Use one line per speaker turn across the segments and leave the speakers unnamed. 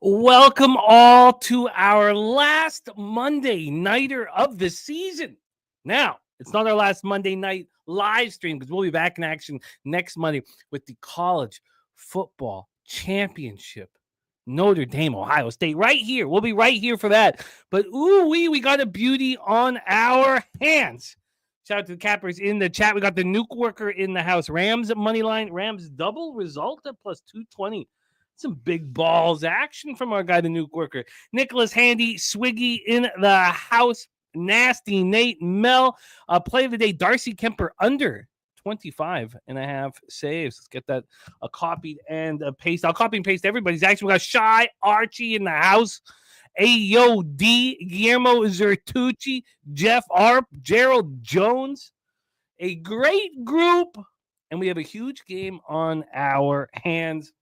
Welcome all to our last Monday nighter of the season. Now, it's not our last Monday night live stream because we'll be back in action next Monday with the college football championship. Notre Dame, Ohio State, right here. We'll be right here for that. But we got a beauty on our hands. Shout out to the Cappers in the chat. We got the nuke worker in the house. Rams at money line. Rams double result at plus 220. Some big balls action from our guy, the nuke worker. Nicholas Handy, Swiggy in the house. Nasty Nate, Mel. Play of the day, Darcy Kemper under 25.5 saves. Let's get that copied and pasted. I'll copy and paste everybody's action. We got Shy Archie in the house. AOD, Guillermo Zertucci, Jeff Arp, Gerald Jones. A great group. And we have a huge game on our hands.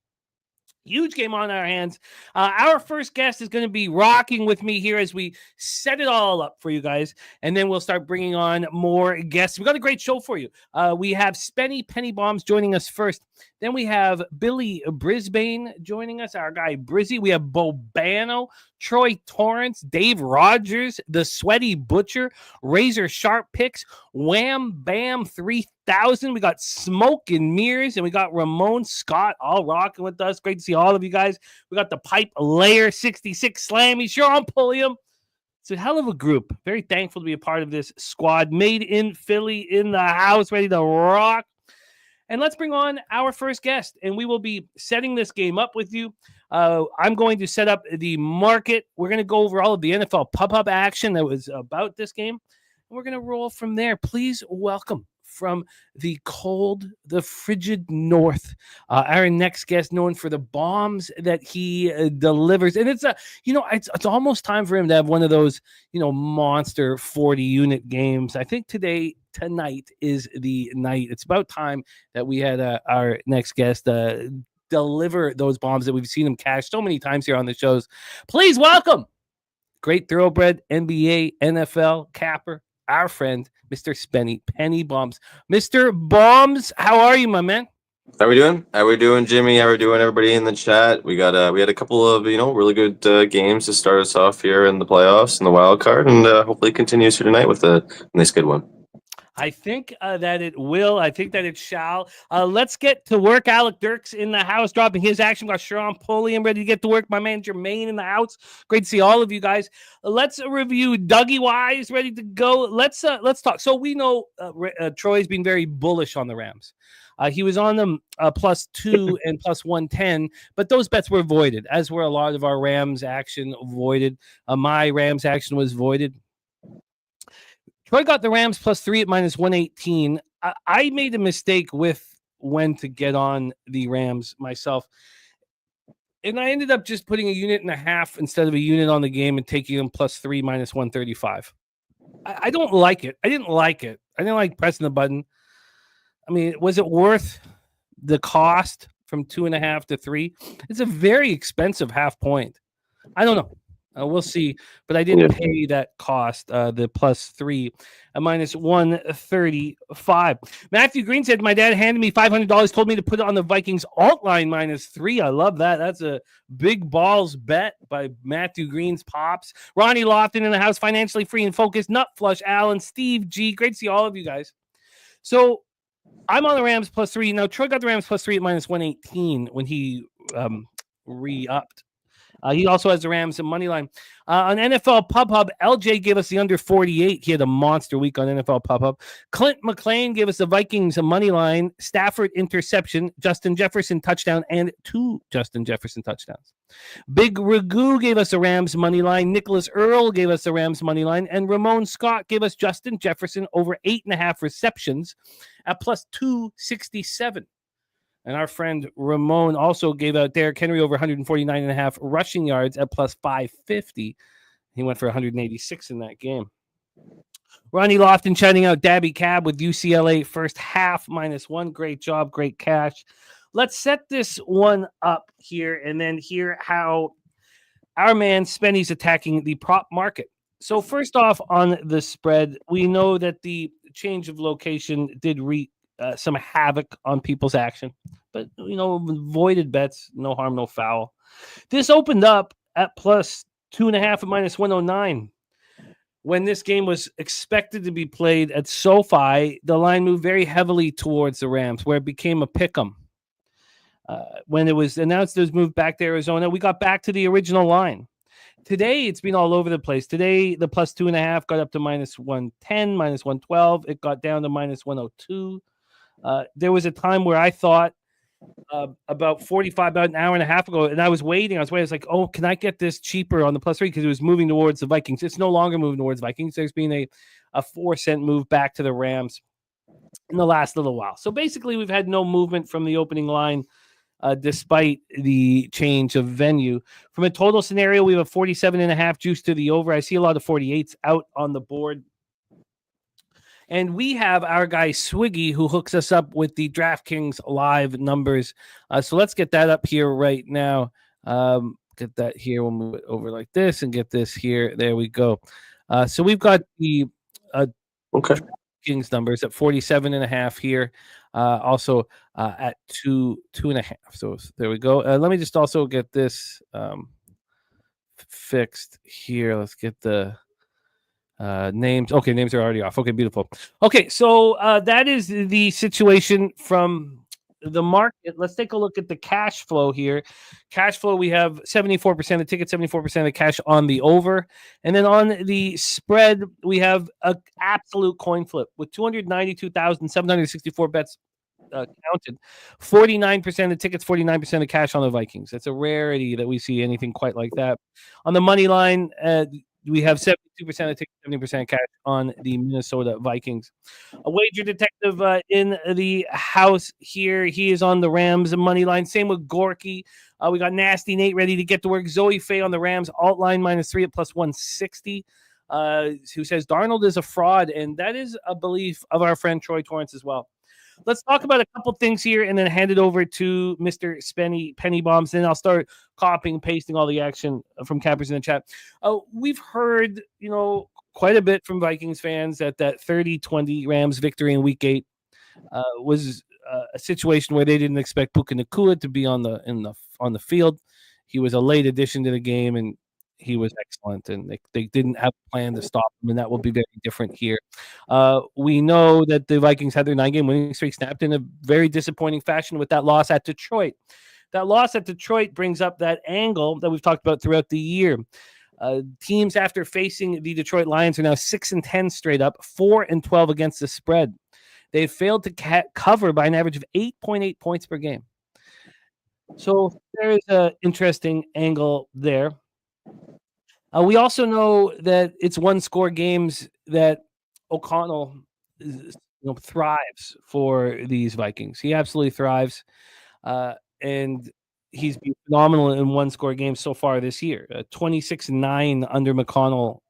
Huge game on our hands. Our first guest is going to be rocking with me here as we set it all up for you guys. And then we'll start bringing on more guests. We got a great show for you. We have Spenny Penny Bombs joining us first. Then we have Billy Brisbane joining us, our guy Brizzy. We have Bobano, Troy Torrance, Dave Rogers, the Sweaty Butcher, Razor Sharp Picks, Wham Bam 3000. We got Smoke and Mirrors, and we got Ramon Scott all rocking with us. Great to see all of you guys. We got the Pipe Layer 66 Slammy, Sean Pulliam. It's a hell of a group. Very thankful to be a part of this squad. Made in Philly in the house, ready to rock. And let's bring on our first guest, and we will be setting this game up with you. I'm going to set up the market. We're going to go over all of the NFL pub action that was about this game. And we're going to roll from there. Please welcome from the cold, the frigid north, our next guest, known for the bombs that he delivers. And it's it's almost time for him to have one of those, monster 40-unit games. I think tonight is the night. It's about time that we had our next guest deliver those bombs that we've seen him cash so many times here on the shows. Please welcome great thoroughbred NBA, NFL capper, our friend, Mr. Spenny Penny Bombs. Mr. Bombs, how are you, my man?
How we doing? How we doing, Jimmy? How we doing, everybody in the chat? We had a couple of really good games to start us off here in the playoffs and the wild card, and hopefully continues here tonight with a nice good one.
I think that it will. I think that it shall. Let's get to work. Alec Dirks in the house, dropping his action. Got Sean Pulliam ready to get to work. My man Jermaine in the house. Great to see all of you guys. Let's review Dougie Wise, ready to go. Let's talk. So we know Troy's been very bullish on the Rams. He was on them +2 and +110, but those bets were voided, as were a lot of our Rams action voided. My Rams action was voided. Troy got the Rams +3 at -118. I made a mistake with when to get on the Rams myself. And I ended up just putting 1.5 units instead of a unit on the game and taking them +3 -135. I don't like it. I didn't like it. I didn't like pressing the button. I mean, was it worth the cost from 2.5 to 3? It's a very expensive half point. I don't know. We'll see, but I didn't pay that cost, the +3 at -135. Matthew Green said, my dad handed me $500, told me to put it on the Vikings alt line -3. I love that. That's a big balls bet by Matthew Green's pops. Ronnie Lofton in the house, financially free and focused. Nut Flush, Allen, Steve G. Great to see all of you guys. So I'm on the Rams +3. Now, Troy got the Rams +3 at -118 when he re-upped. He also has the Rams and money line. On NFL Pub Hub, LJ gave us the under 48. He had a monster week on NFL Pub Hub. Clint McLean gave us the Vikings money line, Stafford interception, Justin Jefferson touchdown, and 2 Justin Jefferson touchdowns. Big Ragu gave us the Rams money line. Nicholas Earl gave us the Rams money line. And Ramon Scott gave us Justin Jefferson over 8.5 receptions at +267. And our friend Ramon also gave out Derrick Henry over 149.5 rushing yards at +550. He went for 186 in that game. Ronnie Lofton shouting out Dabby Cab with UCLA first half -1. Great job, great cash. Let's set this one up here and then hear how our man Spenny's attacking the prop market. So first off, on the spread, we know that the change of location did some havoc on people's action. But, voided bets, no harm, no foul. This opened up at plus 2.5 at minus 109. When this game was expected to be played at SoFi, the line moved very heavily towards the Rams, where it became a pick'em. When it was announced it was moved back to Arizona, we got back to the original line. Today, it's been all over the place. Today, the plus 2.5 got up to minus 110, minus 112. It got down to minus 102. There was a time where I thought about an hour and a half ago, and I was waiting. I was like, oh, can I get this cheaper on the plus 3? Because it was moving towards the Vikings. It's no longer moving towards Vikings. There's been a 4-cent move back to the Rams in the last little while. So basically, we've had no movement from the opening line despite the change of venue. From a total scenario, we have a 47.5 juice to the over. I see a lot of 48s out on the board. And we have our guy Swiggy, who hooks us up with the DraftKings live numbers. So let's get that up here right now. Get that here. We'll move it over like this and get this here. There we go. So we've got the DraftKings numbers at 47.5 here. Also at 2.5. So there we go. Let me just also get this fixed here. Let's get the names. Okay, names are already off. Okay, beautiful. Okay, so that is the situation from the market. Let's take a look at the cash flow here. Cash flow, we have 74% of tickets, 74% of the cash on the over. And then on the spread, we have an absolute coin flip with 292,764 bets counted. 49% of tickets, 49% of cash on the Vikings. That's a rarity that we see anything quite like that. On the money line, we have 72% of tickets, 70% cash on the Minnesota Vikings. A wager detective in the house here. He is on the Rams money line. Same with Gorky. We got Nasty Nate ready to get to work. Zoe Faye on the Rams alt line -3 at plus 160. Who says Darnold is a fraud, and that is a belief of our friend Troy Torrance as well. Let's talk about a couple things here and then hand it over to Mr. Penny Bombs. Then I'll start copying and pasting all the action from campers in the chat. We've heard, quite a bit from Vikings fans that 30-20 Rams victory in Week 8 was a situation where they didn't expect Puka Nacua to be on the field. He was a late addition to the game, and he was excellent, and they didn't have a plan to stop him, and that will be very different here. We know that the Vikings had their 9-game winning streak snapped in a very disappointing fashion with that loss at Detroit. That loss at Detroit brings up that angle that we've talked about throughout the year. Teams after facing the Detroit Lions are now 6-10 straight up, 4-12 against the spread. They've failed to cover by an average of 8.8 points per game. So there's an interesting angle there. We also know that it's one-score games that O'Connell thrives for these Vikings. He absolutely thrives, and he's been phenomenal in one-score games so far this year. 26-9 under McConnell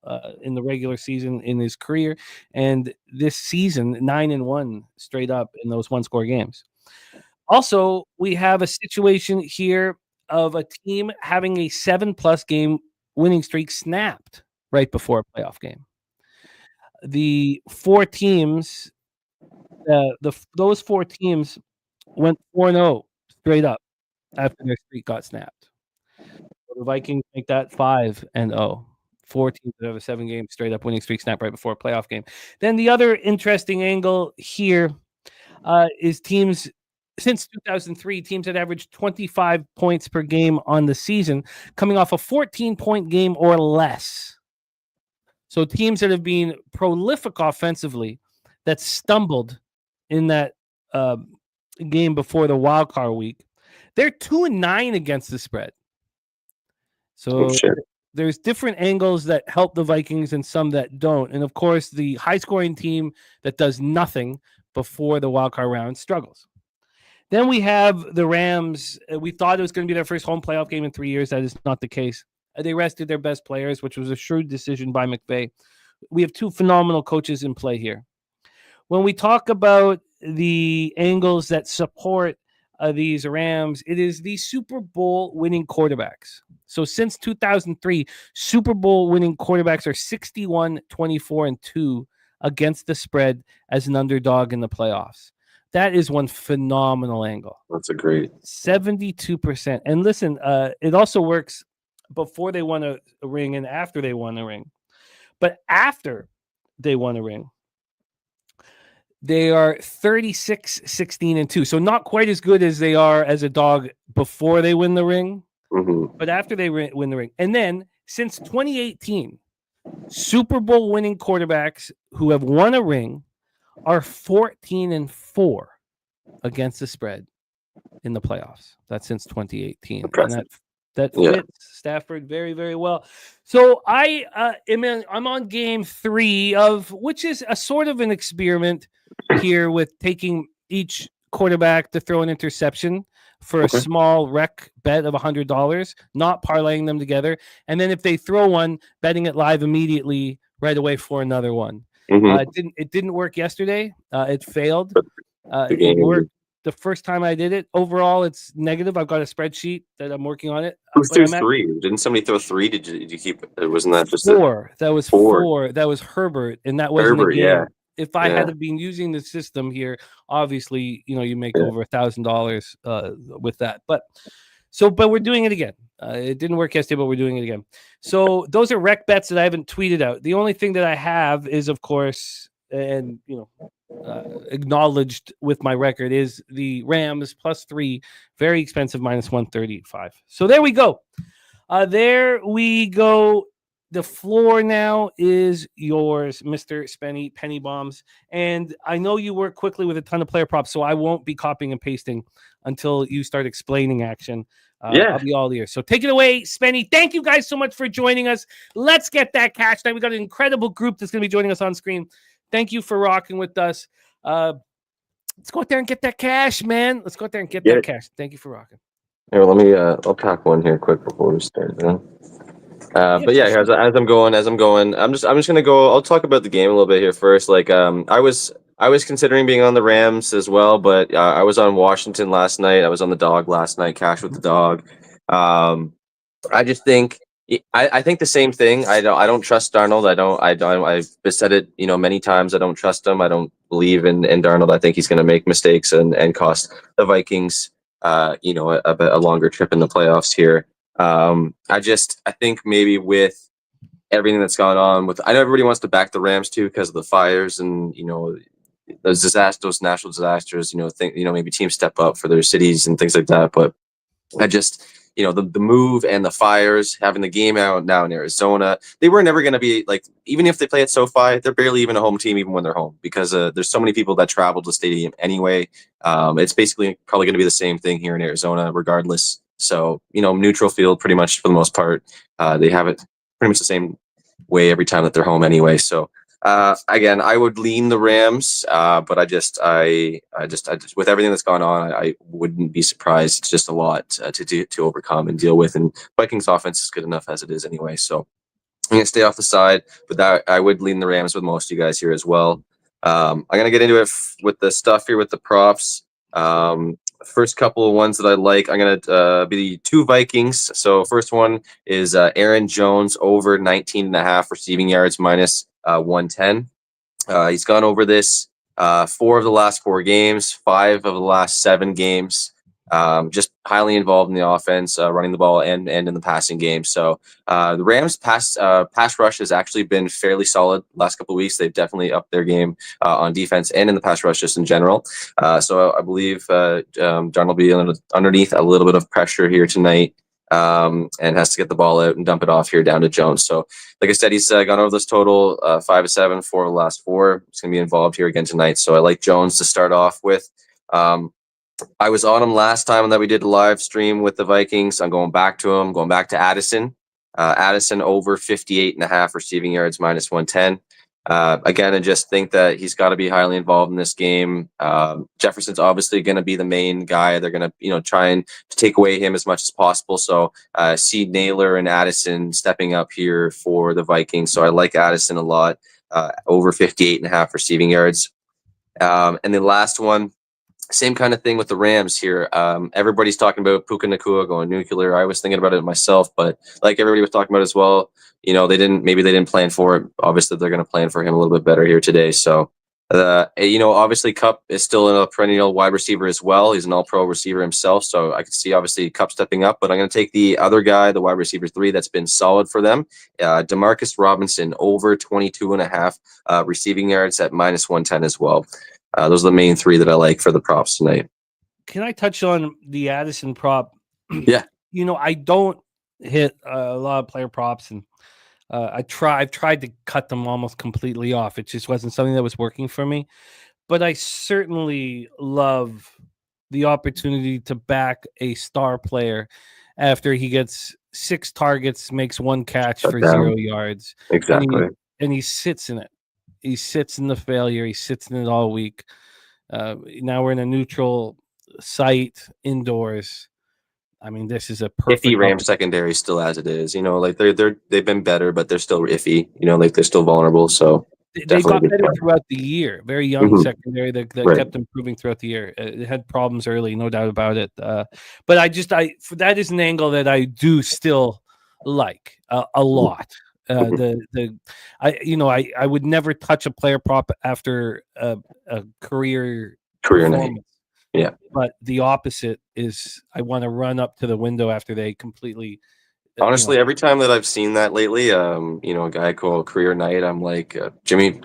in the regular season in his career, and this season 9-1 straight up in those one-score games. Also, we have a situation here of a team having a 7+ game winning streak snapped right before a playoff game. The 4 teams, those 4 teams went 4-0 straight up after their streak got snapped. So the Vikings make that 5-0. 4 teams that have a 7-game straight up winning streak snapped right before a playoff game. Then the other interesting angle here is teams. Since 2003, teams had averaged 25 points per game on the season, coming off a 14-point game or less. So teams that have been prolific offensively that stumbled in that game before the wild card week, they're 2-9 against the spread. So there's different angles that help the Vikings and some that don't. And of course, the high-scoring team that does nothing before the wild card round struggles. Then we have the Rams. We thought it was going to be their first home playoff game in 3 years. That is not the case. They rested their best players, which was a shrewd decision by McVay. We have 2 phenomenal coaches in play here. When we talk about the angles that support these Rams, it is the Super Bowl winning quarterbacks. So since 2003, Super Bowl winning quarterbacks are 61, 24, and 2 against the spread as an underdog in the playoffs. That is one phenomenal angle.
That's a great
72%. And listen, it also works before they won a ring and after they won a ring. But after they won a ring, they are 36, 16, and 2. So not quite as good as they are as a dog before they win the ring, but after they win the ring. And then since 2018, Super Bowl winning quarterbacks who have won a ring are 14 and 4 against the spread in the playoffs. That's since 2018.
Impressive.
And that fits Stafford very, very well. So I'm on game 3 of, which is a sort of an experiment here with taking each quarterback to throw an interception for a small rec bet of $100, not parlaying them together. And then if they throw one, betting it live immediately right away for another one. It didn't work yesterday. It failed. It worked the first time I did it. Overall, it's negative. I've got a spreadsheet that I'm working on it.
Who threw 3? Didn't somebody throw 3? Did you keep? Wasn't that just
4? That was 4. That was Herbert, and that wasn't a game.
Yeah.
If I had been using the system here, obviously, you make over $1,000 with that. But we're doing it again. It didn't work yesterday, but we're doing it again. So those are rec bets that I haven't tweeted out. The only thing that I have is, of course, and acknowledged with my record, is the Rams +3, very expensive, -135. So there we go. The floor now is yours, Mr. Spenny Penny Bombs. And I know you work quickly with a ton of player props, so I won't be copying and pasting until you start explaining action. I'll be all ears. So take it away, Spenny. Thank you guys so much for joining us. Let's get that cash. Now we got an incredible group that's going to be joining us on screen. Thank you for rocking with us. Let's go out there and get that cash, man. Let's go out there and get that cash. Thank you for rocking.
Here, let me. I'll pack one here quick before we start. But yeah, as I'm going, I'm just gonna go. I'll talk about the game a little bit here first. Like, I was considering being on the Rams as well, but I was on Washington last night. I was on the dog last night. Cash with the dog. I just think I think the same thing. I don't trust Darnold. I've said it many times. I don't trust him. I don't believe in Darnold. I think he's going to make mistakes and cost the Vikings a longer trip in the playoffs here. I think maybe with everything that's gone on I know everybody wants to back the Rams too because of the fires and those natural disasters. Maybe teams step up for their cities and things like that. But I just the move and the fires, having the game out now in Arizona, they were never going to be like, even if they play at SoFi, they're barely even a home team even when they're home because there's so many people that travel to the stadium anyway. It's basically probably going to be the same thing here in Arizona regardless. So, neutral field pretty much for the most part. They have it pretty much the same way every time that they're home anyway. So, again, I would lean the Rams, but I just with everything that's gone on, I wouldn't be surprised. It's just a lot to overcome and deal with. And Vikings offense is good enough as it is anyway. So I'm gonna stay off the side, but that I would lean the Rams with most of you guys here as well. I'm gonna get into it with the stuff here with the props. First couple of ones that I like, I'm going to be the 2 Vikings. So first one is Aaron Jones over 19.5 receiving yards -110. He's gone over this 4 of the last 4 games, 5 of the last 7 games. Just highly involved in the offense, running the ball and in the passing game. So the Rams pass rush has actually been fairly solid last couple of weeks. They've definitely upped their game on defense and in the pass rush just in general. So I believe Darnold will be underneath a little bit of pressure here tonight and has to get the ball out and dump it off here down to Jones. So like I said, he's gone over this total 5 of 7, 4 of the last 4. He's going to be involved here again tonight. So I like Jones to start off with. I was on him last time that we did a live stream with the Vikings. I'm going back to him, going back to Addison. Addison over 58.5 receiving yards -110. Again, I just think that he's got to be highly involved in this game. Jefferson's obviously going to be the main guy. They're going to, try and take away him as much as possible. So see Naylor and Addison stepping up here for the Vikings. So I like Addison a lot, over 58.5 receiving yards. And the last one, same kind of thing with the Rams here. Everybody's talking about Puka Nacua going nuclear. I was thinking about it myself, but like everybody was talking about as well, they didn't plan for it. Obviously, they're going to plan for him a little bit better here today. So Obviously Cup is still a perennial wide receiver as well. He's an all-pro receiver himself, so I could see obviously Cup stepping up, but I'm going to take the other guy, the wide receiver 3 that's been solid for them, Demarcus Robinson, over 22.5 receiving yards at -110 as well. Those are the main 3 that I like for the props tonight.
Can I touch on the Addison prop?
Yeah.
I don't hit a lot of player props, and I've tried to cut them almost completely off. It just wasn't something that was working for me. But I certainly love the opportunity to back a star player after he gets 6 targets, makes 1 catch for 0 yards.
Exactly.
And he sits in it. He sits in the failure. He sits in it all week. Now we're in a neutral site indoors. I mean, this is a perfect
iffy Rams secondary still as it is. They've been better, but they're still iffy. They're still vulnerable. So
they got better throughout the year. Very young secondary that kept improving throughout the year. It had problems early, no doubt about it. But that is an angle that I do still like a lot. I would never touch a player prop after a career
night. Yeah.
But the opposite is I want to run up to the window after they completely.
Honestly, every time that I've seen that lately, a guy called Career Night, I'm like, Jimmy,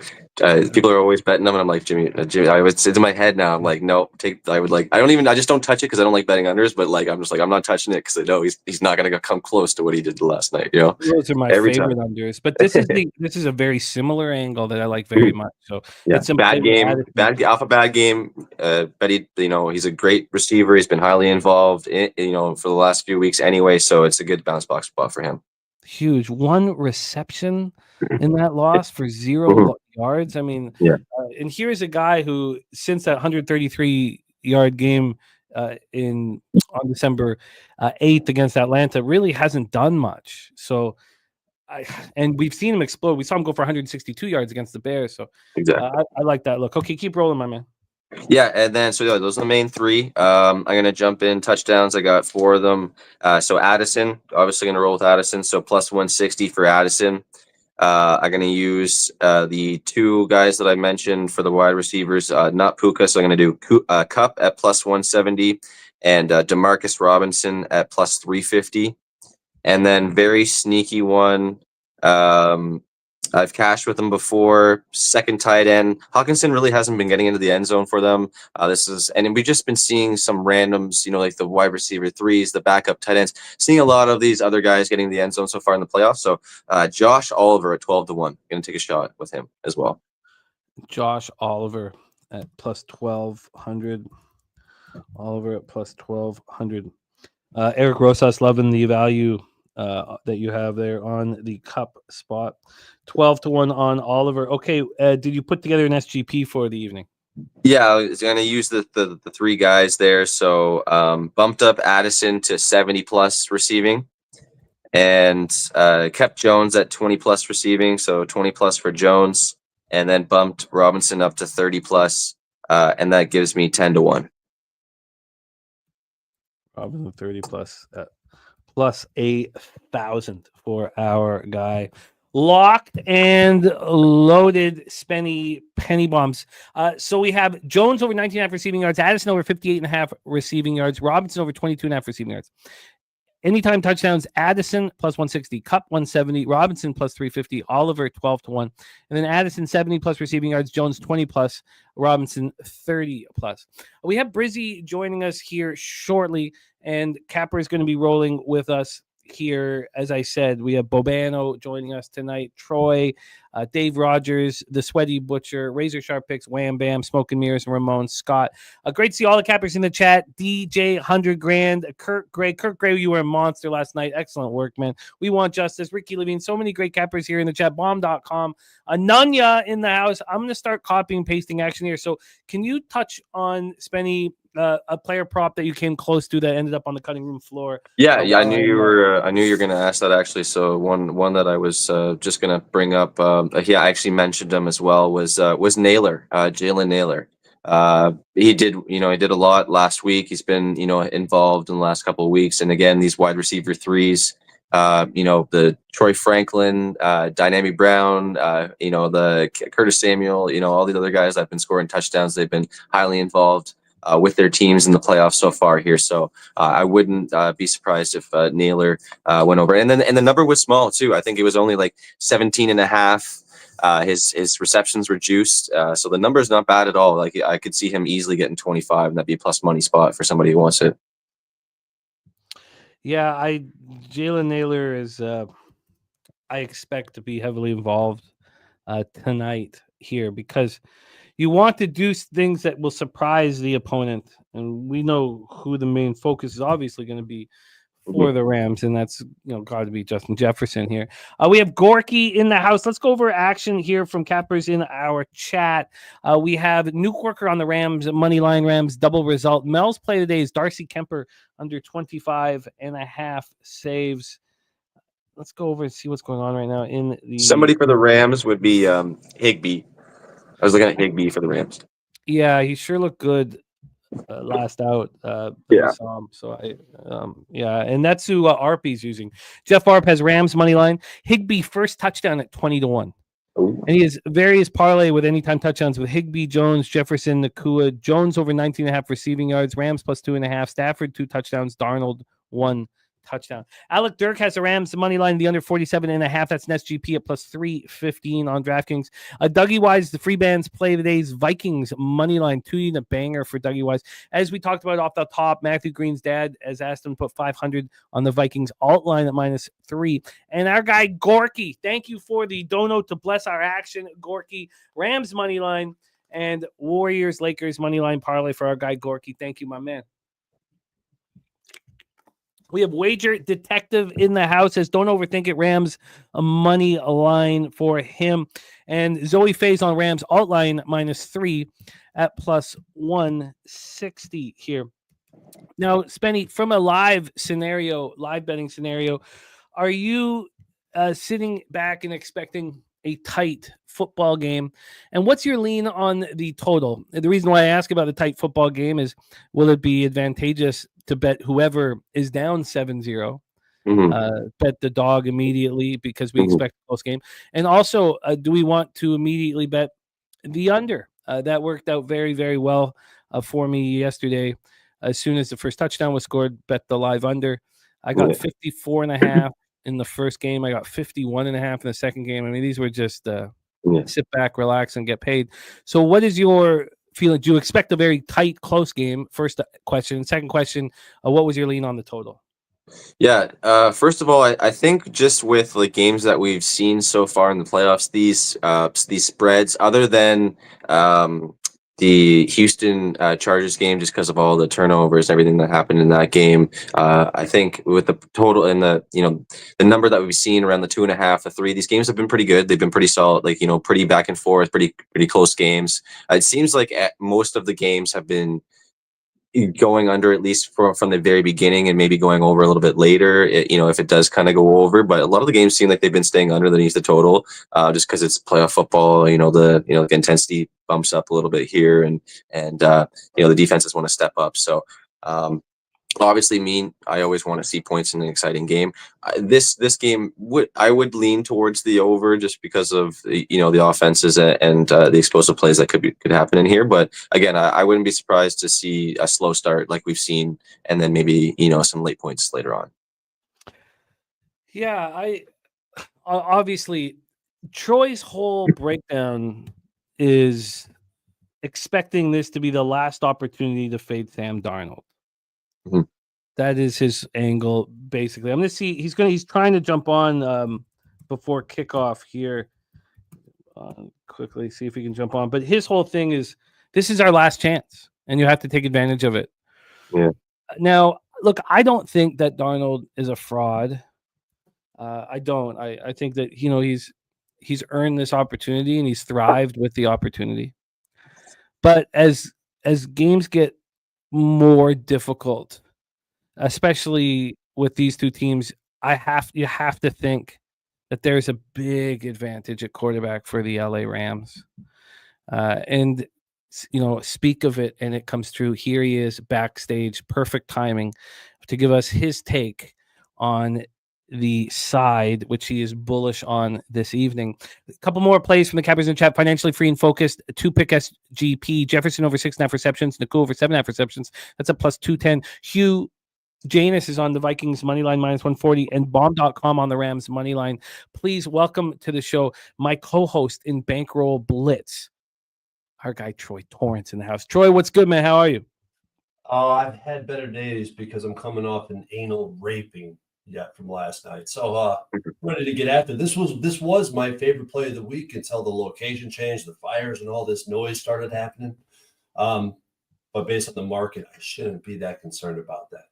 people are always betting them, and I'm like, Jimmy, it's in my head now. I'm like, no, I just don't touch it because I don't like betting unders, but I'm just like, I'm not touching it because I know he's not going to come close to what he did last night.
Those are my favorite unders, but this is a very similar angle that I like very much. So
yeah, it's a bad game. But he's a great receiver. He's been highly involved for the last few weeks anyway. So it's a good bounce box spot for him.
Huge 1 reception in that loss for 0 yards. I mean, and here's a guy who, since that 133-yard game on December 8th against Atlanta, really hasn't done much. So, and we've seen him explode. We saw him go for 162 yards against the Bears. So,
exactly,
I like that look. Okay, keep rolling, my man.
Yeah, and then those are the main 3. I'm gonna jump in touchdowns. I got 4 of them. So Addison, obviously gonna roll with Addison. So +160 for Addison. I'm gonna use the 2 guys that I mentioned for the wide receivers, not Puka. So I'm gonna do Cup at +170 and Demarcus Robinson at +350. And then very sneaky one. I've cashed with them before. Second tight end, Hawkinson really hasn't been getting into the end zone for them. And we've just been seeing some randoms, like the wide receiver 3s, the backup tight ends, seeing a lot of these other guys getting the end zone so far in the playoffs. So Josh Oliver at 12-1, going to take a shot with him as well.
Josh Oliver at +1,200. Oliver at +1,200. Eric Rosas loving the value that you have there on the Cup spot. 12-1 on Oliver. Okay, did you put together an SGP for the evening?
Yeah, I was going to use the 3 guys there. So bumped up Addison to 70+ receiving, and kept Jones at 20+ receiving, so 20+ for Jones, and then bumped Robinson up to 30+, and that gives me 10-1.
Robinson 30+ at +8,000 for our guy. Locked and loaded Spenny penny bombs. So we have Jones over 19.5 receiving yards, Addison over 58.5 receiving yards, Robinson over 22.5 receiving yards. Anytime touchdowns, Addison +160, Cup 170, Robinson +350, Oliver 12-1, and then Addison 70+ receiving yards, Jones 20+, Robinson 30+. We have Brizzy joining us here shortly, and Capper is going to be rolling with us here. As I said, we have Bobano joining us tonight, Troy, Dave Rogers, the Sweaty Butcher, Razor Sharp Picks, Wham Bam, Smoke and Mirrors, Ramon, Scott. Great to see all the Cappers in the chat. DJ 100 grand, Kirk Gray, you were a monster last night. Excellent work, man. We want justice. Ricky Levine, so many great Cappers here in the chat. Bomb.com, Anunya in the house. I'm going to start copying and pasting action here. So can you touch on Spenny, a player prop that you came close to that ended up on the cutting room floor?
Yeah, I knew you were. I knew you were going to ask that actually. So one that I was just going to bring up. I actually mentioned him as well. Was Naylor, Jalen Naylor. He did a lot last week. He's been involved in the last couple of weeks. And again, these wide receiver 3s, the Troy Franklin, Dynamic Brown, the Curtis Samuel, all the other guys that have been scoring touchdowns. They've been highly involved with their teams in the playoffs so far here. So I wouldn't be surprised if Naylor went over. And the number was small too. I think it was only like 17 and a half. His receptions were juiced. So the number is not bad at all. Like I could see him easily getting 25, and that'd be a plus money spot for somebody who wants it.
Yeah, Jalen Naylor is I expect to be heavily involved tonight here, because you want to do things that will surprise the opponent, and we know who the main focus is obviously going to be for the Rams, and that's got to be Justin Jefferson here. We have Gorky in the house. Let's go over action here from cappers in our chat. We have New Corker on the Rams money line. Rams double result. Mel's play today is Darcy Kemper under 25.5 saves. Let's go over and see what's going on right now in the.
Somebody for the Rams would be Higbee. I was looking at Higbee for the Rams.
Yeah, he sure looked good last out.
Yeah.
Saw him. So and that's who Arpy's using. Jeff Arp has Rams money line. Higbee first touchdown at 20-1.
Ooh.
And he has various parlay with anytime touchdowns with Higbee, Jones, Jefferson, Nakua. Jones over 19.5 receiving yards. Rams plus 2.5. Stafford 2 touchdowns. Darnold 1 touchdown. Alec Dirk has the Rams money line, the under 47.5. That's an SGP at plus 315 on DraftKings. Dougie Wise, the free bands play today's Vikings money line, 2 unit banger for Dougie Wise. As we talked about off the top, Matthew Green's dad has asked him to put 500 on the Vikings alt line at -3. And our guy Gorky, thank you for the dono to bless our action, Gorky. Rams money line and Warriors Lakers money line parlay for our guy Gorky. Thank you, my man. We have Wager Detective in the house. Says, don't overthink it. Rams a money line for him. And Zoe Faye's on Rams alt line -3 at plus 160 here. Now, Spenny, from a live betting scenario, are you sitting back and expecting a tight football game? And what's your lean on the total? The reason why I ask about the tight football game is, will it be advantageous to bet whoever is down 7-0, bet the dog immediately because we expect a close game? And also, do we want to immediately bet the under? That worked out very, very well for me yesterday. As soon as the first touchdown was scored, bet the live under. I got 54.5 in the first game. I got 51.5 in the second game. I mean, these were just sit back, relax, and get paid. So what is your feeling? Do you expect a very tight, close game? First question. Second question, what was your lean on the total?
Yeah. First of all, I think just with like games that we've seen so far in the playoffs, these spreads, other than the Houston Chargers game, just because of all the turnovers and everything that happened in that game, I think with the total and the number that we've seen around the 2.5, the 3, these games have been pretty good. They've been pretty solid, like pretty back and forth, pretty close games. It seems like most of the games have been going under, at least from the very beginning, and maybe going over a little bit later, if it does kind of go over. But a lot of the games seem like they've been staying underneath the total, just because it's playoff football. The intensity bumps up a little bit here, and the defenses want to step up. So obviously, I always want to see points in an exciting game. This game I would lean towards the over, just because of the offenses and the explosive plays that could happen in here. But again, I wouldn't be surprised to see a slow start like we've seen, and then maybe some late points later on.
Yeah, I obviously Troy's whole breakdown is expecting this to be the last opportunity to fade Sam Darnold. That is his angle, basically. I'm going to see. He's trying to jump on before kickoff here. Quickly see if he can jump on. But his whole thing is, this is our last chance, and you have to take advantage of it.
Yeah.
Now, look, I don't think that Darnold is a fraud. I don't. I think that he's earned this opportunity, and he's thrived with the opportunity. But as games get more difficult, especially with these two teams, you have to think that there's a big advantage at quarterback for the LA Rams. And speak of it, and it comes true. Here he is backstage, perfect timing to give us his take on the side, which he is bullish on this evening. A couple more plays from the Cappers in the chat. Financially free and focused. 2-pick SGP. Jefferson over 6.5 receptions. Naku over 7.5 receptions. That's a plus 210. Hugh Janus is on the Vikings money line minus 140 and bomb.com on the Rams money line. Please welcome to the show my co-host in Bankroll Blitz, our guy Troy Torrance in the house. Troy, what's good, man? How are you?
Oh, I've had better days because I'm coming off an anal raping from last night. So ready to get after this. Was my favorite play of the week until the location changed, the fires and all this noise started happening. But based on the market, I shouldn't be that concerned about that.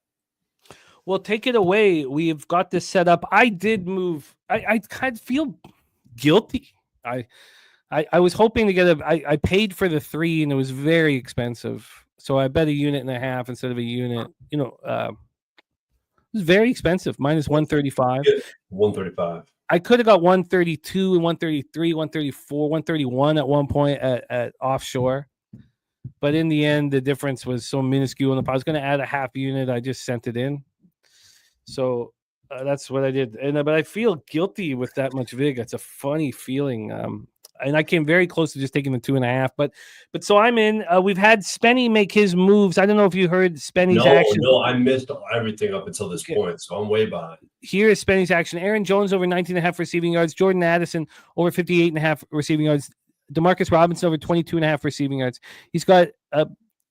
Well, take it away. We've got this set up. I did move. I kind of feel guilty. I was hoping to get I paid for the 3 and it was very expensive. So I bet 1.5 units instead of a unit. It was very expensive, minus 135.
135.
I could have got 132 and 133, 134, 131 at one point at offshore. But in the end, the difference was so minuscule. And if I was going to add a half unit, I just sent it in. So that's what I did. But I feel guilty with that much VIG. It's a funny feeling. And I came very close to just taking the 2.5. But so I'm in. We've had Spenny make his moves. I don't know if you heard Spenny's action.
No, I missed everything up until this point, so I'm way behind.
Here is Spenny's action. Aaron Jones over 19.5 receiving yards. Jordan Addison over 58.5 receiving yards. Demarcus Robinson over 22.5 receiving yards. He's got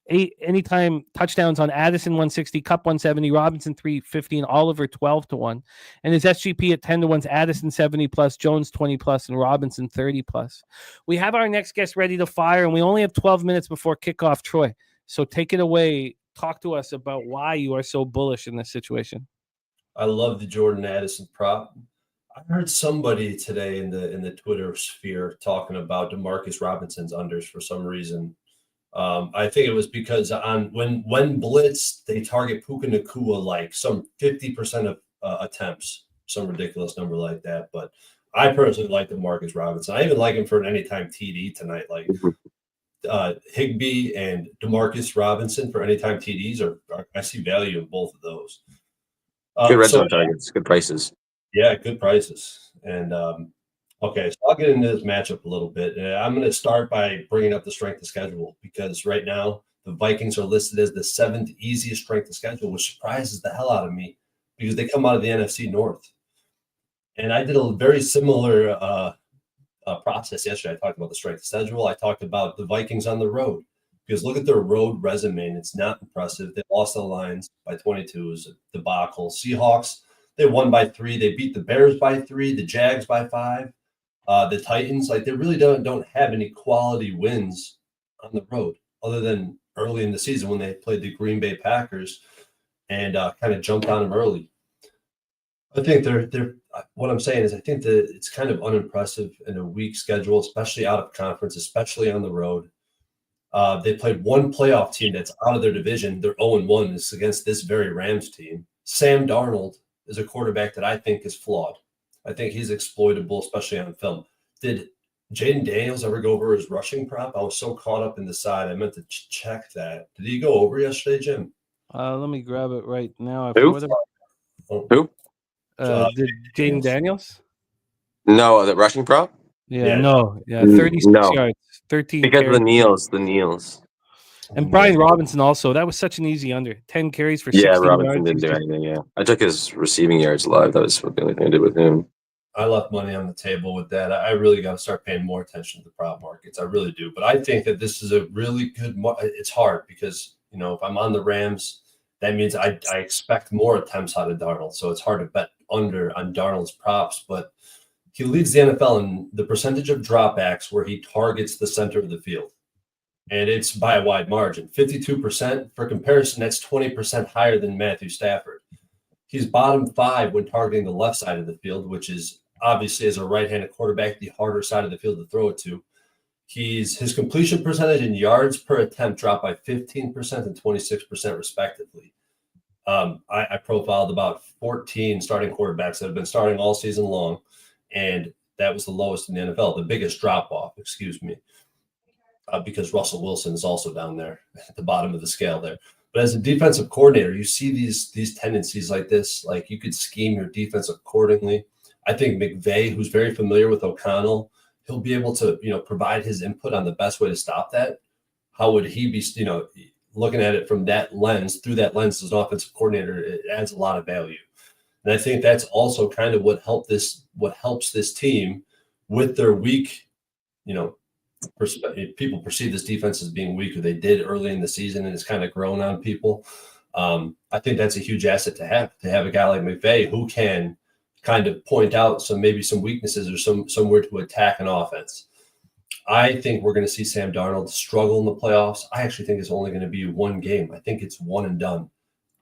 8 anytime touchdowns on Addison 160, Cup 170, Robinson 350, and Oliver 12-1. And his SGP at 10-1's Addison 70 plus, Jones 20 plus, and Robinson 30 plus. We have our next guest ready to fire, and we only have 12 minutes before kickoff, Troy. So take it away. Talk to us about why you are so bullish in this situation.
I love the Jordan Addison prop. I heard somebody today in the Twitter sphere talking about DeMarcus Robinson's unders for some reason. I think it was because when blitz, they target Puka Nacua like some 50% of attempts, some ridiculous number like that. But I personally like DeMarcus Robinson. I even like him for an anytime TD tonight. Like Higbee and DeMarcus Robinson for anytime TDs I see value in both of those.
Good red zone targets, good prices.
Yeah, good prices. And okay, so I'll get into this matchup a little bit. I'm going to start by bringing up the strength of schedule because right now the Vikings are listed as the 7th easiest strength of schedule, which surprises the hell out of me because they come out of the NFC North. And I did a very similar process yesterday. I talked about the strength of schedule. I talked about the Vikings on the road because look at their road resume, and it's not impressive. They lost the Lions by 22. It was a debacle. Seahawks, they won by 3. They beat the Bears by 3, the Jags by 5. The Titans, like they really don't have any quality wins on the road other than early in the season when they played the Green Bay Packers and kind of jumped on them early. I think they're what I'm saying is I think that it's kind of unimpressive in a weak schedule, especially out of conference, especially on the road. They played one playoff team that's out of their division. They're 0-1. It's against this very Rams team. Sam Darnold is a quarterback that I think is flawed. I think he's exploitable, especially on film. Did Jaden Daniels ever go over his rushing prop? I was so caught up in the side. I meant to check that. Did he go over yesterday, Jim?
Let me grab it right now.
Who?
Did Jaden Daniels?
No, the rushing prop?
Yeah. 36 yards, 13
because
carries.
of the Kneels.
And Brian Robinson also. That was such an easy under. 10 carries for 16
Robinson
yards.
didn't do anything, yeah. I took his receiving yards live. That was the only thing I did with him.
I left money on the table with that. I really got to start paying more attention to the prop markets. I really do. But I think that this is a really good it's hard because, if I'm on the Rams, that means I expect more attempts out of Darnold. So it's hard to bet under on Darnold's props. But he leads the NFL in the percentage of dropbacks where he targets the center of the field. And it's by a wide margin. 52%. For comparison, that's 20% higher than Matthew Stafford. He's bottom 5 when targeting the left side of the field, which is obviously as a right-handed quarterback, the harder side of the field to throw it to. His completion percentage and yards per attempt dropped by 15% and 26% respectively. I profiled about 14 starting quarterbacks that have been starting all season long, and that was the lowest in the NFL, the biggest drop-off, because Russell Wilson is also down there at the bottom of the scale there. But as a defensive coordinator, you see these tendencies like this. Like, you could scheme your defense accordingly. I think McVay, who's very familiar with O'Connell, he'll be able to, provide his input on the best way to stop that. How would he be, looking at it from that lens, through that lens as an offensive coordinator? It adds a lot of value. And I think that's also kind of what helps this team with their weak, people perceive this defense as being weak, or they did early in the season, and it's kind of grown on people. I think that's a huge asset to have a guy like McVay who can kind of point out some weaknesses or somewhere to attack an offense. I think we're going to see Sam Darnold struggle in the playoffs. I actually think it's only going to be one game. I think it's one and done.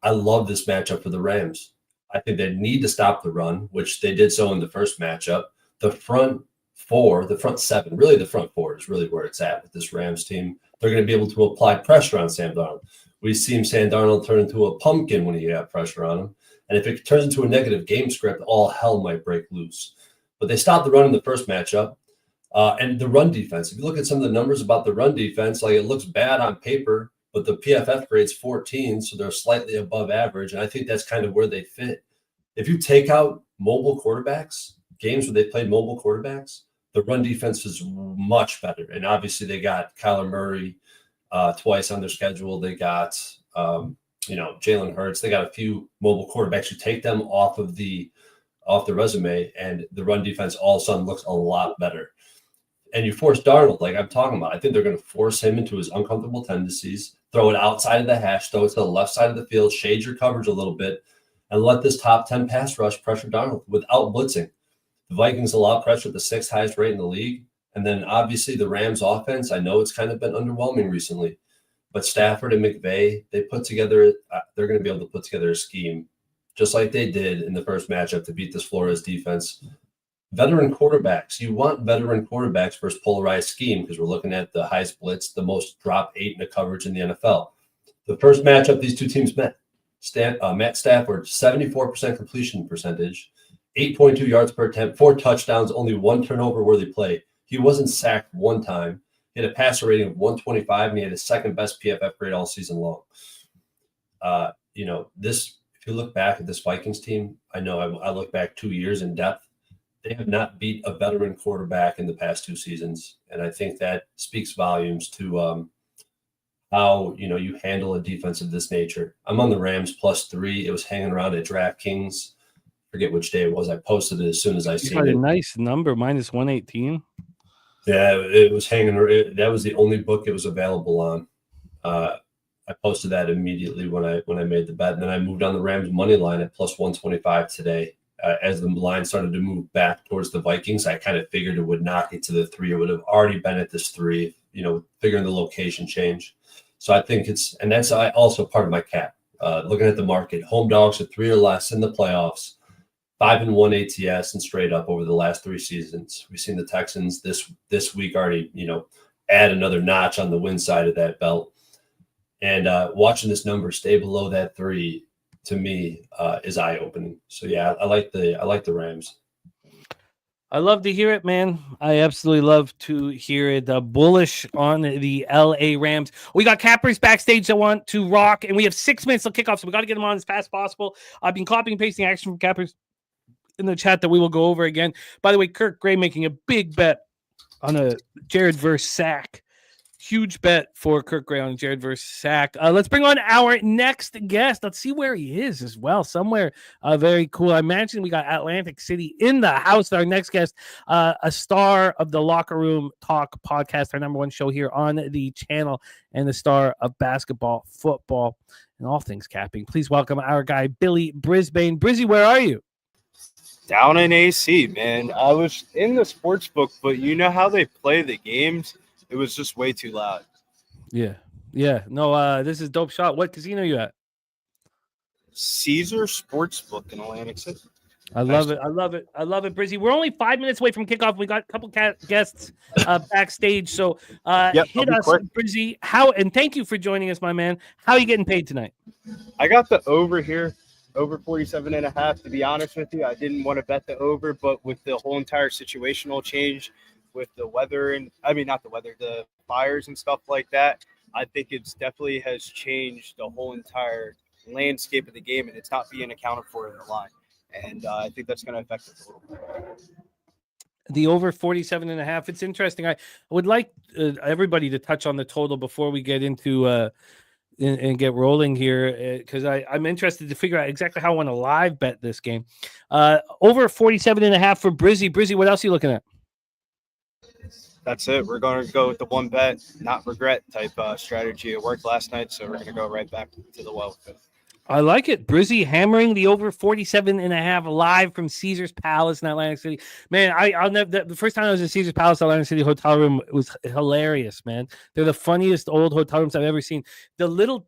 I love this matchup for the Rams. I think they need to stop the run, which they did so in the first matchup. The front seven, really the front four is really where it's at with this Rams team. They're going to be able to apply pressure on Sam Darnold. We've seen Sam Darnold turn into a pumpkin when he got pressure on him. And if it turns into a negative game script, all hell might break loose. But they stopped the run in the first matchup. And the run defense, if you look at some of the numbers about the run defense, like, it looks bad on paper, but the PFF grade's 14, so they're slightly above average. And I think that's kind of where they fit. If you take out mobile quarterbacks, games where they played mobile quarterbacks, the run defense is much better. And obviously they got Kyler Murray twice on their schedule. They got, Jalen Hurts. They got a few mobile quarterbacks. You take them off the resume, and the run defense all of a sudden looks a lot better. And you force Darnold, like I'm talking about. I think they're going to force him into his uncomfortable tendencies, throw it outside of the hash, throw it to the left side of the field, shade your coverage a little bit, and let this top 10 pass rush pressure Darnold without blitzing. The Vikings allow pressure at the 6th highest rate in the league. And then obviously the Rams offense, I know it's kind of been underwhelming recently, but Stafford and McVay, they're going to be able to put together a scheme just like they did in the first matchup to beat this Flores defense. Veteran quarterbacks, you want veteran quarterbacks versus polarized scheme, because we're looking at the highest blitz, the most drop 8 in the coverage in the NFL. The first matchup these two teams met, Matt Stafford, 74% completion percentage, 8.2 yards per attempt, 4 touchdowns, only 1 turnover worthy play. He wasn't sacked one time. He had a passer rating of 125, and he had his second best PFF grade all season long. If you look back at this Vikings team, I know I look back 2 years in depth. They have not beat a veteran quarterback in the past 2 seasons. And I think that speaks volumes to how, you handle a defense of this nature. I'm on the Rams +3. It was hanging around at DraftKings. Forget which day it was. I posted it as soon as I seen it.
A nice number, -118.
Yeah, it was hanging. That was the only book it was available on. I posted that immediately when I made the bet, and then I moved on the Rams money line at +125 today. As the line started to move back towards the Vikings, I kind of figured it would knock it to the 3. It would have already been at this 3, figuring the location change. So I think that's also part of my cap. Looking at the market, home dogs are 3 or less in the playoffs, 5-1 ATS and straight up over the last 3 seasons. We've seen the Texans this week already, add another notch on the win side of that belt. And watching this number stay below that 3, to me, is eye-opening. So yeah, I like the Rams.
I love to hear it, man. I absolutely love to hear it. Bullish on the LA Rams. We got cappers backstage that want to rock, and we have 6 minutes till kickoff, so we got to get them on as fast as possible. I've been copying and pasting action from cappers in the chat that we will go over again. By the way, Kirk Gray making a big bet on a Jared versus Sack. Huge bet for Kirk Gray on Jared versus Sack. Let's bring on our next guest. Let's see where he is as well. Somewhere very cool. I mentioned we got Atlantic City in the house. Our next guest, a star of the Locker Room Talk podcast, our #1 show here on the channel, and the star of basketball, football, and all things capping. Please welcome our guy, Billy Brisbane. Brizzy, where are you?
Down in AC, man. I was in the sports book, but you know how they play the games? It was just way too loud.
Yeah. No, this is dope shot. What casino you at?
Caesar Sportsbook in Atlantic City.
I love it. Brizzy. We're only 5 minutes away from kickoff. We got a couple guests backstage. So hit us, Brizzy. And thank you for joining us, my man. How are you getting paid tonight?
I got the over here, over 47.5. To be honest with you, I didn't want to bet the over, but with the whole entire situational change with the weather the fires and stuff like that, I think it's definitely has changed the whole entire landscape of the game, and it's not being accounted for in the line. And I think that's going to affect us a little bit.
The over 47.5. It's interesting. I would like everybody to touch on the total before we get into and get rolling here, because I'm interested to figure out exactly how I want to live bet this game. Over 47.5 for Brizzy. Brizzy, what else are you looking at?
That's it. We're going to go with the one bet, not regret type strategy. It worked last night, so we're going to go right back to the well with it.
I like it. Brizzy hammering the over 47.5 live from Caesars Palace in Atlantic City. Man, I'll never. The first time I was in Caesars Palace Atlantic City hotel room, it was hilarious, man. They're the funniest old hotel rooms I've ever seen. It's a little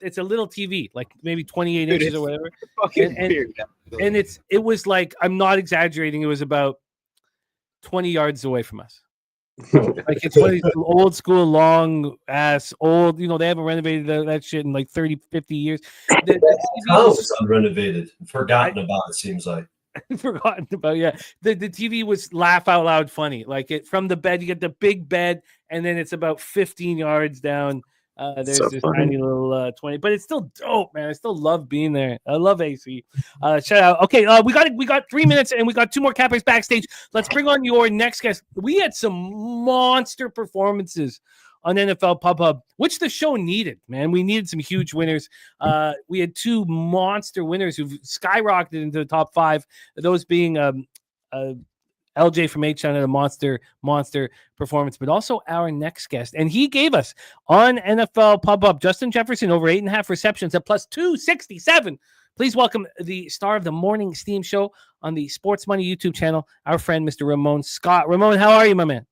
TV, like maybe 28 inches or whatever. And it was like, I'm not exaggerating, it was about 20 yards away from us. Like it's one of these old school, long ass, old, they haven't renovated that shit in like 30, 50 years. The
town was unrenovated, forgotten about, it seems like.
Forgotten about, yeah. The TV was laugh out loud funny. Like it from the bed, you get the big bed, and then it's about 15 yards down. There's
So
this
funny.
tiny little 20, but it's still dope, man. I still love being there. I love AC. Shout out. Okay, we got 3 minutes and we got 2 more Cappers backstage. Let's bring on your next guest. We had some monster performances on NFL Pub Hub, which the show needed, man. We needed some huge winners. We had 2 monster winners who've skyrocketed into the top 5. Those being LJ from H-Town had a monster performance, but also our next guest. And he gave us on NFL Pub Up, Justin Jefferson over 8.5 receptions at plus 267. Please welcome the star of the Morning Steam Show on the Sports Money YouTube channel, our friend, Mr. Ramon Scott. Ramon, how are you, my man?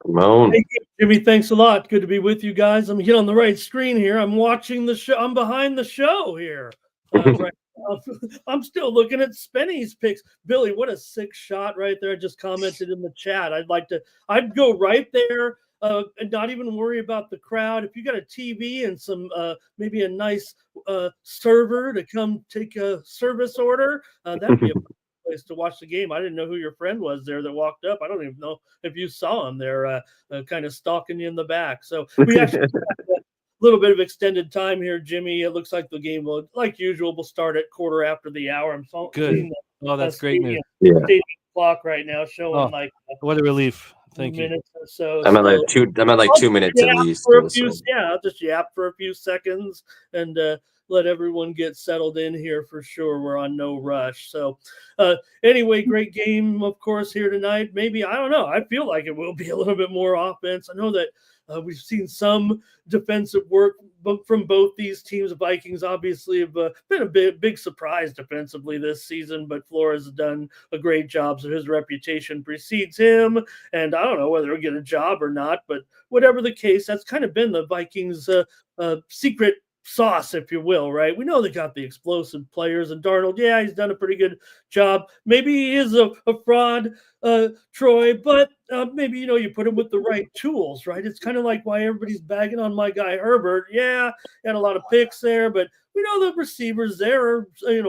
Ramon.
Thank you, Jimmy. Thanks a lot. Good to be with you guys. I'm here on the right screen here. I'm watching the show. I'm behind the show here. Right. I'm still looking at Spenny's picks. Billy, what a sick shot right there. I just commented in the chat. I'd go right there and not even worry about the crowd. If you got a TV and some maybe a nice server to come take a service order, that'd be a place to watch the game. I didn't know who your friend was there that walked up. I don't even know if you saw him there kind of stalking you in the back. So we actually little bit of extended time here, Jimmy. It looks like the game will, like usual, will start at quarter after the hour. I'm so
good. Oh, that's great news.
Stadium clock right now showing
what a relief. Thank you.
Minutes or so.
I'm at like 2 minutes at least.
I'll just yap for a few seconds and let everyone get settled in here for sure. We're on no rush. So anyway, great game, of course, here tonight. Maybe, I don't know. I feel like it will be a little bit more offense. I know that we've seen some defensive work from both these teams. The Vikings obviously have been a big surprise defensively this season, but Flores has done a great job, so his reputation precedes him. And I don't know whether he'll get a job or not, but whatever the case, that's kind of been the Vikings' secret sauce, if you will, right? We know they got the explosive players, and Darnold, yeah, he's done a pretty good job. Maybe he is a fraud, Troy, but maybe, you put him with the right tools, right? It's kind of like why everybody's bagging on my guy Herbert. Yeah, had a lot of picks there, but we know the receivers there are,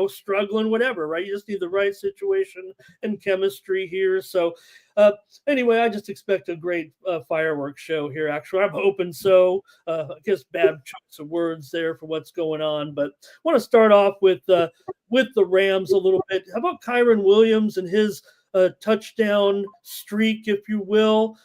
struggling, whatever, right? You just need the right situation and chemistry here. So anyway, I just expect a great fireworks show here. Actually, I'm hoping so. I guess bad choice of words there for what's going on, but I want to start off with the Rams a little bit. How about Kyren Williams and his touchdown streak, if you will?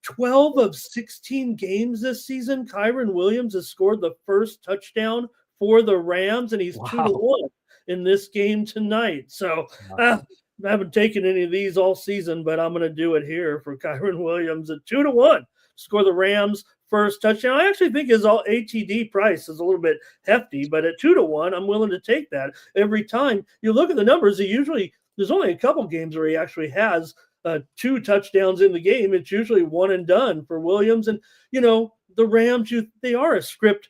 12 of 16 games this season, Kyren Williams has scored the first touchdown for the Rams, and he's 2-1 in this game tonight. So I haven't taken any of these all season, but I'm going to do it here for Kyren Williams at 2-1. Score the Rams first touchdown. I actually think his all ATD price is a little bit hefty, but at 2-1, I'm willing to take that every time. You look at the numbers, there's only a couple games where he actually has 2 touchdowns in the game. It's usually one and done for Williams. And, the Rams, they are a script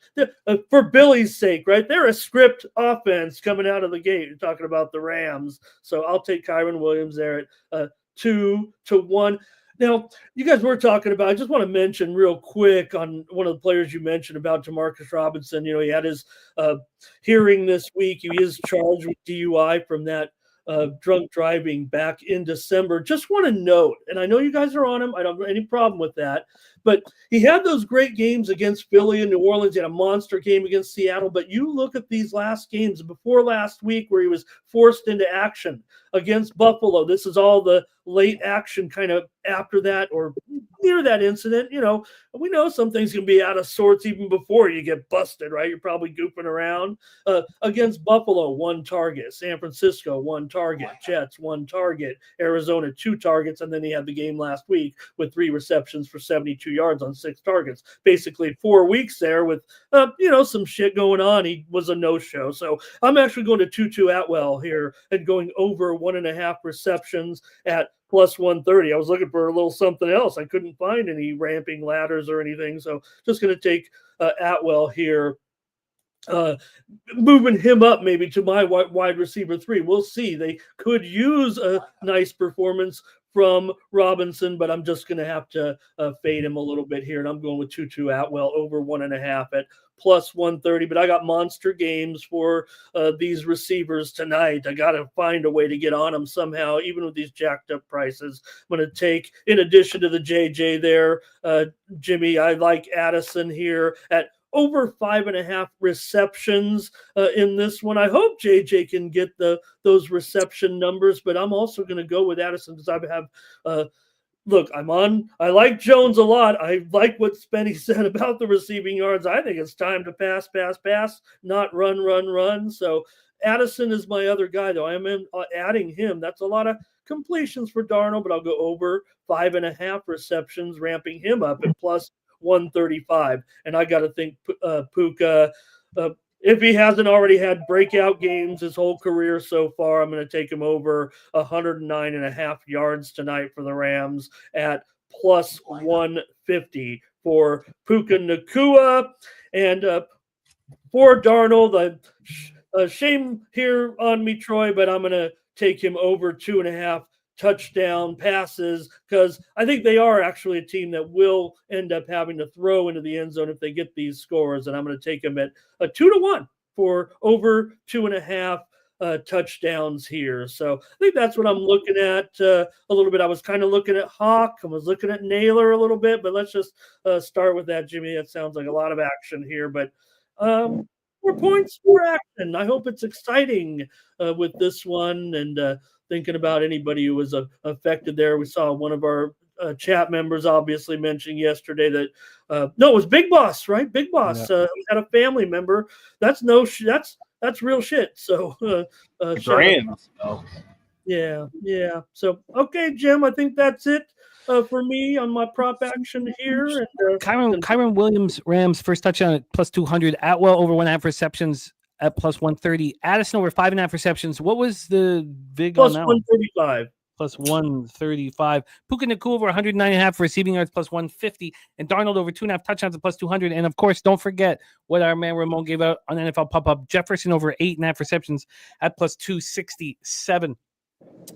for Billy's sake, right? They're a script offense coming out of the gate. You're talking about the Rams. So I'll take Kyren Williams there at 2-1. Now, you guys were talking about, I just want to mention real quick on one of the players you mentioned about Demarcus Robinson. He had his hearing this week. He is charged with DUI from that drunk driving back in December. Just want to note, and I know you guys are on him. I don't have any problem with that. But he had those great games against Philly and New Orleans. He had a monster game against Seattle. But you look at these last games before last week where he was forced into action against Buffalo. This is all the late action kind of after that or near that incident. You know, we know some things can be out of sorts even before you get busted, right? You're probably goofing around. Against Buffalo, 1 target. San Francisco, 1 target. Jets, 1 target. Arizona, 2 targets. And then he had the game last week with 3 receptions for 72 yards on 6 targets. Basically 4 weeks there with, some shit going on. He was a no-show. So I'm actually going to Tutu Atwell here and going over 1.5 receptions at plus 130. I was looking for a little something else. I couldn't find any ramping ladders or anything. So just going to take Atwell here. Moving him up maybe to my wide receiver 3. We'll see. They could use a nice performance from Robinson, but I'm just going to have to fade him a little bit here. And I'm going with Tutu Atwell over 1.5 at plus 130. But I got monster games for these receivers tonight. I got to find a way to get on them somehow, even with these jacked up prices. I'm going to take, in addition to the JJ there, Jimmy, I like Addison here at over 5.5 receptions in this one. I hope JJ can get those reception numbers, but I'm also going to go with Addison because I have look, I like Jones a lot. I like what Spenny said about the receiving yards. I think it's time to pass, not run. So Addison is my other guy, though. I am adding him. That's a lot of completions for Darnold, but I'll go over 5.5 receptions, ramping him up at plus 135. And I got to think Puka, if he hasn't already had breakout games his whole career so far, I'm going to take him over 109.5 yards tonight for the Rams at plus 150 for Puka Nacua. And for Darnold, shame here on me, Troy, but I'm going to take him over 2.5 touchdown passes because I think they are actually a team that will end up having to throw into the end zone if they get these scores. And I'm going to take them at a 2-1 for over 2.5 touchdowns here. So I think that's what I'm looking at a little bit. I was kind of looking at Hawk. I was looking at Naylor a little bit, but let's just start with that, Jimmy. That sounds like a lot of action here, but 4 points, 4 action. I hope it's exciting with this one. And thinking about anybody who was affected there. We saw one of our chat members obviously mentioning yesterday that no, it was Big Boss, right? Big Boss had a family member. That's that's real shit. So
Rams.
yeah. So okay, Jim, I think that's it for me on my prop action here. And
Kyron Williams, Rams first touchdown at plus 200. Atwell over 1.5 receptions at plus 130. Addison over 5.5 receptions. What was the big
plus
on that
135?
Plus 135. Puka Nacua over 109.5 for receiving yards, plus 150. And Darnold over 2.5 touchdowns at plus 200. And of course, don't forget what our man Ramon gave out on NFL Pop-Up. Jefferson over 8.5 receptions at plus 267.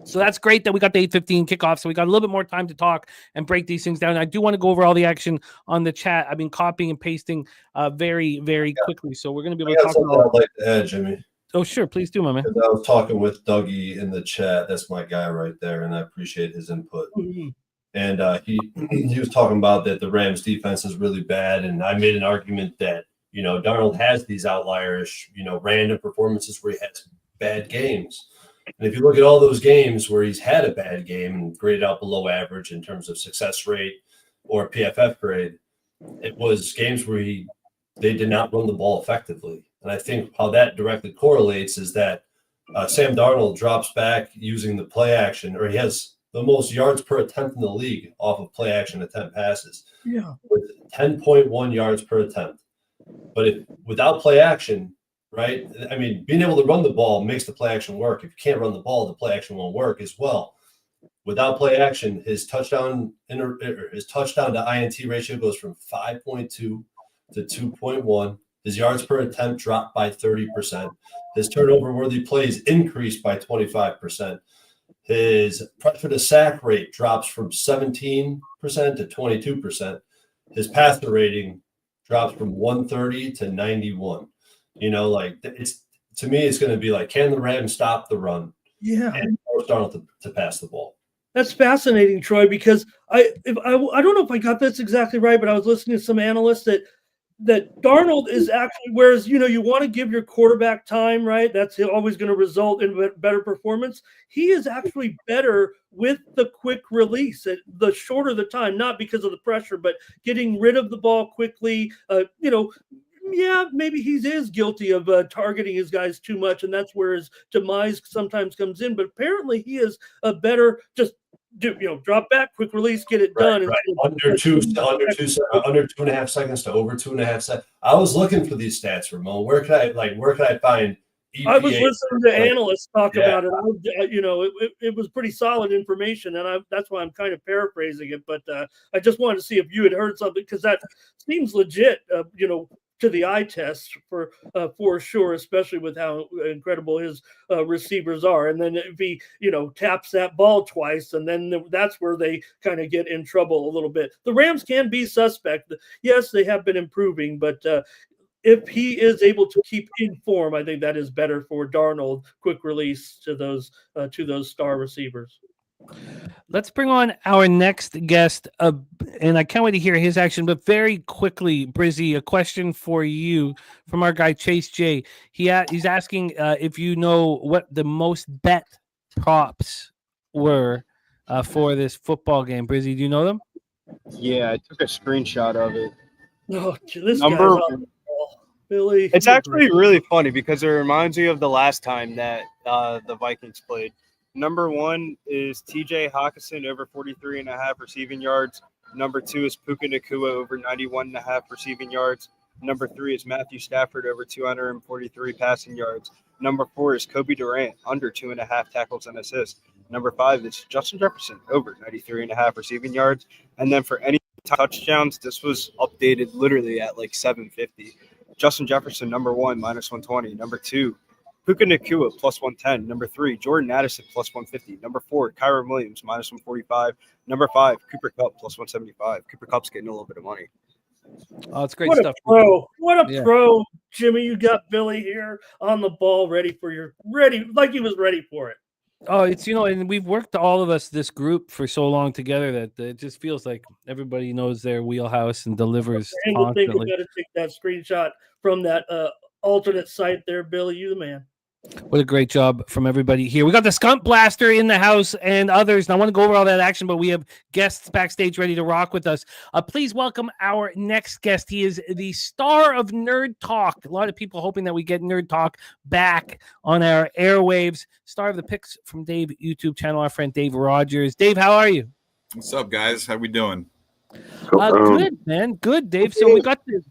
So that's great that we got the 8:15 kickoff. So we got a little bit more time to talk and break these things down. I do want to go over all the action on the chat. I've been copying and pasting very, very quickly. So we're going to be able to talk about.
I'd like to add, Jimmy.
Oh, sure. Please do, my man.
I was talking with Dougie in the chat. That's my guy right there, and I appreciate his input.
Mm-hmm.
And he was talking about that the Rams defense is really bad, and I made an argument that Darnold has these outlierish, random performances where he has bad games. And if you look at all those games where he's had a bad game and graded out below average in terms of success rate or PFF grade, it was games where they did not run the ball effectively. And I think how that directly correlates is that Sam Darnold drops back using the play action, or he has the most yards per attempt in the league off of play action attempt passes, with 10.1 yards per attempt. But without play action, right? I mean, being able to run the ball makes the play action work. If you can't run the ball, the play action won't work as well. Without play action, his touchdown to INT ratio goes from 5.2 to 2.1. His yards per attempt dropped by 30%. His turnover-worthy plays increased by 25%. His pressure to sack rate drops from 17% to 22%. His passer rating drops from 130 to 91. To me, it's going to be like, can the Rams stop the run?
Yeah.
And force Darnold to pass the ball.
That's fascinating, Troy, because I don't know if I got this exactly right, but I was listening to some analysts that Darnold is actually, whereas, you want to give your quarterback time, right? That's always going to result in better performance. He is actually better with the quick release, the shorter the time, not because of the pressure, but getting rid of the ball quickly. Yeah, maybe he is guilty of targeting his guys too much, and that's where his demise sometimes comes in. But apparently he is a better drop back, quick release, get it done.
Right. Under 2.5 seconds to over 2.5 seconds. I was looking for these stats, Ramon. Where could I find EPA?
I was listening to analysts talk about it. It was pretty solid information, and that's why I'm kind of paraphrasing it. But I just wanted to see if you had heard something, because that seems legit. To the eye test for sure, especially with how incredible his receivers are. And then if he, taps that ball twice, and then that's where they kind of get in trouble a little bit. The Rams can be suspect. Yes, they have been improving, but if he is able to keep in form, I think that is better for Darnold. Quick release to those star receivers.
Let's bring on our next guest, and I can't wait to hear his action. But very quickly, Brizzy, a question for you from our guy Chase J. He's asking if you know what the most bet props were for this football game. Brizzy, do you know them?
Yeah, I took a screenshot of it.
Oh, this
Number
guy's on the ball. Billy.
It's actually really funny because it reminds me of the last time that the Vikings played. Number 1 is TJ Hawkinson over 43.5 receiving yards. Number 2 is Puka Nacua over 91.5 receiving yards. Number 3 is Matthew Stafford over 243 passing yards. Number 4 is Kobe Durant under 2.5 tackles and assists. Number 5 is Justin Jefferson over 93.5 receiving yards. And then for any touchdowns, this was updated literally at like 750. Justin Jefferson, number 1, minus 120. Number 2, Puka Nacua, plus 110. Number 3, Jordan Addison, plus 150. Number 4, Kyron Williams, minus 145. Number 5, Cooper Kupp, plus 175. Cooper Kupp's getting a little bit of money.
Oh, it's great
what
stuff.
What a pro, Jimmy. You got Billy here on the ball, ready like he was ready for it.
Oh, it's, and we've worked, all of us, this group, for so long together that it just feels like everybody knows their wheelhouse and delivers constantly.
I think we got to take that screenshot from that alternate site there, Billy. You the man.
What a great job from everybody here. We got the Skunk Blaster in the house and others. And I want to go over all that action, but we have guests backstage ready to rock with us. Please welcome our next guest. He is the star of Nerd Talk. A lot of people hoping that we get Nerd Talk back on our airwaves. Star of the Picks from Dave YouTube channel, our friend Dave Rogers. Dave, how are you?
What's up, guys? How we doing?
Good, man. Good, Dave. So we got the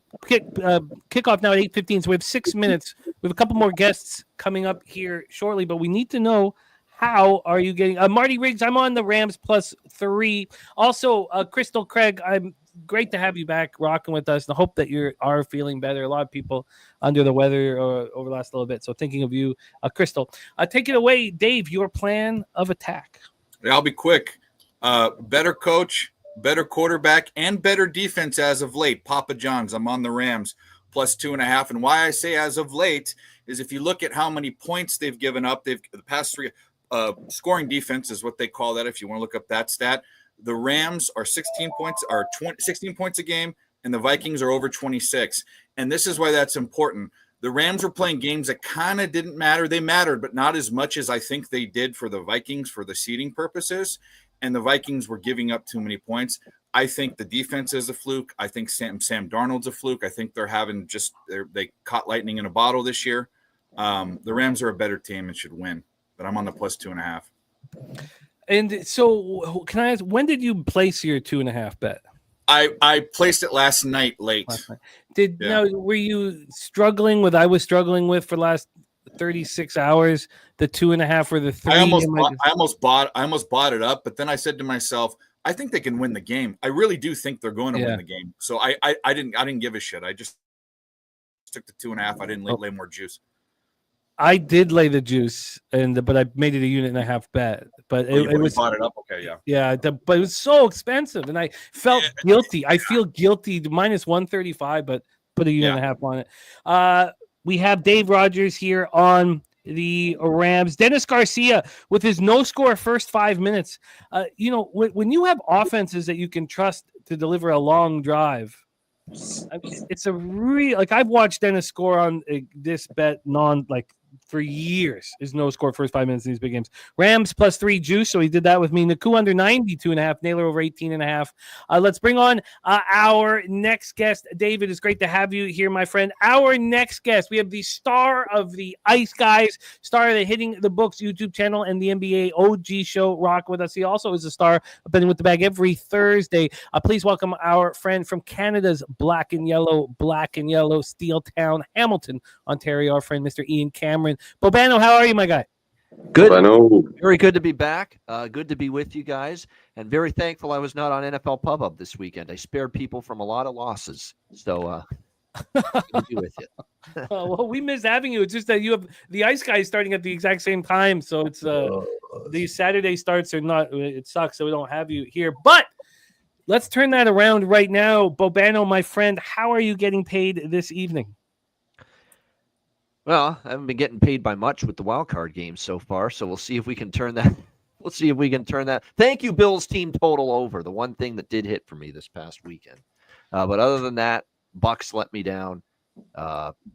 kickoff now at 8:15, so we have 6 minutes. We have a couple more guests coming up here shortly, but we need to know, how are you getting Marty Riggs? I'm on the Rams +3. Also, Crystal Craig, I'm great to have you back rocking with us, and I hope that you are feeling better. A lot of people under the weather over the last little bit, so thinking of you. Crystal, take it away, Dave, your plan of attack.
Yeah, I'll be quick. Better coach, better quarterback, and better defense as of late. Papa John's. I'm on the Rams +2.5. And why I say as of late is if you look at how many points they've given up, the past 3 scoring defense is what they call that. If you want to look up that stat, the Rams are 16 points a game, and the Vikings are over 26. And this is why that's important. The Rams were playing games that kind of didn't matter. They mattered, but not as much as I think they did for the Vikings for the seeding purposes. And the Vikings were giving up too many points. I think the defense is a fluke. I think Sam Darnold's a fluke. I think they're having they caught lightning in a bottle this year. The Rams are a better team and should win, but I'm on the +2.5.
And so can I ask, when did you place your 2.5 bet?
I placed it last night late.
Now, were you struggling with, I was struggling with for the last 36 hours, the 2.5 or the 3?
I almost bought it up, but then I said to myself, I think they can win the game. I really do think they're going to win the game. So I didn't give a shit. I just took the 2.5. I didn't lay more juice.
I did lay the juice, but I made it a 1.5 bet. But it was
bought it up. Okay,
but it was so expensive, and I felt guilty. I feel guilty. -135, but put a 1.5 on it. We have Dave Rogers here on the Rams. Dennis Garcia with his no-score first 5 minutes. When you have offenses that you can trust to deliver a long drive, it's a real I've watched Dennis score on this bet for years. Is no score first 5 minutes in these big games. Rams +3 juice, so he did that with me. Naku under 92.5, Naylor over 18.5. Let's bring on our next guest. David, it's great to have you here, my friend. Our next guest, we have the star of the Ice Guys, star of the Hitting the Books YouTube channel and the NBA OG show. Rock with us. He also is a star of Betting with the Bag every Thursday. Please welcome our friend from Canada's Black and Yellow Steel Town, Hamilton, Ontario, our friend Mr. Ian Cameron. Bobano, how are you, my guy?
Good.
Bobano.
Very good to be back. Good to be with you guys. And very thankful I was not on NFL Pub Up this weekend. I spared people from a lot of losses. So good to be with you.
Well, we miss having you. It's just that you have the Ice Guys starting at the exact same time. So it's these Saturday starts are not, it sucks that we don't have you here. But let's turn that around right now. Bobano, my friend, how are you getting paid this evening?
Well, I haven't been getting paid by much with the wild card games so far, so we'll see if we can turn that. We'll see if we can turn that. Thank you, Bills team total over. The one thing that did hit for me this past weekend. But other than that, Bucks let me down.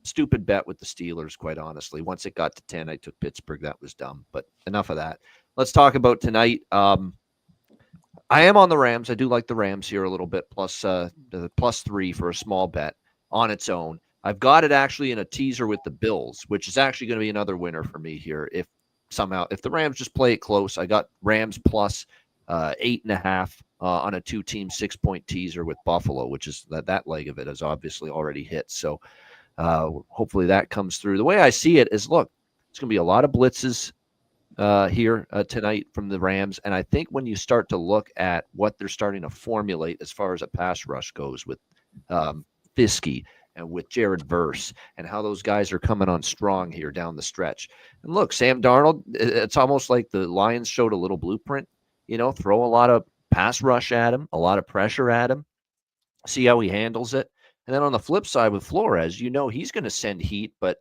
Stupid bet with the Steelers, quite honestly. Once it got to 10, I took Pittsburgh. That was dumb. But enough of that. Let's talk about tonight. I am on the Rams. I do like the Rams here a little bit, plus +3 for a small bet on its own. I've got it actually in a teaser with the Bills, which is actually going to be another winner for me here. If the Rams just play it close, I got Rams plus 8.5 on a 2-team 6-point teaser with Buffalo, which is that leg of it has obviously already hit. So hopefully that comes through. The way I see it is, look, it's going to be a lot of blitzes here tonight from the Rams. And I think when you start to look at what they're starting to formulate as far as a pass rush goes with Fiske and with Jared Verse and how those guys are coming on strong here down the stretch. And look, Sam Darnold, it's almost like the Lions showed a little blueprint, throw a lot of pass rush at him, a lot of pressure at him, see how he handles it. And then on the flip side with Flores, he's going to send heat. But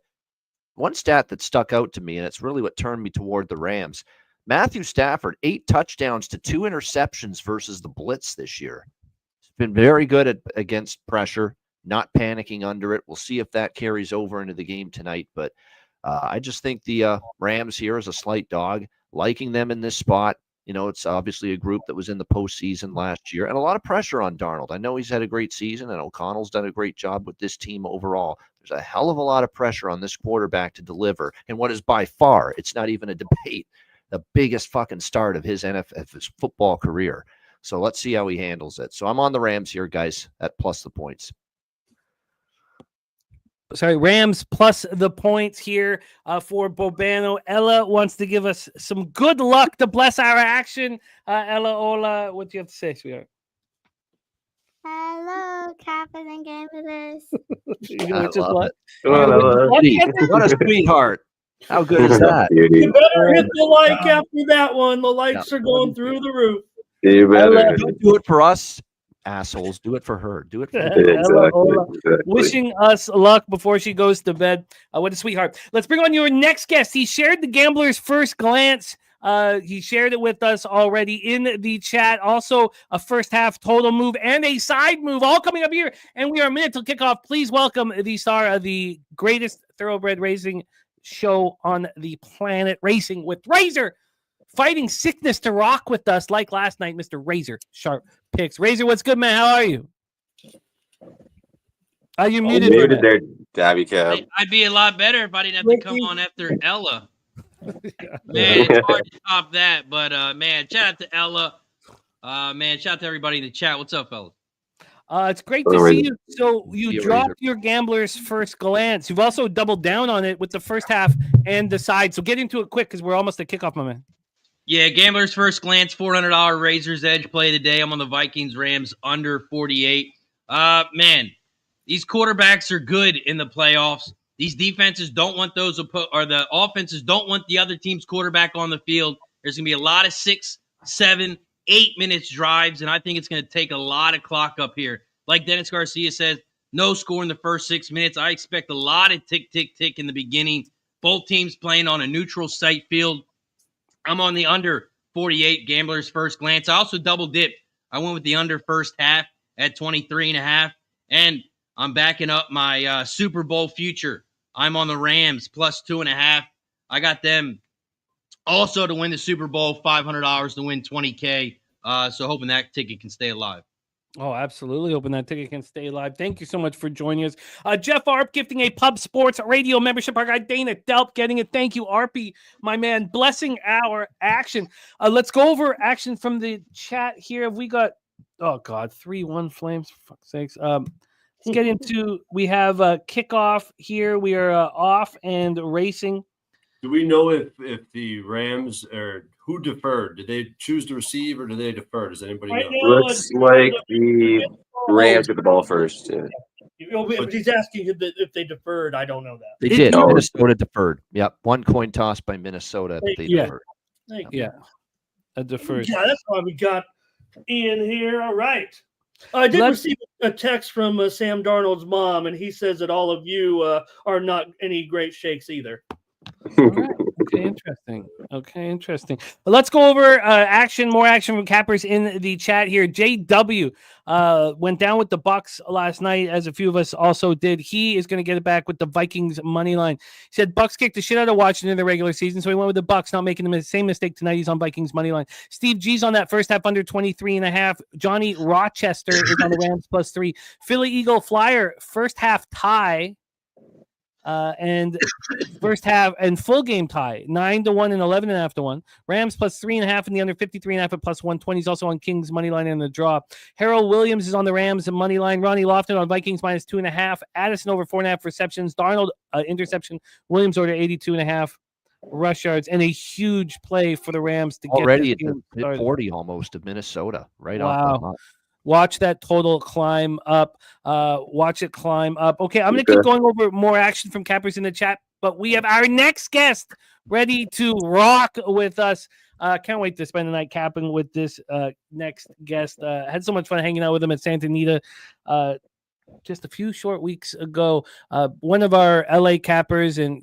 one stat that stuck out to me, and it's really what turned me toward the Rams, Matthew Stafford, 8 touchdowns to 2 interceptions versus the blitz this year. He's been very good against pressure, not panicking under it. We'll see if that carries over into the game tonight. But I just think the Rams here is a slight dog, liking them in this spot. It's obviously a group that was in the postseason last year and a lot of pressure on Darnold. I know he's had a great season and O'Connell's done a great job with this team overall. There's a hell of a lot of pressure on this quarterback to deliver. And what is by far, it's not even a debate, the biggest fucking start of his football career. So let's see how he handles it. So I'm on the Rams here, guys, at plus the points.
Sorry, Rams plus the points here for Bobano. Ella wants to give us some good luck to bless our action. Ella, hola, what do you have to say, sweetheart?
Hello, Captain and Gamblers.
What a sweetheart. How good is that?
You better hit the like after that one. The likes are going through the roof.
You better.
Don't do it for us, assholes. Do it for her. Do it for her.
Exactly.
Wishing us luck before she goes to bed. What a sweetheart. Let's bring on your next guest. He shared the Gambler's First Glance. He shared it with us already in the chat. Also, a first half total move and a side move, all coming up here. And we are a minute till kickoff. Please welcome the star of the greatest thoroughbred racing show on the planet, Racing with Razor, fighting sickness to rock with us like last night, Mr. Razor Sharp Picks. Razor, what's good, man? How are you? You're muted.
Muted there, Dabby Cab.
I'd be a lot better if I didn't have to come on after Ella. Man, it's hard to top that, but man, shout out to Ella. Man, shout out to everybody in the chat. What's up, fellas?
It's great to see you. So you dropped your Gambler's First Glance. You've also doubled down on it with the first half and the side. So get into it quick because we're almost at kickoff, my man.
Yeah, Gambler's First Glance, $400 Razor's Edge play of the day. I'm on the Vikings Rams under 48. Man, these quarterbacks are good in the playoffs. These defenses don't want the offenses don't want the other team's quarterback on the field. There's going to be a lot of 6, 7, 8 minutes drives, and I think it's going to take a lot of clock up here. Like Dennis Garcia says, no score in the first 6 minutes. I expect a lot of tick, tick, tick in the beginning. Both teams playing on a neutral site field. I'm on the under 48 Gamblers First Glance. I also double dipped. I went with the under first half at 23.5. And I'm backing up my Super Bowl future. I'm on the Rams plus 2.5. I got them also to win the Super Bowl, $500 to win $20K. So hoping that ticket can stay alive.
Oh, absolutely. Hoping that ticket can stay alive. Thank you so much for joining us. Jeff Arp gifting a Pub Sports Radio membership. Our guy Dana Delp getting it. Thank you, Arpy, my man. Blessing our action. Let's go over action from the chat here. Have we got, 3-1 Flames, for fuck's sakes. Let's get into, we have a kickoff here. We are off and racing.
Do we know if the Rams or who deferred? Did they choose to receive or did they defer? Does anybody know?
Looks like the Rams get the ball first. Yeah.
But he's asking if they deferred. I don't know that.
They did. Minnesota deferred. Yep. 1 coin toss by Minnesota. They deferred.
Yeah.
A deferred.
Yeah, that's why we got Ian here. All right. I did receive a text from Sam Darnold's mom, and he says that all of you are not any great shakes either.
All right. Okay, interesting. Well, let's go over more action from cappers in the chat here. JW went down with the Bucks last night, as a few of us also did. He is going to get it back with the Vikings money line. He said Bucks kicked the shit out of Washington in the regular season, so he went with the Bucks, not making the same mistake tonight. He's on Vikings money line. Steve G's on that first half under 23.5. Johnny Rochester is on the Rams +3. Philly Eagle Flyer first half tie. And first half and full game tie 9-1 and 11.5 to 1. Rams +3.5 and the under 53.5 at +120. He's also on Kings money line in the draw. Harold Williams is on the Rams money line. Ronnie Lofton on Vikings -2.5. Addison over 4.5 receptions. Darnold interception. Williams over 82.5 rush yards and a huge play for the Rams to
already
get
at 40 almost of Minnesota right
wow.
off the top.
Watch that total climb up. Watch it climb up. Okay, I'm going to keep going over more action from cappers in the chat, but we have our next guest ready to rock with us. Can't wait to spend the night capping with this next guest. Had so much fun hanging out with him at Santa Anita just a few short weeks ago. One of our LA cappers, and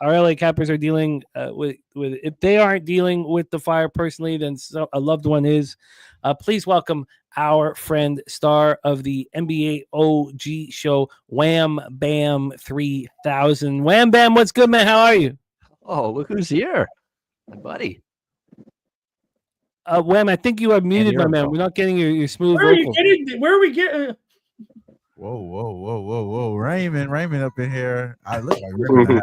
our LA cappers are dealing with if they aren't dealing with the fire personally, then a loved one is. Please welcome our friend, star of the NBA OG show, Wham Bam 3000. Wham Bam, what's good, man? How are you?
Oh, look who's here, my buddy.
Wham, I think you are muted, my man. We're not getting your smooth vocal.
Where are we getting?
Whoa. Raymond up in here. I look like Raymond.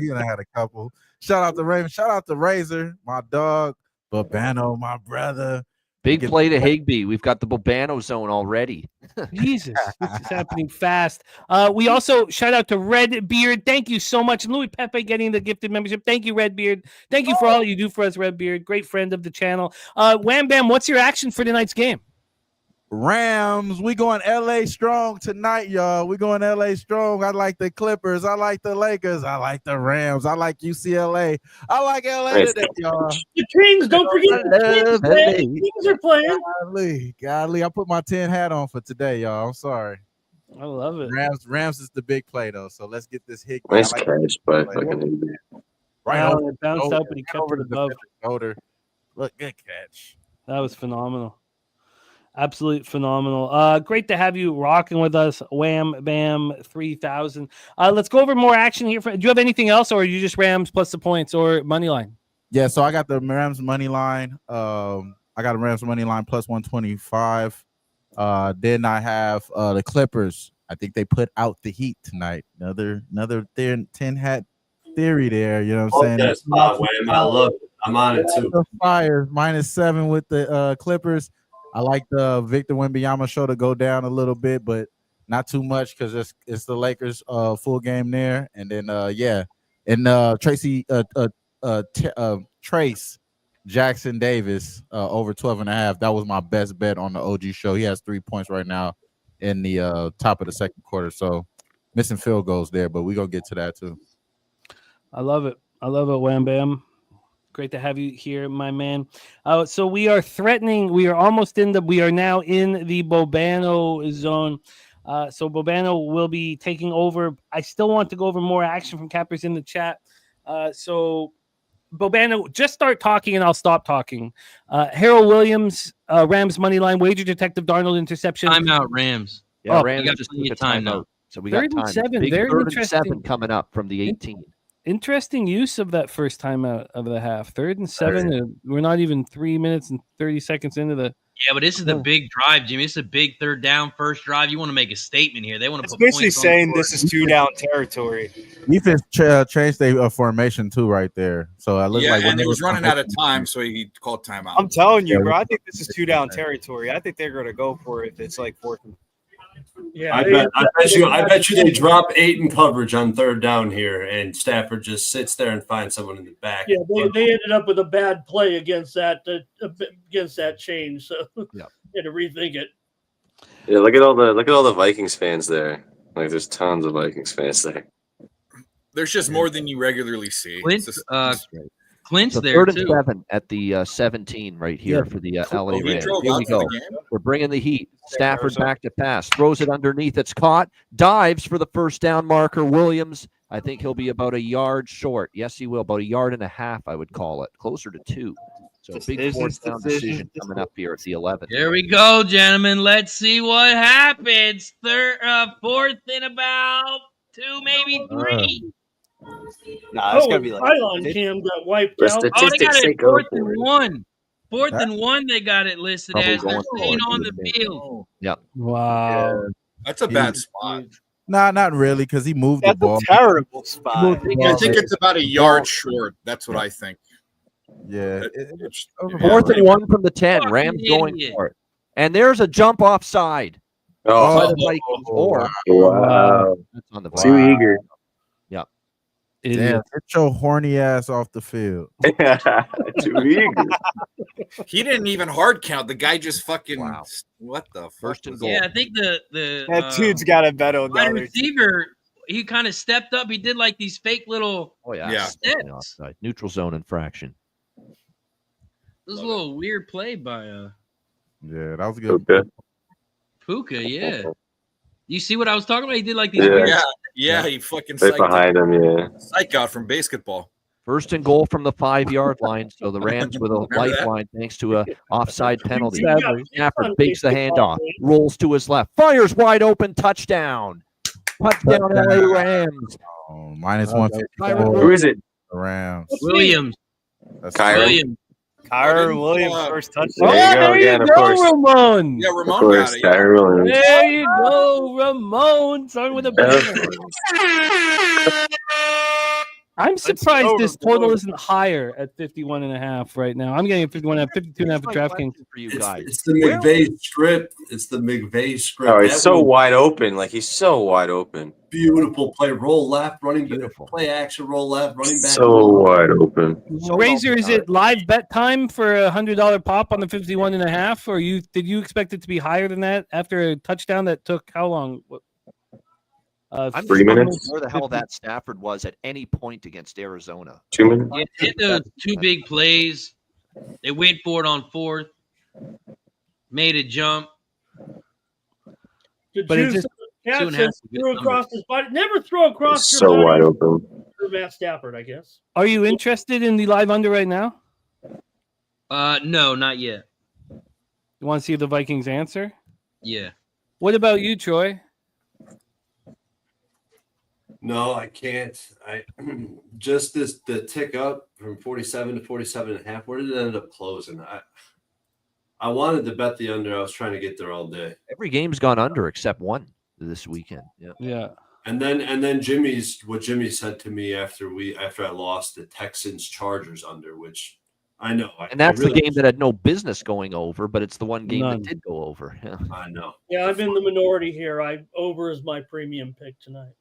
He and I had a couple. Shout out to Raymond. Shout out to Razor, my dog. Babano, my brother.
Big play to Higbee. We've got the Bobano zone already.
Jesus, this is happening fast. We also shout out to Red Beard. Thank you so much. Louis Pepe getting the gifted membership. Thank you, Red Beard. Thank you for all you do for us, Red Beard. Great friend of the channel. Wham Bam, what's your action for tonight's game?
Rams, we going LA strong tonight, y'all. We going LA strong. I like the Clippers. I like the Lakers. I like the Rams. I like UCLA. I like LA today, y'all.
The Kings, don't forget the Kings are playing.
Golly, I put my 10 hat on for today, y'all. I'm sorry.
I love it.
Rams is the big play, though. So let's get this hit.
Nice catch, but
right over. It bounced up and he kept it above.
Look, good catch.
That was phenomenal. Absolutely phenomenal. Great to have you rocking with us, Wham Bam 3000. Let's go over more action here. Do you have anything else, or are you just Rams plus the points or money line?
Yeah, so I got the Rams money line. I got a Rams money line plus 125. Then I have the Clippers. I think they put out the Heat tonight. Another 10 hat theory there. You know what I'm saying?
Wham. I love it. I'm on it too.
The Fire -7 with the Clippers. I like the Victor Wembanyama show to go down a little bit, but not too much because it's the Lakers full game there. And then Trace Jackson Davis over 12.5. That was my best bet on the OG show. He has 3 points right now in the top of the second quarter. So missing field goals there, but we're gonna get to that too.
I love it, Wham Bam. Great to have you here, my man. So we are threatening. We are almost we are now in the Bobano zone. So Bobano will be taking over. I still want to go over more action from cappers in the chat. So Bobano, just start talking and I'll stop talking. Harold Williams, Rams money line, wager detective Darnold interception.
Timeout Rams.
Yeah,
Oh,
Rams
got
just
plenty
took
of
a
time
timeout.
now.
So we got
3rd and
time.
7,
Big
very
3rd and
interesting.
7 coming up from the 18.
Interesting use of that first time out of the half. 3rd and 7. We're not even 3 minutes and 30 seconds into the.
Yeah, but this is the big drive, Jimmy. This is a big 3rd down, first drive. You want to make a statement here. They want to
It's
put
basically
points on the
saying
board.
this is 2-down territory.
Defense changed their formation too, right there. So I look
Yeah,
like
and he was running out of time, so he called timeout.
I'm telling you, bro. I think this is 2-down territory. I think they're going to go for it if it's like 4th.
Yeah,
I bet you they drop 8 in coverage on 3rd down here, and Stafford just sits there and finds someone in the back.
Yeah, they ended up with a bad play against that change, so
Yeah.
they had to rethink it.
Yeah, look at all the Vikings fans there. Like, there's tons of Vikings fans there.
There's just more than you regularly see.
Clint's,
It's just-
Clint's
So
there
3rd and
too.
7 at the 17 right here for the LA
he
Rams.
drove
Here
out
we
to
go.
the game.
We're bringing the heat. Stafford back to pass. Throws it underneath. It's caught. Dives for the first down marker. Williams, I think he'll be about a yard short. Yes, he will. About 1.5 yards, I would call it. Closer to 2. So big
Decisions,
4th down decision coming up here at the 11th.
Here we go, gentlemen. Let's see what happens. 4th and about 2, maybe 3.
Nah, it's going to be like
Pylon Cam got wiped
The
out.
Oh, they got
statistics say
it
go
4th
for
and
it.
1. 4th and 1, they got it listed
Probably
as. They're
going
staying
for it,
on
you
the
would think.
field.
Wow.
That's a bad spot.
Nah, not really, because he moved
That's
the ball.
a terrible spot.
I think it's about a yard short. That's what I think.
Yeah.
It's-
4th and 1 from the 10.
Fucking
Rams going
idiot.
for it. And there's a jump offside by
Oh,
the Vikings. Or
wow.
that's on the
Too
Vikings.
eager.
It
Damn,
is.
get your horny ass off the field.
Too eager.
He didn't even hard count. The guy just fucking.
Wow.
What the fuck?
First and
was
goal.
Yeah, I think the
That dude's got a bet on the
wide
other.
receiver, he kind of stepped up. He did like these fake little
Oh, yeah.
Yeah.
Definitely offside. Neutral zone infraction.
This is a little weird play by
Yeah, that was good.
Okay.
Puka, yeah. You see what I was talking about? He did like these
Yeah.
weird.
Yeah, he fucking
Right
psyched
behind him, yeah.
Psych out from basketball.
First and goal from the 5-yard line. So the Rams with a
Remember that?
lifeline thanks to a offside penalty.
Sadly.
Stafford fakes the handoff, rolls to his left, fires wide open, touchdown. Touchdown, LA Rams.
Oh, minus
Kyron
154.
Who is it?
The Rams.
Williams.
That's
Kyron.
Williams.
Kyron Williams first touchdown.
There you go again, of course.
Ramon.
Yeah,
Of
Ramon
course,
got it. Yeah.
Kyron Williams.
There you go, Ramon. Starting with a bang. I'm surprised
go,
this
Ramon.
total isn't higher at 51.5 right now. I'm getting a 51.5, 52.5 for DraftKings.
For you
It's,
guys.
it's the McVay script. It's the McVay script.
Oh, he's
That
so
was
wide open. Like, he's so wide open.
beautiful play. Roll left, running back.
Beautiful.
Play action, roll left, running back.
So wide open.
Razor, is it live bet time for a $100 pop on the 51.5, or did you expect it to be higher than that after a touchdown that took how long?
I'm
3
just wondering
minutes?
where the hell that Stafford was at any point against Arizona.
2 minutes?
Yeah, hit those 2 big plays. They went for it on 4th. Made a jump.
The
But it
juice
just-
of the cat
2.5
says
is a good
threw
number.
across his body. Never throw across
He's
your
so
body
wide open.
for Matt Stafford, I guess.
Are you interested in the live under right now?
No, not yet.
You want to see the Vikings answer?
Yeah.
What about you, Troy?
No, I can't. I just the tick up from 47 to 47.5. Where did it end up closing? I wanted to bet the under. I was trying to get there all day.
Every game's gone under except one this weekend. Yeah.
Yeah.
And then what Jimmy said to me after I lost the Texans Chargers under, which I know.
And that's
I really,
the game that had no business going over, but it's the one game
None.
that did go over. Yeah.
I know.
Yeah, I'm in the minority here. Over is my premium pick tonight.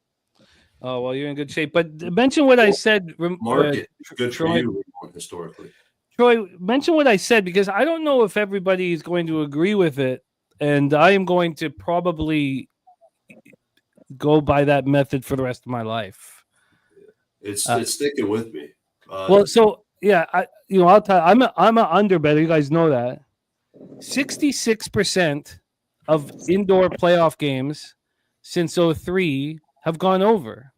Oh, well, you're in good shape. But mention what I said.
Market good for
Troy.
you historically.
Troy, mention what I said, because I don't know if everybody is going to agree with it. And I am going to probably go by that method for the rest of my life.
It's sticking with me.
Well, so yeah, I'll tell you, I'm an under better. You guys know that. 66% of indoor playoff games since 03 have gone over.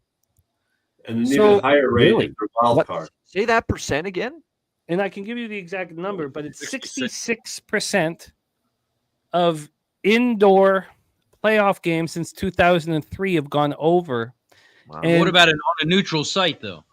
And an
So-
even higher rate
Really?
for wild
What?
card.
Say that percent again.
And I can give you the exact number, but it's
66.
66% of indoor playoff games since 2003 have gone over.
Wow.
And
What about on a neutral site though?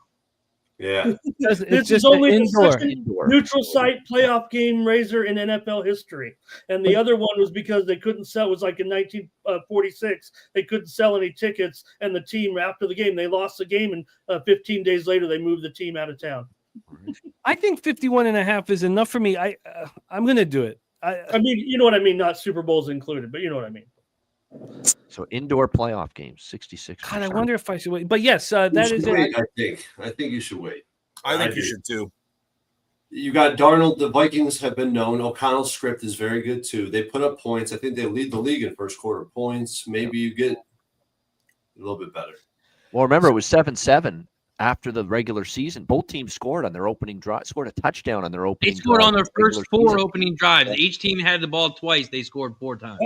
Yeah.
it's
This
just
is only
the
the
indoor.
second
Indoor.
neutral site playoff game raiser in NFL history, and the other one was because they couldn't sell. It was like in 1946, they couldn't sell any tickets, and the team after the game they lost the game, and 15 days later they moved the team out of town.
I think 51.5 is enough for me. I'm going to do it.
I mean, you know what I mean, not Super Bowls included, but you know what I mean.
So indoor playoff games, 66.
God, I wonder if I should wait. But yes, that
You
is
should
it.
wait, I think you should wait.
I think
I
you
do.
should too.
You got Darnold. The Vikings have been known. O'Connell's script is very good too. They put up points. I think they lead the league in first quarter points. Maybe you get a little bit better.
Well, remember it was 7-7 after the regular season. Both teams scored on their opening drive. Scored a touchdown on their
They
opening.
scored
drive
on their
of the
first
regular
four
season.
opening drives. Each team had the ball twice. They scored 4 times.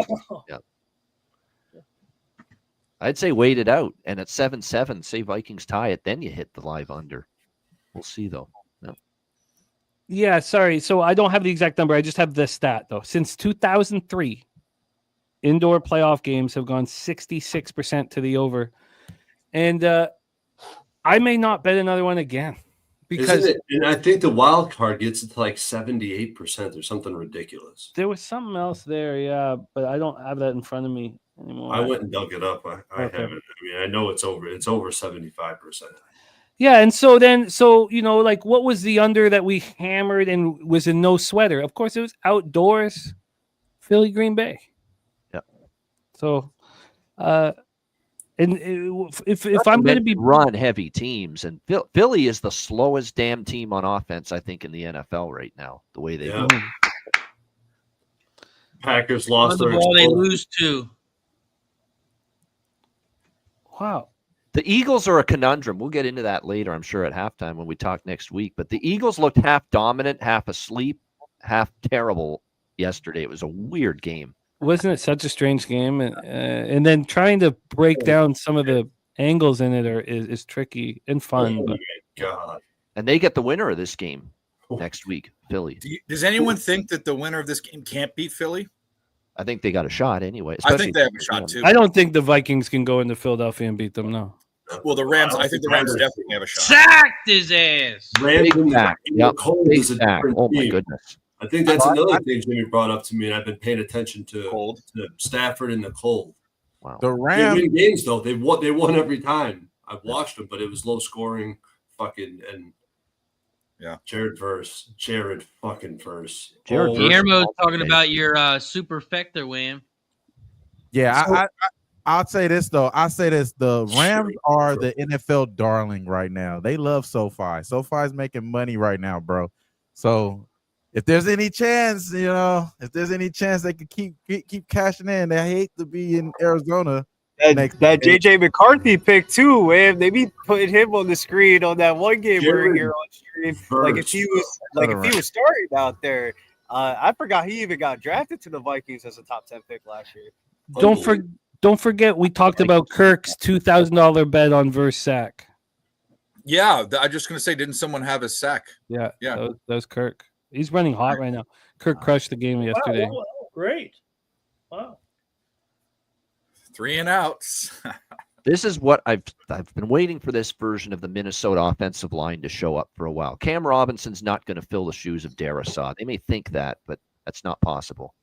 I'd say wait it out, and at 7-7, say Vikings tie it, then you hit the live under. We'll see though. No.
Yeah, sorry. So I don't have the exact number. I just have the stat though. Since 2003, indoor playoff games have gone 66% to the over, and I may not bet another one again because
Isn't it? And I think the wild card gets it to like 78% or something ridiculous.
there was something else there. Yeah, but I don't have that in front of me anymore.
I went and dug it up. I
Okay.
haven't. I mean, I know it's over. It's over 75%.
Yeah, and so like what was the under that we hammered and was in no sweater? Of course, it was outdoors, Philly, Green Bay.
Yeah.
So, if I'm going to be
run heavy teams, and Philly is the slowest damn team on offense, I think, in the NFL right now. The way they
Yeah.
move.
Packers
On
lost
the
their
ball, they
explosive-
lose 2.
wow.
The Eagles are a conundrum. We'll get into that later, I'm sure, at halftime when we talk next week. But the Eagles looked half dominant, half asleep, half terrible yesterday. It was a weird game.
Wasn't it such a strange game? And then trying to break down some of the angles in it is tricky and fun.
Oh
But
my God.
And they get the winner of this game next week, Philly.
Does anyone think that the winner of this game can't beat Philly?
I think they got a shot anyway.
I think they have a shot too.
I don't think the Vikings can go into Philadelphia and beat them. No.
Well, the Rams. I think the Rams definitely have a shot.
Sacked his ass.
Rams
Big
in the,
sack.
in the
Yep.
cold
Big
is a
sack.
different
Oh my
team.
goodness.
I think that's another thing Jimmy brought up to me, and I've been paying attention to
Cold.
Stafford in the cold.
Wow.
The
They
Rams.
win games though. They won every time. I've watched them, but it was low scoring. Fucking and
Yeah.
Jared fucking Verse.
Jared
Oh,
Verse.
Guillermo's
Okay.
talking about your superfecta, Wham.
Yeah, I'll say this though. I say this: the Rams are the NFL darling right now. They love SoFi. SoFi's making money right now, bro. So if there's any chance, if there's any chance they could keep cashing in, they hate to be in Arizona.
That JJ McCarthy pick too, man. They be putting him on the screen on that one game we're here on stream. Like if he was starting out there, I forgot he even got drafted to the Vikings as a top 10 pick last year.
Don't forget we talked about Kirk's $2,000 bet on verse sack.
Yeah, I'm just gonna say, didn't someone have a sack?
Yeah,
Yeah.
that was Kirk. He's running hot right now. Kirk crushed the game yesterday.
Wow, great. Wow.
3 and outs.
This is what I've been waiting for, this version of the Minnesota offensive line to show up for a while. Cam Robinson's not going to fill the shoes of Darisaw. They may think that, but that's not possible.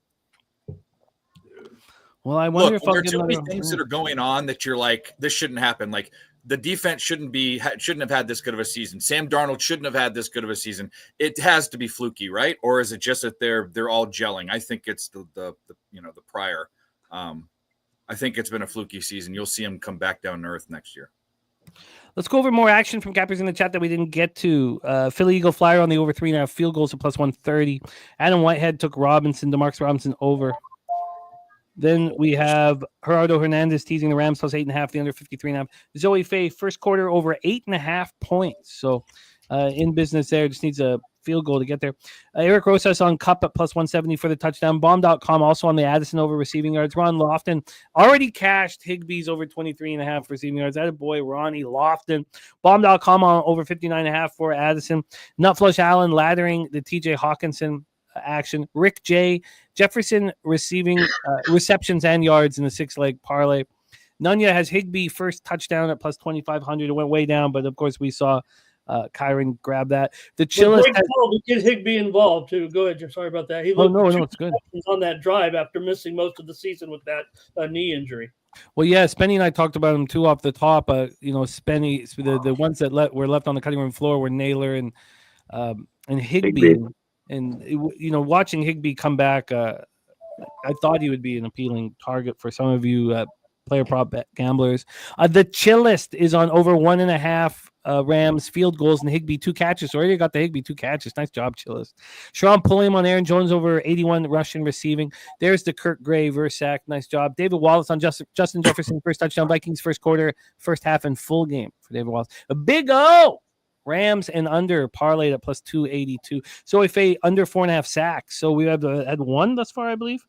Well, I wonder
Look,
if I'll
there are
get
too many
another.
things that are going on that you're like, this shouldn't happen. Like the defense shouldn't have had this good of a season. Sam Darnold shouldn't have had this good of a season. It has to be fluky, right? Or is it just that they're all gelling? I think it's the prior. I think it's been a fluky season. You'll see him come back down to earth next year.
Let's go over more action from cappers in the chat that we didn't get to. Philly Eagle Flyer on the over 3.5 field goals at plus 130. Adam Whitehead took DeMarcus Robinson over. Then we have Gerardo Hernandez teasing the Rams plus 8.5, the under 53.5. Zoe Faye, first quarter over 8.5 points. So in business there, just needs a field goal to get there. Eric Rosas on Cup at plus 170 for the touchdown. Bomb.com also on the Addison over receiving yards. Ron Lofton already cashed Higbee's over 23.5 receiving yards. That a boy, Ronnie Lofton. Bomb.com on over 59.5 for Addison. Nutflush Allen laddering the TJ Hawkinson action. Rick J. Jefferson receiving receptions and yards in the 6-leg parlay. Nunya has Higbee first touchdown at plus 2,500. It went way down, but of course we saw Kyron grab that. The chillest
to get Higbee involved too. Go ahead. Sorry about that. He looked
it's good
on that drive after missing most of the season with that knee injury.
Well, yeah, Spenny and I talked about him too off the top. Spenny, the ones that were left on the cutting room floor were Naylor and Higbee. And watching Higbee come back, I thought he would be an appealing target for some of you player prop gamblers. The chillest is on over 1.5 Rams field goals and Higbee 2 catches. So already got the Higbee 2 catches. Nice job, chillest. Sean Pulliam on Aaron Jones over 81 rushing receiving. There's the Kirk Gray verse sack. Nice job. David Wallace on Justin Jefferson first touchdown. Vikings first quarter, first half, and full game for David Wallace. A big O. Rams and under parlayed at plus 282. So if a under 4.5 sacks. So we had one thus far, I believe.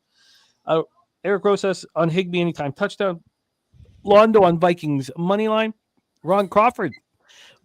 Eric Rosas on Higbee anytime touchdown. Londo on Vikings money line. Ron Crawford,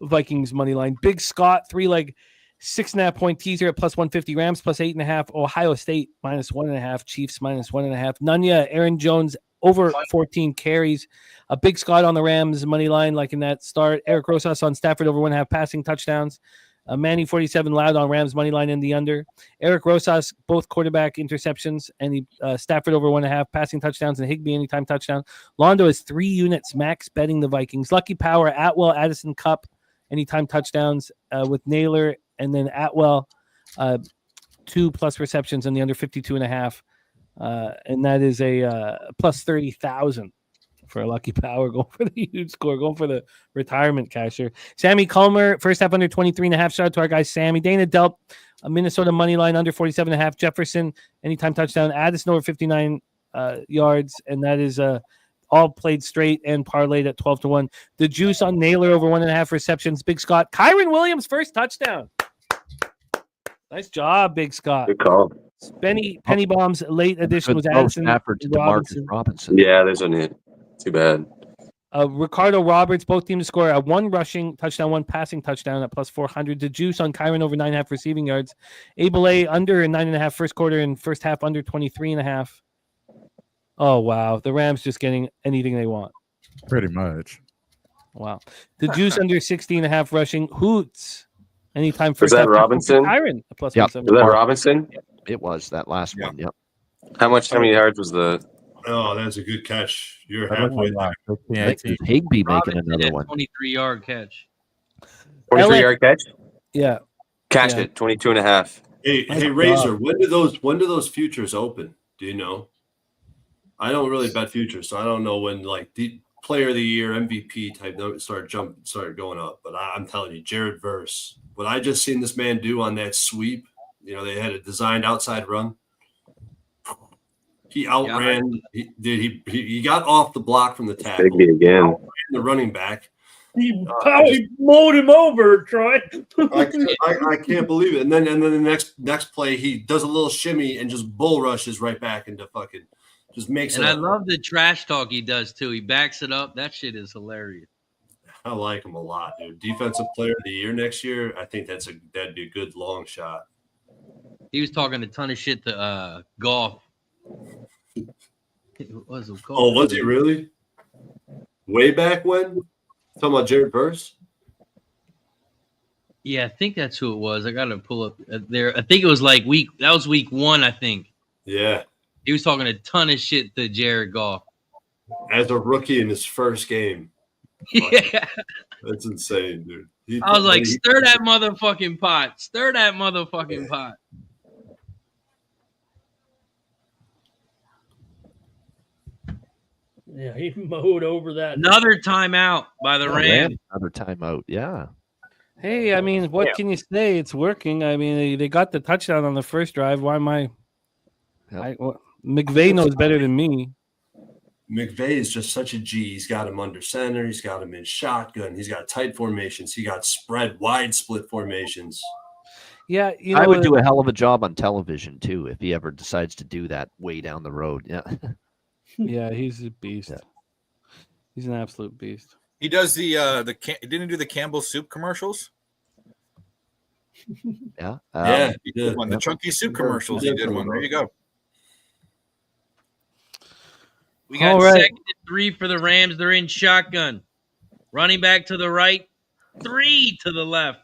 Vikings money line. Big Scott 3-leg 6.5 point teaser at plus 150. Rams plus 8.5. Ohio State minus 1.5. Chiefs minus 1.5. Nunya, Aaron Jones over 14 carries. A Big Scott on the Rams money line, like in that start. Eric Rosas on Stafford over 1.5 passing touchdowns. Manny 47 loud on Rams money line in the under. Eric Rosas, both quarterback interceptions, and Stafford over 1.5 passing touchdowns, and Higbee anytime touchdown. Londo is 3 units max betting the Vikings. Lucky Power, Atwell, Addison Cup, anytime touchdowns with Naylor, and then Atwell 2+ receptions in the under 52.5. And that is a plus 30,000 for a Lucky Power, going for the huge score, going for the retirement casher. Sammy Culmer, first half under 23.5. Shout out to our guy Sammy. Dana Delp, a Minnesota money line under 47.5. Jefferson, anytime touchdown. Addison over 59 yards, and that is all played straight and parlayed at 12-1. The juice on Naylor over 1.5 receptions. Big Scott. Kyron Williams, first touchdown. Nice job, Big Scott.
Good call.
Penny Bomb's late addition was Addison
Stafford to Demarcus Robinson.
Yeah, there's only too bad.
Ricardo Roberts, both teams to score a 1 rushing touchdown, 1 passing touchdown at plus 400. The juice on Kyron over 9.5 receiving yards. Abel A under 9.5 first quarter and first half under 23.5. Oh, wow. The Rams just getting anything they want.
Pretty much.
Wow. The juice under 60.5 rushing. Hoots. Anytime first
Was that
half.
Robinson?
Kyron, a plus
Yep.
170.
Was that Robinson?
It was that last one. Yep.
How many yards was the?
Oh, that's a good catch. You're
That
halfway
looked like
there.
15,
I think
18.
it was Higbee making
Robinson
another
had
one.
23-yard catch.
43-yard catch?
Yeah.
Cashed
Yeah.
it, 22.5.
Hey, Razor, when do those futures open? Do you know? I don't really bet futures, so I don't know when like the player of the year, MVP type numbers started going up. But I'm telling you, Jared Verse, what I just seen this man do on that sweep, they had a designed outside run. He outran. He got off the block from the tackle.
Higbee again.
Outran the running back.
He mowed him over, Troy.
I can't believe it. And then the next play, he does a little shimmy and just bull rushes right back into fucking. Just makes
And
it.
I love the trash talk he does too. He backs it up. That shit is hilarious.
I like him a lot, dude. Defensive player of the year next year. I think that'd be a good long shot.
He was talking a ton of shit to Golf. Was
he really? Way back when? Talking about Jared Verse?
Yeah, I think that's who it was. I gotta pull up there. I think it was like week 1, I think.
Yeah.
He was talking a ton of shit to Jared Goff.
As a rookie in his first game.
Yeah.
That's insane, dude.
I was like, stir that motherfucking pot. Stir that motherfucking pot.
Yeah, he mowed over that.
Another timeout by the Rams.
Another timeout. Yeah.
Hey, I mean, what can you say? It's working. I mean, they got the touchdown on the first drive. Why am I? McVay knows better than me.
McVay is just such a G. He's got him under center. He's got him in shotgun. He's got tight formations. He got wide split formations.
Yeah, you know,
I would do a hell of a job on television too if he ever decides to do that way down the road. Yeah.
Yeah, he's a beast.
Yeah.
He's an absolute beast.
He does didn't he do the Campbell soup commercials?
Yeah.
Yeah,
He did one. The chunky soup commercials. He did one. There you go.
We got
All right.
2nd and 3 for the Rams. They're in shotgun. Running back to the right, 3 to the left.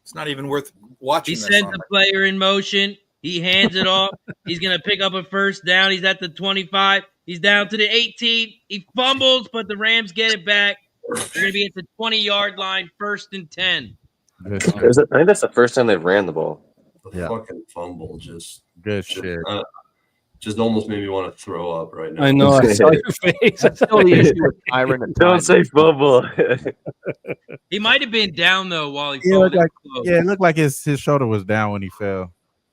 It's not even worth watching.
He
this
sends
on
the player in motion. He hands it off. He's going to pick up a first down. He's at the 25. He's down to the 18. He fumbles, but the Rams get it back. They're going to be at the 20-yard line, 1st and 10.
Good shit.
I think that's the first time they've ran the ball.
The
Yeah.
fucking fumble just almost made me want to throw up right now.
I know. I saw your face.
That's still the issue with Tyron at
Don't
times.
say fumble.
He might have been down, though, while he
Yeah,
fell.
it looked like his shoulder was down when he fell.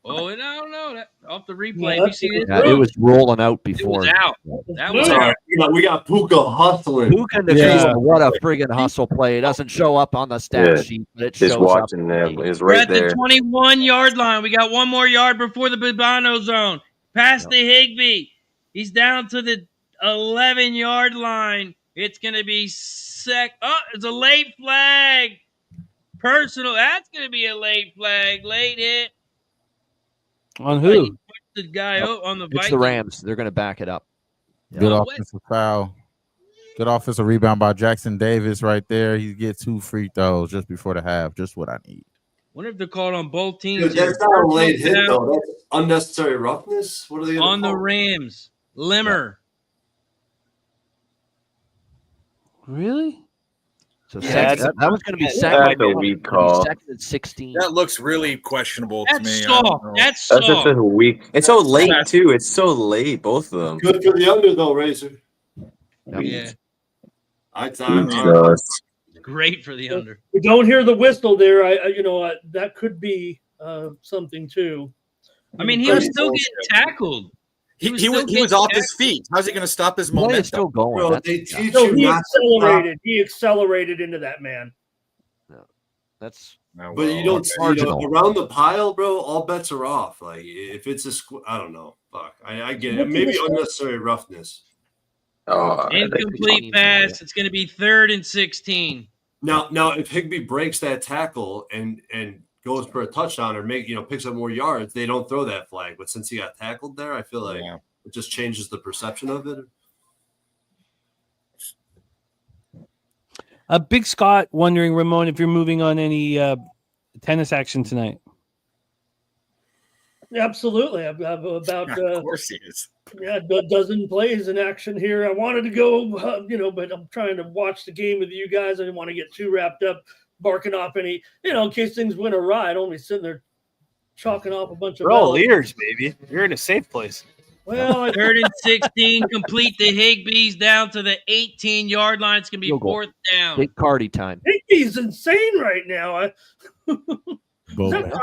Oh, and I don't know. That, off the replay, you see this?
Yeah, it was rolling out
It
before.
was out. That was
Sorry,
out.
we got Puka hustling.
Who in the
Yeah.
field? What a friggin' hustle play. It doesn't show up on the stat
Yeah.
sheet, but it
Just
shows
watching
up.
them is
We're
right
at
there.
the 21-yard line. We got one more yard before the Bibano zone. Past the Higbee. He's down to the 11-yard line. It's going to be Oh, it's a late flag. Personal. That's going to be a late flag. Late hit.
On
He
who?
pushed the guy on the
It's
Vikings.
the Rams. They're going to back it up.
Good
Oh, what?
offensive foul. Good offensive rebound by Jackson Davis right there. He gets 2 free throws just before the half. Just what I need.
Wonder if they're called on both teams.
Dude,
here.
that's not a late hit,
Personal
though. That's unnecessary roughness. What are they gonna
on the
call?
Rams. Limmer.
Really?
So
Yeah,
that was going to be
That's
second.
a weak call.
Second and 16.
That looks really questionable to
That's
me. I don't
soft.
know.
That's
That's just
soft.
a weak. It's so late too. It's so late, both of them.
Good for the under, though, Razor.
Yeah.
I thought.
Jesus.
Great for the under.
We don't hear the whistle there. That could be something too.
I mean, he was still getting tackled.
He
still
was
getting
off his
tackled.
feet. How's he going to stop his
Play is
momentum?
still going.
Bro,
That's,
they teach
No,
you
he
not to stop.
accelerated. He accelerated into that man.
that's
No,
But you don't
marginal.
around the pile, bro. All bets are off. Like if it's I don't know. Fuck, I get it.
Look at
Maybe
this-
unnecessary roughness.
Oh, I think
Incomplete pass. It's going to be 3rd and 16.
Now, if Higbee breaks that tackle and goes for a touchdown or picks up more yards, they don't throw that flag. But since he got tackled there, I feel like it just changes the perception of it.
Big Scott wondering, Ramon, if you're moving on any tennis action tonight.
Absolutely. I've about
Of course he is.
a dozen plays in action here. I wanted to go, but I'm trying to watch the game with you guys. I didn't want to get too wrapped up barking off any, in case things went awry. I don't be sitting there chalking off a bunch of
We're all
balls.
leaders, baby. You're in a safe place.
Well,
3rd and 16. Complete the Higbee's down to the 18-yard line. It's going to be
Field goal.
4th down.
big party time.
Higbee's insane right now.
Go
Is
back.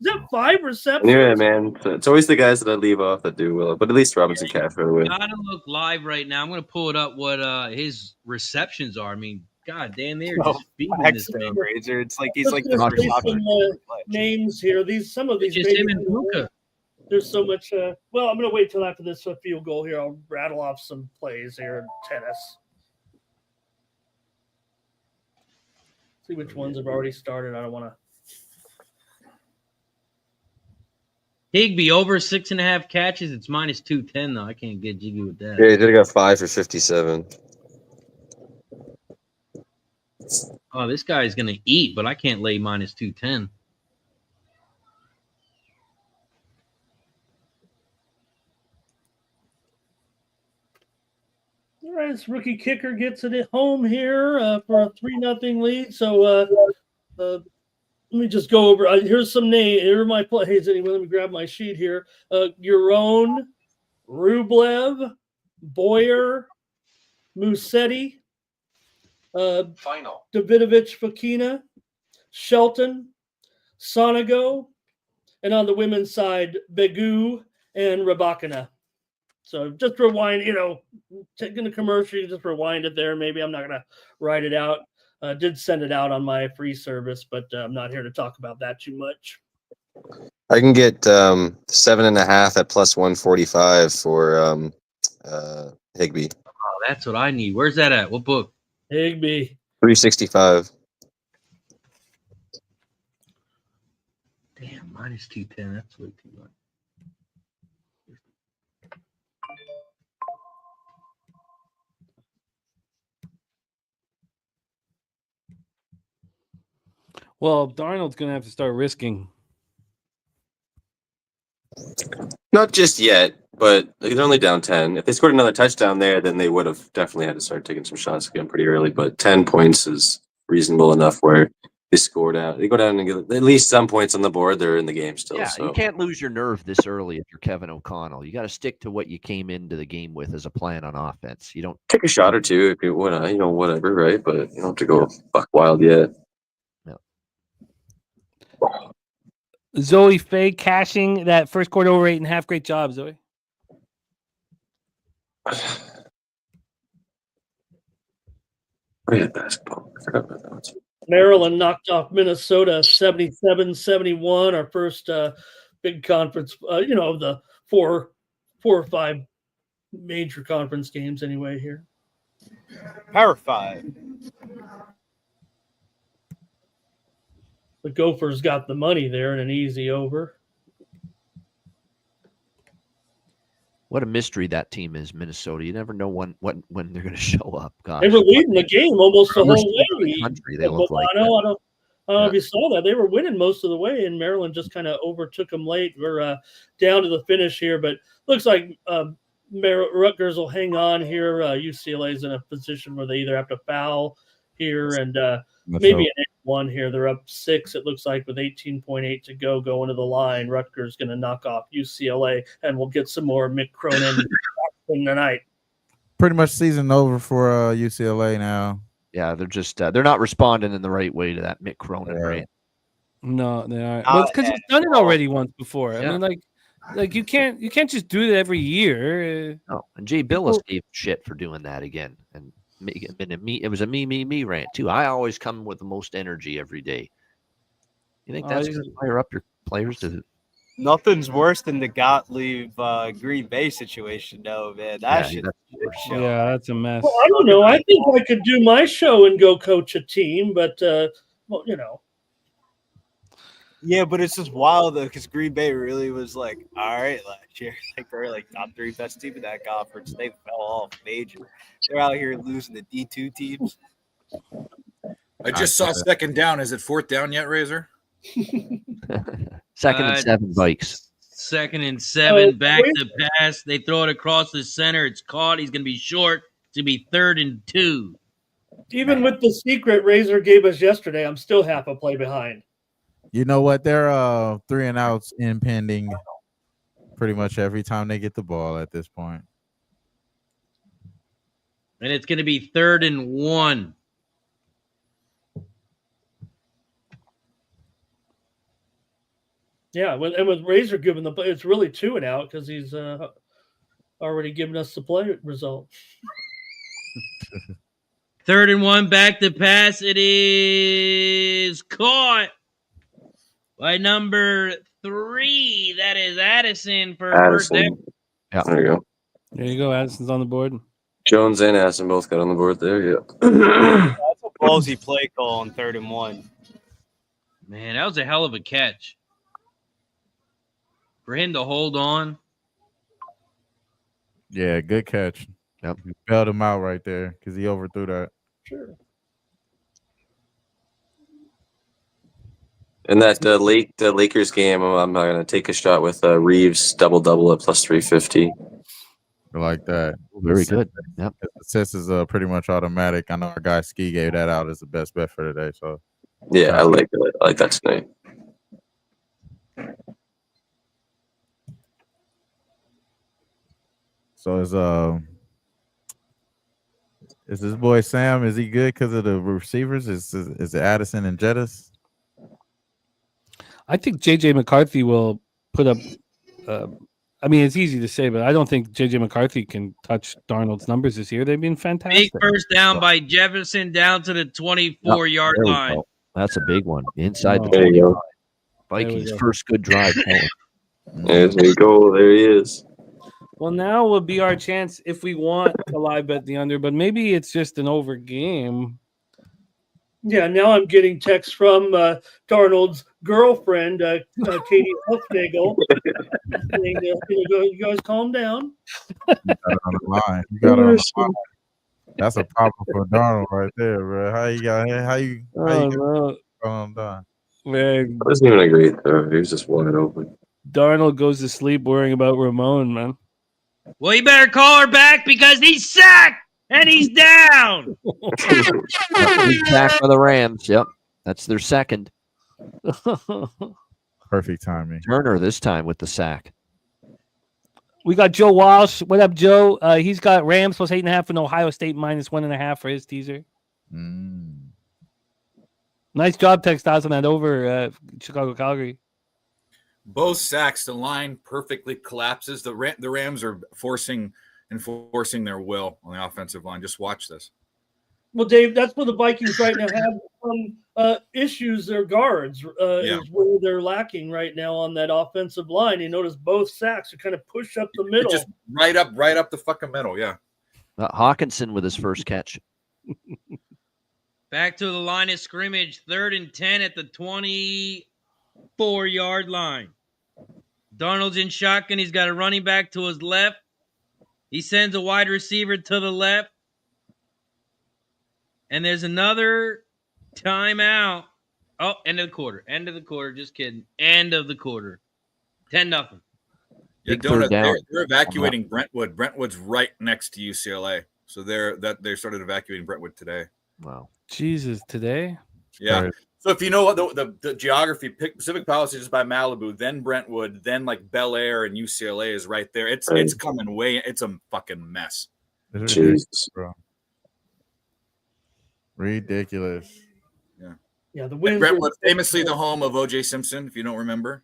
that 5 receptions?
Yeah, man. It's always the guys that I leave off that do well, but at least Robinson Castro would.
Gotta look live right now. I'm going to pull it up what his receptions are. I mean, God damn, they're
Oh,
just beating this
Blackstone
man.
Razor. It's like he's
Let's
like the
just say
top
some names here. Some of these
It's just him
maybe-
and Luka.
There's so much. Well, I'm going to wait till after this field goal here. I'll rattle off some plays here in tennis. See which ones have already started. I don't want to.
Higbee over 6.5 catches. It's minus 210 though. I can't get jiggy with that.
Yeah, he did got 5 for 57.
Oh, this guy's gonna eat, but I can't lay minus 210.
All right, this rookie kicker gets it at home here for a 3-0 lead. So let me just go over. Here's some names. Here are my plays. Anyway, let me grab my sheet here. Euron, Rublev, Boyer, Musetti,
Final.
Davidovich Fakina, Shelton, Sonego, and on the women's side, Begu and Rabakina. So just rewind, taking the commercial, you just rewind it there. Maybe I'm not going to write it out. Did send it out on my free service, but I'm not here to talk about that too much.
I can get 7.5 at plus 145 for Higby.
Oh, that's what I need. Where's that at? What book?
Higby.
365.
Damn, minus 210. That's way too much.
Well, Darnold's going to have to start risking.
Not just yet, but they're only down 10. If they scored another touchdown there, then they would have definitely had to start taking some shots again pretty early. But 10 points is reasonable enough where they score down. They go down and get at least some points on the board. They're in the game still.
Yeah,
so
you can't lose your nerve this early if you're Kevin O'Connell. You got to stick to what you came into the game with as a plan on offense. You don't
take a shot or two if you want to, whatever, right? But you don't have to go buck wild yet.
Zoe Faye cashing that first quarter over 8.5. Great job, Zoe.
Basketball. I forgot about that.
Maryland knocked off Minnesota 77-71. Our first big conference, of the four or five major conference games anyway here.
Power 5.
The Gophers got the money there in an easy over.
What a mystery that team is, Minnesota. You never know when they're going to show up. Gosh,
they were leading the game almost the whole way.
Country, they look like
I don't know if you saw that. They were winning most of the way, and Maryland just kind of overtook them late. We're down to the finish here, but looks like Rutgers will hang on here. UCLA is in a position where they either have to foul here and maybe an 1 here. They're up 6, it looks like, with 18.8 to go going to the line. Rutgers going to knock off UCLA, and we'll get some more Mick Cronin tonight.
Pretty much season over for UCLA now.
Yeah, they're just they're not responding in the right way to that Mick Cronin rant.
No, they aren't. Well, it's because he's done it already once before.
Yeah.
I mean, like you can't just do it every year.
No, and Jay Billis gave shit for doing that again, and it was a me rant too. I always come with the most energy every day. You think that's going to fire up your players?
Nothing's worse than the Gottlieb Green Bay situation, though, man. That's
a mess.
Well, I don't know. I think I could do my show and go coach a team, but
Yeah, but it's just wild though, because Green Bay really was like, all right, last year, like they're like top 3 best team in that conference. They fell off major. They're out here losing the D2 teams.
I just saw second down. Is it fourth down yet, Razor?
Second and 7 Vikes.
Second and 7, back to pass. They throw it across the center. It's caught. He's going to be short. It's going to be 3rd and 2.
Even with the secret Razor gave us yesterday, I'm still half a play behind.
You know what? They're 3 and outs impending pretty much every time they get the ball at this point.
And it's going to be 3rd and 1.
Yeah, and with Razor giving the play, it's really 2 and out because he's already given us the play result.
3rd and 1, back to pass. It is caught by number 3. That is Addison for first down.
Yeah, there you go.
There you go. Addison's on the board.
Jones and Addison both got on the board there. Yeah.
That's a ballsy play call on 3rd and 1.
Man, that was a hell of a catch. For him to hold on.
Yeah, good catch.
Yep.
You bailed him out right there because he overthrew that.
Sure.
In that Lakers game, I'm going to take a shot with Reeves double at plus 350.
I like that.
Very good. Yep.
The assist is pretty much automatic. I know our guy Ski gave that out as the best bet for today. So
yeah, I like that tonight.
So is this boy Sam? Is he good because of the receivers? Is it Addison and Jettis?
I think JJ McCarthy will put up I mean, it's easy to say, but I don't think JJ McCarthy can touch Darnold's numbers this year. They've been
Big
fantastic.
first down by Jefferson down to the 24-yard
There we
line.
go. That's a big one. Inside the
Oh.
There you
25.
go.
Vikings
go.
first good drive.
There you go. There he is.
Well, now will be our chance if we want to live bet the under, but maybe it's just an over game.
Yeah, now I'm getting texts from Darnold's girlfriend, Katie Huffnagel, saying, you guys calm down.
You got it on the line. You got it on the line. That's a problem for Darnold right there, bro. How you
No.
done?
Man,
That wasn't even a great throw. He was just wide open.
Darnold goes to sleep worrying about Ramon, man.
Well, you better call her back because he's sacked and he's down.
Big sack for the Rams. Yep. That's their second.
Perfect timing.
Turner this time with the sack.
We got Joe Walsh. What up, Joe? He's got Rams plus 8.5 and Ohio State minus 1.5 for his teaser. Nice job, Textiles, on that over Chicago Calgary.
Both sacks, the line perfectly collapses. The Rams are enforcing their will on the offensive line. Just watch this.
Well, Dave, that's where the Vikings right now have some issues. Their guards is where they're lacking right now on that offensive line. You notice both sacks are kind of push up the middle.
Just right up the fucking middle. Yeah.
Hawkinson with his first catch.
Back to the line of scrimmage, 3rd and 10 at the 24-yard line. Darnold's in shotgun. He's got a running back to his left. He sends a wide receiver to the left. And there's another timeout. Oh, end of the quarter. End of the quarter. Just kidding. End of the quarter. 10-0.
Yeah, they're evacuating Brentwood. Brentwood's right next to UCLA. So they started evacuating Brentwood today.
Wow.
Jesus, today?
Yeah.
Right.
So if you know what the geography, Pacific Palace is by Malibu, then Brentwood, then like Bel Air and UCLA is right there. It's coming way. It's a fucking mess.
Jesus.
Bro. Ridiculous.
Yeah, the winds.
Brentwood, famously the home of O.J. Simpson, if you don't remember.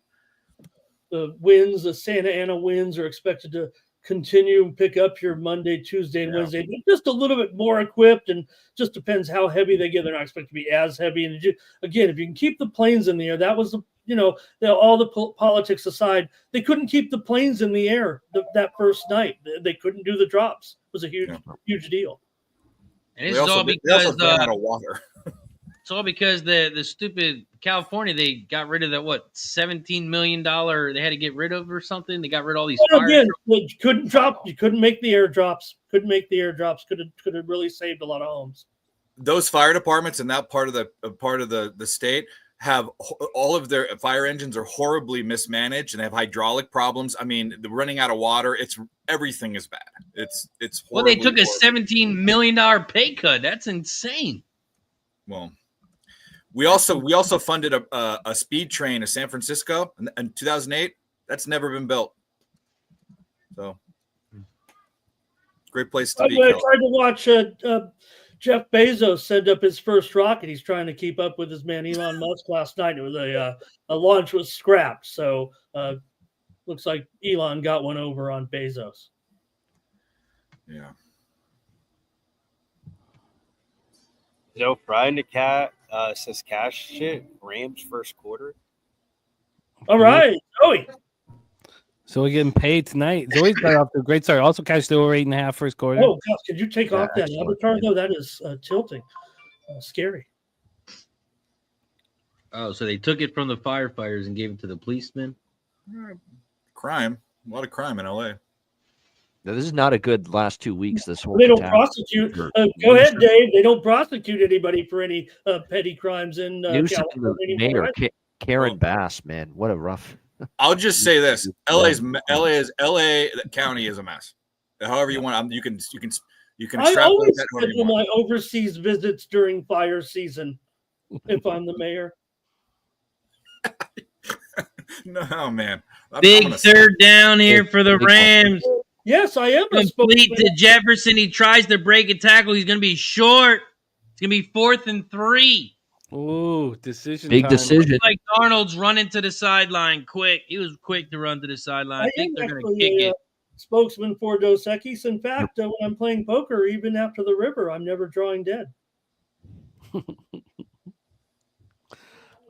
The winds, the Santa Ana winds, are expected to continue and pick up here Monday, Tuesday, and Wednesday. Just a little bit more equipped, and just depends how heavy they get. They're not expected to be as heavy. And again, if you can keep the planes in the air, that was all the politics aside, they couldn't keep the planes in the air that first night. They couldn't do the drops. It was a huge deal.
And it's all because
out of water.
It's all because the stupid California, they got rid of that $17 million they had to get rid of or something. They got rid of all these fire
again, you couldn't drop. You couldn't make the airdrops. Could have really saved a lot of homes.
Those fire departments in that part of the state have all of their fire engines are horribly mismanaged and they have hydraulic problems. I mean, they're running out of water. Everything is bad. It's
well, they took a $17 million pay cut. That's insane.
Well, we also funded a speed train to San Francisco in 2008. That's never been built. So great place to be.
I tried to watch Jeff Bezos send up his first rocket. He's trying to keep up with his man Elon Musk last night. It was a launch was scrapped. So looks like Elon got one over on Bezos.
Yeah.
Joe Fry in the cat says cash shit. Rams first quarter.
All right, Joey.
So we're getting paid tonight. Zoe's got off to a great start. Also cashed the over 8.5 first quarter.
Oh gosh, could you take off that avatar though? That is tilting. Scary.
Oh, so they took it from the firefighters and gave it to the policemen?
Crime. A lot of crime in LA.
Now, this is not a good last 2 weeks. This whole
They don't prosecute. Go ahead, Dave. They don't prosecute anybody for any petty crimes in California anymore.
Mayor Karen Bass, man, what a rough.
I'll just say this: LA County is a mess. However you want, you can
I always
that
schedule my overseas visits during fire season if I'm the mayor.
No, man.
Big third down here for the Rams.
Yes, I am.
Complete to Jefferson. He tries to break a tackle. He's going to be short. It's going to be 4th and 3.
Ooh, decision
Big
time.
decision.
Like Darnold's running to the sideline quick. He was quick to run to the sideline. I think they're going to kick it.
Spokesman for Dos Equis. In fact, when I'm playing poker, even after the river, I'm never drawing dead.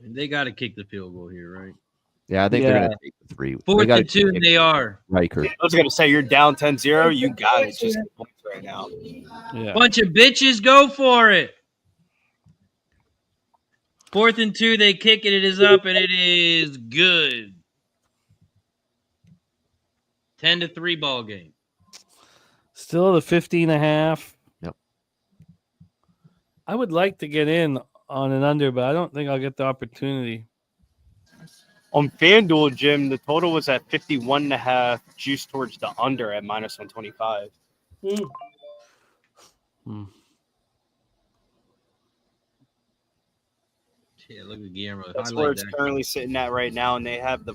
They got to kick the field goal here, right?
Yeah, I think they're going to take the 3.
4th and 2, they are.
Riker.
I was going to say, you're down 10-0. You got it. Just points right now.
Yeah.
Bunch of bitches, go for it. 4th and 2, they kick it. It is up, and it is good. 10-3 ball game.
Still the 50.5.
Yep.
I would like to get in on an under, but I don't think I'll get the opportunity.
On FanDuel, Jim, the total was at 51.5, juice towards the under at -125.
Yeah, look at Guillermo.
That's where it's currently sitting at right now, and they have the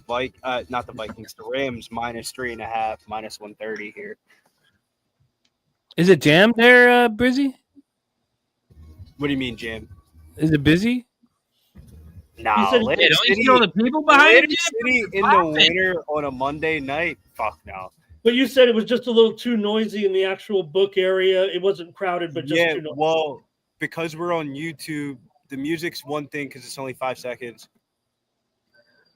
not the Vikings, the Rams -3.5, -130 here.
Is it jammed there, Brizzy?
What do you mean, Jim?
Is it busy?
No,
don't you see all the people behind you?
City in the winter on a Monday night? Fuck no.
But you said it was just a little too noisy in the actual book area. It wasn't crowded, but just too noisy.
Well, because we're on YouTube, the music's one thing because it's only 5 seconds.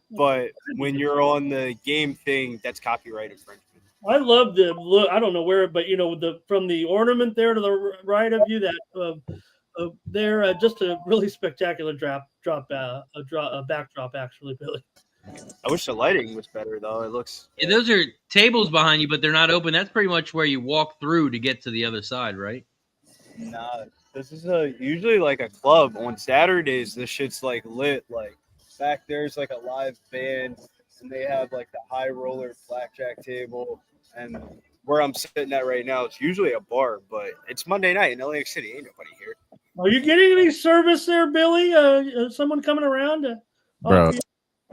But when you're on the game thing, that's copyright infringement.
I love the look. I don't know where, but from the ornament there to the right of you, that there, just a really spectacular backdrop, actually, Billy.
I wish the lighting was better, though. It looks.
Yeah, those are tables behind you, but they're not open. That's pretty much where you walk through to get to the other side, right?
Nah, this is usually like a club. On Saturdays, this shit's like lit. Like back there's like a live band, and they have like the high roller blackjack table. And where I'm sitting at right now, it's usually a bar, but it's Monday night in Atlantic City. Ain't nobody here.
Are you getting any service there, Billy? Someone coming around to
Bro,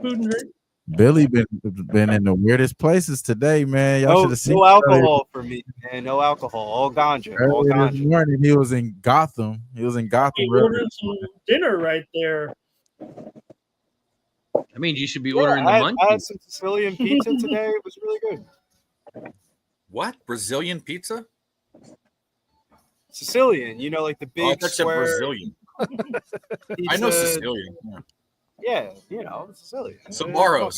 food and drink?
Billy been in the weirdest places today, man. Y'all should have seen.
No alcohol for me, man. No alcohol. All ganja. All
Earlier this
ganja.
morning, he was in Gotham. He
ordered some dinner right there.
That means you should be ordering the
I
munchies.
had some Sicilian pizza today. It was really good.
What? Brazilian pizza?
Sicilian, like the big
that's
square.
Brazilian. I know Sicilian. Yeah.
Yeah, Sicilian.
Sabaros.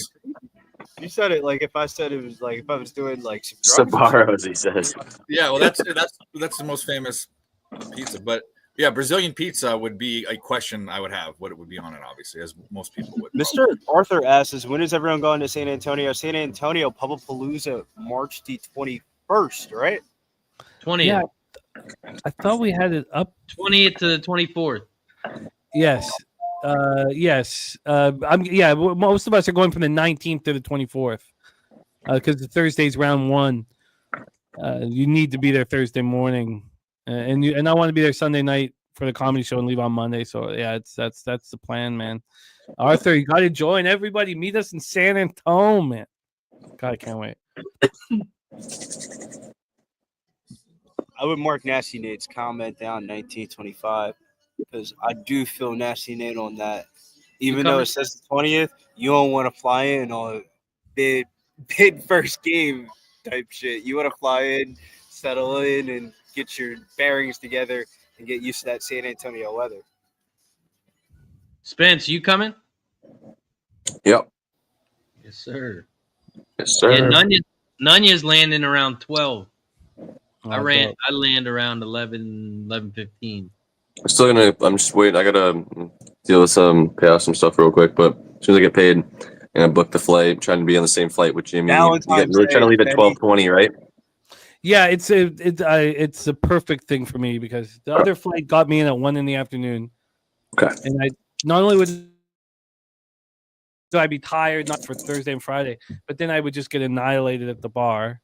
You said it like if I said it was like if I was doing like some drugs.
Sabaros, he says.
Yeah, well, that's the most famous pizza. But yeah, Brazilian pizza would be a question I would have. What it would be on it, obviously, as most people would.
Mr. Arthur asks, when is everyone going to San Antonio? San Antonio Pubblepalooza, March the 21st, right?
20th.
Yeah, I thought we had it up
20th to the 24th.
Yes. Yes. Most of us are going from the 19th to the 24th because the Thursday's round 1. You need to be there Thursday morning, and I want to be there Sunday night for the comedy show and leave on Monday. So yeah, that's the plan, man. Arthur, you got to join. Everybody, meet us in San Antonio, man. God, I can't wait.
I would mark Nasty Nate's comment down 1925 because I do feel Nasty Nate on that. Even though it says the 20th, you don't want to fly in on bid first game type shit. You want to fly in, settle in, and get your bearings together and get used to that San Antonio weather.
Spence, you coming?
Yep.
Yes, sir.
Yes, sir.
Yeah, Nunya's landing around 12.
Oh,
I land around 11:15.
I'm just waiting. I gotta deal with pay off some stuff real quick, but as soon as I get paid, and I book the flight, I'm trying to be on the same flight with Jimmy. We're trying to leave at 12:20, right?
Yeah, it's a perfect thing for me because the other flight got me in at 1 p.m.
Okay.
And I not only would I be tired, not for Thursday and Friday, but then I would just get annihilated at the bar.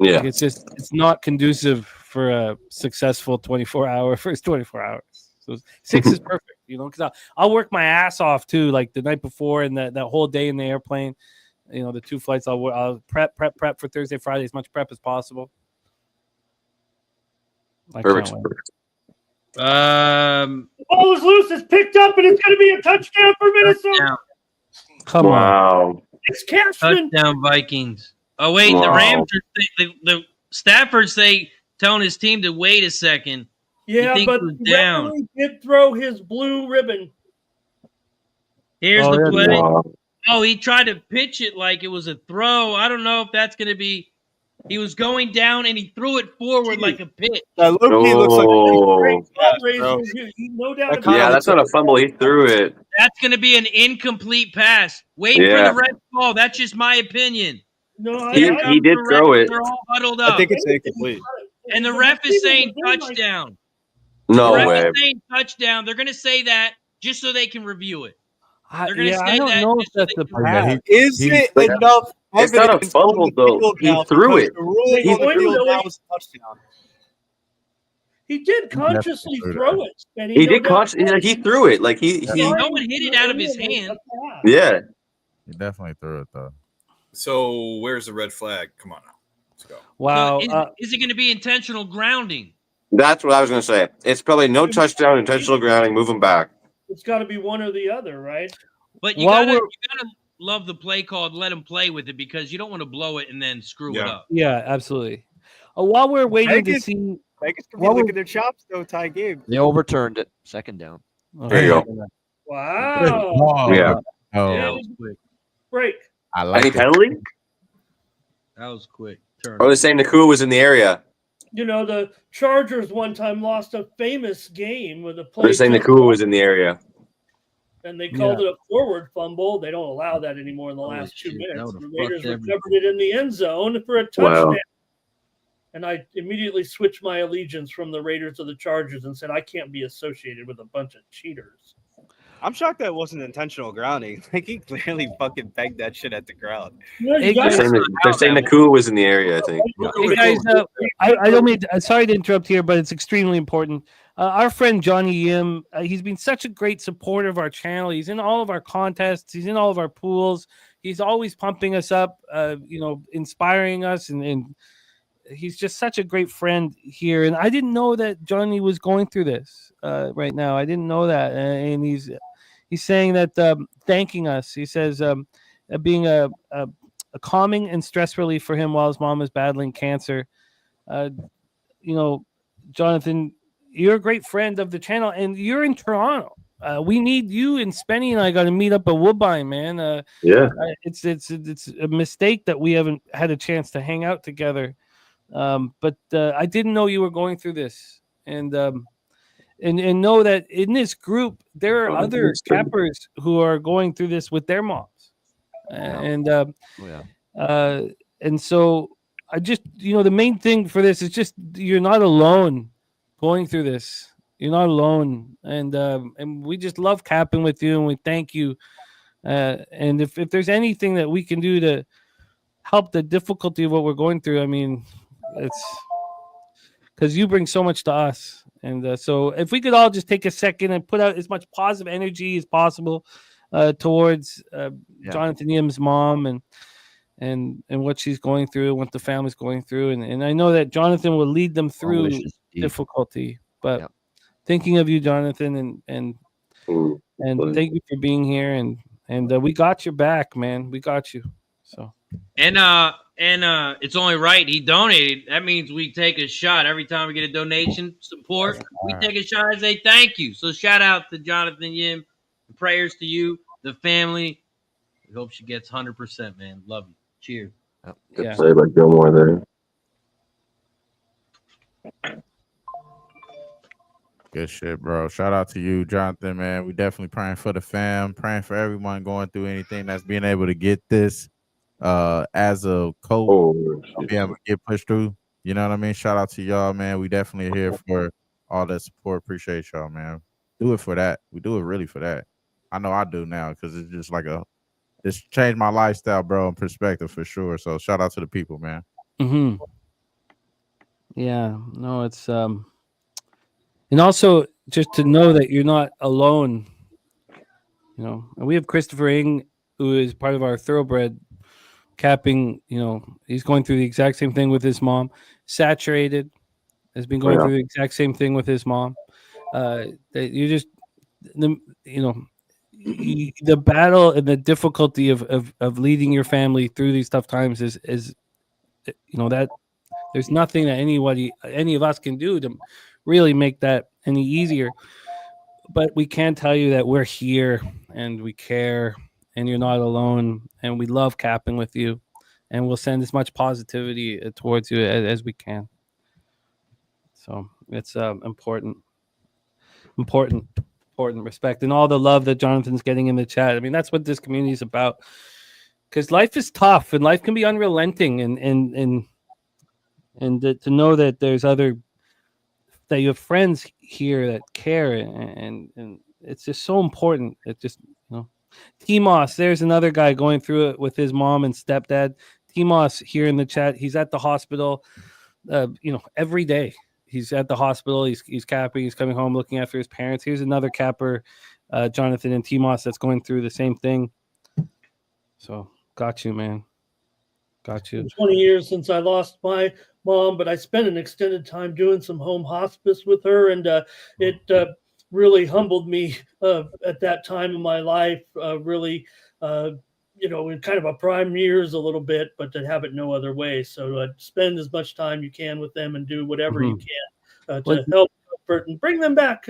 Yeah.
Like it's not conducive for a successful first 24 hours. So 6 is perfect, because I'll work my ass off too, like the night before and that whole day in the airplane. The 2 flights I'll prep for Thursday, Friday, as much prep as possible.
Perfect.
The ball is loose. It's picked up, and it's going to be a touchdown for Minnesota.
Touchdown.
Come on.
Wow.
It's Cashman.
Touchdown Vikings. Oh wait, the
Wow.
Rams are the Stafford say telling his team to wait a second.
Yeah,
thinks
but
it was
the
down.
referee did throw his blue ribbon.
Here's
Oh,
the
yeah,
play.
Wow.
Oh, he tried to pitch it like it was a throw. I don't know if that's going to be. He was going down and he threw it forward like a pitch.
That low-key looks like a
Oh.
Great
pass, bro.
fundraiser. No doubt
That
about
kinda
Yeah,
it.
that's not a fumble. He threw it.
That's going to be an incomplete pass. Wait for
Yeah.
the red ball. That's just my opinion.
No,
Here
I
comes
did
the refs.
throw it.
They're all huddled
I
up.
think it's incomplete.
And the ref is saying touchdown. The
No
ref
way.
is saying touchdown. They're going to say that just so they can review it. They're gonna
Yeah,
say
I don't
that
know if
just so
that's
they
a
can
pass.
Is it
Like,
enough
it's not a
evidence
fumble,
on the
though.
field
He
now
threw
because
it.
The ruling
He
on the
threw
field
it.
now is a touchdown.
He did consciously
definitely
throw it. And
He
no
did
doubt-
he threw it. Like he
No one hit it out of his hand.
yeah.
He definitely threw it though.
So where's the red flag? Come on now. Let's go.
Wow.
So is it going to be intentional grounding?
That's what I was gonna say. It's probably no touchdown, intentional grounding, move him back.
It's got to be one or the other, right?
But you
While
gotta
we're-
love the play call and let him play with it because you don't want to blow it and then screw it
Yeah.
up.
Yeah, absolutely. While we're waiting to
Vegas-
see,
Vegas could be
Well,
licking their chops though, tie game.
They overturned it. Second down.
There you go.
Wow.
Oh,
Yeah.
Oh,
Yeah, that was quick.
Break.
I like
Any
it.
penalty?
That was quick. Turn.
Or they're saying Nakua was in the area.
You know, the Chargers one time lost a famous game with a play.
They're saying Nakua was in the area.
And they called it a forward fumble. They don't allow that anymore in the
Holy
last 2
shit,
minutes.
that
The
would've
Raiders
fucked everything.
recovered it in the end zone for a
Wow.
touchdown. And I immediately switched my allegiance from the Raiders to the Chargers and said, I can't be associated with a bunch of cheaters.
I'm shocked that wasn't intentional grounding. Like he clearly fucking pegged that shit at the ground.
You know, you
Hey,
guys-
They're saying Nakua was in the area, I think.
hey guys, I don't mean. Sorry to interrupt here, but it's extremely important. Our friend Johnny Yim, he's been such a great supporter of our channel. He's in all of our contests. He's in all of our pools. He's always pumping us up. Inspiring us, and he's just such a great friend here. And I didn't know that Johnny was going through this right now. I didn't know that, and he's saying that thanking us. He says being a calming and stress relief for him while his mom is battling cancer. Jonathan, you're a great friend of the channel, and you're in Toronto. We need you, and Spenny and I got to meet up at Woodbine, man.
Yeah.
It's a mistake that we haven't had a chance to hang out together. But I didn't know you were going through this, and know that in this group there are other
that's good.
cappers who are going through this with their moms, and so I just the main thing for this is just you're not alone going through this. You're not alone, and we just love capping with you, and we thank you. And if there's anything that we can do to help the difficulty of what we're going through, I mean, it's because you bring so much to us. And so if we could all just take a second and put out as much positive energy as possible towards Jonathan Yim's mom and what she's going through and what the family's going through. And I know that Jonathan will lead them through difficulty, but thinking of you, Jonathan, and thank you for being here. And we got your back, man. We got you. So.
And it's only right he donated. That means we take a shot every time we get a donation support. We take a shot and say thank you. So shout out to Jonathan Yim. Prayers to you, the family. We hope she gets 100%, man. Love you. Cheers.
Good to say about Gilmore there.
Good shit, bro. Shout out to you, Jonathan, man. We definitely praying for the fam, praying for everyone going through anything that's being able to get this as a coach, be able to get pushed through. You know what I mean? Shout out to y'all, man. We definitely are here for all that support. Appreciate y'all, man. Do it for that. We do it really for that. I know I do now because it's just like it's changed my lifestyle, bro, and perspective for sure. So shout out to the people, man.
Mm-hmm. Yeah, no, it's and also just to know that you're not alone. And we have Christopher Ing, who is part of our thoroughbred capping. He's going through the exact same thing with his mom. Saturated has been going through the exact same thing with his mom. that you just the battle and the difficulty of leading your family through these tough times is that there's nothing that any of us can do to really make that any easier. But we can tell you that we're here and we care and you're not alone and we love capping with you and we'll send as much positivity towards you as we can. So it's important respect and all the love that Jonathan's getting in the chat. I mean, that's what this community is about, because life is tough and life can be unrelenting, and to know that there's that you have friends here that care, and it's just so important. It just, T-Moss, there's another guy going through it with his mom and stepdad. T-Moss here in the chat, he's at the hospital, every day. He's at the hospital. He's capping. He's coming home, looking after his parents. Here's another capper, Jonathan and T-Moss, that's going through the same thing. So got you, man. Got you.
20 years since I lost my mom, but I spent an extended time doing some home hospice with her, and it really humbled me at that time in my life. Really, in kind of a prime years a little bit, but to have it no other way. So spend as much time you can with them and do whatever you can to help comfort and bring them back,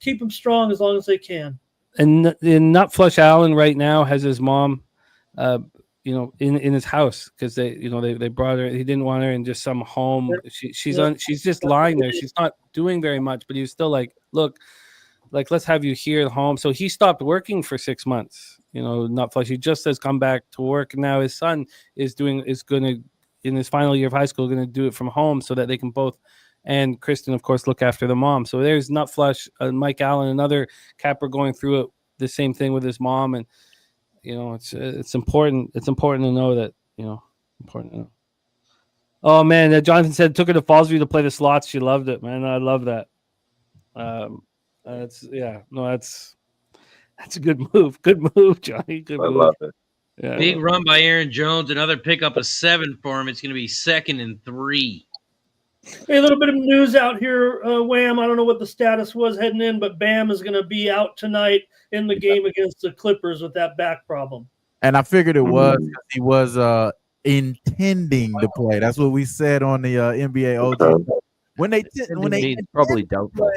keep them strong as long as they can.
And in Nutflush Allen right now has his mom, in his house, because they brought her. He didn't want her in just some home. She's just lying there. She's not doing very much, but he was still like, look, let's have you here at home. So he stopped working for 6 months. Nutflush. He just has come back to work. Now his son is going to, in his final year of high school, going to do it from home so that they can both, and Kristen, of course, look after the mom. So there's Nutflush, Mike Allen, another capper going through it, the same thing with his mom. And, it's important. It's important to know that, important to know. Oh, man. Jonathan said, took her to Fallsview to play the slots. She loved it, man. I love that. That's a good move. Good move, Johnny. Good move.
I love it.
Yeah.
Big run by Aaron Jones. Another pickup of 7 for him. It's going to be 2nd and 3.
Hey, a little bit of news out here, Wham. I don't know what the status was heading in, but Bam is going to be out tonight in the game against the Clippers with that back problem.
And I figured it was because he was intending to play. That's what we said on the NBA OT. When they
probably doubtful.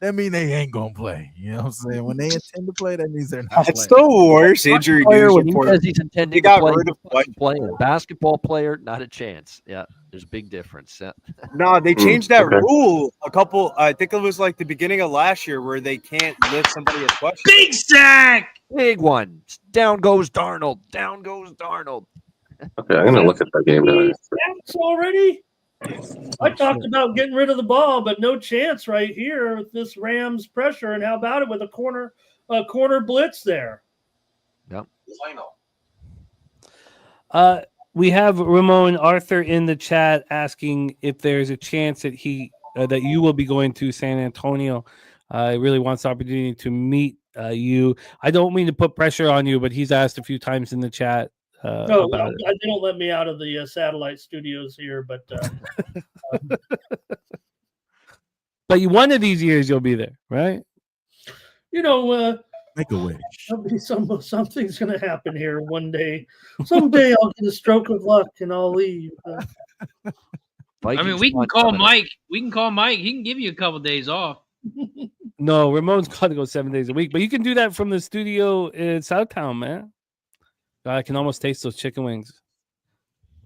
That means they ain't gonna play. You know what I'm saying? When they intend to play, that means they're not.
It's the worst injury news
when he
report.
says he's intending to play. A basketball player, not a chance. Yeah, there's a big difference. Yeah.
No, they changed that rule I think it was like the beginning of last year, where they can't lift somebody at question.
Big sack!
Big one. Down goes Darnold. Down goes Darnold.
Okay, I'm gonna look at that game now.
Sacks already? I talked about getting rid of the ball, but no chance right here with this Rams pressure. And how about it with a corner blitz there?
Yep.
We have Ramon Arthur in the chat asking if there's a chance that that you will be going to San Antonio. He really wants the opportunity to meet you. I don't mean to put pressure on you, but he's asked a few times in the chat. They
don't let me out of the satellite studios here, but
but one of these years you'll be there, right?
Make a wish.
Something's going to happen here one day. Someday I'll get a stroke of luck and I'll leave.
We can call Mike. We can call Mike. He can give you a couple of days off.
No, Ramon's got to go 7 days a week, but you can do that from the studio in Southtown, man. I can almost taste those chicken wings.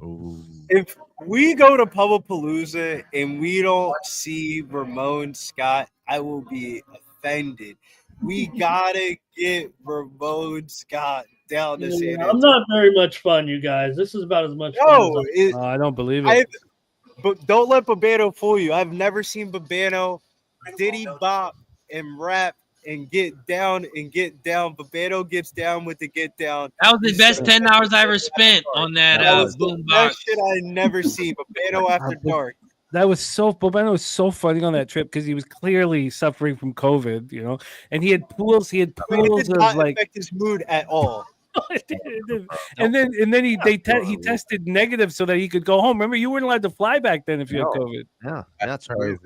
Ooh.
If we go to Pubblepalooza and we don't see Ramon Scott, I will be offended. We gotta get Ramon Scott down to San Antonio.
I'm not very much fun, you guys. This is about as much fun as
I don't believe it.
But don't let Babano fool you. I've never seen Babano diddy bop and rap and get down. Babano gets down with the get down.
That was the best 10 hours I ever spent on that boom box.
Shit I never see. Babano after dark.
Babano was so funny on that trip because he was clearly suffering from COVID, and he had pools. He had pools
it did not affect his mood at all.
And then he tested negative so that he could go home. Remember, you weren't allowed to fly back then if you had COVID.
Yeah,
That's crazy.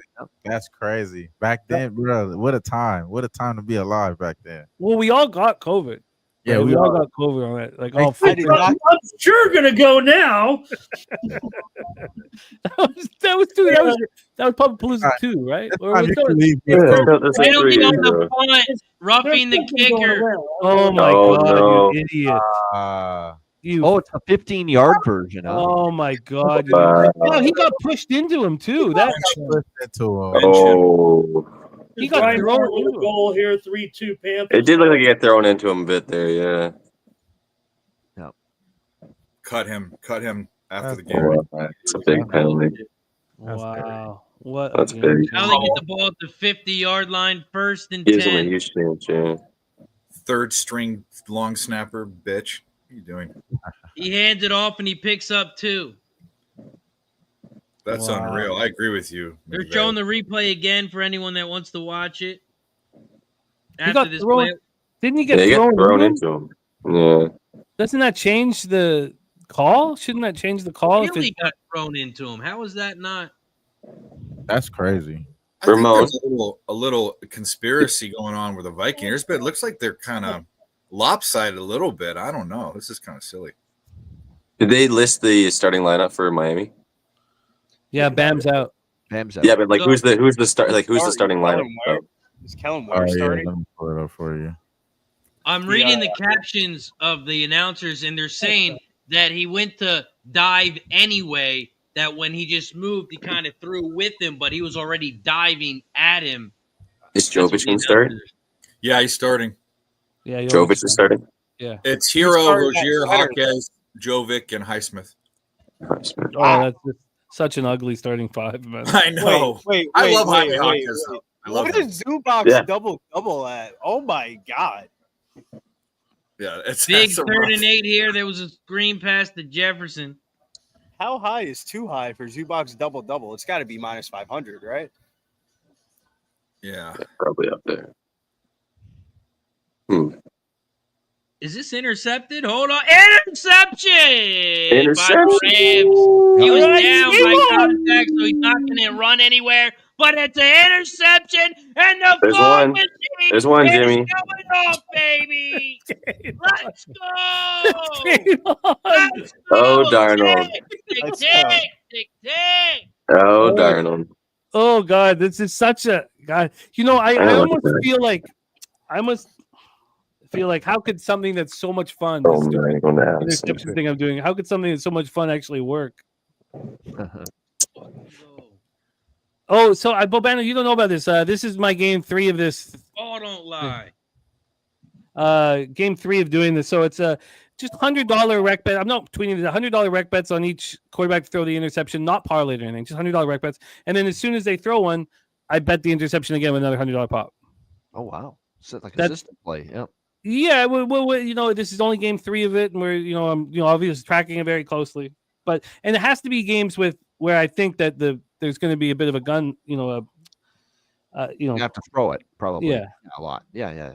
That's crazy. Back then, bro, what a time. What a time to be alive back then.
Well, we all got COVID.
Yeah,
right?
we
we all
all-
got COVID on it. Like
I
all
did
I'm sure gonna go now.
that was Papapalooza 2, right? Or was
You
that-
can leave
Yeah, that's
Right
like
on
3
the
years
on the
ago.
punt, roughing the
There's something going
kicker.
around.
Oh my
Oh,
god,
no.
you idiot!
uh,
You.
it's a 15-yard version. Huh?
Oh my god! you-
Wow.
No, he got pushed into him too. That
into
Oh,
he got
Ryan
thrown
Moore with a
into him.
goal here, 3-2 Panthers.
it did look like he got thrown into him a bit there. Yeah.
Cut him after the game.
Oh, it's a big penalty.
Wow, what?
That's
a
big.
game.
Now they get the ball at the 50-yard line, 1st and
He is on a
10.
huge chance. Yeah.
Third string long snapper, bitch. What are you doing?
He hands it off and he picks up 2.
That's
Wow.
unreal. I agree with you.
They're
McVay.
showing the replay again for anyone that wants to watch it.
He
After
got
this
thrown.
play,
Didn't he
Yeah,
get
he got thrown
into
into him. Yeah.
Doesn't that change the call? Shouldn't that change the call? If
Really
it,
got thrown into him. How is that not?
That's crazy.
I think
Ramon.
there's a little conspiracy going on with the Vikings, but it looks like they're kind of lopsided a little bit. I don't know. This is kind of silly.
Did they list the starting lineup for Miami?
yeah, Bam's out.
Bam's out.
Yeah, but like
So-
who's the starting lineup?
Is Kellen
Oh,
Moore
yeah,
starting?
let me pull it up for you.
I'm reading the captions of the announcers, and they're saying that he went to dive anyway, that when he just moved, he kind of threw with him, but he was already diving at him.
Is
That's what
Jovic
the
going to start?
announcers-
Yeah, he's starting.
Yeah,
Jovic is starting.
It's Hero,
starting at
Rozier,
center.
Jaquez, Jovic, and Highsmith.
Oh, that's just such an ugly starting 5, man.
I know.
Wait,
I love
wait,
Jaime
wait,
Jaquez.
wait.
I love
What
him.
is Zubox
Yeah.
double at? Oh my god!
Yeah, it's
Big
that's a
3rd
rough-
and 8 here. There was a screen pass to Jefferson.
How high is too high for Zubox double? It's got to be minus 500, right?
Yeah.
Probably up there.
Is this intercepted? Hold on. Interception! By
Interception.
the Rams. He was
All right,
down
come
by
on.
contact, so he's not going to run anywhere. But it's an interception, and the
There's
ball
one.
machine
There's one,
is
Jimmy.
going off, baby. Let's go!
Game on.
Let's go!
Oh, Darnold.
Tick,
Let's
tick,
go.
tick, tick.
Oh, Darnold.
Oh god, this is such a god. You know, I
I know
almost
what
feel like how could something that's so much fun,
Oh,
this
man, going to have
interception thing I'm doing, how could something that's so much fun actually work? Oh, so Bobano, you don't know about this. This is my game 3 of this.
Oh, don't lie.
Game 3 of doing this. So it's just $100 rec bet. I'm not tweeting it. $100 rec bets on each quarterback to throw the interception, not parlayed or anything. Just $100 rec bets. And then as soon as they throw one, I bet the interception again with another $100 pop.
Oh wow, so like a
That's-
system play. Yeah.
Yeah, well, you know, this is only game 3 of it, and we're, I'm, obviously tracking it very closely. But and it has to be games with where I think that there's going to be a bit of a gun,
You have to throw it probably.
Yeah.
A lot. Yeah.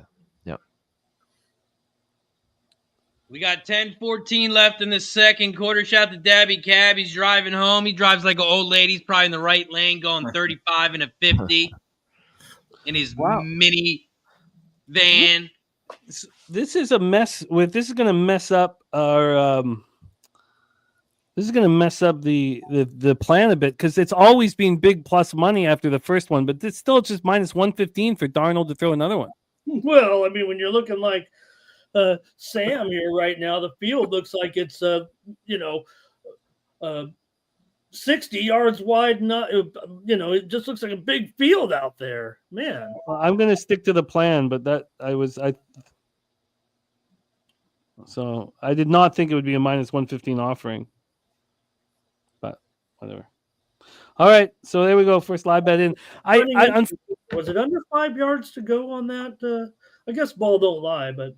We got 10-14 left in the second quarter. Shout to Dabby Cab. He's driving home. He drives like an old lady. He's probably in the right lane going 35 and a 50 in his mini van.
This is a mess. This is going to mess up our. This is going to mess up the plan a bit because it's always been big plus money after the first one, but it's still just minus 115 for Darnold to throw another one.
Well, I mean, when you're looking like Sam here right now, the field looks like it's 60 yards wide. Not it just looks like a big field out there, man.
I'm going to stick to the plan, but so I did not think it would be a minus 115 offering, but whatever. All right, so there we go. First live bet in.
Was it under 5 yards to go on that? I guess ball don't lie, but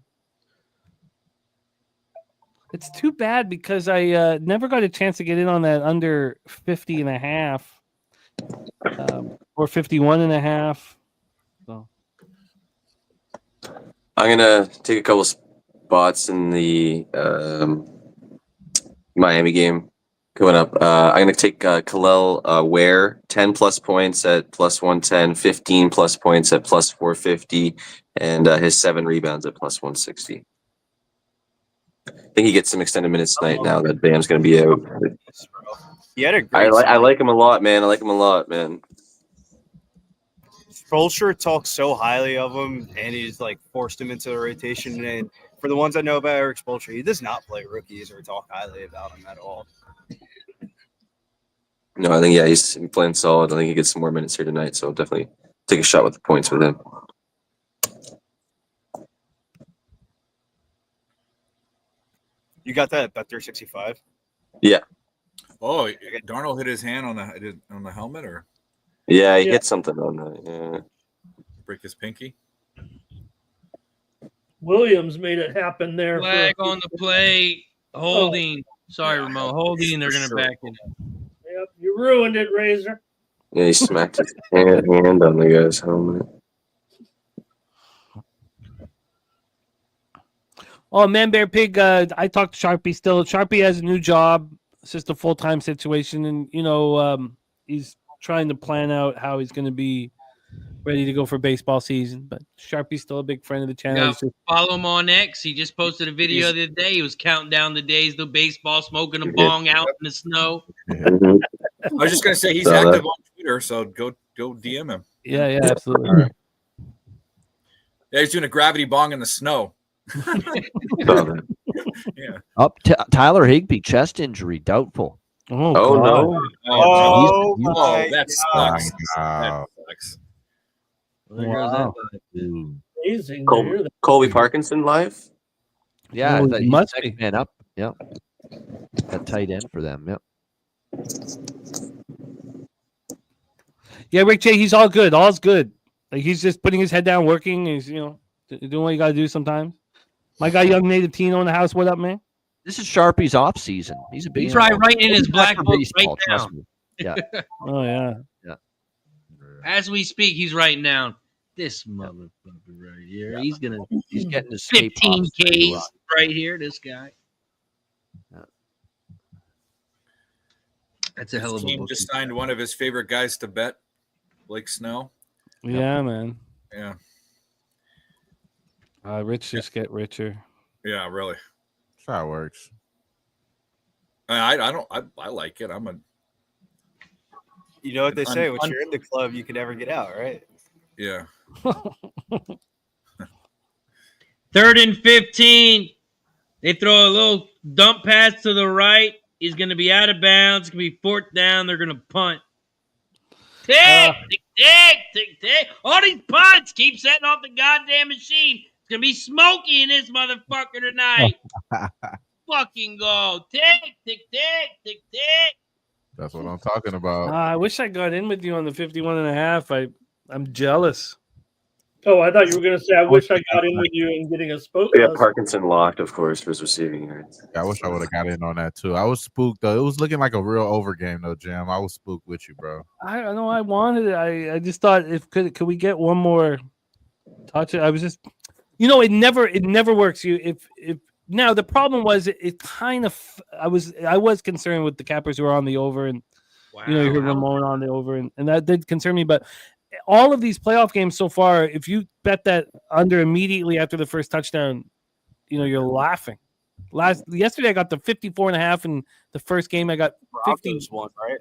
it's too bad because I never got a chance to get in on that under 50 and a half or 51 and a half. So.
I'm gonna take a couple spots in the Miami game coming up. I'm going to take Khalil Ware, 10 plus points at plus 110, 15 plus points at plus 450, and his 7 rebounds at plus 160. I think he gets some extended minutes tonight now that Bam's going to be out.
He had a great
I like him a lot, man.
Spoelstra talks so highly of him, and he's like forced him into the rotation. And for the ones I know about Eric Spoelstra, he does not play rookies or talk highly about him at all.
No, I think he's playing solid. I think he gets some more minutes here tonight, so I'll definitely take a shot with the points with him.
You got that at Bet365?
Yeah.
Oh, Darnold hit his hand on the helmet, or
He hit something on that. Yeah.
break his pinky.
Williams made it happen there.
Flag on the play. Holding. Sorry, Ramon. Holding. They're going to back it.
Yep, you ruined it, Razor.
Yeah, he smacked his hand on the guy's helmet.
Oh, Man Bear Pig, I talked to Sharpie still. Sharpie has a new job. It's just a full-time situation, and, he's trying to plan out how he's going to be ready to go for baseball season. But Sharpie's still a big friend of the channel.
Yeah, follow him on X. He just posted a video the other day. He was counting down the days to baseball, smoking a bong out in the snow.
Mhm.
I was just gonna say he's
Saw that.
active on Twitter, so go DM him.
Yeah, absolutely.
Yeah, he's doing a gravity bong in the snow.
Saw that.
Yeah.
Up Tyler Higbee, chest injury, doubtful.
Oh,
God.
no.
Oh,
he's-
my
that
God.
sucks.
Wow.
That sucks.
There goes that.
Dude.
Amazing to hear that.
Colby Parkinson live?
Yeah,
Oh,
I thought he's
must
the next
be.
man up. Yep. That tight end for them. Yep.
Yeah, Rick J, he's all good. All's good. Like, he's just putting his head down, working. He's, doing what you got to do sometimes. My guy, Young Native Tino in the house. What up, man?
This is Sharpie's off season. He's a
He's
baseball.
writing in his
He's
black
for
book
baseball,
right
trust
now.
me. Yeah.
Oh, yeah.
As we speak, he's writing down this motherfucker right here. He's going to
He's getting his skate
15
pops to do,
Ks right here. This guy. That's a hell
His
of a
team
book.
just signed one of his favorite guys to bet, Blake Snell.
Yeah, man.
Yeah.
Rich just get richer.
Yeah, really.
That's how it works.
I like it.
You know what they say? Once
Un-
you're in the club, you can never get out, right?
Yeah.
3rd and 15. They throw a little dump pass to the right. He's going to be out of bounds. It's going to be 4th down. They're going to punt. Tick. All these punts keep setting off the goddamn machine. It's going to be smoky in this motherfucker tonight. Fucking go. Tick.
That's what I'm talking about.
I wish I got in with you on the 51.5. I'm jealous.
Oh, I thought you were going to say, I wish I got in with you and getting a spoke.
We got Parkinson locked, of course, for his receiving yards.
I wish I would have got in on that too. I was spooked though. It was looking like a real over game though, Jim. I was spooked with you, bro.
I don't know. I wanted it. I just thought could we get one more touch? I was just, it never works. If now the problem was it kind of I was concerned with the cappers who were on the over, and you heard Ramon on the over, and that did concern me. But all of these playoff games so far, if you bet that under immediately after the first touchdown, you're laughing. Yesterday I got the 54.5 in the first game. I got 50
one, right?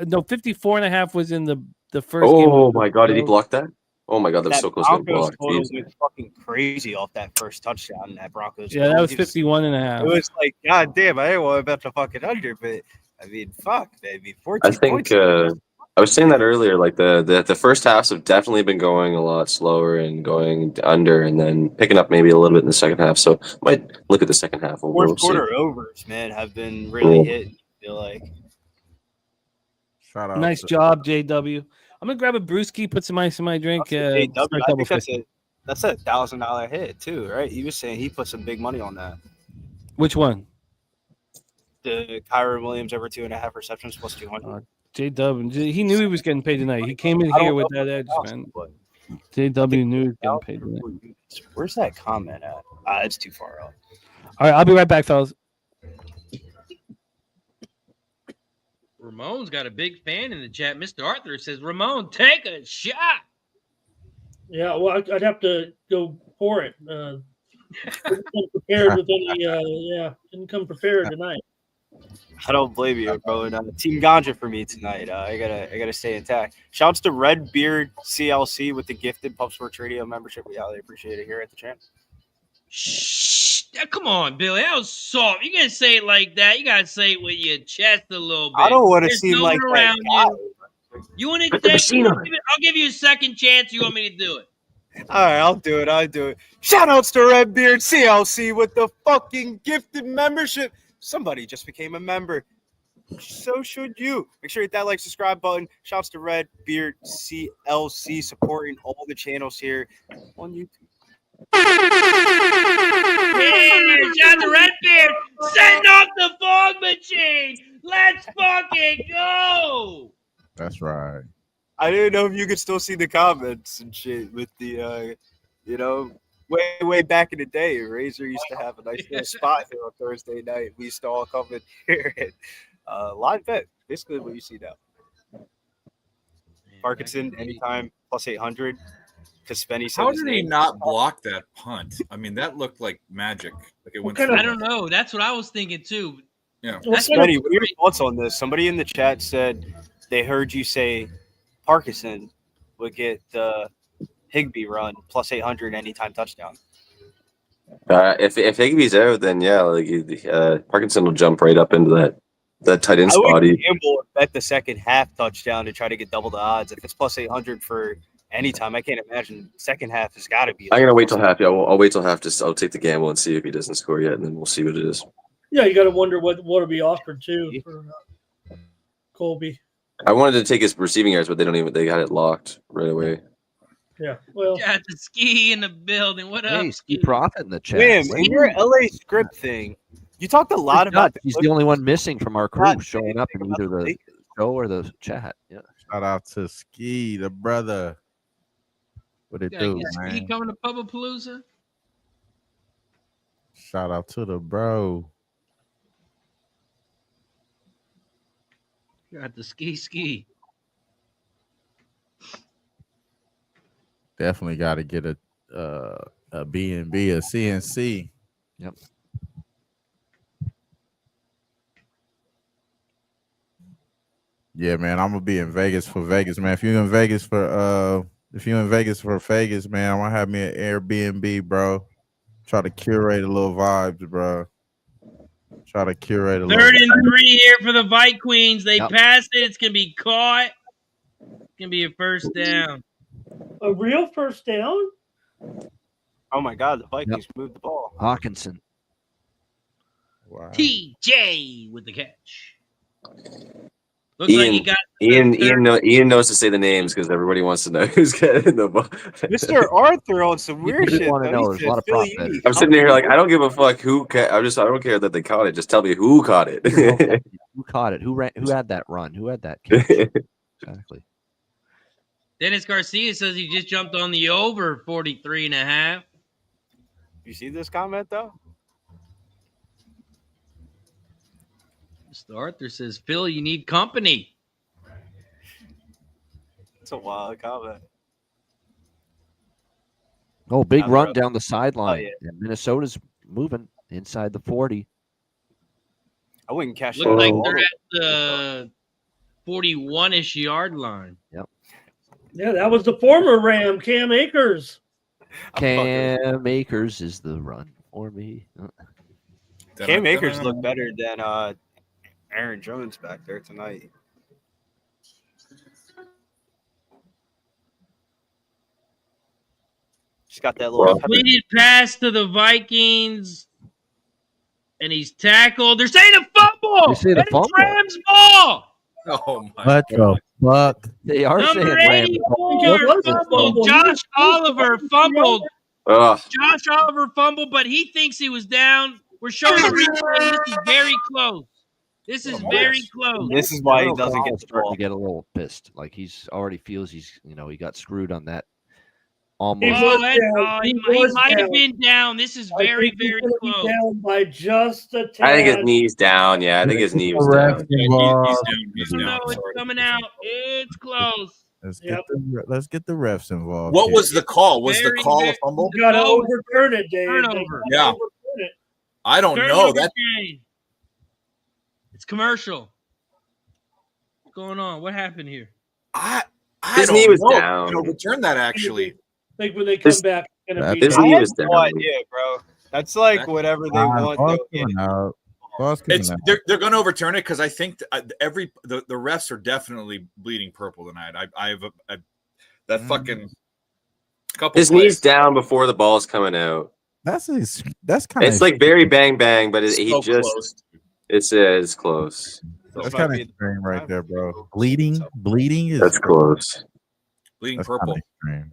No, 54.5 was in the first game.
Oh my God, did he block that? Oh my God, that was so close to getting
Broncos
blocked.
total
Jeez.
went fucking crazy off that first touchdown. That Broncos.
Yeah, that
total.
was 51.5.
It was like, God damn, I didn't want to bet the fucking under, but I mean, fuck, baby, 14
I think
points.
I was saying that earlier. Like the first halves have definitely been going a lot slower and going under, and then picking up maybe a little bit in the second half. So might look at the second half. We'll
Fourth
see.
quarter overs, man, have been really hitting. I feel like.
Shout out.
Nice job, JW. I'm gonna grab a brewski, put some ice in my drink.
JW,
start
I
double
think that's
fisting.
that's a $1,000 hit too, right? He was saying he put some big money on that.
Which one?
The Kyron Williams over 2.5 receptions plus 200.
JW. He knew he was getting paid tonight. He came in
I don't
here with
know
that
if
edge,
it's
man.
but
JW News getting paid today.
Where's that comment at? It's too far up.
All right, I'll be right back, fellas.
Ramon's got a big fan in the chat. Mr. Arthur says, Ramon, take a shot.
Yeah, well, I'd have to go pour it. Didn't come prepared with any. Didn't come prepared tonight.
I don't blame you, bro. Team Ganja for me tonight. I gotta stay intact. Shouts to Redbeard CLC with the gifted Pub Sports Radio membership. We highly appreciate it here at the channel.
Shh. Come on, Billy. That was soft. You gotta say it like that. You gotta say it with your chest a little bit.
I don't want to
There's
seem
no
like
one
that
around
guy.
you want to say? I'll give you a second chance. You want me to do it?
All right, I'll do it. Shout outs to Redbeard CLC with the fucking gifted membership. Somebody just became a member. So should you. Make sure you hit that like, subscribe button. Shouts to Redbeard CLC supporting all the channels here on YouTube.
Yeah, shout out to Redbeard. Send off the fog machine. Let's fucking go.
That's right.
I didn't know if you could still see the comments and shit with the, way back in the day. Razor used to have a nice little spot here on Thursday night. We used to all come in here and live bet. Basically what you see now. Parkinson, anytime, plus 800. Because Spenny said
How
his
did he
name.
not block that punt? I mean, that looked like magic. Like it went.
I don't know. That's what I was thinking too.
Yeah.
Spenny, what are your thoughts on this? Somebody in the chat said they heard you say Parkinson would get the Higbee run plus 800 anytime touchdown.
If Higbee's out, then yeah, Parkinson will jump right up into that tight end spot.
I would gamble and bet the second half touchdown to try to get double the odds. If it's plus 800 for anytime, I can't imagine second half has got to be.
I'm gonna wait till half. Yeah, I'll wait till half. I'll take the gamble and see if he doesn't score yet, and then we'll see what it is.
Yeah, you got to wonder what'll be offered too for Colby.
I wanted to take his receiving yards, but they got it locked right away.
Yeah, well,
got the ski in the building. What up?
Hey, Ski Profit in the chat.
Wim, in your LA script thing, you talked a lot about.
He's the only one missing from our crew showing up in either the show or the chat. Yeah.
Shout out to Ski, the brother. What it do, man?
Ski coming to Pubbapalooza?
Shout out to the bro.
Got the ski.
Definitely got to get a B&B, a CNC.
Yep.
Yeah, man, I'm gonna be in Vegas for Vegas, man. If you're in Vegas for Vegas, man, I'm gonna have me an Airbnb, bro. Try to curate a little vibes, bro. Try to curate a little.
3rd and 3 here for the Vikings. They passed it. It's gonna be caught. It's gonna be a first down.
A real first down?
Oh my God, the Vikings moved the ball.
Hawkinson.
Wow.
TJ with the catch. Looks like he got
Ian knows to say the names because everybody wants to know who's getting the ball.
Mr. Arthur on some weird shit.
Want to know? There's a lot of prop betting.
I'm sitting here like I don't give a fuck who. I don't care that they caught it. Just tell me who caught it.
Who caught it? Who had that run? Who had that catch? Exactly.
Dennis Garcia says he just jumped on the over 43.5.
You see this comment though?
Mr. Arthur says, Phil, you need company.
It's a wild comment.
Oh, big run down the sideline.
Oh, yeah.
And Minnesota's moving inside the 40.
I wouldn't cash it.
Looks like they're at the 41-ish yard line.
Yep.
Yeah, that was the former Ram, Cam Akers.
Cam Akers is the run for me.
Cam Akers looked better than Aaron Jones back there tonight. Just got that little
completed pass to the Vikings, and he's tackled. They're saying a fumble.
They say the fumble.
Rams ball.
Oh my
What the fuck?
They are
Number
saying
84 fumbled. Josh Oliver fumbled.
Ugh.
Josh Oliver fumbled, but he thinks he was down. We're showing the replay. This is very close. This is very close.
This is why he doesn't get the
starting
ball.
to get a little pissed. Like he's already feels he got screwed on that Almost.
He might have been down. This is very, very
He's
close.
down by just a tad.
I think his knee's down. Yeah, I think his knee was down.
He's down.
No, it's coming out. It's close.
Let's get the refs involved.
What
here.
was the call? Was the call a fumble?
You got to overturn it, Dave.
Turnover.
Yeah.
Overturn it.
I don't know. That
It's commercial. What's going on? What happened here?
I
His
don't
knee was
know.
down.
You know, return that actually.
I think when they come back, it's going to be
His
down.
knee
I
was
have
down.
no idea, bro. That's like whatever they want.
Ball's
they'll
coming
get.
out. Ball's coming
It's
out.
they're going to overturn it because I think the refs are definitely bleeding purple tonight. I've that fucking couple.
His
plays.
knee's down before the ball's coming out.
That's kind of.
It's like very bang bang, but he
So
just
close.
it's close.
That's kind of extreme right there, bro. Bleeding is
That's close.
Bleeding
that's
purple.
kinda extreme.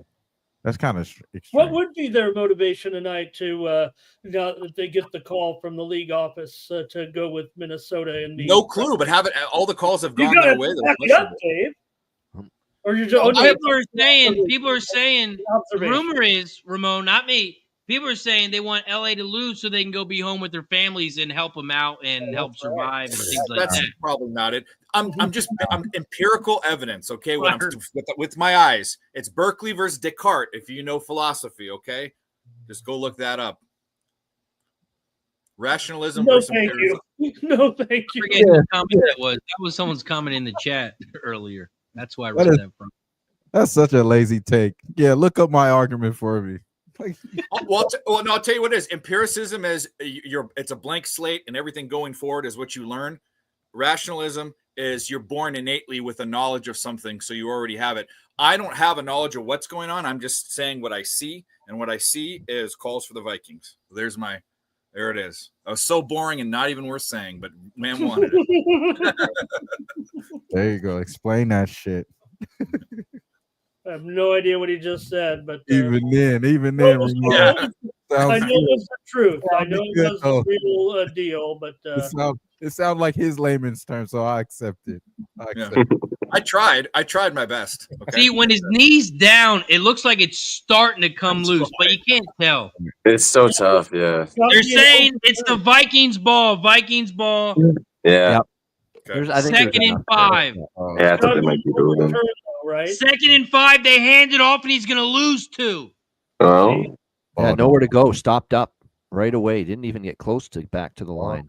That's kind of extreme.
What would be their motivation tonight to now that they get the call from the league office to go with Minnesota and the
No clue, but all the calls have
You
gone
got
their
to
way.
back it up, Dave. Or you're just
People are saying the
observation.
rumor is, Ramon, not me. People are saying they want LA to lose so they can go be home with their families and help them out and help survive and things like
That's
that.
probably not it. I'm empirical evidence. Okay, when I'm with my eyes, it's Berkeley versus Descartes. If you know philosophy, okay, just go look that up. Rationalism
No,
versus
thank
empiricism.
you. No, thank you.
I forget whose comment that was. That was someone's comment in the chat earlier. That's why I read that from.
That's such a lazy take. Yeah, look up my argument for me.
Well, no, I'll tell you what it is. Empiricism is it's a blank slate, and everything going forward is what you learn. Rationalism is you're born innately with a knowledge of something, so you already have it. I don't have a knowledge of what's going on. I'm just saying what I see, and what I see is calls for the Vikings. There it is. I was so boring and not even worth saying, but man wanted it.
There you go. Explain that shit.
I have no idea what he just said, but
Even then,
well,
Ramon,
I know
good.
it's the truth. I know it
Good,
was
though.
the real deal, but
it sounds like his layman's term, so I accept it.
I tried my best. Okay?
See, when his knee's down, it looks like it's starting to come loose, but you can't tell.
It's so tough. Yeah.
They're saying it's the Vikings ball. Vikings ball.
Yeah.
Okay.
I think
Second and 5.
Yeah, I thought they might be doing them.
right?
Second and 5. They hand it off, and he's going to lose 2.
Oh,
Yeah, nowhere to go. Stopped up right away. Didn't even get close to back to the line.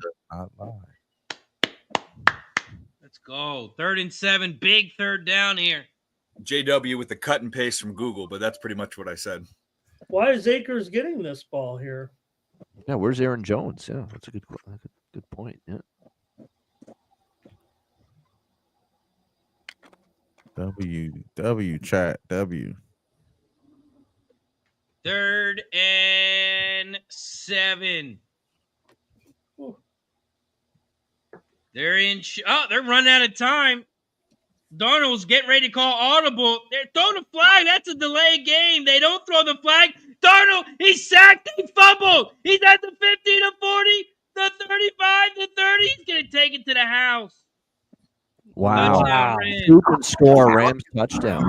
Let's go. 3rd and 7. Big third down here.
JW with the cut and paste from Google, but that's pretty much what I said.
Why is Akers getting this ball here?
Yeah, where's Aaron Jones? Yeah, that's a good point. Yeah.
W chat W.
3rd and 7. They're they're running out of time. Darnold's getting ready to call audible. They're throwing a flag. That's a delayed game. They don't throw the flag. Darnold, he's sacked. He fumbled. He's at the 50 to 40, the 35 to 30. He's going to take it to the house.
Wow.
Touchdown, Rams.
Scoop and score Rams touchdown.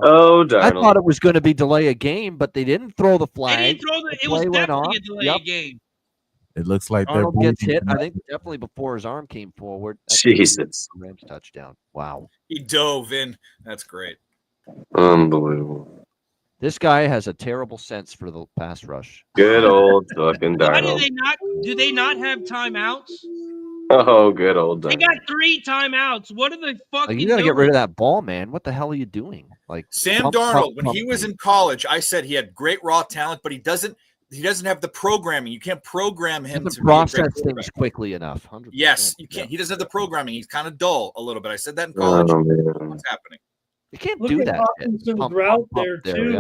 Oh,
I
Darnold.
thought it was going to be delay a game, but they didn't throw the
They
flag.
didn't throw the. It was
Play went
definitely
off.
a delayed
Yep.
game.
It looks like they're
Arnold gets
bleeding.
hit. I think definitely before his arm came forward. That's
Jesus.
Rams touchdown. Wow.
He dove in. That's great.
Unbelievable.
This guy has a terrible sense for the pass rush.
Good old fucking
Why do
Darnold.
they not? Do they not have timeouts?
Oh, good old
They
Darnold.
got 3 timeouts. What are they fucking
Like, you got to
doing?
get rid of that ball, man. What the hell are you doing? Like
Sam
pump,
Darnold,
pump,
when
pump,
he was
dude.
in college, I said he had great raw talent, but he doesn't have the programming. You can't program him
Doesn't
to be a great
process
quarterback.
things quickly enough. 100%.
Yes, you can't.
Yeah.
He doesn't have the programming. He's kind of dull a little bit. I said that in college.
Oh, man.
What's happening?
You can't
Look
do
at
that.
Hawkinson's
Pump,
route
pump,
there,
there,
too,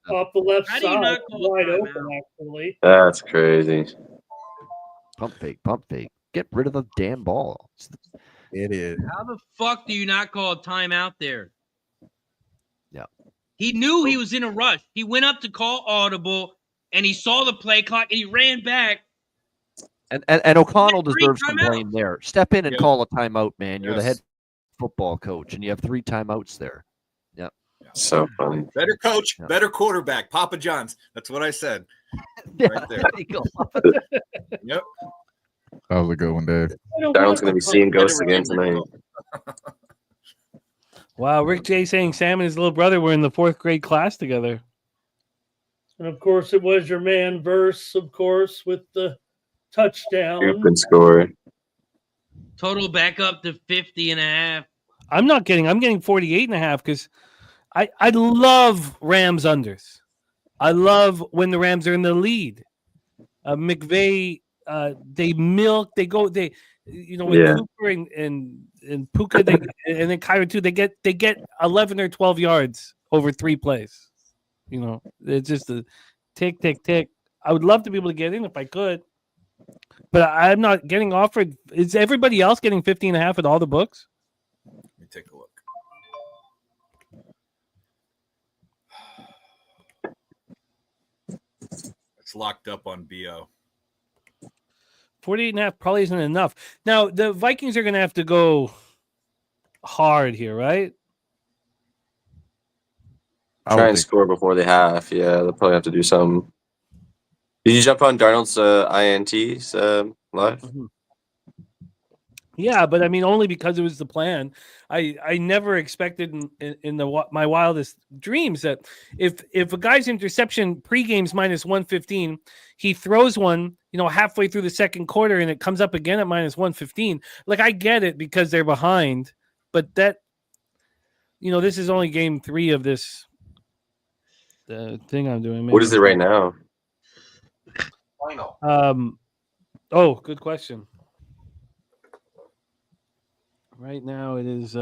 yeah.
off the left
How do you
side,
not call
wide
timeout?
open, actually.
That's crazy.
Pump fake, pump fake. Get rid of the damn ball.
It is.
How the fuck do you not call a timeout there?
Yeah.
He knew he was in a rush. He went up to call audible, and he saw the play clock, and he ran back.
And O'Connell
Three
deserves some
timeouts.
blame there. Step in and
Yeah.
call a timeout, man. You're the
Yes.
head football coach, and you have 3 timeouts there.
So funny.
Better coach, better quarterback. Papa John's. That's what I said.
Yeah,
Right there.
you go.
Yep.
That was a good one, Dave.
Darnold's going to be seeing ghosts again tonight.
Wow, Rick J saying Sam and his little brother were in the 4th grade class together.
And of course, it was your man Verse, of course, with the touchdown.
Good score.
Total back up to 50.5.
I'm getting 48.5 because I love Rams unders. I love when the Rams are in the lead. McVay, they milk, with Cooper and Puka, and then Kyron too. They get 11 or 12 yards over 3 plays. It's just a tick, tick, tick. I would love to be able to get in if I could, but I'm not getting offered. Is everybody else getting 50.5 at all the books?
Let me take a look. It's locked up on BO.
48.5 probably isn't enough. Now the Vikings are going to have to go hard here, right?
Try and score before they half. Yeah, they'll probably have to do some. Did you jump on Darnold's INTs live?
Mm-hmm. Yeah, but I mean, only because it was the plan. I never expected in my wildest dreams that if a guy's interception pregame's minus 115, he throws one, halfway through the second quarter, and it comes up again at minus 115. Like, I get it because they're behind, but that, this is only game 3 of this thing I'm doing.
What is it right now?
Final.
Oh, good question. Right now it is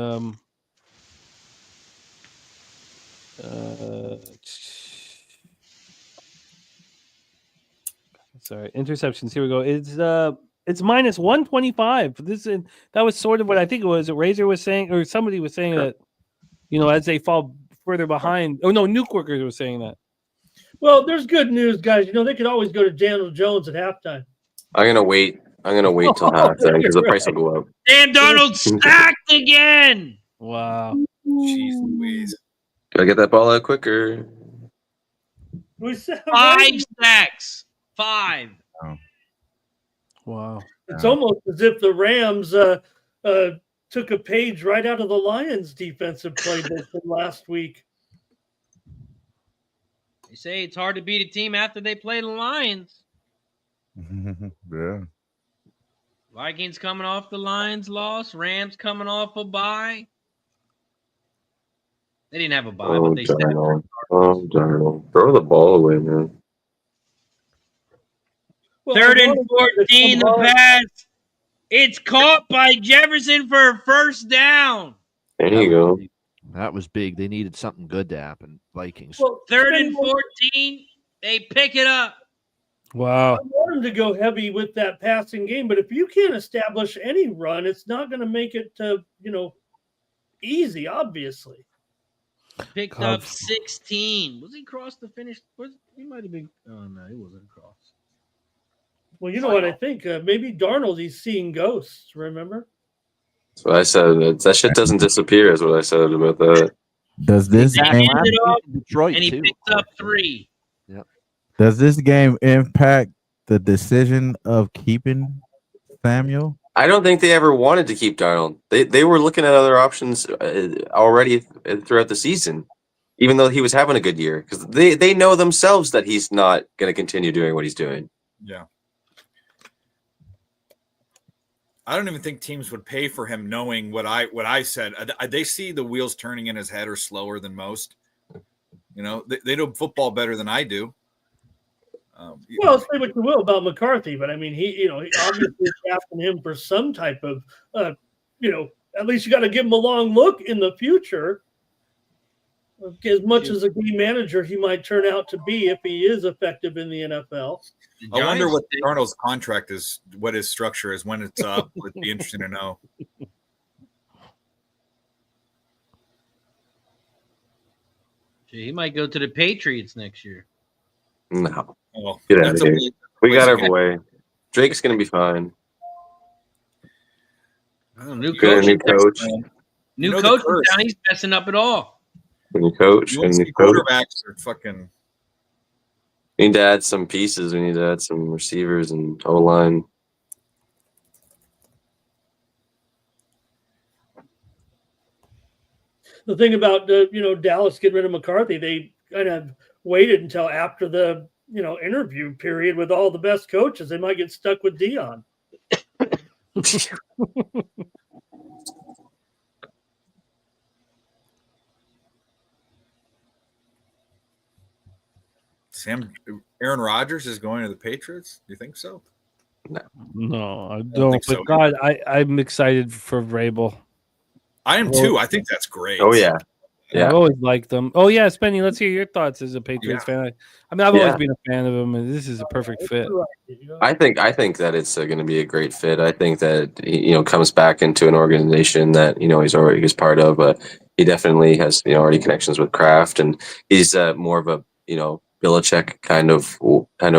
sorry, interceptions. Here we go. It's minus 125. That was sort of what I think it was. Razor was saying, or somebody was saying that, as they fall further behind. Oh no, Newkirker was saying that.
Well, there's good news, guys. They could always go to Daniel Jones at halftime.
I'm gonna wait till halftime because the price will go up.
Dan Darnold stacked again.
Wow.
Jeez Louise.
Gotta get that ball out quicker.
We said
5 stacks. 5.
Wow.
It's almost as if the Rams took a page right out of the Lions' defensive playbook from last week.
They say it's hard to beat a team after they play the Lions.
Yeah.
Vikings coming off the Lions loss. Rams coming off a bye. They didn't have a bye, but they
Darnold. Darnold. Throw the ball away, man.
Well,
3rd and 14, the pass. It's caught by Jefferson for a first down.
There you go.
That was big. They needed something good to happen. Vikings.
Well,
3rd and 14, they pick it up.
Wow.
I want him to go heavy with that passing game, but if you can't establish any run, it's not going to make it, easy, obviously.
Picked up 16. Was he across the finish? He might have been. Oh, no, he wasn't across.
Well, you know what I think? Maybe Darnold, he's seeing ghosts, remember?
That's what I said. That shit doesn't disappear is what I said about that.
Does this
They
game
ended up,
Detroit
and he
too.
picked up 3.
Does this game impact the decision of keeping Samuel?
I don't think they ever wanted to keep Darnold. They were looking at other options already throughout the season, even though he was having a good year, because they know themselves that he's not going to continue doing what he's doing.
Yeah. I don't even think teams would pay for him knowing what I said. They see the wheels turning in his head are slower than most. They know football better than I do.
Well, say what you will about McCarthy, but I mean, he obviously is asking him for some type of, at least you got to give him a long look in the future. As much as a game manager he might turn out to be if he is effective in the NFL.
I wonder what Darnold's contract is, what his structure is when it's up. It'd be interesting to know.
He might go to the Patriots next year.
No.
Oh,
Get out of here. We got our way. Drake's going to be fine.
New
Good,
coach.
new coach.
New coach is down. He's messing up it all.
When you coach,
You
when
want to
you
see
coach,
quarterbacks are fucking.
we need to add some pieces. We need to add some receivers and O line.
The thing about Dallas getting rid of McCarthy, they kind of waited until after the interview period with all the best coaches. They might get stuck with Dion.
Aaron Rodgers is going to the Patriots. Do you think so?
No, I
don't
don't.
think
But
so
God, I'm excited for Vrabel.
I am too. I think that's great.
Oh yeah,
I've always liked them. Oh yeah, Spenny, let's hear your thoughts as a Patriots fan. I mean, I've always been a fan of him, and this is a perfect fit.
I think that it's going to be a great fit. I think that he, comes back into an organization that he's part of. He definitely has already connections with Kraft, and he's more of a Belichick kind of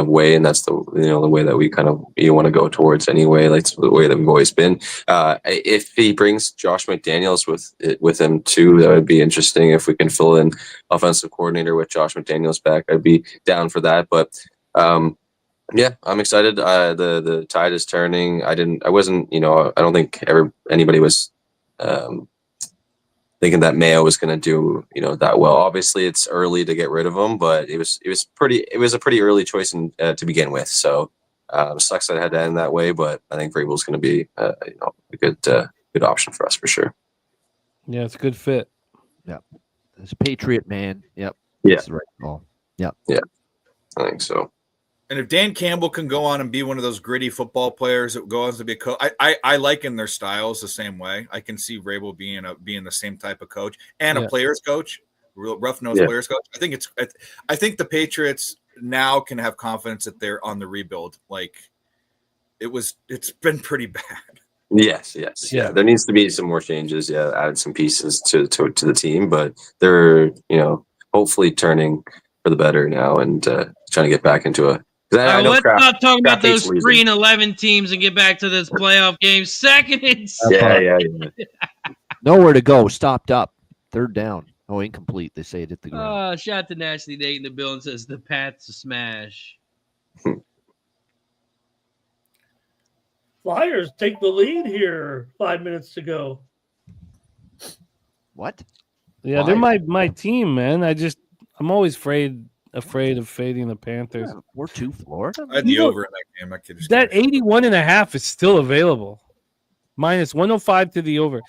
way, and that's the the way that we kind of want to go towards anyway. Like the way that we've always been. If he brings Josh McDaniels with him too, that would be interesting. If we can fill in offensive coordinator with Josh McDaniels back, I'd be down for that. But yeah, I'm excited. The tide is turning. I wasn't. I don't think anybody was thinking that Mayo was going to do that well. Obviously, it's early to get rid of him, but it was a pretty early choice to begin with. So sucks that it had to end that way, but I think Vrabel's going to be a good option for us for sure.
Yeah, it's a good fit.
Yeah, it's a Patriot man. Yep.
Yeah.
That's the right call. Yep.
Yeah, I think so.
And if Dan Campbell can go on and be one of those gritty football players that goes on to be a coach, I liken their styles the same way. I can see Vrabel being the same type of coach and a players coach, real rough-nosed players coach. I think the Patriots now can have confidence that they're on the rebuild. Like it's been pretty bad.
Yes. Yeah. There needs to be some more changes. Yeah, add some pieces to the team, but they're hopefully turning for the better now and trying to get back into a.
Let's stop talking about those 3-11 teams and get back to this playoff game. Second and 7.
Yeah.
Nowhere to go. Stopped up. Third down. Oh, incomplete. They say it hit the ground.
Shout to Nasty Nate in the bill and says the path's a smash.
Flyers take the lead here. 5 minutes to go.
What?
Yeah, they're my team, man. I'm always afraid of fading the Panthers.
Yeah, we're to Florida.
I had the over in that game. I could just
that 81.5 is still available. Minus 105 to the over.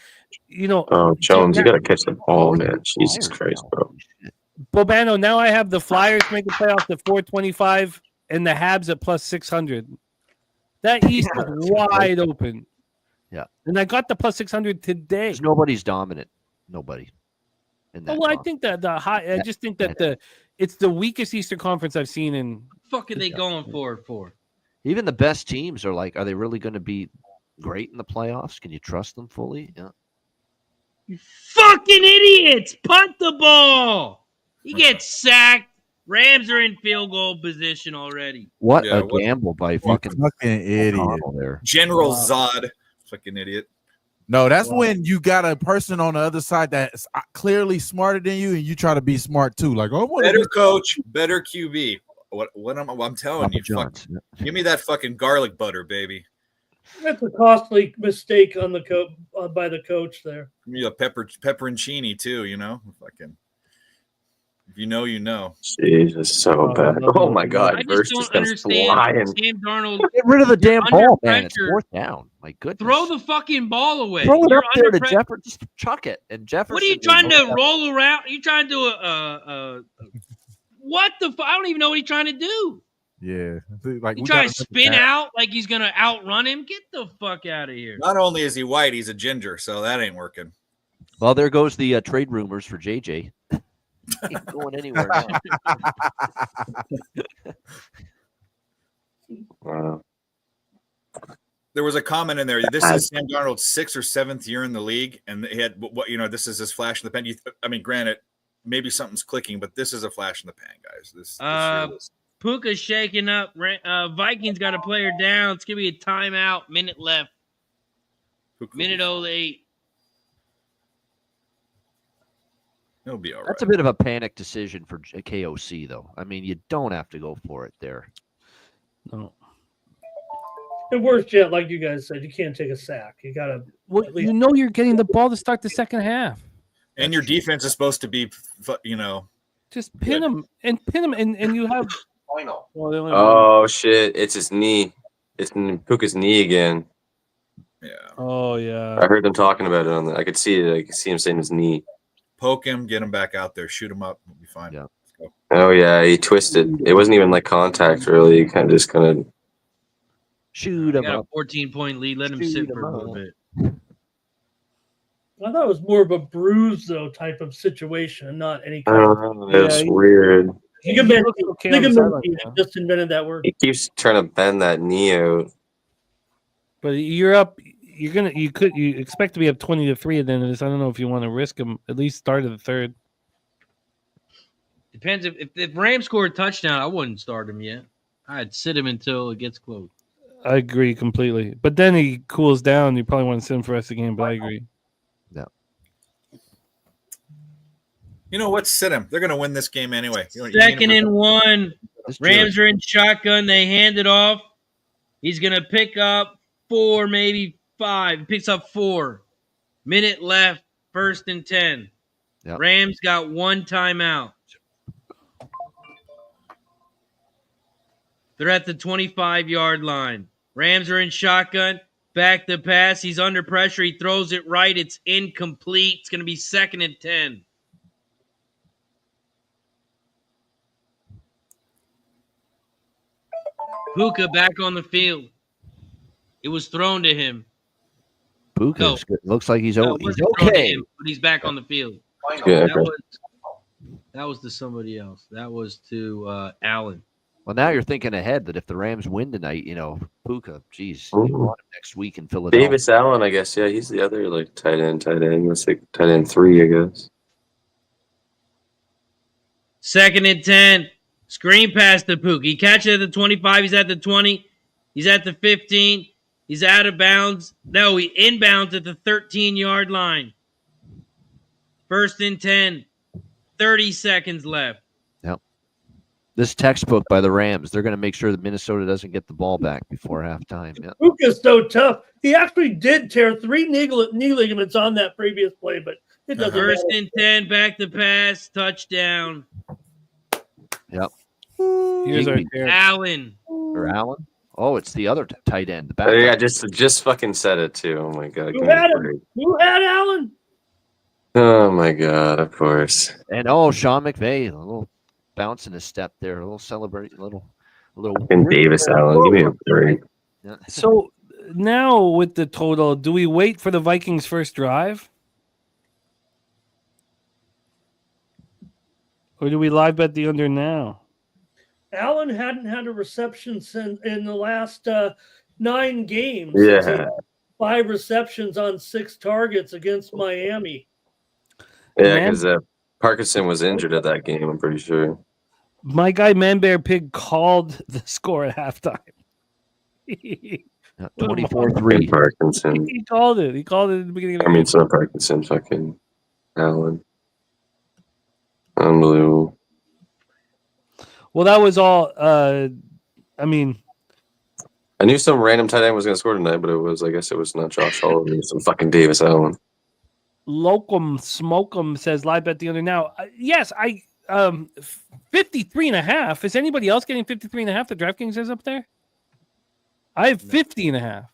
Oh, Jones, you got to catch the ball, man. Jesus Christ, bro.
Bobano, now I have the Flyers make the playoffs at 425 and the Habs at plus 600. That East is wide open.
Yeah.
And I got the plus 600 today.
Nobody's dominant. Nobody.
I think that I just think that it's the weakest Eastern Conference I've seen in.
What the fuck are they going for?
Even the best teams are like, are they really going to be great in the playoffs? Can you trust them fully? Yeah.
You fucking idiots! Punt the ball. He gets sacked. Rams are in field goal position already.
What a gamble by fucking
idiot
there.
General Zod, fucking idiot.
No, that's when you got a person on the other side that's clearly smarter than you, and you try to be smart too. Like,
better coach, better QB. I'm telling you, give me that fucking garlic butter, baby.
That's a costly mistake on the by the coach there.
Give me a pepperoncini too. Fucking. If you know, you know.
Jesus, so bad. Oh my God!
I just don't understand. Sam Darnold,
get rid of the damn ball, man. It's fourth down. My goodness.
Throw the fucking ball away.
Throw it up there to Jefferson. Just chuck it, and Jefferson.
What are you trying to roll around? Are you trying to do a what the? I don't even know what he's trying to do.
Yeah,
like he trying to spin out like he's gonna outrun him. Get the fuck out of here.
Not only is he white, he's a ginger, so that ain't working.
Well, there goes the trade rumors for JJ. Ain't going anywhere now.
Wow.
There was a comment in there. This is Sam Darnold's 6th or 7th year in the league, and he had this is his flash in the pan. I mean, granted, maybe something's clicking, but this is a flash in the pan, guys. This
Puka's shaking up. Vikings got a player down. It's gonna be a timeout. Minute left. Minute 08.
He'll be all right.
That's a bit of a panic decision for KOC, though. I mean, you don't have to go for it there.
No.
And worse yet, like you guys said, you can't take a sack. You got to.
Well, you know you're getting the ball to start the second half.
And your defense is supposed to be,
Just pin him, and you have.
Well, oh shit! It's his knee. It's Puka's knee again.
Yeah.
Oh yeah.
I heard them talking about it I could see it. I could see him saying his knee.
Poke him, get him back out there, shoot him up, we'll be fine.
Yeah.
Let's go.
Oh yeah, he twisted. It wasn't even like contact really. He kind of
shoot him
got
up.
a 14-point lead. Let him sit for a little bit.
I thought it was more of a bruise though type of situation, not any
I
kind of.
don't know. It's weird.
Ligament just invented that word.
He keeps trying to bend that knee out.
But you're up. You expect to be up 20-3 at the end of this. I don't know if you want to risk him at least start of the third.
Depends if Rams score a touchdown, I wouldn't start him yet. I'd sit him until it gets close.
I agree completely. But then he cools down. You probably want to sit him for the rest of the game. But I agree.
Yeah.
You know what? Sit him. They're going to win this game anyway.
Second and 1. Rams are in shotgun. They hand it off. He's going to pick up 4, maybe 5. He picks up 4. Minute left. 1st and 10.
Yep.
Rams got 1 timeout. They're at the 25-yard line. Rams are in shotgun. Back to pass. He's under pressure. He throws it right. It's incomplete. It's going to be 2nd and 10. Puka back on the field. It was thrown to him.
Puka looks like he's
No,
okay.
But he's back on the field.
Yeah,
That was to somebody else. That was to Allen.
Well, now you're thinking ahead that if the Rams win tonight, Puka, geez, you want him next week in Philadelphia.
Davis Allen, I guess. Yeah, he's the other tight end. That's like tight end 3, I guess.
2nd and 10. Screen pass to Puka. He catches at the 25. He's at the 20. He's at the 15. He's out of bounds. No, he inbounds at the 13-yard line. 1st and 10. 30 seconds left.
Yep. This textbook by the Rams, they're going to make sure that Minnesota doesn't get the ball back before halftime. Yep.
Puka's so tough. He actually did tear 3 knee ligaments on that previous play, but it doesn't
1st
matter.
and 10. Back to pass. Touchdown.
Yep.
Here's our
Allen.
Or Allen? Oh, it's the other tight end. The
Oh, yeah,
backup.
just fucking said it too. Oh my god.
Who had him? Who had Allen?
Oh my god, of course.
And Sean McVay, a little bounce in his step there, a little celebrate, a little.
And Davis Allen, give me a break.
Yeah.
So now with the total, do we wait for the Vikings' first drive? Or do we live bet the under now?
Allen hadn't had a reception in the last 9 games.
Yeah.
5 receptions on 6 targets against Miami.
Yeah, because Parkinson was injured at that game, I'm pretty sure.
My guy Manbear Pig called the score at halftime.
24-3.
Parkinson.
He called it. He called it at the beginning of the
I mean,
game.
it's not Parkinson, fucking Allen. Unbelievable.
Well, that was all. I mean,
I knew some random tight end was going to score tonight, but I guess it was not Josh Hall. It was some fucking Davis Allen.
Locum Smokum says live bet the under now. Yes, 53.5. Is anybody else getting 53.5? The DraftKings says up there. I have 50.5.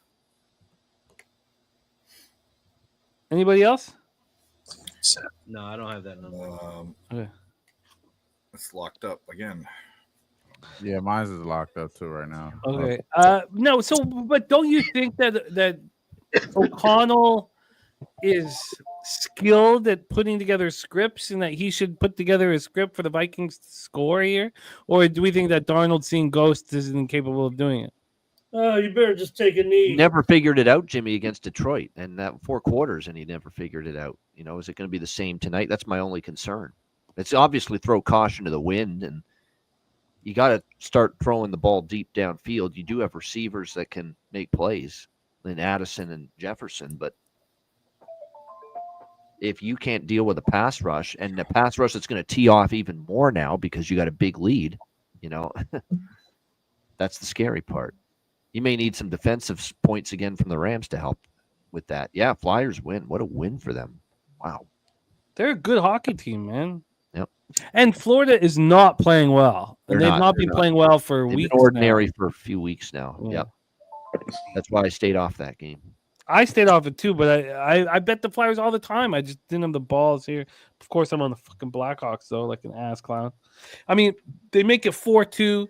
Anybody else?
No, I don't have that number.
Okay.
It's locked up again.
Yeah, mine's is locked up too right now.
Okay. No. So, but don't you think that O'Connell is skilled at putting together scripts, and that he should put together a script for the Vikings to score here, or do we think that Darnold seeing ghosts is incapable of doing it?
Oh, you better just take a knee.
He never figured it out, Jimmy, against Detroit, and that 4 quarters, and he never figured it out. Is it going to be the same tonight? That's my only concern. It's obviously throw caution to the wind, and you got to start throwing the ball deep downfield. You do have receivers that can make plays, in Addison and Jefferson, but if you can't deal with a pass rush, and the pass rush that's going to tee off even more now because you got a big lead, that's the scary part. You may need some defensive points again from the Rams to help with that. Yeah, Flyers win. What a win for them. Wow.
They're a good hockey team, man.
Yep.
And Florida is not playing well.
They're
They've
not.
not been playing well for
They've
weeks
been ordinary
now.
for a few weeks now.
Yeah.
Yep. That's why I stayed off that game.
I stayed off it too, but I bet the Flyers all the time. I just didn't have the balls here. Of course, I'm on the fucking Blackhawks, though, like an ass clown. I mean, they make it 4-2.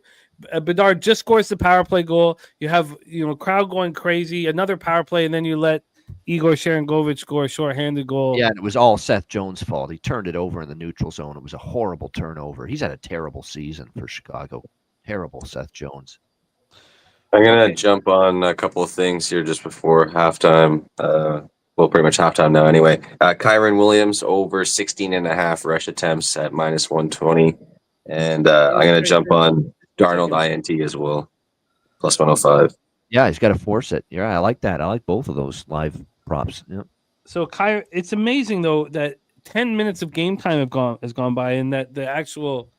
Bedard just scores the power play goal. You have crowd going crazy, another power play, and then you let Igor Sharangovich score a shorthanded goal.
Yeah, and it was all Seth Jones' fault. He turned it over in the neutral zone. It was a horrible turnover. He's had a terrible season for Chicago. Terrible, Seth Jones.
I'm going to jump on a couple of things here just before halftime. Well, pretty much halftime now anyway. Kyron Williams over 16.5 rush attempts at -120. And I'm going to jump on Darnold INT as well, +105.
Yeah, he's got to force it. Yeah, I like that. I like both of those live props. Yep.
So Kyron, it's amazing though that 10 minutes of game time has gone by, and that the actual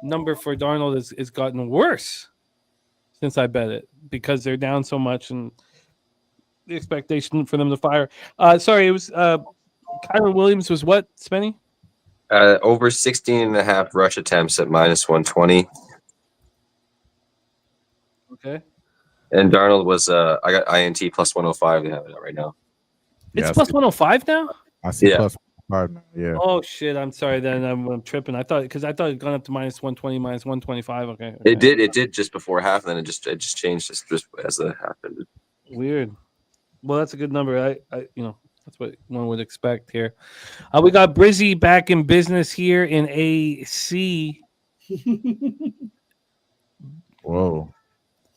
number for Darnold has gotten worse since I bet it, because they're down so much and the expectation for them to fire. Sorry, it was Kyron Williams was what, Spenny?
Over 16.5 rush attempts at -120.
Okay.
And Darnold was I got INT +105. They have it right now.
It's +105 now?
I see
Yeah.
+105 now. Yeah.
Oh shit! I'm sorry. Then I'm tripping. I thought it had gone up to -120, -125. Okay.
It did just before half, and then it just changed just as the half ended.
Weird. Well, that's a good number. I that's what one would expect here. We got Brizzy back in business here in AC.
Whoa.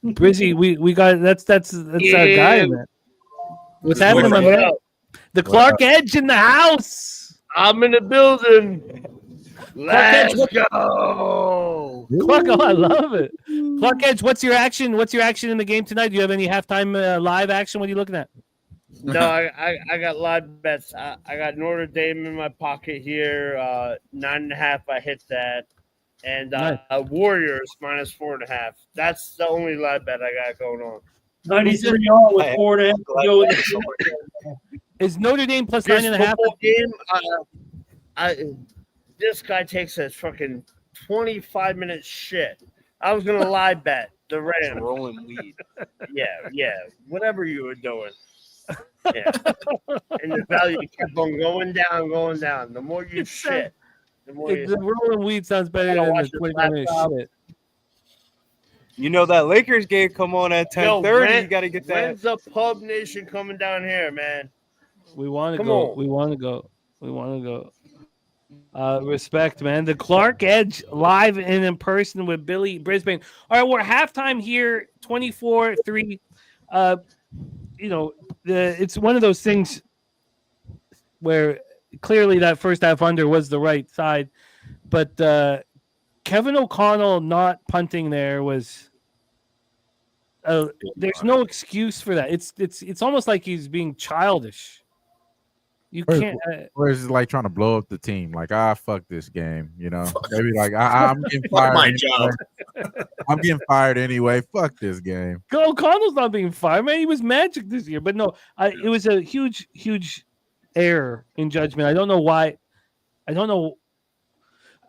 Brizzy, we got that's our guy, man. What's happening, my man? The Clark Edge in the house.
I'm in the building. Let's
Clark Edge,
go.
Clark, oh, I love it. Clark Edge, what's your action? What's your action in the game tonight? Do you have any halftime live action? What are you looking at?
No, I got live bets. I got Notre Dame in my pocket here. 9.5. I hit that. And
Nice.
Warriors -4.5. That's the only live bet I got going on.
93 all with 4.5 to go in the
Is Notre Dame plus
This
9.5?
football game, this guy takes a fucking 25-minute shit. I was gonna live bet the Rams.
Rolling weed.
Yeah, whatever you were doing. Yeah, and the value kept on going down. The more you shit, the more
The rolling weed sounds better than the 25-minute shit.
You know that Lakers game come on at 10:30.
Yo,
You got to get that.
When's the Pub Nation coming down here, man?
We want to
Come
go.
on.
We want to go. We want to go. Respect, man. The Clark Edge live and in person with Billy Brisbane. All right, we're halftime here, 24-3. It's one of those things where clearly that first half under was the right side, but Kevin O'Connell not punting there was. There's no excuse for that. It's almost like he's being childish. You can't.
Or is it like trying to blow up the team? Like, fuck this game, Maybe like I'm getting fired.
my
anyway. I'm getting fired anyway. Fuck this game.
O'Connell's not being fired, man. He was magic this year, but no, it was a huge error in judgment. I don't know why. I don't know.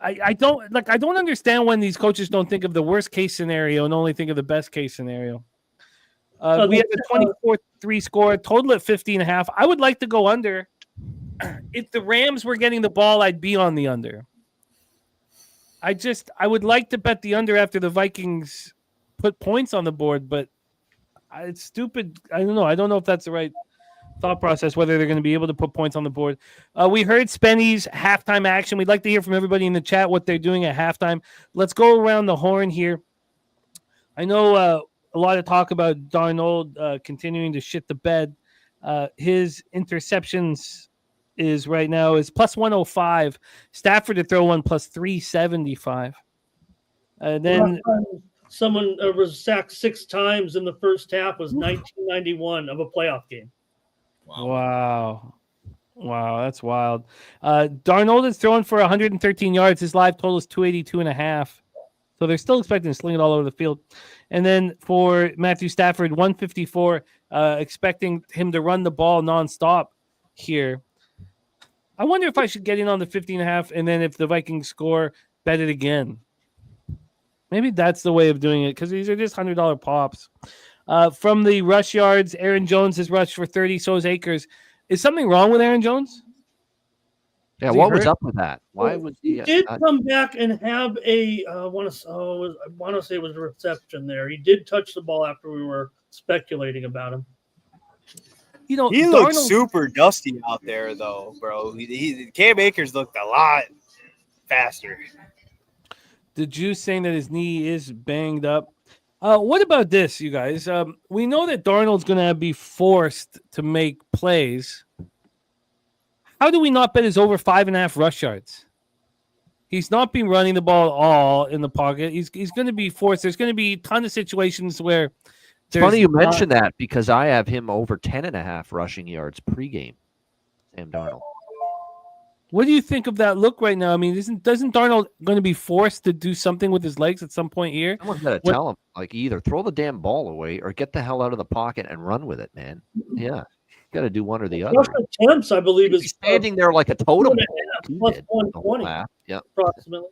I don't understand when these coaches don't think of the worst case scenario and only think of the best case scenario. We had a 24-3 score, total at 50.5. I would like to go under. If the Rams were getting the ball, I'd be on the under. I would like to bet the under after the Vikings put points on the board, but it's stupid. I don't know. I don't know if that's the right thought process, whether they're going to be able to put points on the board. We heard Spenny's halftime action. We'd like to hear from everybody in the chat what they're doing at halftime. Let's go around the horn here. I know a lot of talk about Darnold continuing to shit the bed. His interceptions is right now is +105. Stafford to throw one +375. Then
someone was sacked 6 times in the first half was 1991 of a playoff game.
Wow. Wow, that's wild. Darnold is throwing for 113 yards. His live total is 282.5. So they're still expecting to sling it all over the field. And then for Matthew Stafford, 154, expecting him to run the ball nonstop here. I wonder if I should get in on the 50.5, and then if the Vikings score, bet it again. Maybe that's the way of doing it, because these are just $100 pops. From the rush yards, Aaron Jones has rushed for 30, so is Akers. Is something wrong with Aaron Jones?
Yeah, what was up with that? Why was
he did come back and have a I want to say it was a reception there. He did touch the ball after we were speculating about him.
You know, he looked super dusty out there, though, bro. Cam Akers looked a lot faster.
The Juice saying that his knee is banged up. What about this, you guys? We know that Darnold's going to be forced to make plays. How do we not bet his over 5.5 rush yards? He's not been running the ball at all in the pocket. He's going to be forced. There's going to be a ton of situations where.
It's funny you mentioned that because I have him over 10.5 rushing yards pregame. Sam Darnold.
What do you think of that look right now? I mean, doesn't Darnold going to be forced to do something with his legs at some point here?
Someone's got to tell him, like, either throw the damn ball away or get the hell out of the pocket and run with it, man. Yeah, you got to do one or the other.
Attempts, I believe, is
standing there like a totem.
Plus 120,
yeah,
approximately.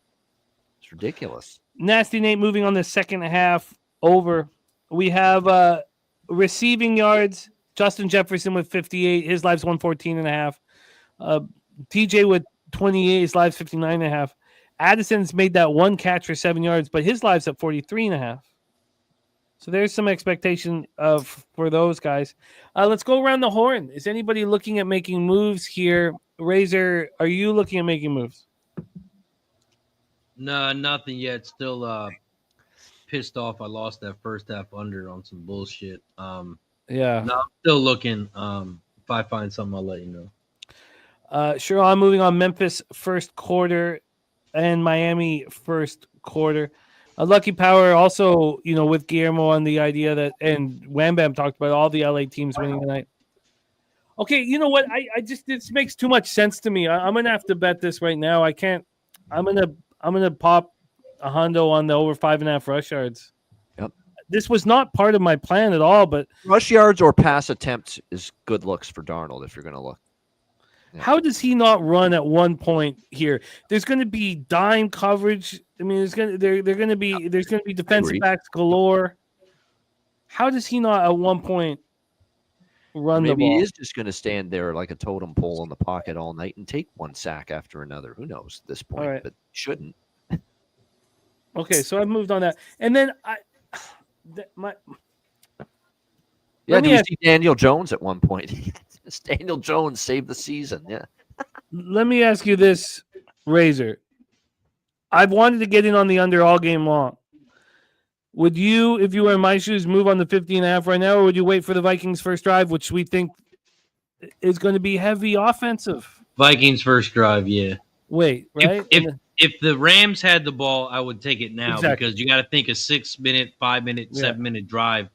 It's ridiculous.
Nasty Nate moving on the second half over. We have receiving yards. Justin Jefferson with 58. His live's 114.5. TJ with 28. His live's 59.5. Addison's made that one catch for 7 yards, but his live's at 43.5. So there's some expectation for those guys. Let's go around the horn. Is anybody looking at making moves here? Razor, are you looking at making moves?
No, nothing yet. Still pissed off. I lost that first half under on some bullshit.
Yeah.
No, I'm still looking. If I find something, I'll let you know.
Sure. I'm moving on. Memphis first quarter and Miami first quarter. Lucky Power also, with Guillermo on the idea that, and Wham Bam talked about all the LA teams winning tonight. Okay, you know what? I just, this makes too much sense to me. I'm gonna have to bet this right now. I can't. I'm gonna pop a hundo on the over 5.5 rush yards.
Yep.
This was not part of my plan at all, but
rush yards or pass attempts is good looks for Darnold if you're gonna look.
Yeah. How does he not run at one point here? There's going to be dime coverage. I mean, there's going to be defensive backs galore. How does he not at one point run the ball?
Maybe he is just going to stand there like a totem pole in the pocket all night and take one sack after another. Who knows at this point?
Right.
But shouldn't.
Okay, so I've moved on that, and then
do you see Daniel Jones at one point? Daniel Jones saved the season. Yeah.
Let me ask you this, Razor. I've wanted to get in on the under all game long. Would you, if you were in my shoes, move on the 50.5 right now, or would you wait for the Vikings first drive, which we think is going to be heavy offensive?
Vikings first drive, yeah.
Wait, right?
If the Rams had the ball, I would take it now
Exactly.
because you got to think a 6-minute, 5-minute, 7-minute drive.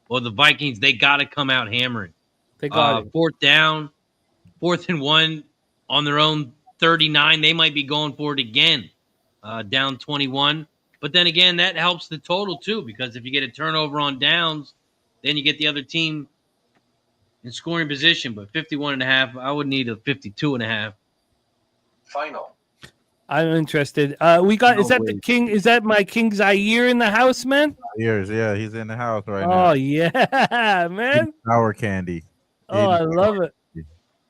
Well, the Vikings, they got to come out hammering.
They got it.
Fourth down, 4th and 1 on their own 39. They might be going for it again, down 21. But then again, that helps the total too, because if you get a turnover on downs, then you get the other team in scoring position. But 51.5, I would need a 52.5.
Final.
I'm interested. We got. Is that the king? Is that my King Zaire in the house, man?
Years, yeah, he's in the house right now.
Oh yeah, man.
Sour candy.
Oh, I love it.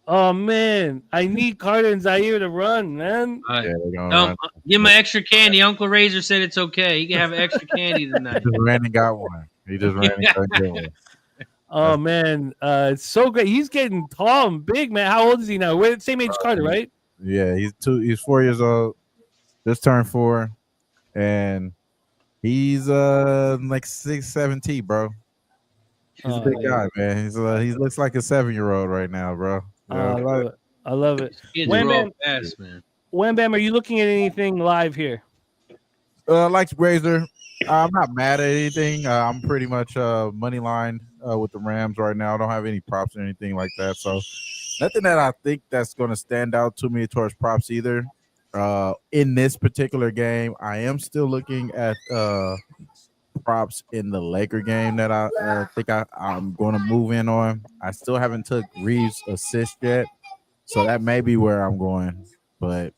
Oh man, I need Carter and Zaire to run, man.
Give him an extra candy. Uncle Razor said it's okay. He can have extra candy tonight.
He just ran and got one. He just ran and got one.
Oh man, it's so great. He's getting tall and big, man. How old is he now? We're the same age as Carter, right?
Yeah, he's 4 years old. Just turned 4, and he's like 6'7", bro. He's a big guy, man. He looks like a 7-year-old right now, bro.
I love it. I love it.
Wham Bam, fast, man.
Wham Bam, are you looking at anything live here?
Like Razor, I'm not mad at anything. I'm pretty much money line with the Rams right now. I don't have any props or anything like that, so Nothing that I think that's going to stand out to me towards props either. In this particular game, I am still looking at props in the Laker game that I think I'm going to move in on. I still haven't took Reeves' assist yet, so that may be where I'm going. But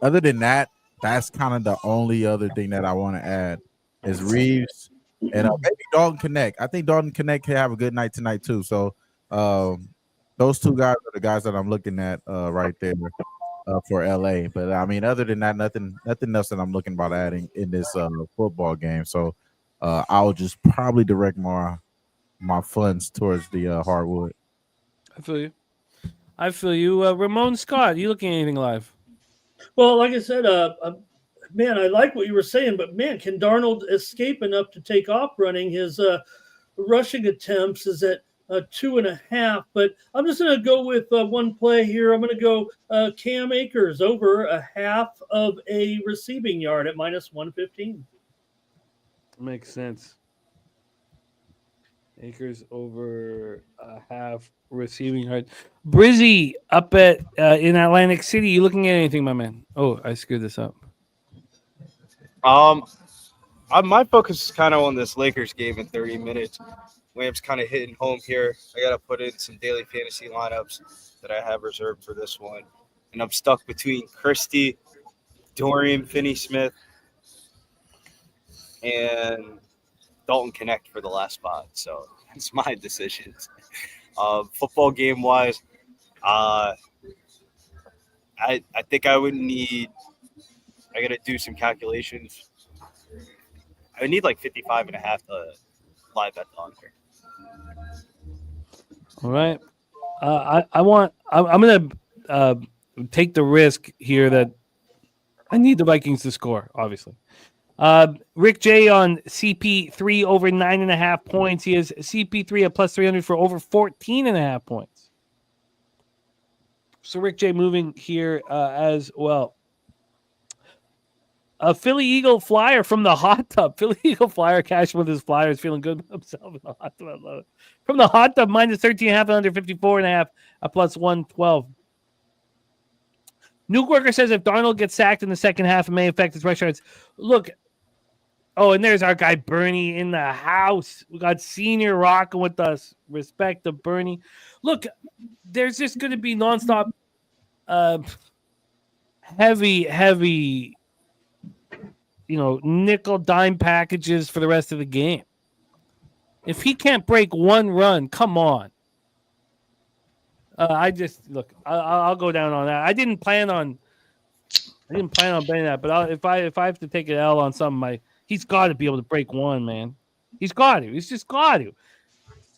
other than that, that's kind of the only other thing that I want to add is Reeves and maybe Dalton Connect. I think Dalton Connect can have a good night tonight too. So those two guys are the guys that I'm looking at right there for LA. But I mean, other than that, nothing else that I'm looking about adding in this football game. So I'll just probably direct my funds towards the hardwood.
I feel you. Ramon Scott, you looking at anything live?
Well, like I said, man, I like what you were saying, but man, can Darnold escape enough to take off running? His rushing attempts is at 2.5, but I'm just going to go with one play here. I'm going to go Cam Akers over a half of a receiving yard at -115.
Makes sense. Akers over a half receiving yard. Brizzy up at in Atlantic City. You looking at anything, my man? Oh, I screwed this up.
My focus is kind of on this Lakers game in 30 minutes. Lamb's kind of hitting home here. I got to put in some daily fantasy lineups that I have reserved for this one. And I'm stuck between Christie, Dorian Finney-Smith, and Dalton Connect for the last spot. So that's my decisions. Football game-wise, I think I would need – I got to do some calculations. I would need like 55.5 to live bet the under.
All right. I'm going to take the risk here that I need the Vikings to score, obviously. Rick J on CP3 over 9.5 points. He has CP3 at +300 for over 14.5 points. So Rick J moving here as well. A Philly Eagle Flyer from the hot tub. Philly Eagle Flyer cash with his Flyers, feeling good about himself in the hot tub. I love it. From the hot tub, -13.5 under 54.5 at +112. Nuke Worker says if Darnold gets sacked in the second half, it may affect his rush yards. Look, and there's our guy Bernie in the house. We got Senior rocking with us. Respect to Bernie. Look, there's just going to be nonstop heavy nickel dime packages for the rest of the game. If he can't break one run, come on. I'll go down on that. I didn't plan on betting that, but if I have to take an L on something, he's got to be able to break one, man. He's got to. He's just got to.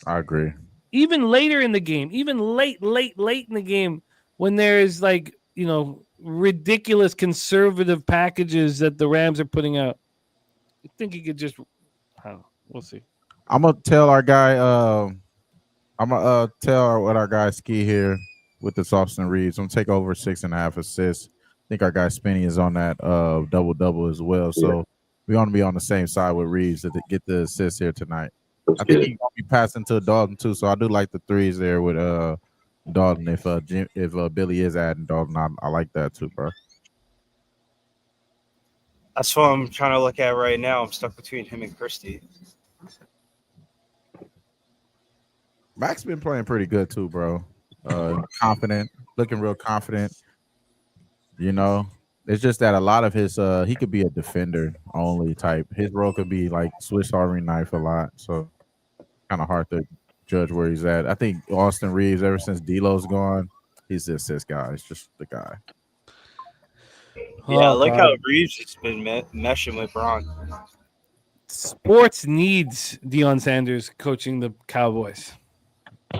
I agree.
Even later in the game, even late in the game, when there's ridiculous conservative packages that the Rams are putting out, I think he could just. I don't know. We'll see.
I'm gonna tell our guy. Tell what our guy Ski here with this Austin Reeves. I'm gonna take over 6.5 assists. I think our guy Spinny is on that double as well. So we're gonna be on the same side with Reeves to get the assist here tonight. I think he's gonna be passing to Dalton too. So I do like the threes there with Dalton. If Billy is adding Dalton, I like that too, bro.
That's what I'm trying to look at right now. I'm stuck between him and Christie.
Mac's been playing pretty good too, bro. Confident, looking real confident. It's just that a lot of his he could be a defender only type. His role could be like Swiss Army knife a lot. So kind of hard to judge where he's at. I think Austin Reeves, ever since D'Lo's gone, he's the assist guy. It's just the guy.
Yeah, I like how Reeves has been meshing with Braun.
Sports needs Deion Sanders coaching the Cowboys.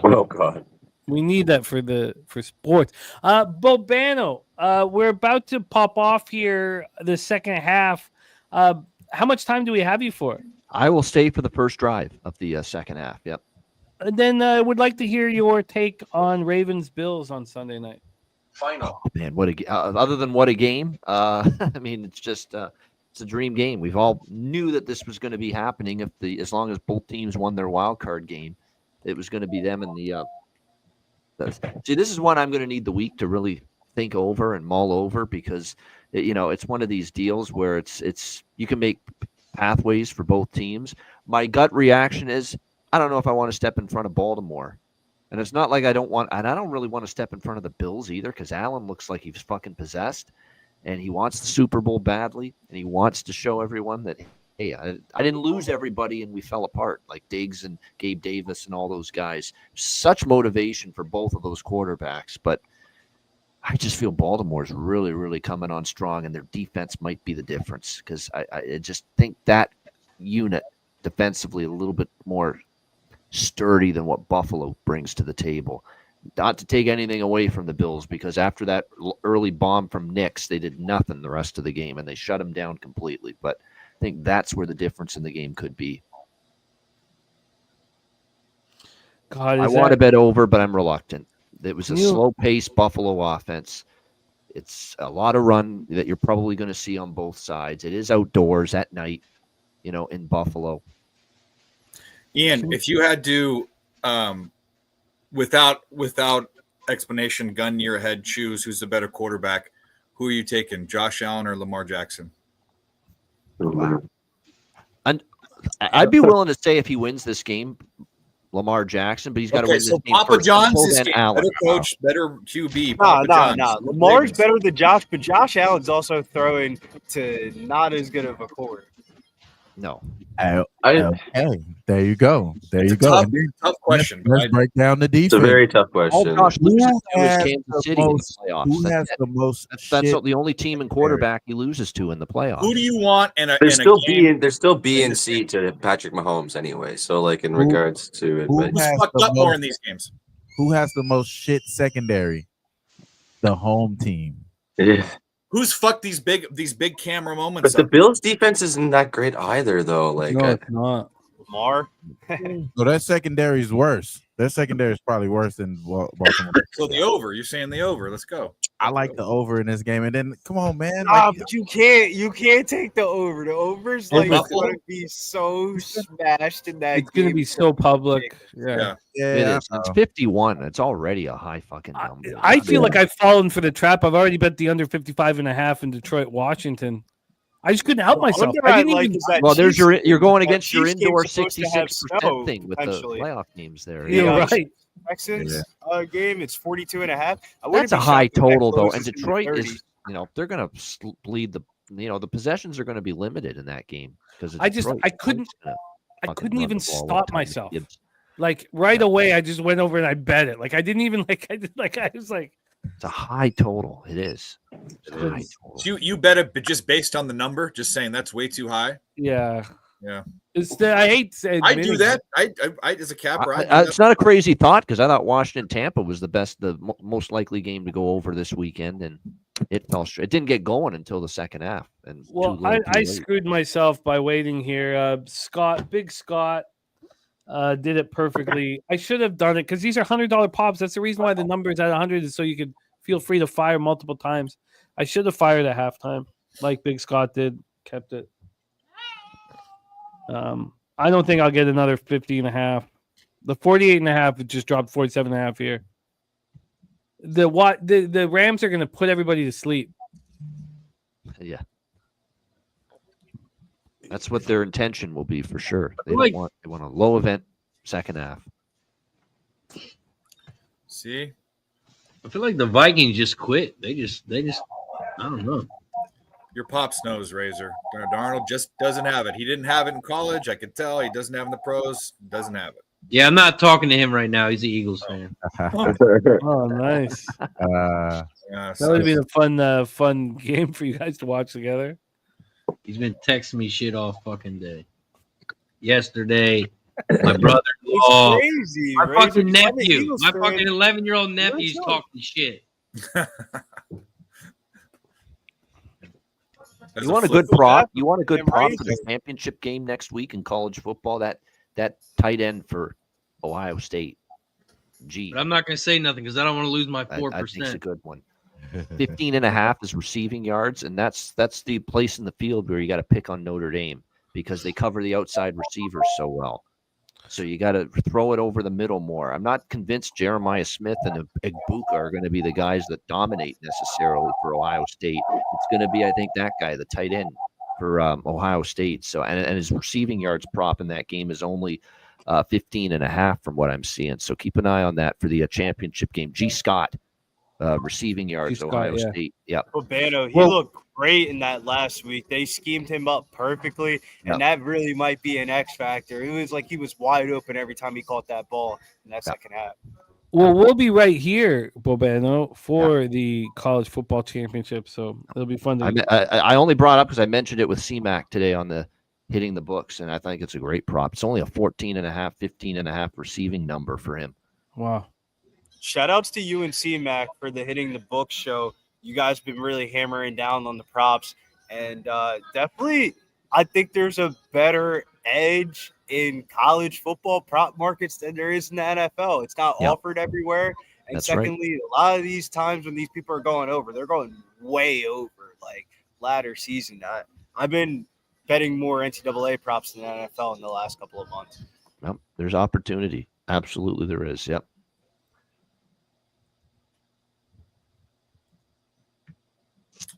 Oh God,
we need that for sports. Bobano, we're about to pop off here the second half. How much time do we have you for?
I will stay for the first drive of the second half. Yep.
And then I would like to hear your take on Ravens Bills on Sunday night.
Final. Oh, man, other than what a game. I mean, it's just it's a dream game. We've all knew that this was going to be happening as long as both teams won their wild card game. It was going to be them and the See, this is one I'm going to need the week to really think over and mull over because it's one of these deals where it's you can make pathways for both teams. My gut reaction is I don't know if I want to step in front of Baltimore. And it's not like I don't really want to step in front of the Bills either because Allen looks like he's fucking possessed and he wants the Super Bowl badly and he wants to show everyone that, hey, I didn't lose everybody and we fell apart like Diggs and Gabe Davis and all those guys. Such motivation for both of those quarterbacks. But I just feel Baltimore's really, really coming on strong and their defense might be the difference because I just think that unit defensively a little bit more sturdy than what Buffalo brings to the table. Not to take anything away from the Bills because after that early bomb from Nix, they did nothing the rest of the game and they shut them down completely. But I think that's where the difference in the game could be.
God,
I want to bet over, but I'm reluctant. It was a slow-paced Buffalo offense. It's a lot of run that you're probably going to see on both sides. It is outdoors at night, in Buffalo.
Ian, if you had to, without explanation, gun to your head, choose who's the better quarterback, who are you taking, Josh Allen or Lamar Jackson?
Wow. And I'd be willing to say if he wins this game, Lamar Jackson, but he's got to win this game
Papa
first.
John's this game. Better coach, better QB.
No. Lamar's better than Josh, but Josh Allen's also throwing to not as good of a quarter.
No.
Okay, there you go. There you go.
Tough question.
Let's break down the defense.
It's a very tough question.
All Josh loses to is Kansas City in the playoffs.
Who has the most?
That's the only team and quarterback he loses to in the playoffs.
Who do you want?
There's still B and C to Patrick Mahomes anyway. So like in regards to it,
who's fucked up more in these games?
Who has the most shit secondary? The home team.
Yeah.
Who's fucked these big camera moments?
But the Bills' defense isn't that great either, though. Like,
no, it's not.
Lamar.
So their secondary is worse. Their secondary is probably worse than Baltimore.
So the over. You're saying the over. Let's go.
I like the over in this game. And then, come on, man.
But you can't take the over. The over's going to be so smashed in that
It's going to be so public. Yeah.
It is. It's 51. It's already a high fucking number.
I feel like I've fallen for the trap. I've already bet the under 55.5 in Detroit, Washington. I just couldn't help myself. I didn't even.
Well, there's you're going against your indoor 66% thing with the playoff teams there.
You're right.
Texans game, it's 42.5.
That's a high total though, and Detroit is, they're going to bleed the possessions are going to be limited in that game because
I couldn't even stop myself. Like right away, I just went over and I bet it. Like I didn't even I was like.
It's a high total. It is. It's a high total.
So you bet it, but just based on the number, just saying that's way too high.
Yeah.
Yeah.
I hate.
I do that. I as a capper.
It's not a crazy thought because I thought Washington Tampa was the most likely game to go over this weekend, and it fell straight. It didn't get going until the second half. And
I screwed myself by waiting here. Big Scott. Did it perfectly. I should have done it because these are $100 pops. That's the reason why the number is at 100 is so you could feel free to fire multiple times. I should have fired at halftime like Big Scott did. Kept it. I don't think I'll get another 50.5. The 48.5 just dropped 47.5 here. The Rams are going to put everybody to sleep.
Yeah. That's what their intention will be for sure. They want a low event second half.
See,
I feel like the Vikings just quit. They just I don't know.
Your pops knows, Razor. Darnold just doesn't have it. He didn't have it in college. I could tell. He doesn't have it in the pros. Doesn't have it.
Yeah, I'm not talking to him right now. He's an Eagles fan.
Oh, nice.
Yeah,
that would be a fun game for you guys to watch together.
He's been texting me shit all fucking day. Yesterday, my brother-in-law, my fucking nephew, my fucking 11-year-old nephew's talking shit.
You want a good prop? You want a good prop for the championship game next week in college football? That tight end for Ohio State. Gee,
but I'm not going to say nothing because I don't want to lose my 4%.
I think it's a good one. 15.5 is receiving yards, and that's the place in the field where you got to pick on Notre Dame because they cover the outside receivers so well. So you got to throw it over the middle more. I'm not convinced Jeremiah Smith and Egbuka are going to be the guys that dominate necessarily for Ohio State. It's going to be, I think, that guy, the tight end for Ohio State. So and his receiving yards prop in that game is only 15.5 from what I'm seeing. So keep an eye on that for the championship game. G. Scott, receiving yards,
Scott,
Ohio
yeah.
State. Yep.
Urbano, he looked great in that last week. They schemed him up perfectly, and that really might be an X factor. It was like he was wide open every time he caught that ball in that second half.
Well, we'll be right here, Bobano, for the college football championship. So it'll be fun to.
I only brought up because I mentioned it with CMAC today on the hitting the books, and I think it's a great prop. It's only a 14.5, 15.5 receiving number for him.
Wow.
Shout outs to you and CMAC for the hitting the books show. You guys been really hammering down on the props, and definitely I think there's a better edge in college football prop markets than there is in the NFL. It's not offered everywhere. And
That's
secondly, a lot of these times when these people are going over, they're going way over, like latter season. I've been betting more NCAA props than the NFL in the last couple of months.
Yep. There's opportunity. Absolutely there is. Yep.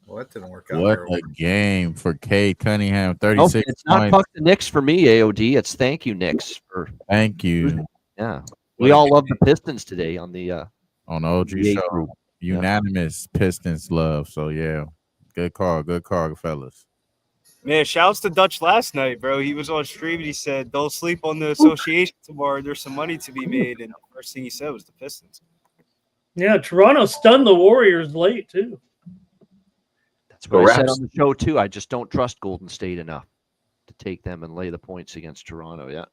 Well, that didn't work out.
What a game for Cade Cunningham. 36
it's not
points.
fuck the Knicks for me, AOD. It's thank you, Knicks.
Thank you.
Yeah. We all love the Pistons today on the
on the OG
NBA
show.
group.
Unanimous Pistons love. So yeah. Good call, fellas.
Man, shouts to Dutch last night, bro. He was on stream and he said, "Don't sleep on the association tomorrow. There's some money to be made." And the first thing he said was the Pistons.
Yeah, Toronto stunned the Warriors late too.
That's what I said on the show too. I just don't trust Golden State enough to take them and lay the points against Toronto. Yeah.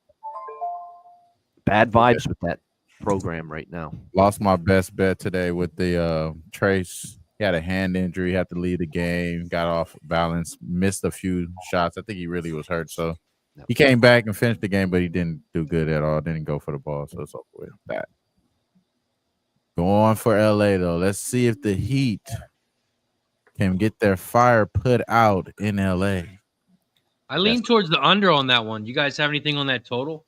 Bad vibes with that program right now.
Lost my best bet today with the Trace. He had a hand injury, had to leave the game, got off balance, missed a few shots. I think he really was hurt. So he came back and finished the game, but he didn't do good at all. Didn't go for the ball. So it's over with that. Going for LA, though. Let's see if the Heat can get their fire put out in LA.
I lean towards the under on that one. You guys have anything on that total?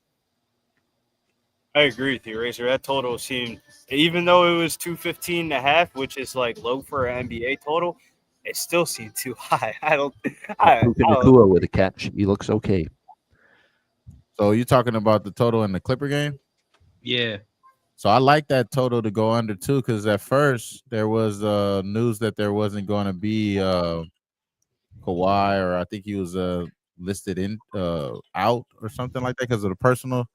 I agree with you, Razor. That total seemed, even though it was 215.5, which is like low for an NBA total, it still seemed too high.
Nakua with a catch. He looks okay.
So you talking about the total in the Clipper game?
Yeah.
So I like that total to go under too, because at first there was news that there wasn't going to be Kawhi, or I think he was listed in out or something like that because of the personal.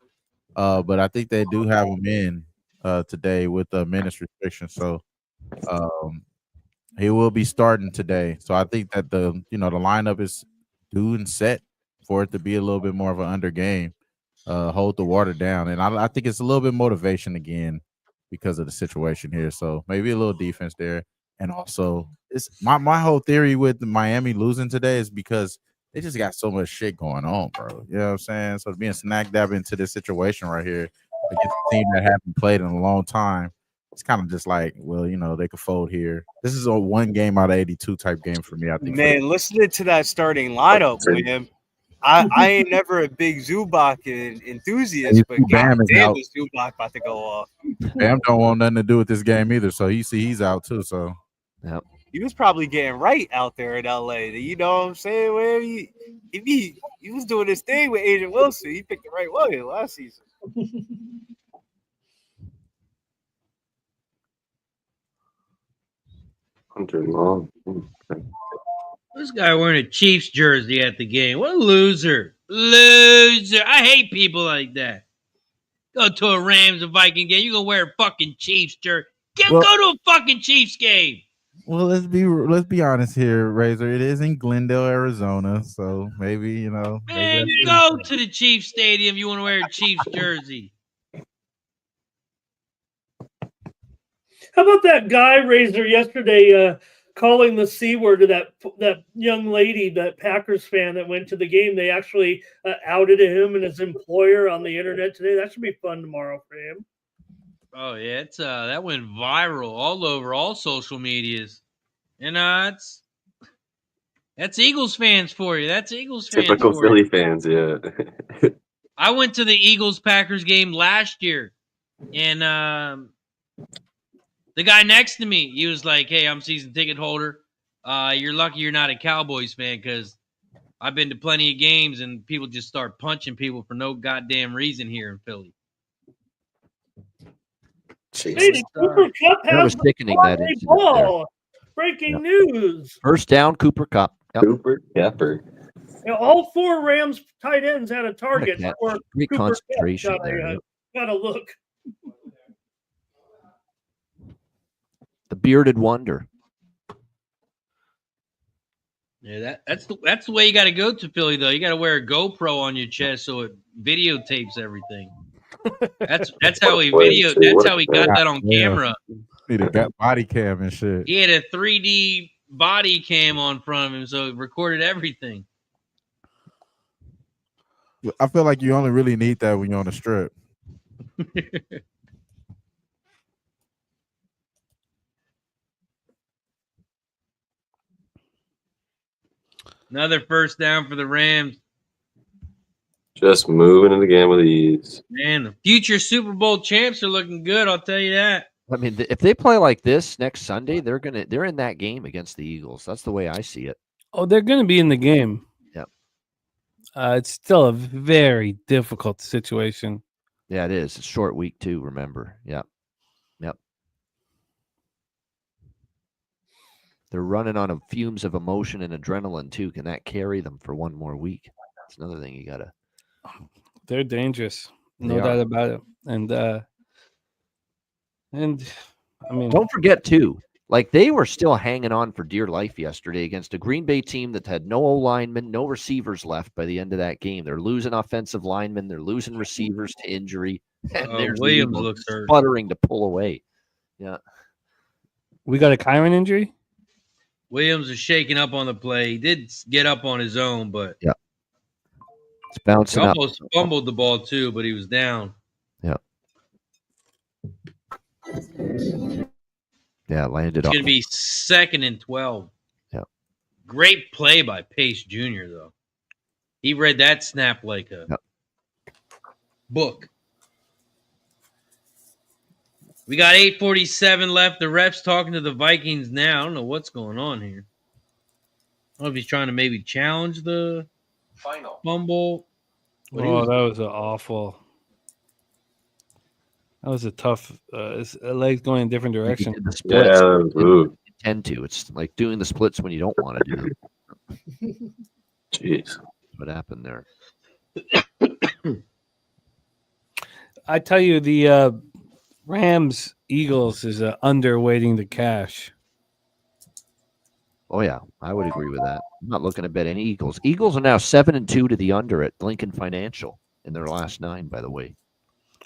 But I think they do have him in today with the minutes restriction. So he will be starting today. So I think that the lineup is due and set for it to be a little bit more of an under game. Hold the water down. And I think it's a little bit motivation again because of the situation here. So maybe a little defense there. And also it's my whole theory with Miami losing today is because they just got so much shit going on, bro. You know what I'm saying? So being snagged up into this situation right here against a team that haven't played in a long time, it's kind of just like, well, they could fold here. This is a 1 game out of 82 type game for me, I think.
Man, listening to that starting lineup, William, I ain't never a big Zubac enthusiast, but
Bam is
goddamn,
out.
is Zubac about to go off.
Bam don't want nothing to do with this game either, so he's out too. So
yeah.
He was probably getting right out there in LA. You know what I'm saying? Where he was doing his thing with Agent Wilson. He picked the right one last season.
Hunter Long. Okay.
This guy wearing a Chiefs jersey at the game. What a loser. Loser. I hate people like that. Go to a Rams and Viking game. You gonna wear a fucking Chiefs jersey. Go to a fucking Chiefs game.
Well, let's be honest here, Razor. It is in Glendale, Arizona, so maybe
Man,
maybe
go to the Chiefs stadium. You want to wear a Chiefs jersey.
How about that guy, Razor, yesterday calling the C word to that young lady, that Packers fan that went to the game? They actually outed him and his employer on the internet today. That should be fun tomorrow for him.
Oh yeah, it's that went viral all over all social medias, and that's Eagles fans for you. That's Eagles fans.
Typical
for
Philly
you.
fans, yeah.
I went to the Eagles-Packers game last year, and the guy next to me, he was like, "Hey, I'm season ticket holder. You're lucky you're not a Cowboys fan because I've been to plenty of games and people just start punching people for no goddamn reason here in Philly."
Hey, the Cooper Cup
There was
has the
sickening that
Friday
incident there.
ball. Breaking news.
First down, Cooper Cup. Yep.
Cooper Capper.
You know, all 4 Rams tight ends had a target.
catch.
For
Great
Cooper Kupp.
concentration there, yep.
Gotta look.
The bearded wonder.
Yeah, that's the way you got to go to Philly, though. You got to wear a GoPro on your chest so it videotapes everything. That's how he That's how he got that on camera.
Need a body cam and shit.
He had a 3D body cam on front of him, so it recorded everything.
I feel like you only really need that when you're on the strip.
Another first down for the Rams.
Just moving it again with ease.
Man, the future Super Bowl champs are looking good. I'll tell you that.
I mean, if they play like this next Sunday, they're in that game against the Eagles. That's the way I see it.
Oh, they're going to be in the game.
Yep.
It's still a very difficult situation.
Yeah, it is. It's a short week too. Remember. Yep. They're running on fumes of emotion and adrenaline too. Can that carry them for one more week? That's another thing you gotta.
They're dangerous, no doubt about it. And I mean,
don't forget too, like they were still hanging on for dear life yesterday against a Green Bay team that had no O-linemen, no receivers left by the end of that game. They're losing offensive linemen, they're losing receivers to injury, and there's
Williams looks hurt,
sputtering to pull away. Yeah,
we got a Kyron injury.
Williams is shaking up on the play. He did get up on his own, but
yeah, it's bouncing up.
Almost fumbled the ball too, but he was down.
Yeah. Yeah, landed
It's
on.
going to be 2nd and 12.
Yeah.
Great play by Pace Jr., though. He read that snap like a book. We got 8:47 left. The ref's talking to the Vikings now. I don't know what's going on here. I don't know if he's trying to maybe challenge the
final
fumble.
That was awful. That was a tough. His leg's going in a different direction.
The splits.
Yeah,
tend to. It's like doing the splits when you don't want to do them.
Jeez,
what happened there?
I tell you, the Rams Eagles is underweighting the cash.
Oh yeah, I would agree with that. I'm not looking to bet any Eagles. Eagles are now 7-2 to the under at Lincoln Financial in their last 9. By the way.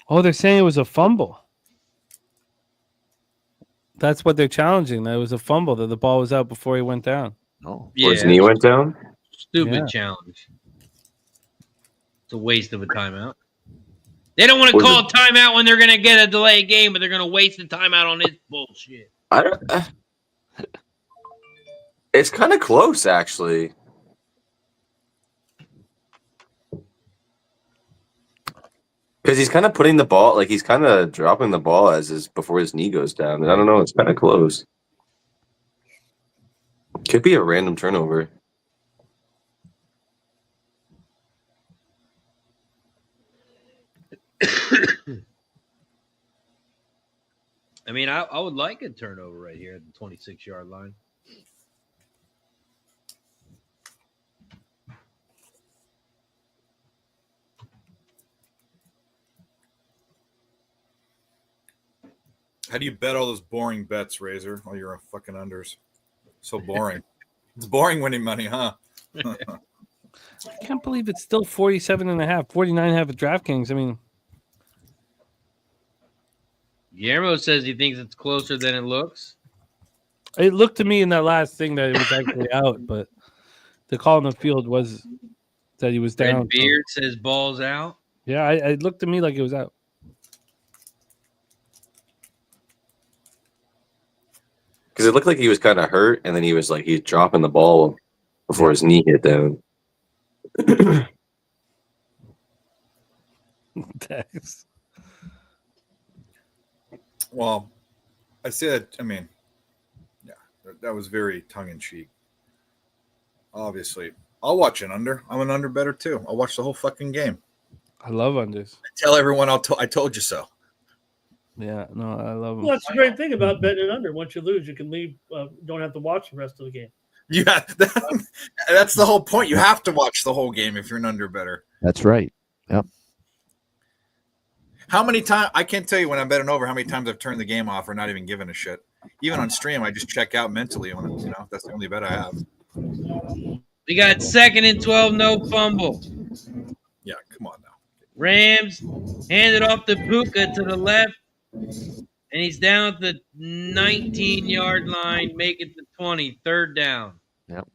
Oh, they're saying it was a fumble. That's what they're challenging. That it was a fumble. That the ball was out before he went down.
Oh,
yeah,
his knee went down.
Stupid challenge. It's a waste of a timeout. They don't want to call a timeout when they're going to get a delayed game, but they're going to waste the timeout on this bullshit.
I don't. It's kind of close, actually. Because he's kind of putting the ball, like he's kind of dropping the ball before his knee goes down. And I don't know, it's kind of close. Could be a random turnover.
I mean, I would like a turnover right here at the 26-yard line.
How do you bet all those boring bets, Razor? All your fucking unders. So boring. It's boring winning money, huh?
I can't believe it's still 47.5, 49.5 at DraftKings. I mean,
Guillermo says he thinks it's closer than it looks.
it looked to me in that last thing that it was actually out, but the call on the field was that he was down.
Red Beard says ball's out.
Yeah, it looked to me like it was out.
Because it looked like he was kind of hurt, and then he was dropping the ball before his knee hit down.
Text.
Well, I said, I mean, yeah, that was very tongue-in-cheek. Obviously, I'll watch an under. I'm an under better too. I'll watch the whole fucking game.
I love unders.
Tell everyone I told you so.
Yeah, no, I love them.
Well, that's the great thing about betting it under. Once you lose, you can leave. Don't have to watch the rest of the game.
Yeah, that's the whole point. You have to watch the whole game if you're an under better.
That's right. Yep.
How many times I can't tell you when I'm betting over how many times I've turned the game off or not even given a shit. Even on stream, I just check out mentally when that's the only bet I have.
We got 2nd and 12, no fumble.
Yeah, come on now.
Rams handed off to Puka to the left, and he's down at the 19-yard line, make it to 20, 3rd down.
Yep.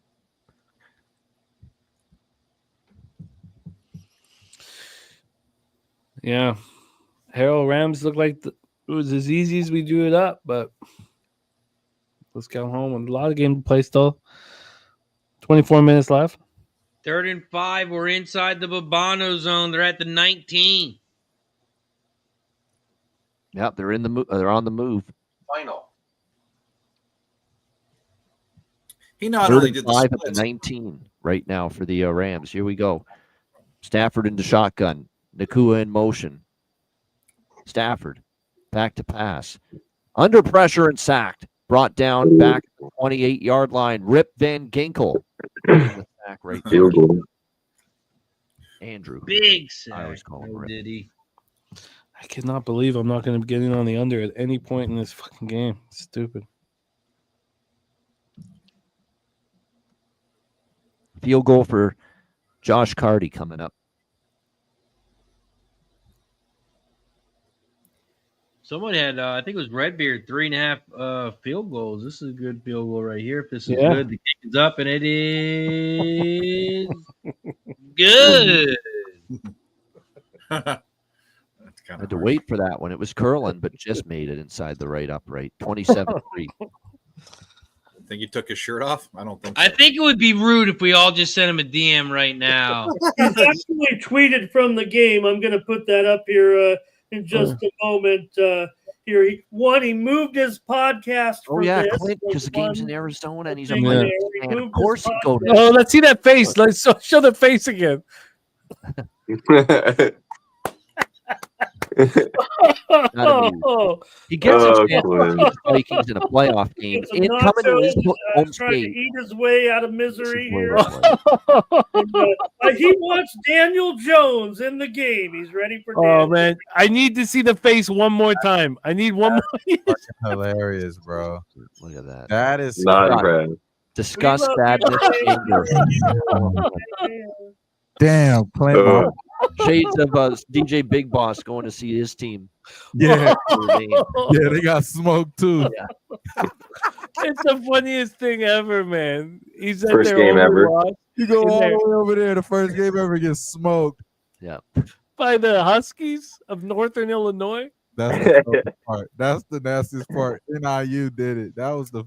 Yeah. Harold Rams looked like it was as easy as we drew it up, but let's go home. And a lot of game to play still. 24 minutes left.
3rd and 5. We're inside the Babano zone. They're at the 19.
Yep, they're in the they're on the move.
Final.
He not
3rd
only
and
did
5
the
at the 19 right now for the Rams. Here we go. Stafford into shotgun. Nakua in motion. Stafford back to pass. Under pressure and sacked. Brought down back at the 28-yard line. Rip Van Ginkel. The sack right there.
Field goal.
Andrew.
Big
I always
sack.
call him
Oh,
Rip.
did he?
I cannot believe I'm not going to be getting on the under at any point in this fucking game. It's stupid.
Field goal for Josh Carty coming up.
Someone had, I think it was Redbeard, 3.5 field goals. This is a good field goal right here. If this is
Yeah.
good, the kick is up, and it is good.
I had to wait for that one. It was curling, but just made it inside the right upright. 27-3.
Think he took his shirt off? I don't think so.
I think it would be rude if we all just sent him a DM right now.
He's actually tweeted from the game. I'm going to put that up here in just a moment. Here, he moved his podcast.
Oh,
for
yeah,
this.
Clint, because the game's in
One
Arizona, and he's a
thing
Monday.
there. He
And of
moved
course
his
he'd go to
Oh, let's see that face. Let's show the face again.
Oh,
He gets
Oh,
a chance to
Clint.
beat the Vikings in a playoff game
It's a
in coming to his
nachos,
home
trying to
state.
eat his way out of
This is
misery
where
here.
it was.
And, he wants Daniel Jones in the game. He's ready for Daniel.
Oh, man. I need to see the face one more time. I need one more.
Fucking hilarious, bro.
Look at that.
That is
Not
Right.
impressed.
Disgust,
We love you,
sadness, anger.
damn Clint.
Oh.
Shades of DJ Big Boss going to see his team.
Yeah,
Oh.
yeah, they got smoked too.
It's the funniest thing ever, man. He's at
First
their
game ever.
Overwatch
You go
In
all
there.
the way over there. The first game ever gets smoked.
Yeah.
by the Huskies of Northern Illinois.
That's the stupid part. That's the nastiest part. NIU did it. That was the.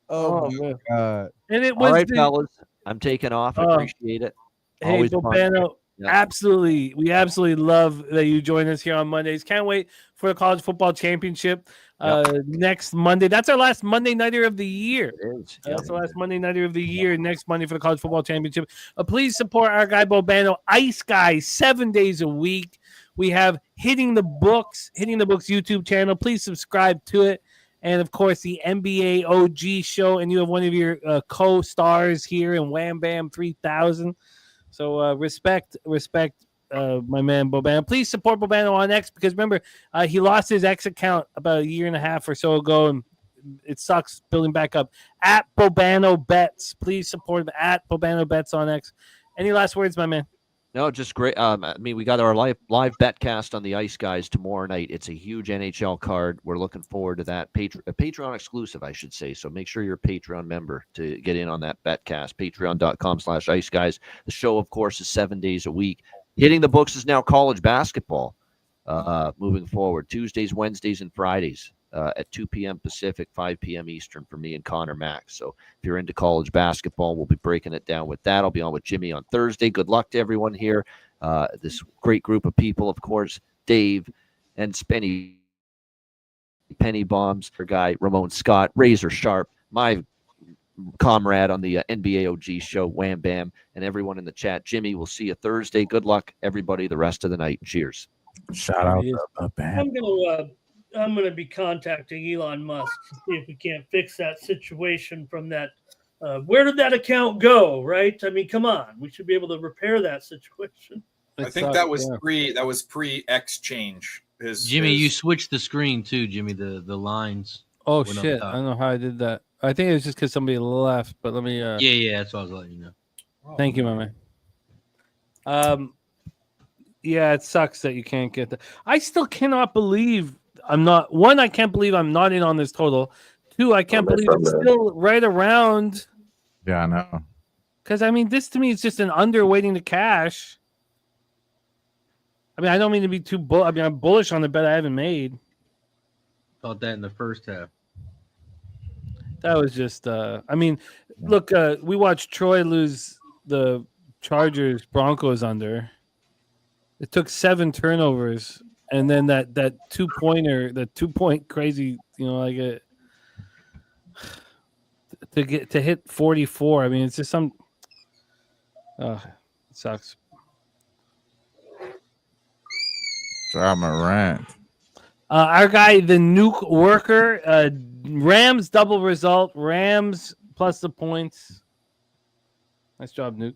Oh, my
man.
god.
And it was
All right,
the,
fellas. I'm taking off. I appreciate it.
Hey,
Always fun.
Bobano,
Yeah.
absolutely. We absolutely love that you join us here on Mondays. Can't wait for the college football championship next Monday. That's our last Monday nighter of the year.
It is.
That's the last Monday nighter of the year. Next Monday for the college football championship. Please support our guy Bobano, Ice Guy, 7 days a week. We have Hitting the Books YouTube channel. Please subscribe to it. And of course, the NBA OG show. And you have one of your co-stars here in Wham Bam 3000. So respect, my man Bobano. Please support Bobano on X because remember, he lost his X account about a year and a half or so ago, and it sucks building back up. At Bobano Bets, please support him at Bobano Bets on X. Any last words, my man?
No, just great. I mean, we got our live bet cast on the Ice Guys tomorrow night. It's a huge NHL card. We're looking forward to that. Patreon exclusive, I should say. So make sure you're a Patreon member to get in on that bet cast. Patreon.com/Ice Guys. The show, of course, is 7 days a week. Hitting the Books is now college basketball moving forward. Tuesdays, Wednesdays, and Fridays. at 2 p.m. Pacific, 5 p.m. Eastern for me and Connor Max. So if you're into college basketball, we'll be breaking it down with that. I'll be on with Jimmy on Thursday. Good luck to everyone here. This great group of people, of course, Dave and Spenny Penny Bombs, our guy Ramon Scott, Razor Sharp, my comrade on the NBA OG show, Wham Bam, and everyone in the chat. Jimmy, we'll see you Thursday. Good luck, everybody, the rest of the night. Cheers.
Shout out to Bam.
I'm gonna be contacting Elon Musk to see if we can't fix that situation from that. Where did that account go? Right? I mean, come on, we should be able to repair that situation.
I think that was pre exchange.
Jimmy, you switched the screen too, Jimmy. The lines.
Oh
went up
shit!
top.
I don't know how I did that. I think it was just because somebody left. But let me.
Yeah, that's what I was letting you know.
Thank you, my man. Yeah, it sucks that you can't get that. I still cannot believe I'm not. One, I can't believe I'm not in on this total. Two, I can't believe it's still right around.
Yeah, I know.
Because I mean, this to me is just an under waiting to cash. I mean, I don't mean to be too I mean, I'm bullish on the bet I haven't made.
Thought that in the first half.
That was just. I mean, look, we watched Troy lose the Chargers Broncos under. It took 7 turnovers, and then that 2-pointer, the 2-point crazy, like to hit 44. I mean, it's just some. It sucks.
I'm a rant.
Our guy, the nuke worker, Rams double result. Rams plus the points. Nice job, Nuke.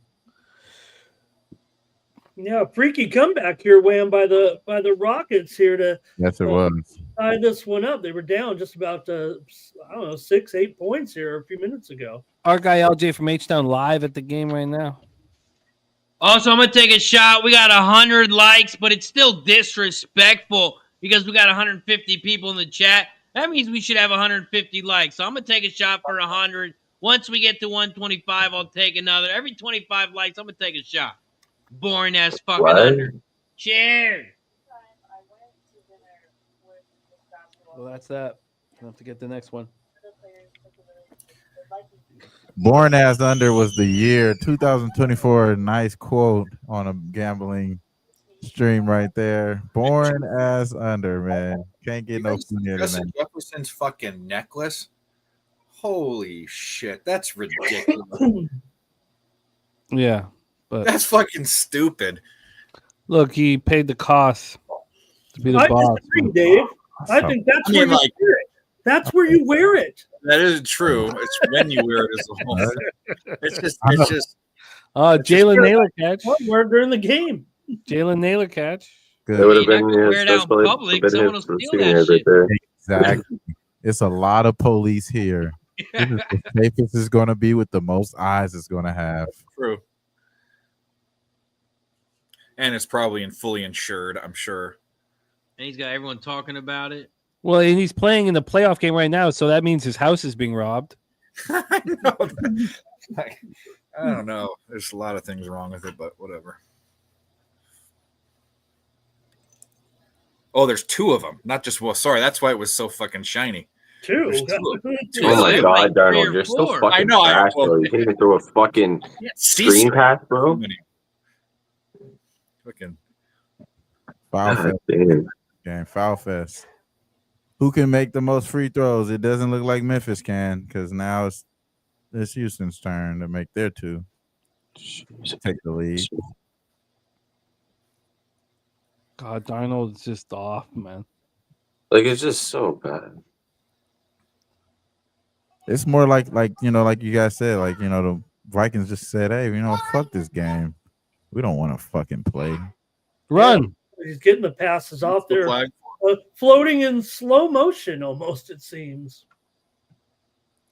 Yeah, freaky comeback here, Wham, by the Rockets here to
Yes, it was.
tie this one up. They were down just about 6-8 points here a few minutes ago.
Our guy LJ from H-Town live at the game right now.
Also, I'm going to take a shot. We got 100 likes, but it's still disrespectful because we got 150 people in the chat. That means we should have 150 likes. So I'm going to take a shot for 100. Once we get to 125, I'll take another. Every 25 likes, I'm going to take a shot. Boring ass fucking under. Cheers.
Well, that's that. I'll have to get the next one.
Born as under was the year 2024. Nice quote on a gambling stream right there. Born as under, man. Can't get no funnier than that.
Jefferson's fucking necklace. Holy shit, that's ridiculous.
Yeah, but
that's fucking stupid.
Look, he paid the cost to be the
I
boss.
disagree, Dave. I think that's where you wear it. That's where you wear it.
That isn't true. It's when you wear it as a whole. It's just.
Jalen Naylor catch.
Wear it during the game.
Jalen Naylor catch.
Good.
It would have been
wear it out in public. Someone will steal that shit.
Exactly. It's a lot of police here. This is the safest it's going to be with the most eyes it's going to have.
True. And it's probably fully insured, I'm sure.
And he's got everyone talking about it.
Well, and he's playing in the playoff game right now, so that means his house is being robbed.
I know. I don't know. There's a lot of things wrong with it, but whatever. Oh, there's 2 of them, not just sorry, that's why it was so fucking shiny.
2.
Oh my god, Darnold, you're so fucking
I know.
trash, bro. You can't even throw a fucking screen pass, bro.
Fucking
Foul fest. Game, foul fest. Who can make the most free throws? It doesn't look like Memphis can, because now it's Houston's turn to make their 2. Take the lead.
God, Darnold's just off, man.
Like, it's just so bad.
It's more like you guys said, the Vikings just said, hey, fuck this game. We don't want to fucking play.
Run.
He's getting the passes off there. Floating in slow motion almost, it seems.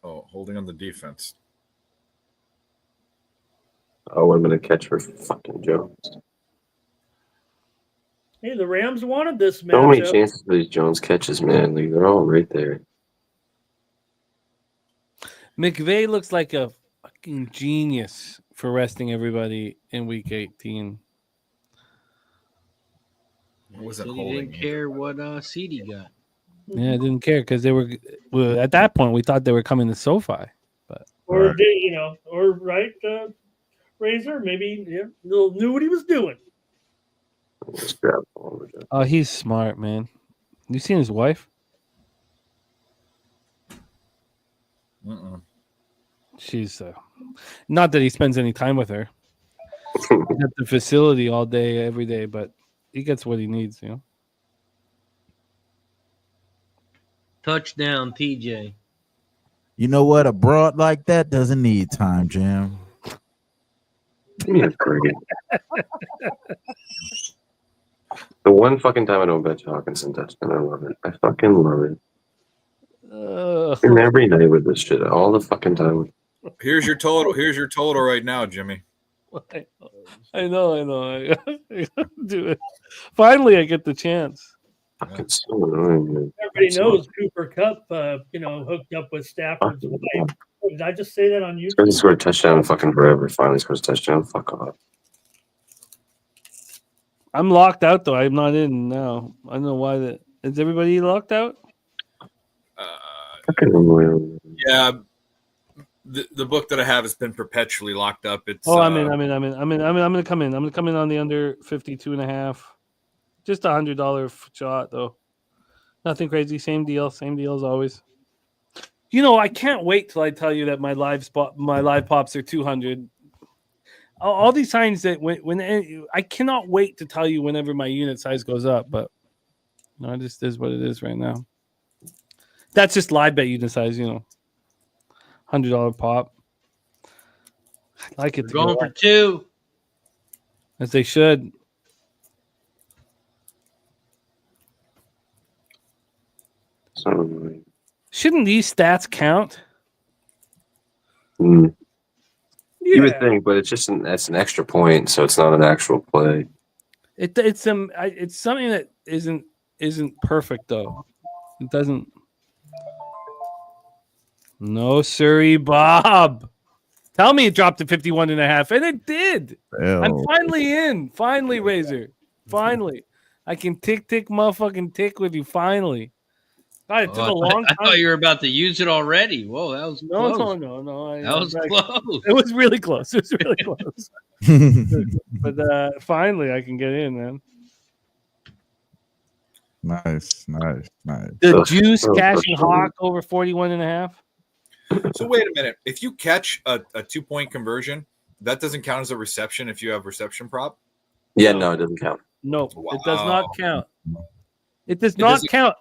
Oh, holding on the defense.
Oh, I'm going to catch for fucking Jones.
Hey, the Rams wanted this matchup.
So many chances for these Jones catches, man. Like, they're all right there.
McVay looks like a fucking genius for resting everybody in week 18.
Wasn't
He
holding
didn't care what seed he got.
Yeah, I didn't care because they were at that point we thought they were coming to SoFi.
Or
Right.
did or right, Razor maybe knew what he was doing.
Just grab all of it.
Oh, he's smart, man. You seen his wife?
Mm-mm.
She's not that he spends any time with her. He's at the facility all day, every day, but he gets what he needs, you know.
Touchdown, TJ.
You know what? A broad like that doesn't need time, Jim.
Give me a break. The one fucking time I don't bet Hawkinson touchdown, I love it. I fucking love it. And every night with this shit, all the fucking time.
Here's your total. Here's your total right now, Jimmy.
I know. I do it. Finally, I get the chance.
Fucking so annoying, man.
Everybody knows Cooper Kupp, hooked up with Stafford's wife. Did I just say that on
This guy
YouTube?
scored a touchdown in fucking forever. Finally scores a touchdown. Fuck off.
I'm locked out though. I'm not in now. I don't know why that. Is everybody locked out?
Fucking annoying.
Yeah, the book that I have has been perpetually locked up. It's
I'm in. I'm gonna come in. I'm gonna come in on the under 52.5. Just $100 shot though. Nothing crazy. Same deal as always. You know, I can't wait till I tell you that my live pops are 200. All these signs that when I cannot wait to tell you whenever my unit size goes up, but no, it just is what it is right now. That's just live bet unit size, $100 pop. I like it.
We're going for 2.
As they should.
So annoying.
Shouldn't these stats count?
Mm.
Yeah.
You would think, but it's just that's an extra point, so it's not an actual play.
It's something that isn't perfect though. It doesn't. No, sirree, Bob. Tell me it dropped to 51.5, and it did. I'm finally in. Finally, Razor. Finally, I can tick motherfucking tick with you. Finally. God, it took a long time.
I thought you were about to use it already. Whoa, that was close.
No.
That was close.
It was really close. But finally, I can get in, man.
Nice.
The juice cashing Hawk over 41.5.
So wait a minute. If you catch a 2-point conversion, that doesn't count as a reception if you have reception prop?
Yeah, no, it doesn't count.
No,
Wow.
It does not count. It does not count.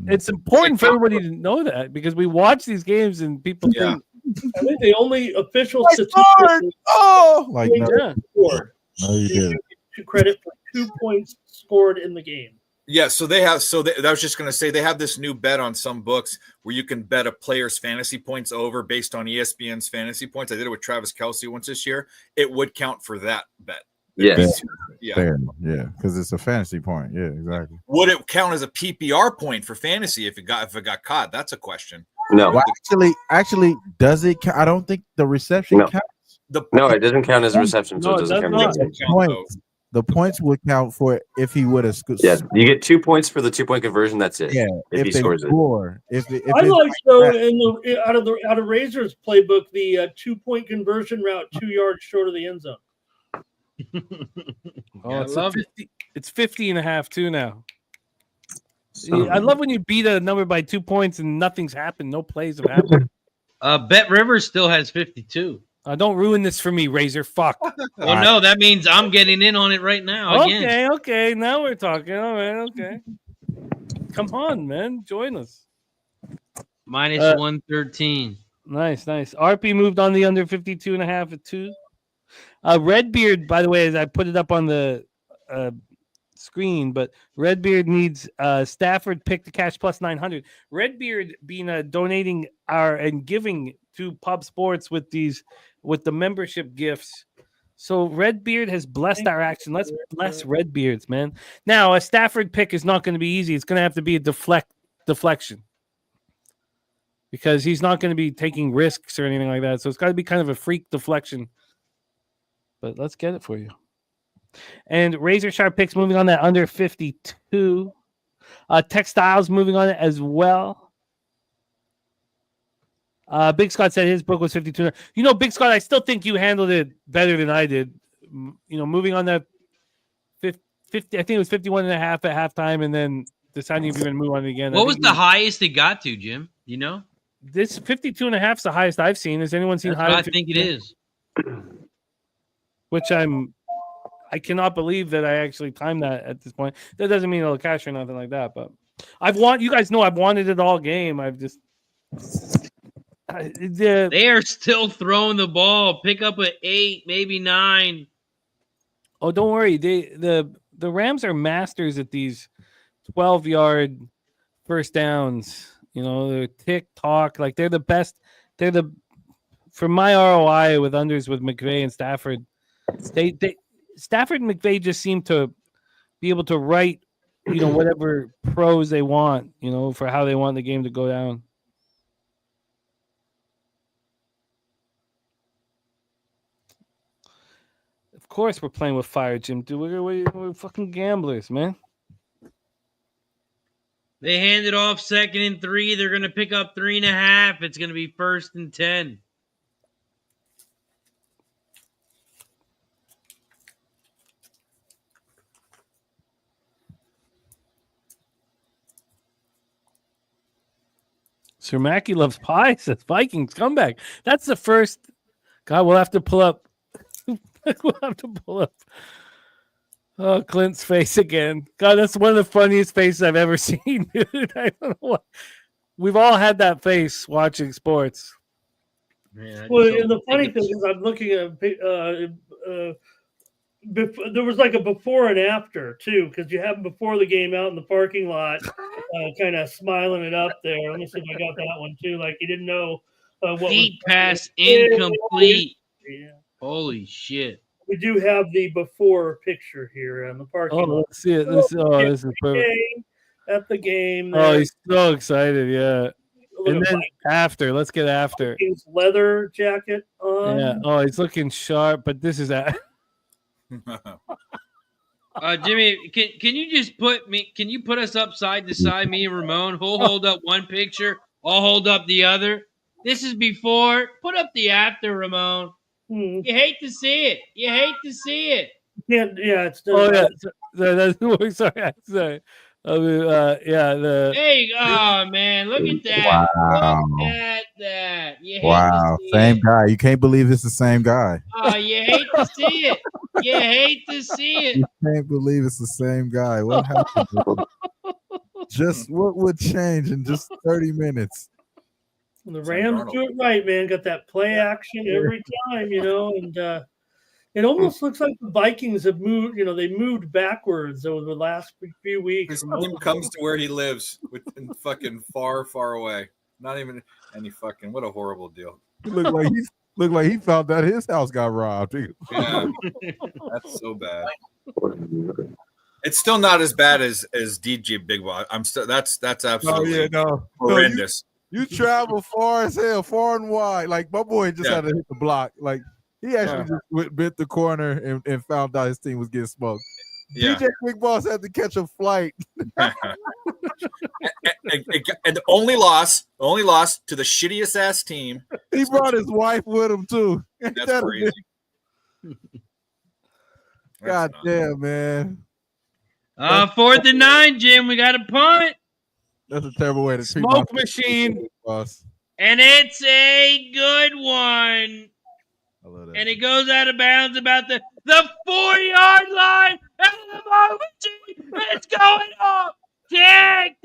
It's important for everybody to know that because we watch these games and people think.
I think the only official
scored! Oh, like no,
scored.
No, you didn't.
Credit for 2 points scored in the game.
Yeah, so they have. I was just going to say they have this new bet on some books where you can bet a player's fantasy points over based on ESPN's fantasy points. I did it with Travis Kelce once this year. It would count for that bet.
Yes.
Fair. Yeah, because it's a fantasy point. Yeah, exactly.
Would it count as a PPR point for fantasy if it got caught? That's a question.
No.
Well, actually, does it? I don't think the reception counts.
No, it doesn't count as a reception, so it doesn't count.
The points would count for it if he would have scored.
Yeah, you get 2 points for the 2-point conversion. That's it.
Yeah,
if he scores
score,
it.
If
I like though out of Razor's playbook the 2-point conversion route 2 yards short of the end zone.
It's 50.5 too now. I love when you beat a number by 2 points and nothing's happened. No plays have happened.
Bet Rivers still has 52.
Don't ruin this for me, Razor. Fuck.
Well, no, that means I'm getting in on it right now. Again.
Okay. Now we're talking. All right, okay. Come on, man. Join us.
Minus 113.
Nice. RP moved on the under 52.5 at 2. Redbeard, by the way, as I put it up on the screen, but Redbeard needs Stafford pick to cash plus 900. Redbeard being donating and giving to Pub Sports with the membership gifts. So Redbeard has blessed our action. Let's bless Redbeards, man. Now a Stafford pick is not going to be easy. It's going to have to be a deflection because he's not going to be taking risks or anything like that. So it's got to be kind of a freak deflection. But let's get it for you. And Razor Sharp picks moving on that under 52. Textiles moving on as well. Big Scott said his book was 52. Big Scott, I still think you handled it better than I did. Moving on that 50, I think it was 51 and a half at halftime, and then deciding if you're going to move on again.
What was the highest it got to, Jim? You know?
This 52 and a half is the highest I've seen. Has anyone seen higher?
I think it is.
Which I cannot believe that I actually timed that at this point. That doesn't mean it'll cash or nothing like that, but you guys know I've wanted it all game. I've just
they are still throwing the ball. Pick up at 8, maybe 9.
Oh, don't worry. The Rams are masters at these 12-yard first downs. They're tick-tock. Like, they're the best. For my ROI with unders with McVay and Stafford, Stafford and McVay just seem to be able to write, whatever pros they want, for how they want the game to go down. Of course we're playing with fire, Jim. Dude, we're fucking gamblers, man.
They hand it off 2nd and 3. They're going to pick up 3.5. It's going to be 1st and 10.
Sir Mackey loves pie, says Vikings comeback. That's the first. God, we'll have to pull up. Oh, Clint's face again. God, that's one of the funniest faces I've ever seen, dude. I don't know what. We've all had that face watching sports.
Man,
Well, and the funny thing is, I'm looking at there was like a before and after too, because you have him before the game out in the parking lot, kind of smiling it up there. Let me see if I got that one too. Like he didn't know what
deep pass incomplete.
Yeah.
Holy shit!
We do have the before picture here on the parking lot.
Let's see it. This is perfect.
At the game.
Oh, he's so excited. Yeah. And then after, let's get after.
His leather jacket on.
Yeah. Oh, he's looking sharp, but this is that.
Jimmy, can you just can you put us up side to side, me and Ramon? Who'll hold up one picture, I'll hold up the other. This is before. Put up the after, Ramon. You hate to see it. You hate to see it.
Yeah, it's still.
Oh yeah, that's sorry. I mean, yeah.
Hey, oh man, look at that!
Wow.
Look at that! You hate
Wow,
to see
same
it.
guy. You can't believe it's the same guy.
Oh, you hate to see it. You hate to see it.
You can't believe it's the same guy. What happened? Just what would change in just 30 minutes?
The Rams do it right, man. Got that play action every time, and it almost looks like the Vikings have moved. They moved backwards over the last few weeks.
His team comes to where he lives, in fucking far, far away. Not even any fucking. What a horrible deal.
Look like he found out his house got robbed.
Yeah, that's so bad. It's still not as bad as DJ Big Ball. I'm still that's absolutely horrendous.
You travel far as hell, far and wide. Like my boy just had to hit the block. Like he actually just bit the corner and found out his team was getting smoked.
Yeah.
DJ Big Boss had to catch a flight.
and the only loss to the shittiest ass team.
He brought his wife with him too.
That's crazy.
God damn, man.
4th and 9, Jim. We got a punt.
That's a terrible way to treat
smoke machine.
Boss.
And it's a good one.
I love that.
And it goes out of bounds about the 4-yard line. And the smoke machine. It's going off. Dig.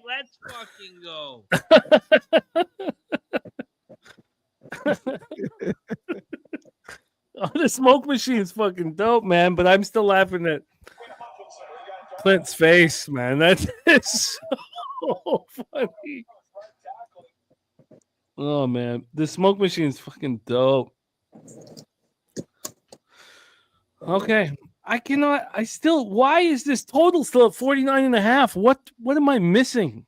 Let's fucking go.
Oh, the smoke machine's fucking dope, man. But I'm still laughing at Clint's face, man. That is so funny. Oh man, the smoke machine's fucking dope. Okay. Why is this total still at 49.5? What am I missing?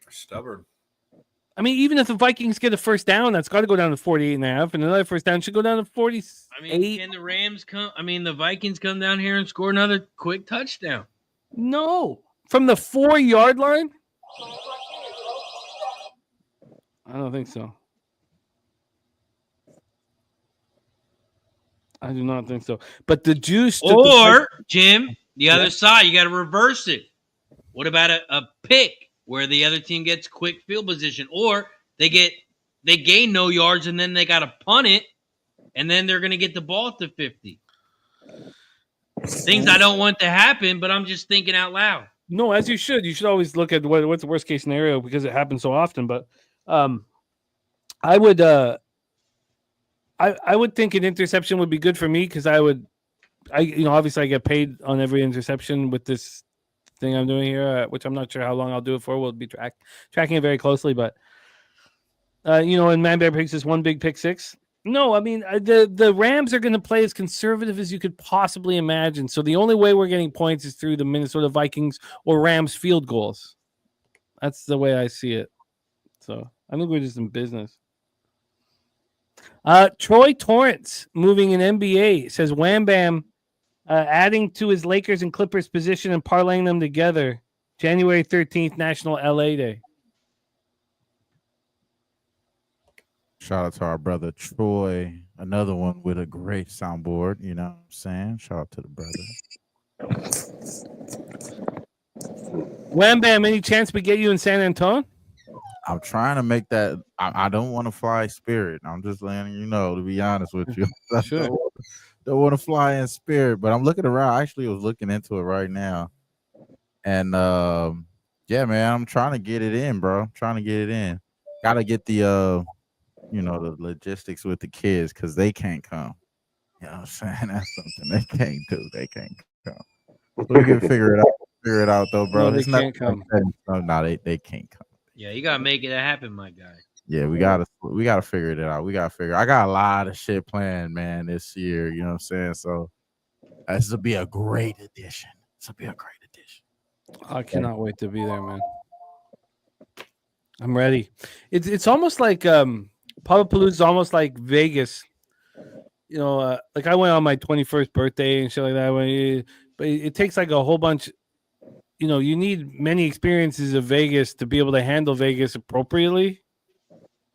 Stubborn.
I mean, even if the Vikings get a first down, that's got to go down to 48.5, and another first down should go down to 48.
I mean, can the Rams come? I mean, the Vikings come down here and score another quick touchdown.
No, from the 4-yard line. I don't think so. I do not think so. But the juice.
Or Jim, the other side, you got to reverse it. What about a pick where the other team gets quick field position, or they gain no yards and then they got to punt it, and then they're going to get the ball at the 50. Things I don't want to happen, but I'm just thinking out loud.
No, as you should. You should always look at what's the worst case scenario because it happens so often. But I would think an interception would be good for me because obviously I get paid on every interception with this thing I'm doing here, which I'm not sure how long I'll do it for. We'll be tracking it very closely, but and Man Bear picks this one big pick six. No, I mean the Rams are going to play as conservative as you could possibly imagine. So the only way we're getting points is through the Minnesota Vikings or Rams field goals. That's the way I see it. So I think we're just in business. Troy Torrance moving in NBA says Wham Bam adding to his Lakers and Clippers position and parlaying them together. January 13th, National LA Day.
Shout out to our brother Troy, another one with a great soundboard. You know what I'm saying? Shout out to the brother.
Wham Bam, any chance we get you in San Antonio?
I'm trying to make that. I don't want to fly Spirit. I'm just letting you know, to be honest with you.
Sure.
Don't want to fly in Spirit, but I'm looking around. I actually was looking into it right now. And yeah, man, I'm trying to get it in, bro. I'm trying to get it in. Gotta get the the logistics with the kids because they can't come. You know what I'm saying? That's something they can't do. They can't come. We can figure it out. Figure it out though, bro.
No, they can't come.
No, they can't come.
Yeah, you gotta make it happen, my guy.
Yeah, we gotta figure it out. I got a lot of shit planned, man, this year. You know what I'm saying? So this will be a great addition.
I cannot wait to be there, man. I'm ready. It's almost like Palapalooza is almost like Vegas. Like I went on my 21st birthday and shit like that. But it takes like a whole bunch. You need many experiences of Vegas to be able to handle Vegas appropriately.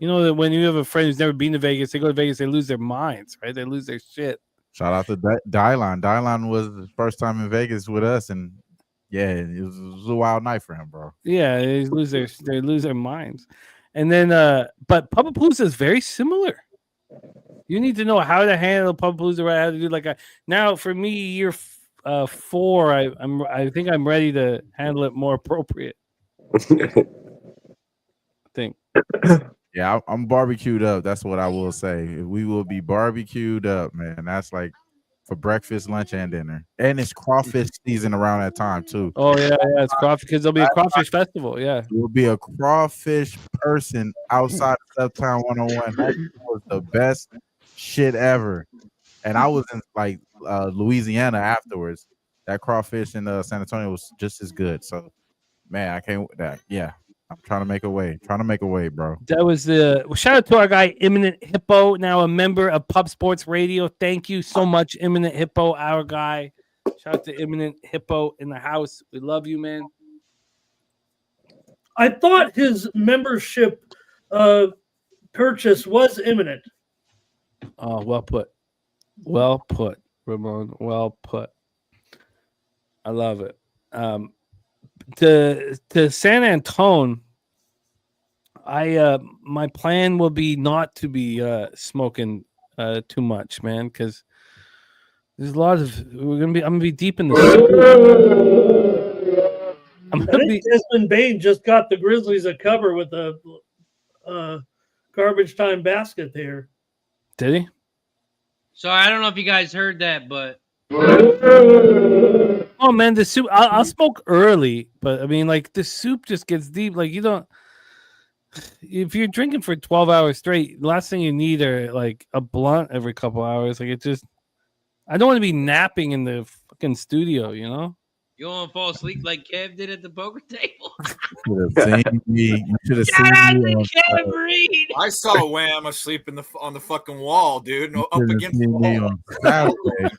That when you have a friend who's never been to Vegas, they go to Vegas, they lose their minds, right? They lose their shit.
Shout out to Dylan. Dylan was the first time in Vegas with us, and yeah, it was a wild night for him, bro.
Yeah, they lose their minds. And then, but Palapalooza is very similar. You need to know how to handle Palapalooza, right? How to do now for me, year 4, I think I'm ready to handle it more appropriate. I think.
Yeah, I'm barbecued up. That's what I will say. We will be barbecued up, man. That's like for breakfast, lunch, and dinner. And it's crawfish season around that time too.
Oh yeah, it's crawfish because there'll be a crawfish festival. Yeah,
there will be a crawfish person outside of Uptown 101. That was the best shit ever. And I was in Louisiana afterwards. That crawfish in San Antonio was just as good. So, man, I can't. Yeah, I'm trying to make a way. Bro.
That was shout out to our guy Imminent Hippo, now a member of Pub Sports Radio. Thank you so much, Imminent Hippo, our guy. Shout out to Imminent Hippo in the house. We love you, man.
I thought his membership purchase was imminent.
Oh, well put. Well put, Ramon. Well put. I love it. To San Antone, my plan will be not to be smoking too much, man, because there's a lot of I'm gonna be deep in the
Desmond Bain just got the Grizzlies a cover with a garbage time basket there.
Did he?
So I don't know if you guys heard that, but
oh man, the soup. I'll smoke early, but I mean, the soup just gets deep. You don't. If you're drinking for 12 hours straight, the last thing you need are a blunt every couple hours. I don't want to be napping in the fucking studio.
You want to fall asleep like Kev did at the poker table?
should have seen me. You should have
Shout
seen
out
me.
to Kevin Reed.
I saw Wham asleep on the fucking wall, dude. No, up
Should have
against the
seen me
wall.
on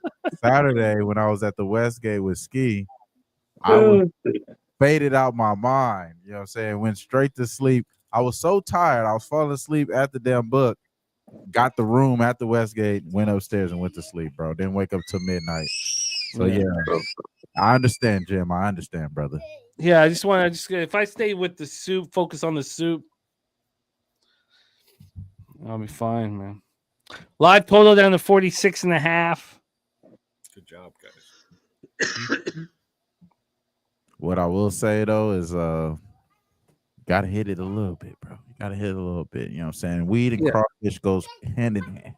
Saturday when I was at the Westgate with Ski. I was faded out my mind. You know what I'm saying? Went straight to sleep. I was so tired. I was falling asleep at the damn book. Got the room at the Westgate, went upstairs and went to sleep, bro. Didn't wake up till midnight. So yeah, I understand, Jim. I understand, brother.
Yeah, I just want to if I stay with the soup, focus on the soup, I'll be fine, man. Live total down to 46.5.
Good job, guys.
What I will say though is gotta hit it a little bit, bro. You gotta hit it a little bit. You know what I'm saying? Weed and crawfish goes hand in hand.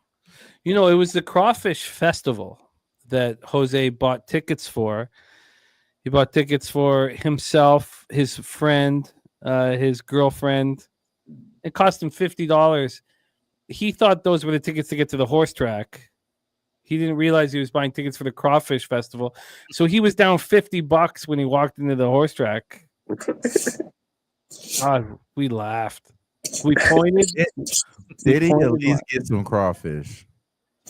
You know, it was the Crawfish Festival that Jose bought tickets for. He bought tickets for himself, his friend, his girlfriend. It cost him $50. He thought those were the tickets to get to the horse track. He didn't realize he was buying tickets for the Crawfish Festival. So he was down $50 when he walked into the horse track. God, we laughed. We pointed.
Did he at least get some crawfish?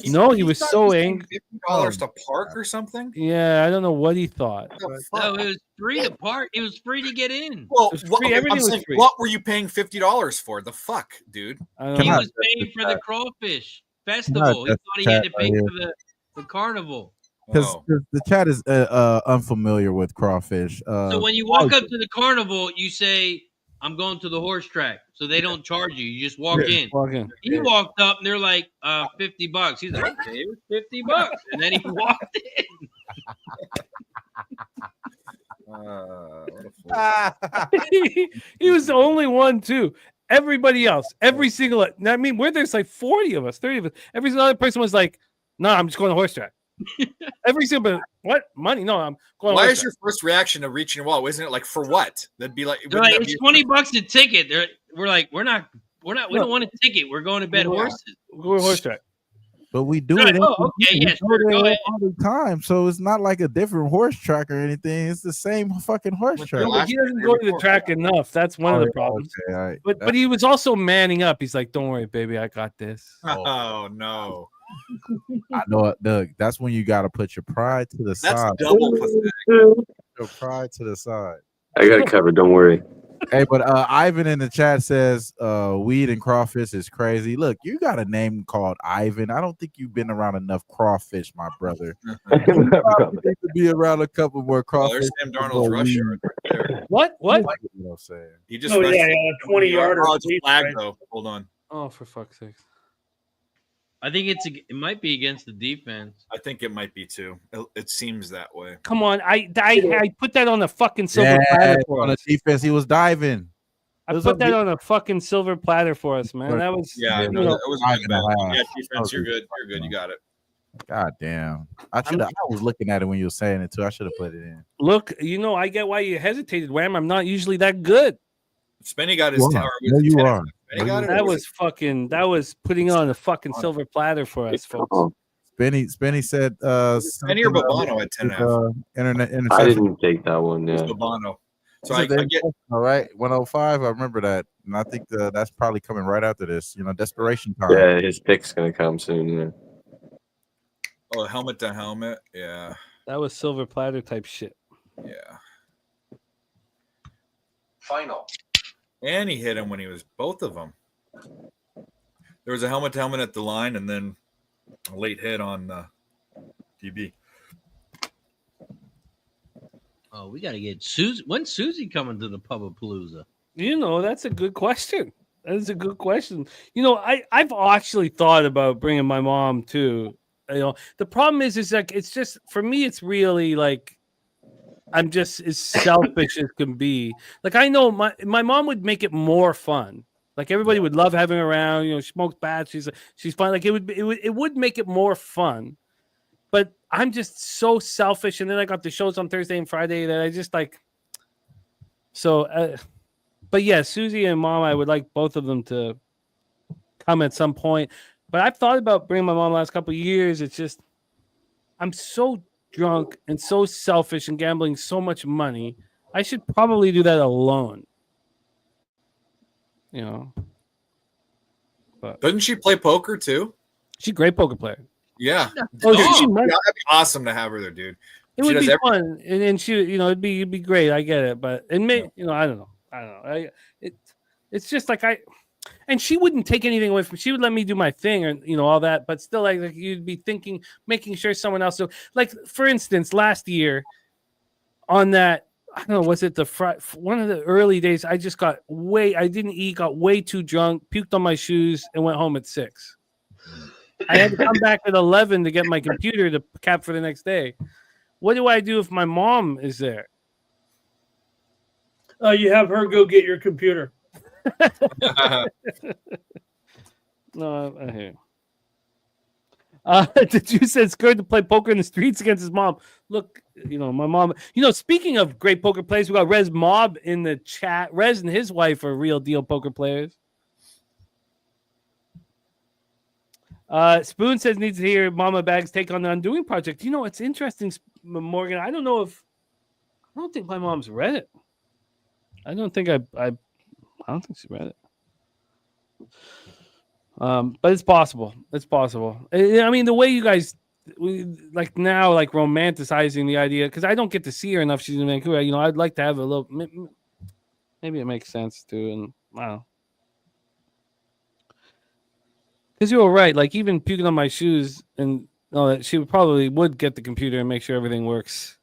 No, he was so angry.
$50 to park or something?
Yeah, I don't know what he thought.
No, it was free to park. It was free to get in.
Well,
Everything was free.
What were you paying $50 for? The fuck, dude?
He was paying for the Crawfish Festival. He thought he had to pay for the carnival.
Because the chat is unfamiliar with crawfish.
So when you walk up to the carnival, you say, "I'm going to the horse track," so they don't charge you. You just walk in. He walked up and they're like, $50. He's like, okay, it was $50, and then he walked in.
He was the only one too. Everybody else, every single. I mean, where there's like 40 of us, 30 of us. Every single other person was like, "No, I'm just going to horse track." Every single what money? No, I'm going.
Why is your first reaction to reaching your wall? Isn't it like for what? That'd be like
it's $20 a ticket. We're like, we don't want a ticket. We're going to bet horses.
We're going horse track.
But we do
Right.
it.
Oh, okay, yes. Go ahead.
All the time, so it's not like a different horse track or anything. It's the same fucking horse track.
No, he doesn't go to the track enough. That's one of the problems.
Okay, all right.
But he was also manning up. He's like, "Don't worry, baby, I got this."
Oh no.
I know it, Doug. That's when you got to put your pride to the side.
That's double pathetic.
Your pride to the side.
I got it covered. Don't worry.
Hey, but Ivan in the chat says weed and crawfish is crazy. Look, you got a name called Ivan. I don't think you've been around enough crawfish, my brother. You probably need to be around a couple more crawfish.
There's Sam Darnold's rush yard right there.
What?
You know what I'm saying?
He just
Oh,
rushed
yeah, 20 yarder.
Oh, it's a flag though. Hold on.
Oh, for fuck's sake!
I think it might be against the defense.
I think it might be too. It seems that way.
Come on, I put that on the fucking silver platter for
on the
us.
defense, he was diving.
I put that on a fucking silver platter for us, man. That was
Yeah, no, that was good. Yeah, defense, you're good. You're good. You got it.
God damn. I was looking at it when you were saying it too. I should have put it in.
Look, I get why you hesitated, Wham. I'm not usually that good.
Spenny got his tower.
No, you are.
That was putting it on a fucking silver platter for us, folks.
Spenny said
Spenny or Babano at 10.5.
Internet.
I didn't take that one.
It's
Yeah.
Babano. So
I
I get
all right, 105. I remember that, and I think that's probably coming right after this. Desperation time.
Yeah, his pick's gonna come soon. Yeah.
helmet to helmet. Yeah.
That was silver platter type shit.
Yeah.
Final.
And he hit him when he was both of them. There was a helmet to helmet at the line, and then a late hit on DB.
Oh, we got to get Susie. When's Susie coming to the Pubapalooza?
That's a good question. That is a good question. I've actually thought about bringing my mom too. The problem is like it's just for me. It's really like I'm just as selfish as can be. Like I know my mom would make it more fun. Like everybody would love having her around. She smokes bats. She's fun. Like it would make it more fun. But I'm just so selfish, and then I got the shows on Thursday and Friday that I just like. So, but yeah, Susie and Mom, I would like both of them to come at some point. But I've thought about bringing my mom the last couple of years. It's just I'm so drunk and so selfish and gambling so much money. I should probably do that alone. you know. But
Doesn't she play poker too?
she's a great poker player.
Yeah.
Oh,
Dude,
she'd be
that'd be awesome to have her there, dude.
It
She
would
does
be
everything.
fun, and she, it'd be great. I get it, but I don't know. It's just like and she wouldn't take anything away from. She would let me do my thing, and all that. But still, like you'd be thinking, making sure someone else. So, like for instance, last year on that, I don't know, was it one of the early days? I just I didn't eat, got way too drunk, puked on my shoes, and went home at 6. I had to come back at 11 to get my computer to cap for the next day. What do I do if my mom is there?
You have her go get your computer.
No, I hear. Did you say it's good to play poker in the streets against his mom? Look, my mom. Speaking of great poker players, we got Rez Mob in the chat. Rez and his wife are real deal poker players. Spoon says needs to hear Mama Bag's take on the Undoing Project. It's interesting, Morgan. I don't think my mom's read it. I don't think I don't think she read it. But it's possible. It's possible. I mean, the way you guys romanticizing the idea, because I don't get to see her enough. She's in Vancouver. I'd like to have a little. Maybe it makes sense too, and wow. Because you were right. Like even puking on my shoes, and she would get the computer and make sure everything works.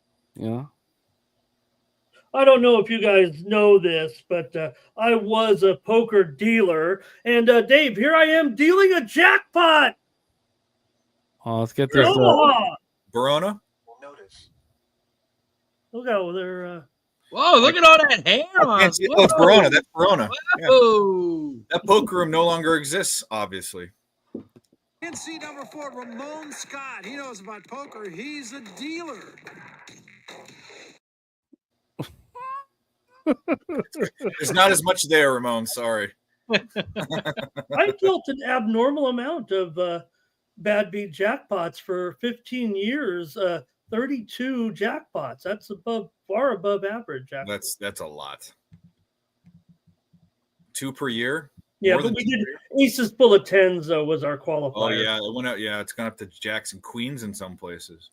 I don't know if you guys know this, but I was a poker dealer. And Dave, here I am dealing a jackpot.
Oh, let's get this.
Verona?
Look how they're.
Whoa, look at all that hair on.
It's Verona. That's Verona.
Whoa.
Yeah. That poker room no longer exists, obviously.
NC number 4, Ramon Scott. He knows about poker. He's a dealer.
There's not as much there, Ramon. Sorry.
I dealt an abnormal amount of bad beat jackpots for 15 years. 32 jackpots. That's far above average. Jackpots.
That's a lot. 2 per year.
Yeah,
More
but
than
we
2
did
per year?
aces full of tens though was our qualifier.
Oh yeah, it went out. Yeah, it's gone up to jacks and queens in some places.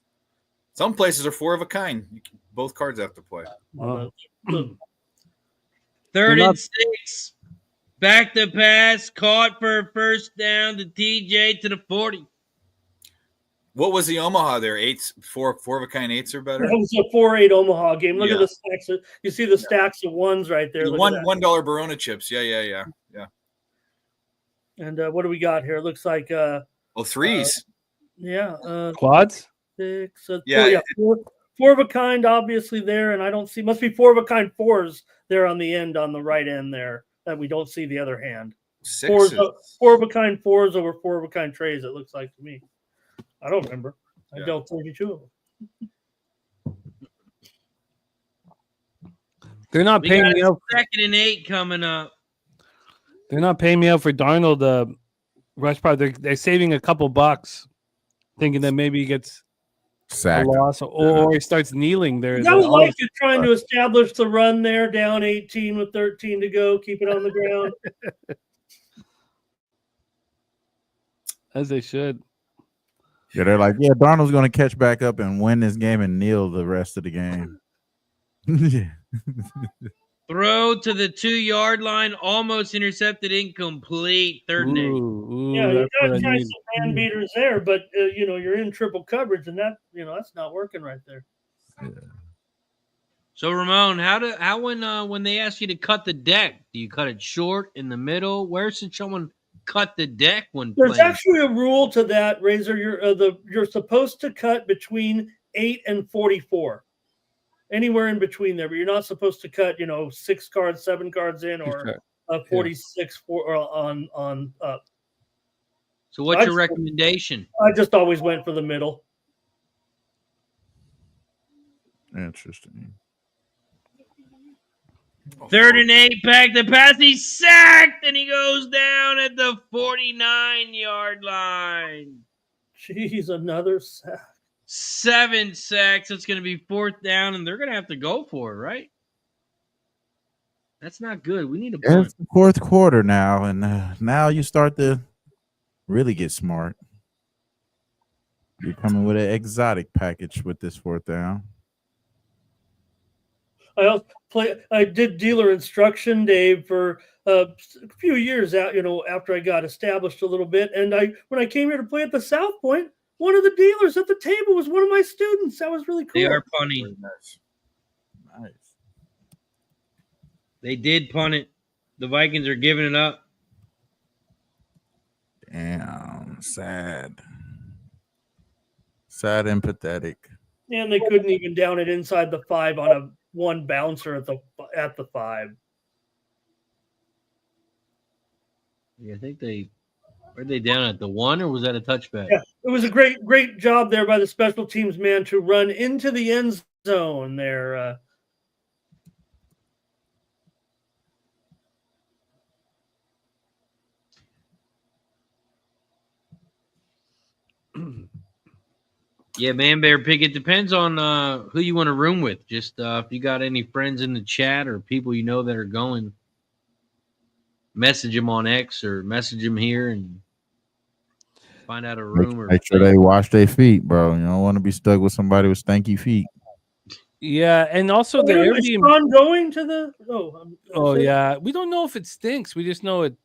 Some places are 4 of a kind. Both cards have to play.
Third and 6. Back to pass. Caught for a first down to TJ to the 40.
What was the Omaha there? 8s, 4 of a kind 8s or better?
That was a 4-8 Omaha game. Look at the stacks. You see the stacks of ones right there. Look at that.
$1 Barona chips. Yeah.
And what do we got here? It looks like
3s.
Quads.
6.
Yeah.
4 of a kind, obviously there, and I don't see. Must be 4 of a kind 4s there on the end, on the right end there, that we don't see the other hand. 4 of a kind 4s over 4 of a kind trays. It looks like to me. I don't remember. I dealt 32 of them.
They're not paying me out.
2nd and 8 coming up.
They're not paying me out for Darnold. Rush part. They're saving a couple bucks, thinking that maybe he gets
sacked,
a loss, or he starts kneeling there.
I would like it trying to establish the run there, down 18 with 13 to go, keep it on the ground.
As they should.
Yeah, they're like, Darnold's going to catch back up and win this game and kneel the rest of the game. Yeah.
Throw to the 2-yard line, almost intercepted, incomplete. 3rd and 8.
You got to try some man beaters there, but you're in triple coverage, and that that's not working right there.
Yeah.
So Ramon, how when they ask you to cut the deck, do you cut it short, in the middle? Where should someone cut the deck when
There's
playing?
actually a rule to that, Razor. You're supposed to cut between 8 and 44. Anywhere in between there, but you're not supposed to cut, 6 cards, 7 cards in, or 46 on up.
So what's your recommendation?
I just always went for the middle.
Interesting.
3rd and 8, back to pass. He's sacked, and he goes down at the 49-yard line.
Jeez, another sack.
7 sacks. It's going to be 4th down, and they're going to have to go for it, right? That's not good. We need a
It's
punt.
the fourth quarter now, and now you start to really get smart. You're coming with an exotic package with this fourth down.
I did dealer instruction, Dave, for a few years out. After I got established a little bit, and when I came here to play at the South Point, one of the dealers at the table was one of my students. That was really cool.
They are punting.
Nice.
They did punt it. The Vikings are giving it up.
Damn, sad. Sad and pathetic.
And they couldn't even down it inside the 5 on a one bouncer at the 5.
Yeah, I think were they down at the 1 or was that a touchback?
Yeah, it was a great job there by the special teams man to run into the end zone there.
Yeah, man, Bear Pig. It depends on who you want to room with. Just if you got any friends in the chat or people you know that are going, message them on X or message them here and find out a room.
Make sure they wash their feet, bro. You don't want to be stuck with somebody with stanky feet.
Yeah, and also the
Is
Airbnb.
Sean going to the?
Oh yeah, we don't know if it stinks. We just know it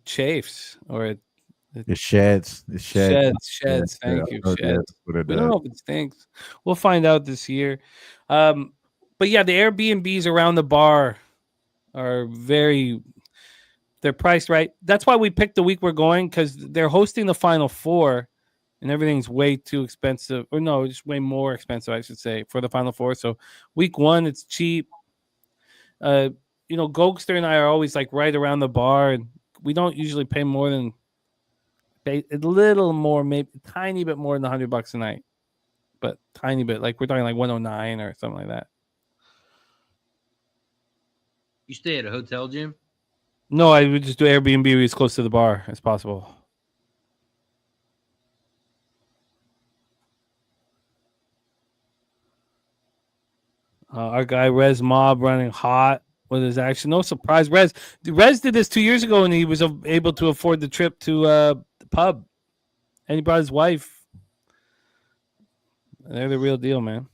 chafes or it
sheds. It sheds.
Thank you.
Yeah,
Sheds.
we
don't know if it stinks. We'll find out this year. But yeah, the Airbnbs around the bar are they're priced right. That's why we picked the week we're going, because they're hosting the Final Four and everything's way too expensive. Or no, just way more expensive, I should say, for the Final Four. So week 1, it's cheap. Gokster and I are always like right around the bar, and we don't usually pay more than a little more, maybe a tiny bit more than $100 a night, but tiny bit. Like we're talking like 109 or something like that.
You stay at a hotel, Jim?
No, I would just do Airbnb as close to the bar as possible. Our guy Rez Mob running hot with his action. No surprise. Rez did this 2 years ago, and he was able to afford the trip to the pub. And he brought his wife. They're the real deal, man.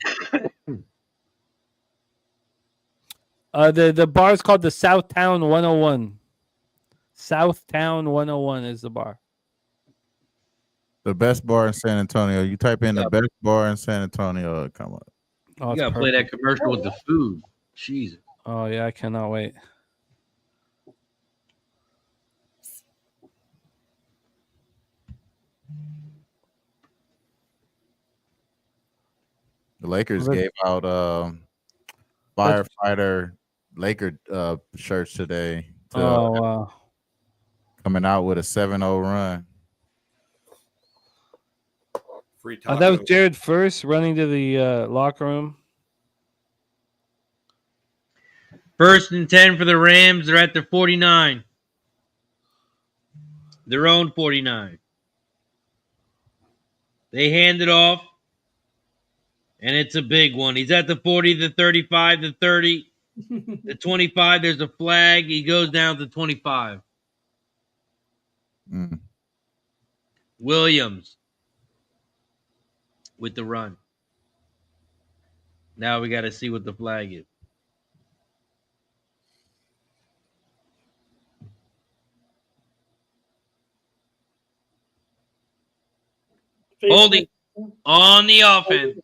The bar is called the Southtown 101. Southtown 101 is the bar.
The best bar in San Antonio. You type in the best bar in San Antonio, it'll come up.
Oh,
you gotta play that commercial with the food. Jesus.
Oh yeah, I cannot wait.
The Lakers gave out firefighter Laker shirts today.
Wow.
Coming out with a 7-0 run.
Free
that was Jared first running to the locker room.
1st and 10 for the Rams. They're at their 49. Their own 49. They hand it off, and it's a big one. He's at the 40, the 35, the 30, the 25. There's a flag. He goes down to 25. Williams with the run. Now we got to see what the flag is. Holding on the offense.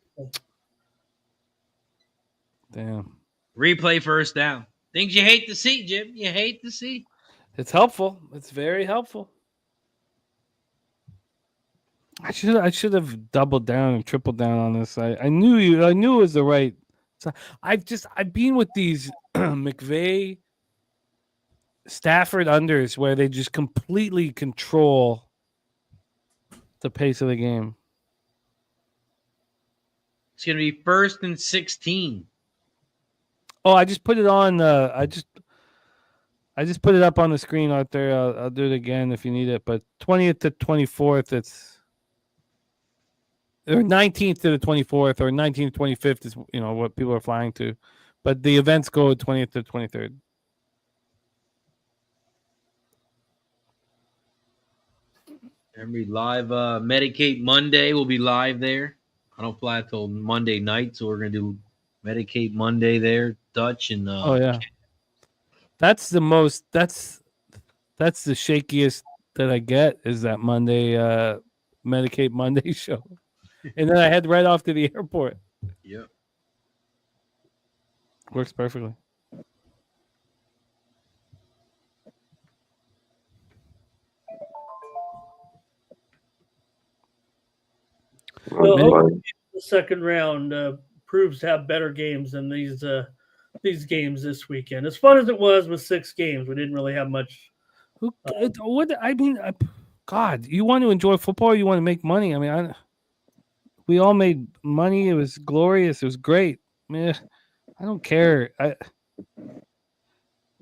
Damn.
Replay first down. Things you hate to see, Jim. You hate to see.
It's helpful. It's very helpful. I should have doubled down and tripled down on this. I knew it was the right. So I've been with these McVay Stafford unders where they just completely control the pace of the game.
It's going to be 1st and 16.
Oh, I just put it on. I just put it up on the screen out there. I'll do it again if you need it. But 20th to 24th, or 19th to the 24th, or 19th to 25th is what people are flying to. But the events go 20th to 23rd.
Every live Medicate Monday will be live there. I don't fly till Monday night, so we're gonna do Medicate Monday there. Dutch and
Oh yeah, that's the most. That's the shakiest that I get is that Monday Medicate Monday show, and then I head right off to the airport.
Yep.
Works perfectly.
Well, hopefully the second round proves to have better games than these games this weekend. As fun as it was with 6 games, we didn't really have much.
What I mean, God, you want to enjoy football? Or you want to make money? I mean, we all made money. It was glorious. It was great. I don't care.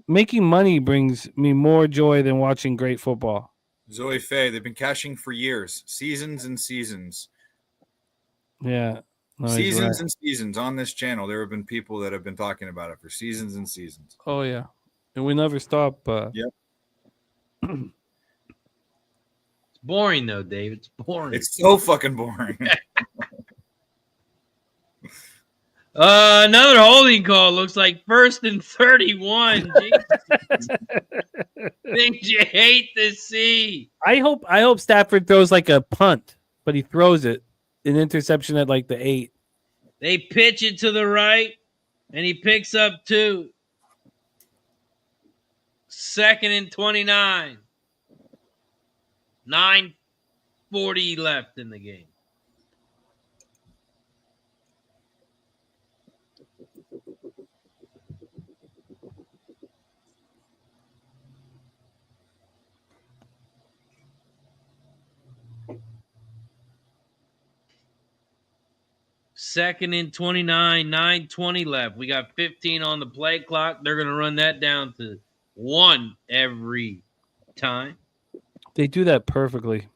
Making money brings me more joy than watching great football.
Zoe Faye, they've been cashing for years, seasons and seasons.
Yeah. No,
seasons and seasons on this channel. There have been people that have been talking about it for seasons and seasons.
Oh, yeah. And we never stop.
Yep.
It's boring, though, Dave. It's boring.
It's so fucking boring.
Another holding call. Looks like 1st and 31. Things you hate to see.
I hope Stafford throws like a punt, but he throws it. An interception at like the 8.
They pitch it to the right, and he picks up 2. 2nd and 29. 9:40 left in the game. Second and 29, 9:20 left. We got 15 on the play clock. They're going to run that down to 1 every time.
They do that perfectly.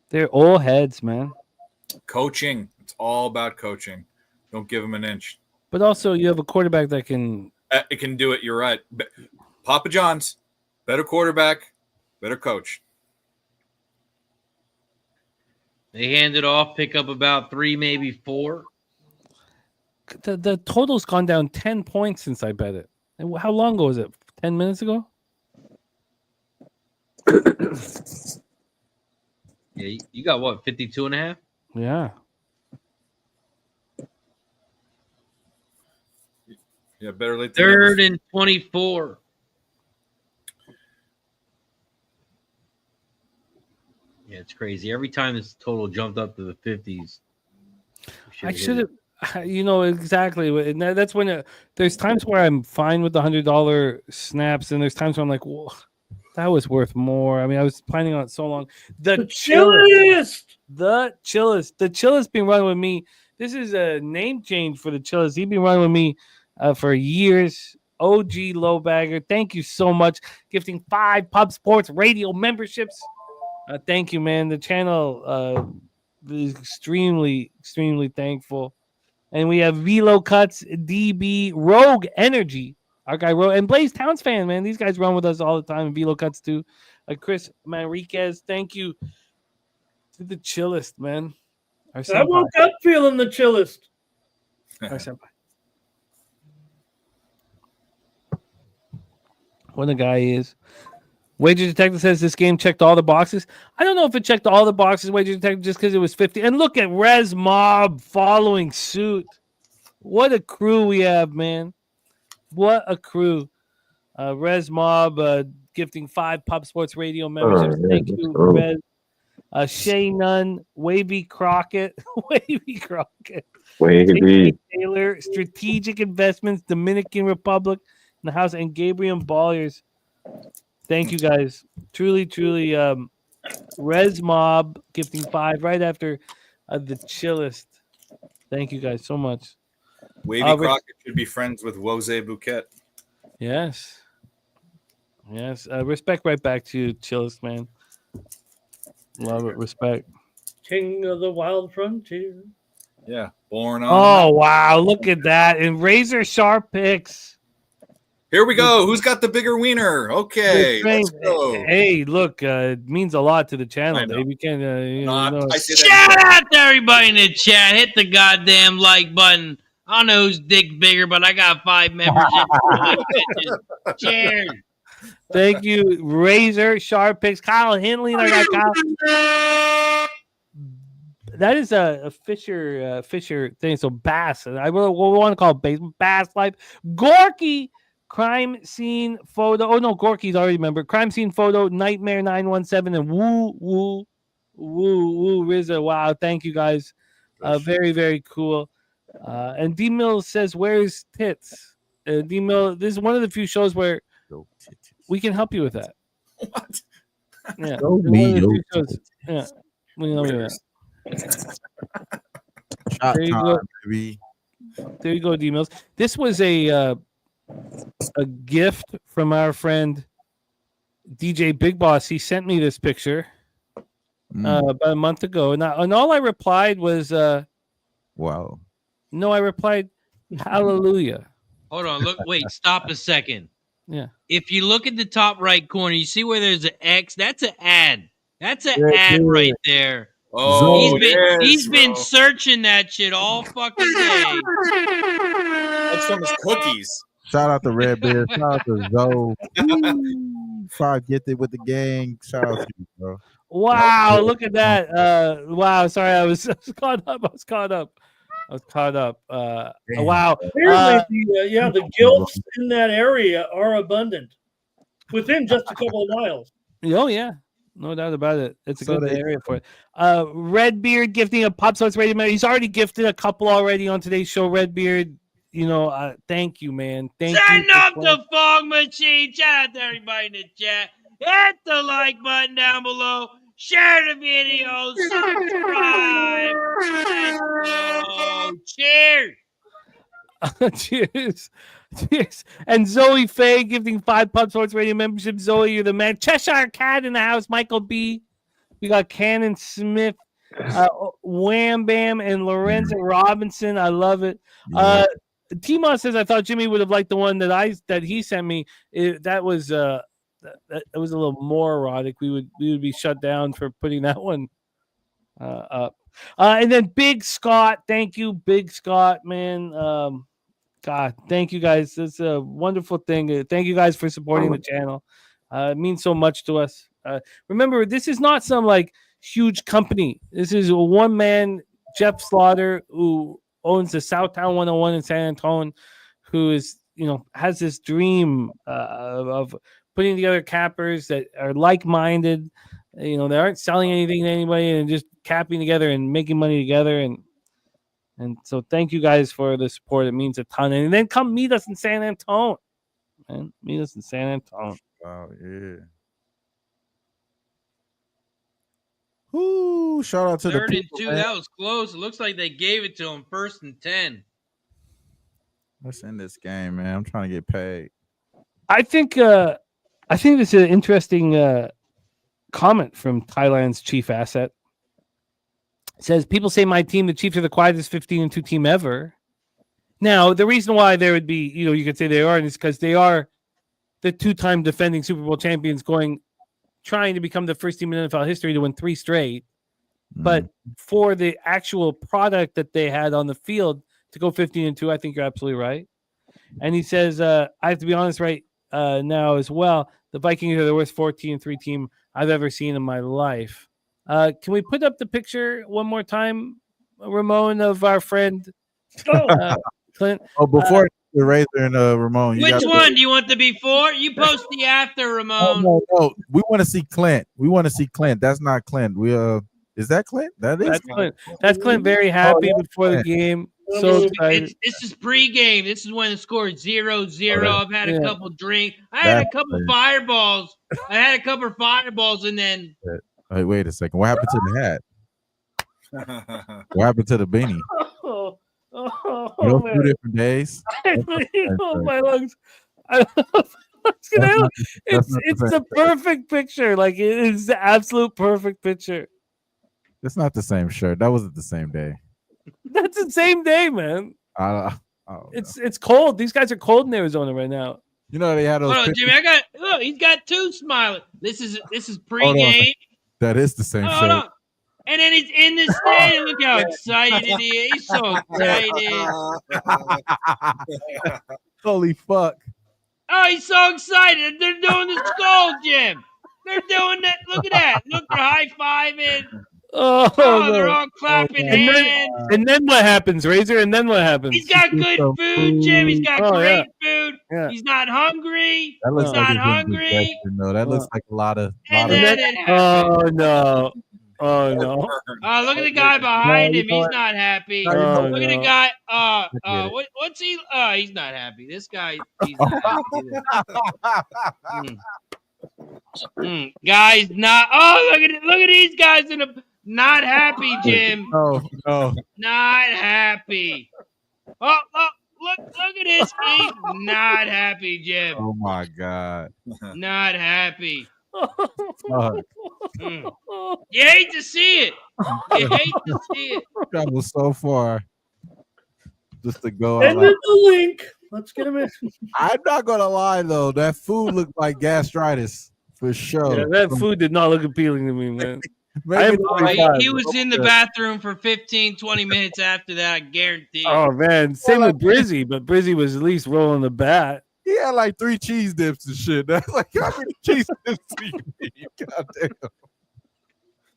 They're all heads, man.
Coaching. It's all about coaching. Don't give them an inch.
But also, you have a quarterback that can...
It can do it. You're right. Papa John's, better quarterback, better coach.
They hand it off, pick up about 3, maybe 4.
The total's gone down 10 points since I bet it. And how long ago was it? 10 minutes ago?
Yeah, you got what, 52 and a half?
Yeah.
Yeah, better late than
3rd and 24. Yeah, it's crazy. Every time this total jumped up to the 50s.
I should have, exactly. And that's when there's times where I'm fine with the $100 snaps, and there's times where I'm like, whoa, that was worth more. I mean, I was planning on it so long. The chillest been running with me. This is a name change for the chillest. He's been running with me for years. OG Lowbagger, thank you so much. Gifting 5 Pub Sports Radio memberships. Thank you, man. The channel is extremely, extremely thankful. And we have Velo Cuts, DB, Rogue Energy, our guy Rogue, and Blaze Towns fan, man. These guys run with us all the time. And Velo Cuts too. Chris Manriquez, thank you to the chillest, man.
I woke up feeling the chillest.
Our senpai. What a guy he is. Wager Detective says this game checked all the boxes. I don't know if it checked all the boxes, Wager Detective, just because it was 50. And look at Res Mob following suit. What a crew we have, man. What a crew. Res Mob gifting 5 Pub Sports Radio memberships. Thank you, Res. Shay Nunn, Wavy Crockett. Wavy Crockett.
Wavy.
Taylor, Strategic Investments, Dominican Republic, in the house, and Gabriel Bolliers. Thank you, guys. Truly, truly. Res Mob gifting 5 right after the chillest. Thank you, guys, so much.
Wavy Crockett should be friends with Wose Bouquet.
Yes. Yes. Respect right back to you, chillest, man. Love it. Respect.
King of the Wild Frontier.
Yeah, born on.
Oh wow, look at that. And razor sharp picks.
Here we go. Who's got the bigger wiener? Okay, let's go.
Hey, look, it means a lot to the channel,
I know.
Dave. You can
Shout out to everybody in the chat. Hit the goddamn like button. I don't know whose dick's bigger, but I got 5 members. Cheers.
Thank you, razor sharp picks. Kyle Hinley. I got Kyle. That is a Fisher thing. So Bass. I will want to call it Bass Life. Gorky. Crime scene photo. Oh no, Gorky's already member. Crime scene photo. Nightmare 917 and woo RZA. Wow, thank you guys. Very very cool. And D Mills says, "Where's tits?" D Mills. This is one of the few shows where we can help you with that.
What?
Yeah. Yeah. We know that. There you go.
Baby.
There you go, D Mills. This was a gift from our friend DJ Big Boss. He sent me this picture about a month ago, and all I replied was
wow.
No, I replied hallelujah.
Hold on, wait, stop a second.
Yeah.
If you look at the top right corner, you see where there's an X. That's an ad. That's an ad right there.
Oh,
he's been searching that shit all fucking day.
That's from his cookies.
Shout out to Red Bear. Shout out to Zoe. 5 gifted with the gang. Shout out to you, bro.
Wow, look at that. Wow, sorry, I was caught up. Wow.
Apparently, the gilfs in that area are abundant within just a couple of miles.
Oh, yeah. No doubt about it. It's a good area for it. Redbeard gifting a Pop Source Radio. He's already gifted a couple already on today's show. Redbeard, thank you, man. Thank you.
Send up the fog machine. Shout out to everybody in the chat. Hit the like button down below. Share the video. Subscribe. Cheers.
Cheers. Cheers. And Zoe Faye gifting 5 Pub Sports Radio membership. Zoe, you're the man. Cheshire Cat in the house. Michael B. We got Cannon Smith, Wham Bam, and Lorenzo Robinson. I love it. Timo says, I thought Jimmy would have liked the one that he sent me. That was a little more erotic. We would be shut down for putting that one up. And then Big Scott, thank you, Big Scott, man. God, thank you guys. It's a wonderful thing. Thank you guys for supporting the channel. It means so much to us. Remember, this is not some huge company. This is a one man, Jeff Slaughter, who owns the Southtown 101 in San Antonio, who is has this dream of putting together cappers that are like-minded. They aren't selling anything to anybody and just capping together and making money together. And so thank you guys for the support. It means a ton. And then come meet us in San Antonio. Man, meet us in San Antonio.
Wow, yeah. Ooh, shout out to
3rd
the
and 2. That was close. It looks like they gave it to him 1st and 10.
Let's end this game, man. I'm trying to get paid.
I think this is an interesting comment from Thailand's chief asset. It says, people say my team, the Chiefs, are the quietest 15-2 team ever. Now, the reason why there would be, you could say they are, is because they are the 2-time defending Super Bowl champions trying to become the first team in NFL history to win 3 straight. But for the actual product that they had on the field to go 15-2, I think you're absolutely right. And he says, I have to be honest right now as well. The Vikings are the worst 14-3 team I've ever seen in my life. Can we put up the picture one more time, Ramon, of our friend Clint?
Oh, before the Razor and Ramon.
Which one? Do you want the before? You post the after, Ramon.
No. We want to see Clint. That's not Clint. Is that Clint? That's
Clint. That's Clint. Very happy before the game. So excited.
This is pregame. This is when the score is 0-0. I've had a couple drinks. I had a couple fireballs. And then.
Wait a second. What happened to the hat? What happened to the beanie?
Man.
2 different days.
My lungs. It's the perfect picture. It is the absolute perfect picture.
It's not the same shirt. That wasn't the same day.
That's the same day, man.
I don't know.
It's cold. These guys are cold in Arizona right now.
You know they had those.
Hold on,
pictures-
Jimmy. Look, he's got two smiling. This is
Hold on.
pregame.
That is the same
Hold
show.
on. And then he's in the stadium. Look how excited he is. He's so excited.
Holy fuck!
Oh, he's so excited. They're doing the skull, Jim. They're doing that. Look at that. Look, they're high-fiving.
Oh,
They're
no.
all clapping
And then-
hands.
And then what happens, Razor? And then what happens?
He's got good food, Jim. He's got
Oh,
great
yeah.
food.
Yeah.
He's not hungry.
That looks
He's
like
not
it's been
hungry.
digestion, though. That looks like a lot of.
And then it happens.
Oh no! Oh no!
Oh, look at the guy behind him.
you know
He's
what?
not happy.
Oh,
Look at the
no.
guy.
get it.
What's he? He's not happy. This guy, he's not happy. Guys, not. Oh, look at these guys in a. Not happy, Jim.
No.
Not happy. Oh, look at this. He's not happy, Jim.
Oh my god.
Not happy.
Fuck.
You hate to see it. You hate to see it.
Travel so far just to go.
Send
out.
us the link. Let's get him in.
I'm not gonna lie though, that food looked like gastritis for sure.
Yeah, that food did not look appealing to me, man.
Maybe
He was in the bathroom for 15, 20 minutes after that, I guarantee.
Oh man, same with Brizzy, but Brizzy was at least rolling the bat.
he had like 3 cheese dips and shit. That's like how many cheese dips do you need? God damn.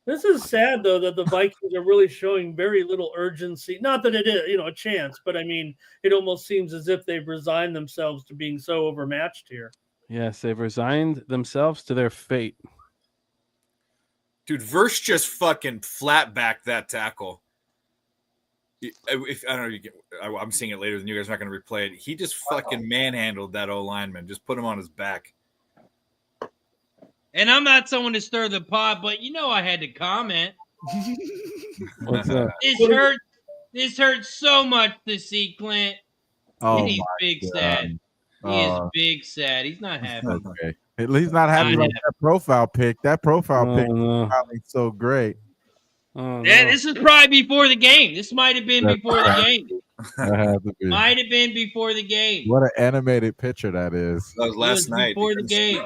This is sad though that the Vikings are really showing very little urgency. Not that it is, a chance, but I mean, it almost seems as if they've resigned themselves to being so overmatched here.
Yes, they've resigned themselves to their fate.
Dude, Verse just fucking flat backed that tackle. If I don't know, I'm seeing it later than you guys are not going to replay it. He just fucking manhandled that O lineman. Just put him on his back.
And I'm not someone to stir the pot, but I had to comment.
What's that?
This hurts so much to see Clint.
Oh
and he's
my
big
God.
sad. He is big sad. He's not happy.
Okay. At least not happy like that profile pic. That profile pic is probably so great.
Yeah, this is probably before the game. This might have been before the game.
That had to be.
Might have been before the game.
What an animated picture that is.
That was last night.
Before the game.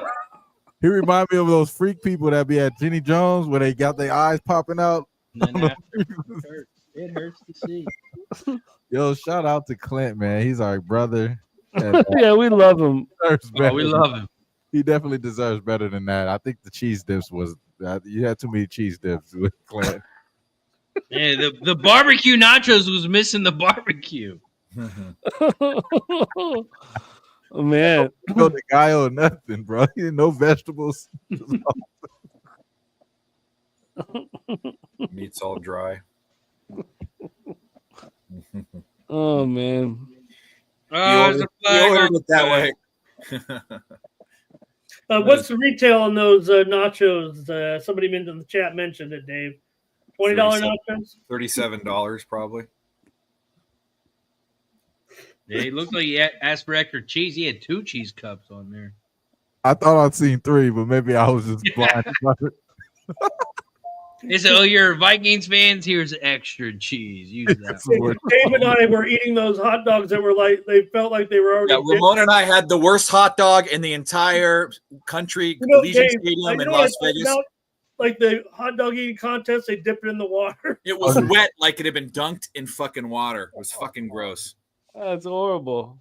He remind me of those freak people that be at Jenny Jones where they got their eyes popping out.
It hurts to see.
Yo, shout out to Clint, man. He's our brother. And,
Yeah, we love him.
We love him.
He definitely deserves better than that. I think the cheese dips was you had too many cheese dips with Clint.
Yeah, the barbecue nachos was missing the barbecue.
Oh man,
No the guy or nothing, bro. No vegetables.
Meat's all dry.
oh man.
There's a flag
You
on
ordered it that
the
way.
What's the retail on those nachos? Somebody in the chat mentioned it, Dave. $20 nachos?
$37 probably.
Yeah, he looked like he asked for extra cheese. He had 2 cheese cups on there.
I thought I'd seen 3, but maybe I was just blind.
They said, "Oh, you're Vikings fans. Here's extra cheese. Use that."
Dave and I were eating those hot dogs that were like they felt like they were already.
Yeah, Ramon and I had the worst hot dog in the entire country, Legion
Dave,
Stadium in Las Vegas.
Like the hot dog eating contest, they dipped it in the water.
It was wet like it had been dunked in fucking water. It was fucking gross.
That's horrible.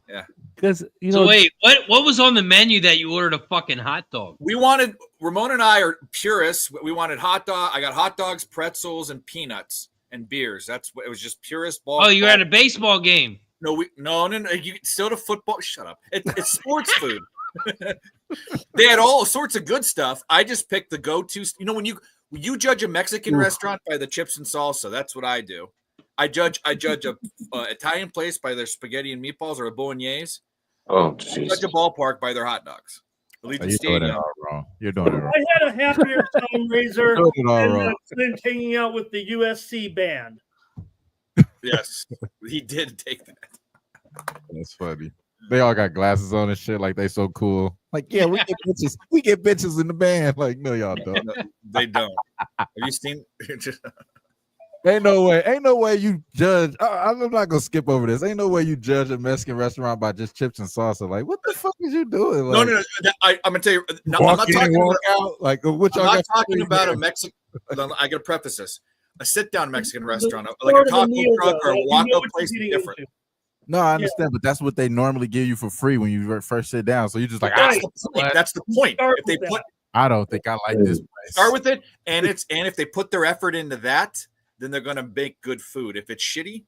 Yeah.
Because
So wait, what was on the menu that you ordered a fucking hot dog?
We wanted Ramon and I are purists. We wanted hot dog. I got hot dogs, pretzels, and peanuts and beers. That's what it was. Just purist ball.
Oh, you were at a baseball game.
No. You still to football. Shut up. It's sports food. They had all sorts of good stuff. I just picked the go-to. When you judge a Mexican restaurant by the chips and salsa, that's what I do. I judge a Italian place by their spaghetti and meatballs or a bolognese.
Oh,
I
jeez.
judge a ballpark by their hot dogs.
You're doing it all wrong. You're doing it wrong.
I had a happier time, Razor,
Doing it all
than
wrong.
Clint hanging out with the USC band.
Yes, he did take that.
That's funny. They all got glasses on and shit, like they so cool. Like, yeah, we get bitches. We get bitches in the band. Like, no, y'all don't.
No, they don't. Have you seen?
Ain't no way you judge. I'm not gonna skip over this. Ain't no way you judge a Mexican restaurant by just chips and salsa. Like, what the fuck is you doing? Like,
No. I'm gonna tell you. No, I'm
walk
not
in and
talking
walk
about.
out. Like, what y'all
I'm not
got
talking
free
about
here?
a Mexican. I gotta preface this. A sit-down Mexican restaurant,
Part
like a
of the
taco
meal,
truck
though,
or a
you know
walk-up
what
place,
you're
is
getting
different.
into.
No, I understand, but that's what they normally give you for free when you first sit down. So you just like,
That's the point. That's the point.
Start
If they
with
put
I don't think I like this place.
start with it, and if they put their effort into that, then they're gonna make good food. If it's shitty,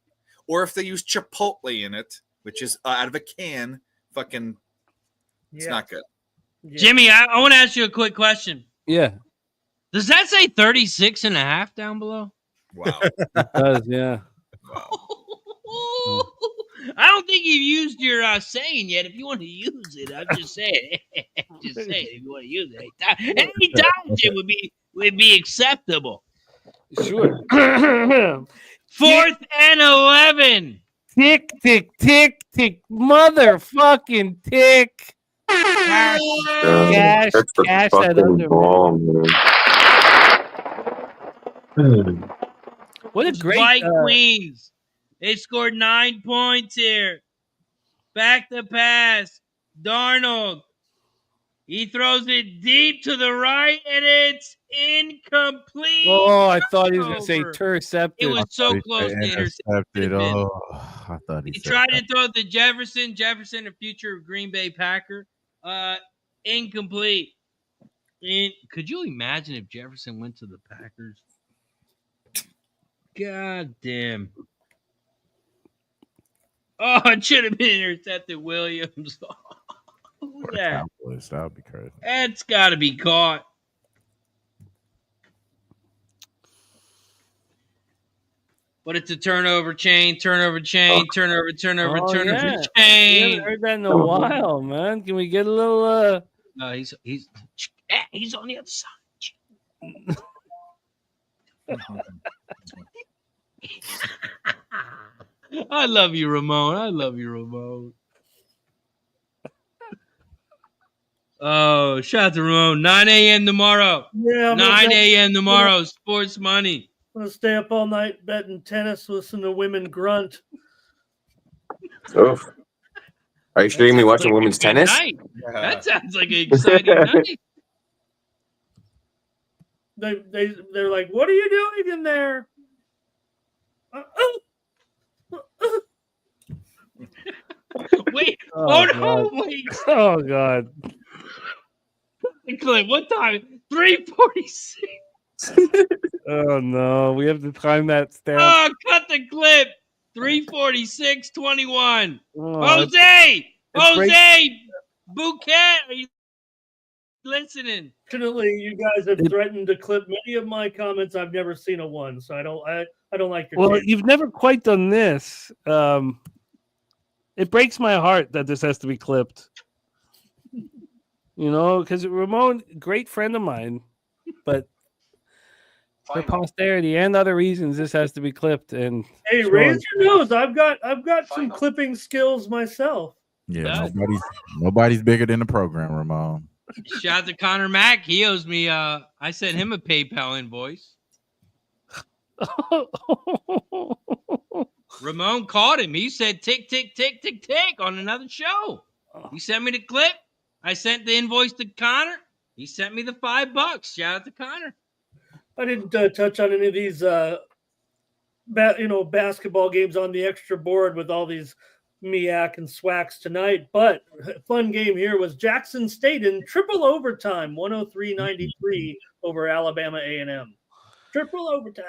or if they use Chipotle in it, which is out of a can, fucking, it's not good.
Yeah.
Jimmy, I want to ask you a quick question.
Yeah,
Does that say 36.5 down below?
Wow.
it does. Yeah.
Wow.
I don't think you've used your saying yet. If you want to use it, I'm just saying. Just saying, if you want to use it, any time Jim would be acceptable.
Sure.
4th and 11.
Tick, tick, tick, tick, motherfucking tick. Cash,
That's the
cash that
fucking
under.
ball, man.
What a
Those
great
White Queens. They scored 9 points here. Back to pass. Darnold. He throws it deep to the right, and it's incomplete.
Oh, I thought he was going to say
Turnover.
intercepted.
It was so close to intercepted.
Oh, I thought
He
he said
tried
that.
to throw it to Jefferson. Jefferson, a future Green Bay Packer. Incomplete. And could you imagine if Jefferson went to the Packers? God damn. Oh, it should have been intercepted, Williams.
For the
Yeah.
Cowboys, that would be crazy.
That's got to be caught. But it's a turnover chain, turnover chain, turnover
Oh,
turnover
yeah. We
chain.
haven't heard that in a while, man. Can we get a little
No, he's on the other side. I love you, Ramon. I love you, Ramon. Oh, shout out to Ramon. 9 a.m. tomorrow.
Yeah, I'm
9 a.m. tomorrow. Sports money.
gonna stay up all night betting tennis, listen to women grunt.
Oof. Are you sure you're gonna be watching women's
Good
tennis?
night. That sounds like an exciting night.
They're like, what are you doing in there?
Wait.
Oh,
Oh, no.
God.
Wait.
Oh, God.
Clip. What time? 3:46.
Oh, no. We have to time that stamp.
Oh, cut the clip. 3:46:21.
Oh,
Jose!
it's break-
Jose! Bouquet! Are you listening?
Fortunately, you guys have threatened to clip many of my comments. I've never seen a one, so I don't like your
Well,
chances.
you've never quite done this. It breaks my heart that this has to be clipped. You know, because Ramon, great friend of mine, but for posterity and other reasons, this has to be clipped. And
Hey, raise your nose. I've got some clipping skills myself.
Yeah, nobody's bigger than the program, Ramon.
Shout out to Connor Mack. He owes me. I sent him a PayPal invoice. Ramon called him. He said tick, tick, tick, tick, tick on another show. He sent me the clip. I sent the invoice to Connor. He sent me the $5. Shout out to Connor.
I didn't touch on any of these, basketball games on the extra board with all these Miak and Swacks tonight. But a fun game here was Jackson State in triple overtime, 103-93 over Alabama A&M. Triple overtime.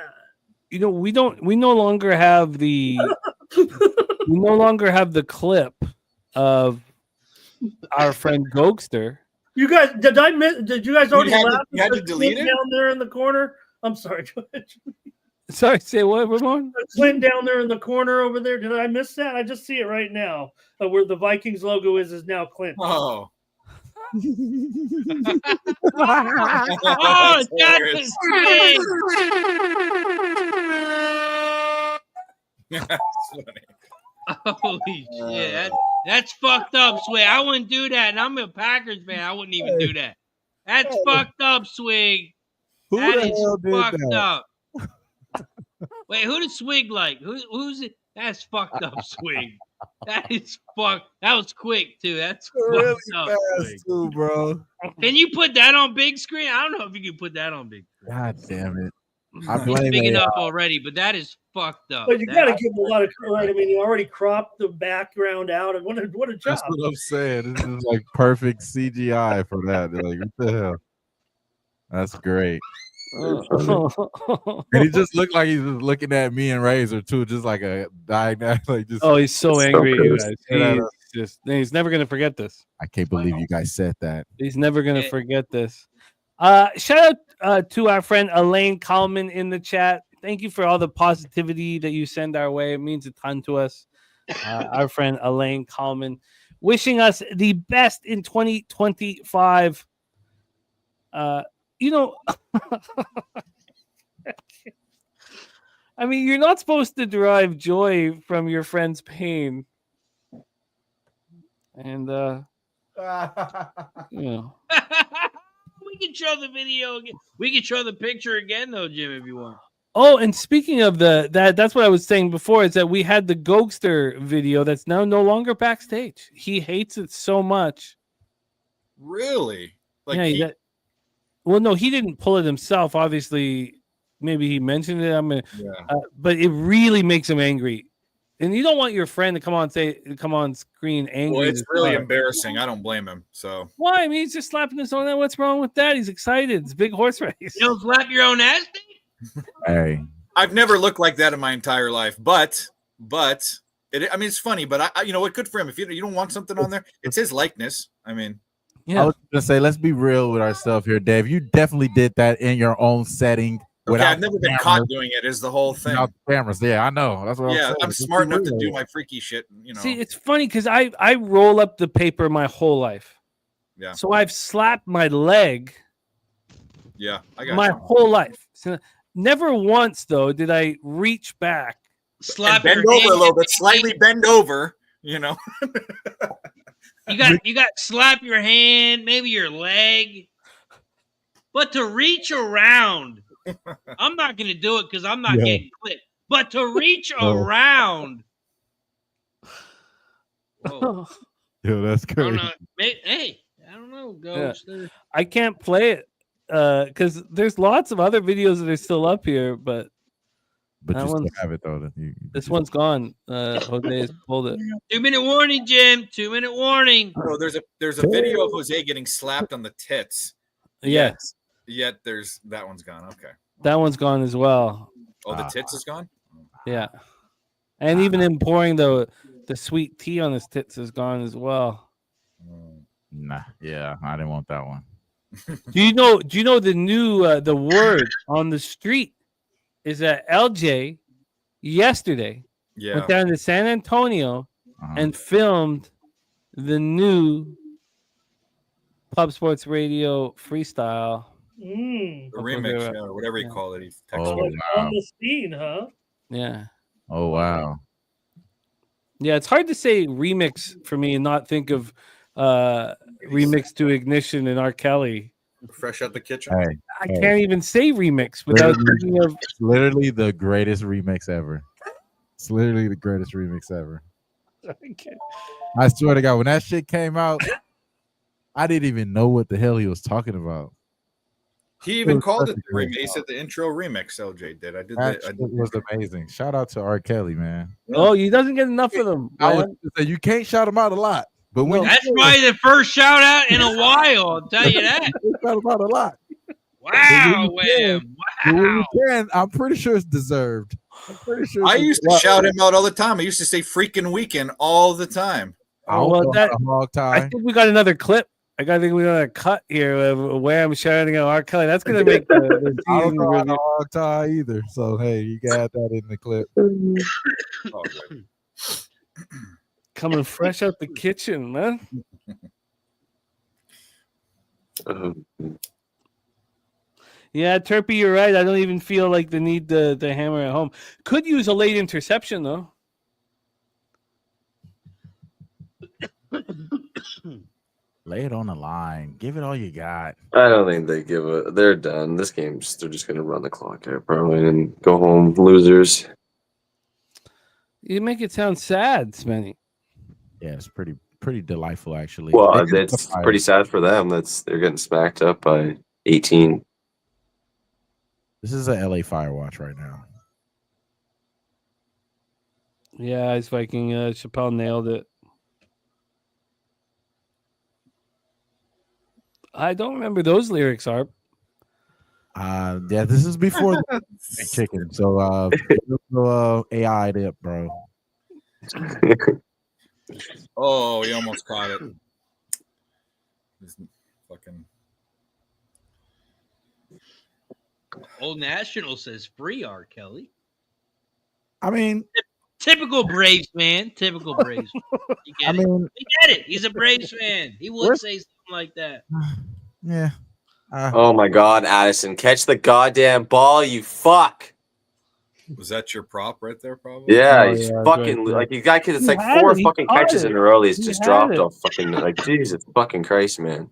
you know, we no longer have the clip of our friend Gokster.
You guys, did you guys already laugh?
You had to delete it?
Down there in the corner. I'm sorry.
Sorry, say what, Ramon?
Clint down there in the corner over there. Did I miss that? I just see it right now. Where the Vikings logo is now Clint.
Oh.
Oh, that's
funny.
Holy shit. That's fucked up, Swig. I wouldn't do that. And I'm a Packers fan. I wouldn't even do that. That's fucked up, Swig.
Who
That
the
is
hell did
fucked
that?
up. Wait, who did Swig like? Who's it? That's fucked up, Swig. That is fucked. That was quick too. That's
Really
fucked up,
fast
Swig.
too, bro.
Can you put that on big screen? I don't know if you can put that on big screen.
God damn it. I
It's
blame
big
AI.
enough already, but that is fucked up.
But you got to give him a lot of credit. I mean, you already cropped the background out, and what a job.
That's what I'm saying. This is like perfect CGI for that. They're like, what the hell? That's great. And he just looked like he's just looking at me and Razor too, just like a diagnostic. Like just,
Oh, he's so angry at you
pissed.
guys. He's never gonna forget this.
I can't believe you guys said that.
He's never gonna forget this. Shout out to our friend Elaine Coleman in the chat. Thank you for all the positivity that you send our way. It means a ton to us. Our friend Elaine Coleman, wishing us the best in 2025. You know, I mean, you're not supposed to derive joy from your friend's pain. And, you know.
We can show the video again. We can show the picture again, though, Jim, if you want.
Oh, and speaking of that's what I was saying before, is that we had the Gokster video that's now no longer backstage. He hates it so much.
Really? Like
Yeah, well, no, he didn't pull it himself. Obviously, maybe he mentioned it. But it really makes him angry. And you don't want your friend to come on screen angry.
Well, it's really embarrassing. I don't blame him. So
why? I mean, he's just slapping his own. What's wrong with that? He's excited. It's a big horse race.
You don't slap your own ass?
Hey,
I've never looked like that in my entire life. But it's funny. But I you know what? Good for him. If you don't want something on there, it's his likeness. I mean.
Yeah.
I was gonna say, let's be real with ourselves here, Dave. You definitely did that in your own setting.
Okay, I've never been caught doing it. Is the whole thing?
Without cameras, yeah, I know. That's what I'm saying.
I'm smart enough to do my freaky shit. You know.
See, it's funny because I roll up the paper my whole life.
Yeah.
So I've slapped my leg.
Yeah, I got
my
you.
whole life. So never once though did I reach back,
slap,
and bend over a little bit, slightly bend over. You know.
You got slap your hand, maybe your leg, but to reach around, I'm not going to do it because I'm not getting clipped. But to reach around, whoa.
Yo, that's
I don't
crazy.
know. Hey, I don't know, Ghost.
Yeah. I can't play it because there's lots of other videos that are still up here, but
you still have it though.
This one's gone. Jose has pulled it.
2-minute warning, Jim. 2-minute warning.
Oh, there's a video of Jose getting slapped on the tits.
Yes.
Yet there's that one's gone. Okay.
That one's gone as well.
Oh, the tits is gone?
Yeah. And even him pouring the sweet tea on his tits is gone as well.
Nah, yeah, I didn't want that one.
Do you know the new the word on the street is that LJ yesterday went down to San Antonio and filmed the new Pub Sports Radio freestyle.
The
remix, or whatever you call it. He
on the scene, huh?
Yeah.
Oh wow.
Yeah, it's hard to say remix for me and not think of remix to Ignition and R. Kelly.
Fresh out the kitchen.
Hey,
I can't even say remix without thinking of.
It's literally the greatest remix ever. It's literally the greatest remix ever. I swear to God, when that shit came out, I didn't even know what the hell he was talking about.
He even called it the remix. He said the intro remix. LJ did. I did that.
It was amazing. Shout out to R. Kelly, man.
Oh, he doesn't get enough of them.
I was gonna say, you can't shout him out a lot, but when
That's probably the first shout out in a while. I'll tell you that.
shout him out a lot.
Wow, Wham. Wow.
I'm pretty sure it's deserved. I'm pretty sure.
I used to shout him out all the time. I used to say "freaking weekend" all the time.
Well, I think we got another clip. I think we got a cut here of where I'm shouting out R. Kelly. That's gonna make the
I don't know how
season
to hog tie either. So hey, you got that in the clip.
coming fresh out the kitchen, man. Yeah, Turpy, you're right. I don't even feel like the need to hammer at home. Could use a late interception though.
Lay it on the line. Give it all you got.
I don't think they give a. They're done. This game's. They're just gonna run the clock out probably and go home losers.
You make it sound sad, Spenny.
Yeah, it's pretty delightful actually.
Well,
They-
that's pretty sad for them. They're getting smacked up by 18.
This is a LA Firewatch right now.
Yeah, Ice Viking. Chappelle nailed it. I don't remember those lyrics, Arp.
Yeah, this is before the chicken. So AI'd it, bro.
Oh, he almost caught it. This fucking
Old National says free R. Kelly.
I mean,
Typical Braves fan. Typical Braves. You get it. We get it. He's a Braves fan. He would say something like that.
Yeah.
Oh my God, Addison, catch the goddamn ball, you fuck!
Was that your prop right there? Probably.
Yeah, he's fucking like you got kids. It's like 4 fucking catches in a row. He's just dropped off fucking like Jesus fucking Christ, man.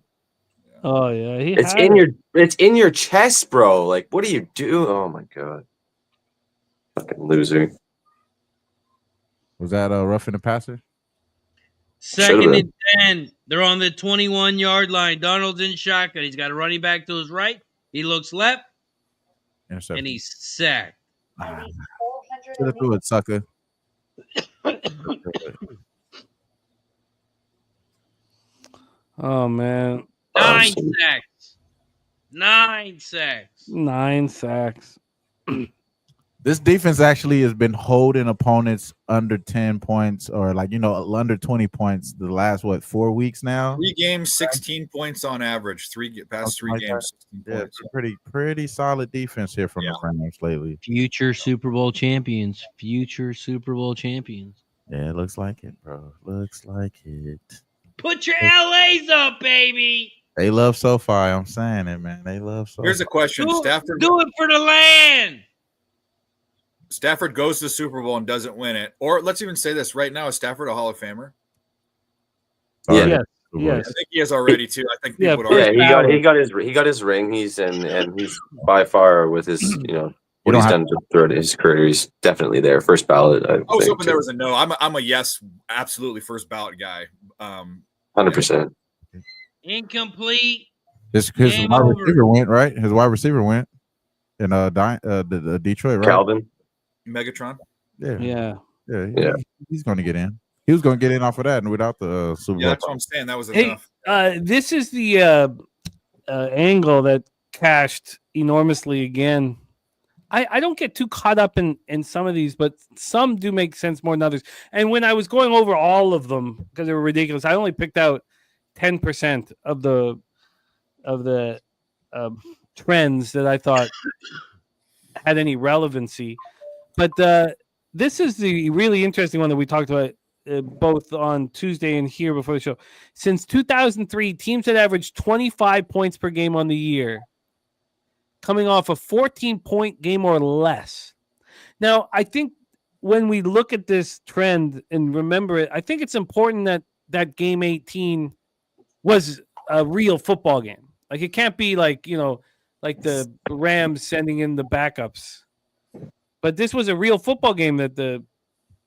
Oh yeah,
It's in your chest, bro. Like, what do you do? Oh my God, fucking loser.
Was that roughing the passer?
Second and 10. They're on the 21-yard line. Donald's in shotgun. He's got a running back to his right. He looks left.
Interception.
And he's sacked.
Should have threw it, sucker.
Oh man.
9 sacks. 9 sacks.
9 sacks.
This defense actually has been holding opponents under 10 points or under 20 points the last 4 weeks now.
3 games, 16 points on average. Past three games, 16
yeah,
points.
it's a pretty solid defense here from the Rams lately.
Future Super Bowl champions. Future Super Bowl champions.
Yeah, it looks like it, bro. Looks like it.
Put your LAs up, baby.
They love SoFi. I'm saying it, man. They love SoFi.
Here's a question: Stafford,
do it for the land.
Stafford goes to the Super Bowl and doesn't win it, or let's even say this right now: is Stafford a Hall of Famer?
Yeah.
I think he is already too. I think people would already.
He got his ring. He's by far with his what he's done throughout his career. He's definitely there. First ballot. I
was hoping there was a no. I'm a yes, absolutely first ballot guy.
100%.
Incomplete.
His wide receiver went, right? His wide receiver went in the Detroit, right?
Calvin.
Megatron.
Yeah. He's going to get in. He was going to get in off of that and without the Super Bowl.
Yeah, that's what I'm saying. That was enough.
This is the angle that cashed enormously again. I don't get too caught up in some of these, but some do make sense more than others. And when I was going over all of them because they were ridiculous, I only picked out 10% of the trends that I thought had any relevancy. But this is the really interesting one that we talked about both on Tuesday and here before the show. Since 2003, teams had averaged 25 points per game on the year, coming off a 14-point game or less. Now, I think when we look at this trend and remember it, I think it's important that game 18 was a real football game. Like it can't be like the Rams sending in the backups. But this was a real football game that the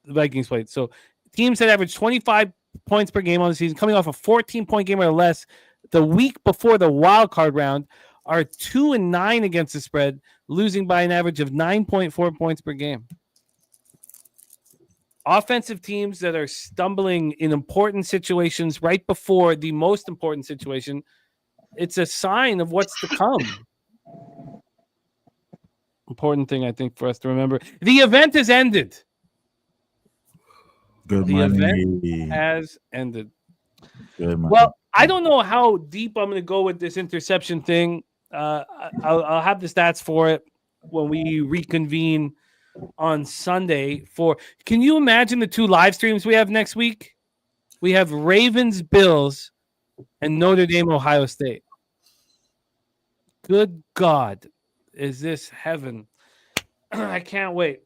Vikings played. So teams that averaged 25 points per game on the season, coming off a 14-point game or less the week before the wild card round, are 2-9 against the spread, losing by an average of 9.4 points per game. Offensive teams that are stumbling in important situations right before the most important situation, it's a sign of what's to come. Important thing, I think, for us to remember. The event has ended. The event has ended. Well, I don't know how deep I'm going to go with this interception thing. I'll have the stats for it when we reconvene on Sunday. Can you imagine the 2 live streams we have next week? We have Ravens, Bills, and Notre Dame, Ohio State. Good God. Is this heaven? I can't wait.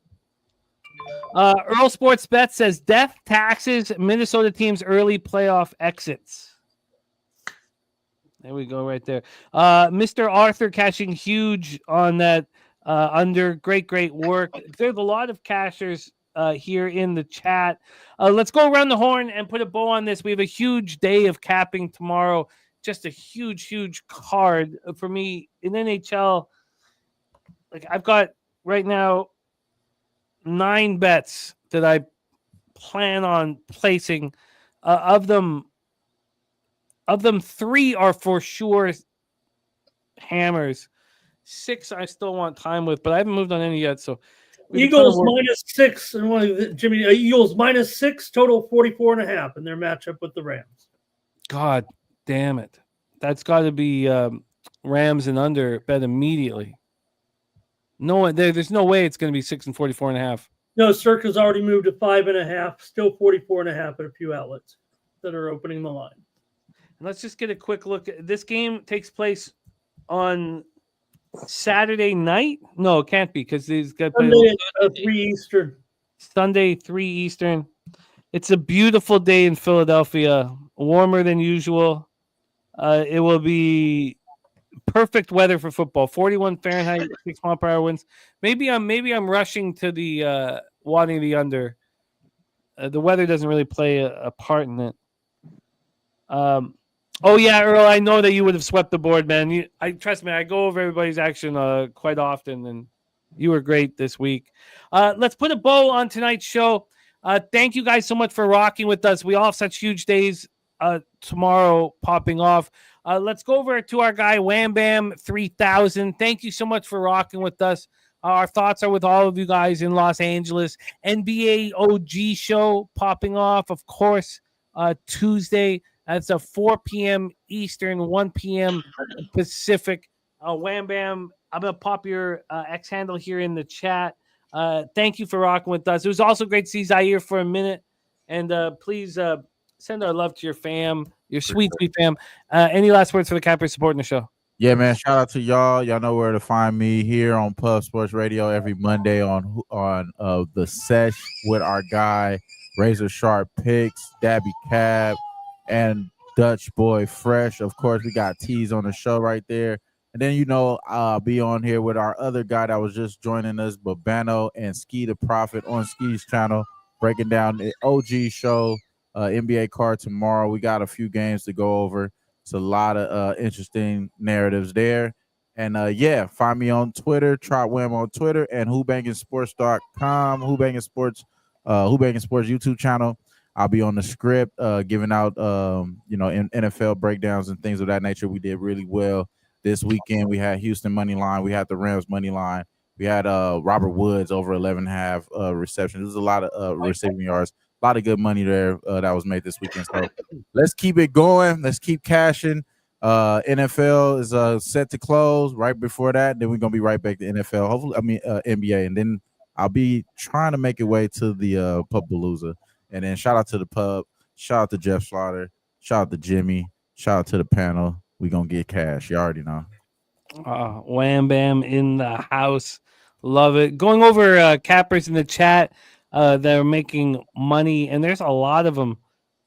Earl Sports Bet says death taxes Minnesota teams early playoff exits. There we go, right there. Mr. Arthur cashing huge on that under. Great work. There's a lot of cashers here in the chat. Let's go around the horn and put a bow on this. We have a huge day of capping tomorrow. Just a huge card for me in NHL. Like I've got right now 9 bets that I plan on placing. Of them, 3 are for sure hammers. 6 I still want time with, but I haven't moved on any yet. So
Eagles -6 and Jimmy. Eagles -6 total 44.5 in their matchup with the Rams.
God damn it! That's got to be Rams and under bet immediately. No one there's no way it's going to be 6 and 44.5.
No, Circa's already moved to 5.5. Still 44.5 at a few outlets that are opening the line.
And let's just get a quick look. This game takes place on Saturday night. No, it can't be because these got
Sunday at 3 Eastern.
Sunday 3 Eastern. It's a beautiful day in Philadelphia. Warmer than usual. It will be perfect weather for football. 41 Fahrenheit, 6 mile per hour winds. Maybe I'm rushing to the wanting the under. The weather doesn't really play a part in it. Oh yeah, Earl, I know that you would have swept the board, man. Trust me, I go over everybody's action quite often, and you were great this week. Let's put a bow on tonight's show. Thank you guys so much for rocking with us. We all have such huge days tomorrow popping off. Let's go over to our guy Wham Bam 3000. Thank you so much for rocking with us. Our thoughts are with all of you guys in Los Angeles. NBA OG show popping off, of course, Tuesday. That's a 4 p.m. Eastern, 1 p.m. Pacific. Wham Bam, I'm going to pop your X handle here in the chat. Thank you for rocking with us. It was also great to see Zaire for a minute. And please send our love to your fam, your sweet fam. Any last words for the Cappers supporting the show?
Yeah, man. Shout out to y'all. Y'all know where to find me here on Pub Sports Radio every Monday on the sesh with our guy Razor Sharp Picks, Dabby Cab, and Dutch Boy Fresh. Of course, we got T's on the show right there. And then, I'll be on here with our other guy that was just joining us, Babano and Ski the Prophet on Ski's channel, breaking down the OG show, NBA card tomorrow. We got a few games to go over. It's a lot of interesting narratives there. And, find me on Twitter, TrotWham on Twitter, and WhoBangingSports.com, WhoBanging Sports YouTube channel. I'll be on the script, giving out, in NFL breakdowns and things of that nature. We did really well this weekend. We had Houston money line. We had the Rams money line. We had Robert Woods over 11.5 receptions. There's a lot of receiving yards. A lot of good money there that was made this weekend. So let's keep it going. Let's keep cashing. NFL is set to close right before that. Then we're gonna be right back to NFL. Hopefully, NBA, and then I'll be trying to make it way to the Pubpalooza. And then shout out to the pub, shout out to Jeff Slaughter, shout out to Jimmy, shout out to the panel. We gonna get cash. You already know.
Wham Bam in the house. Love it. Going over cappers in the chat that are making money, and there's a lot of them.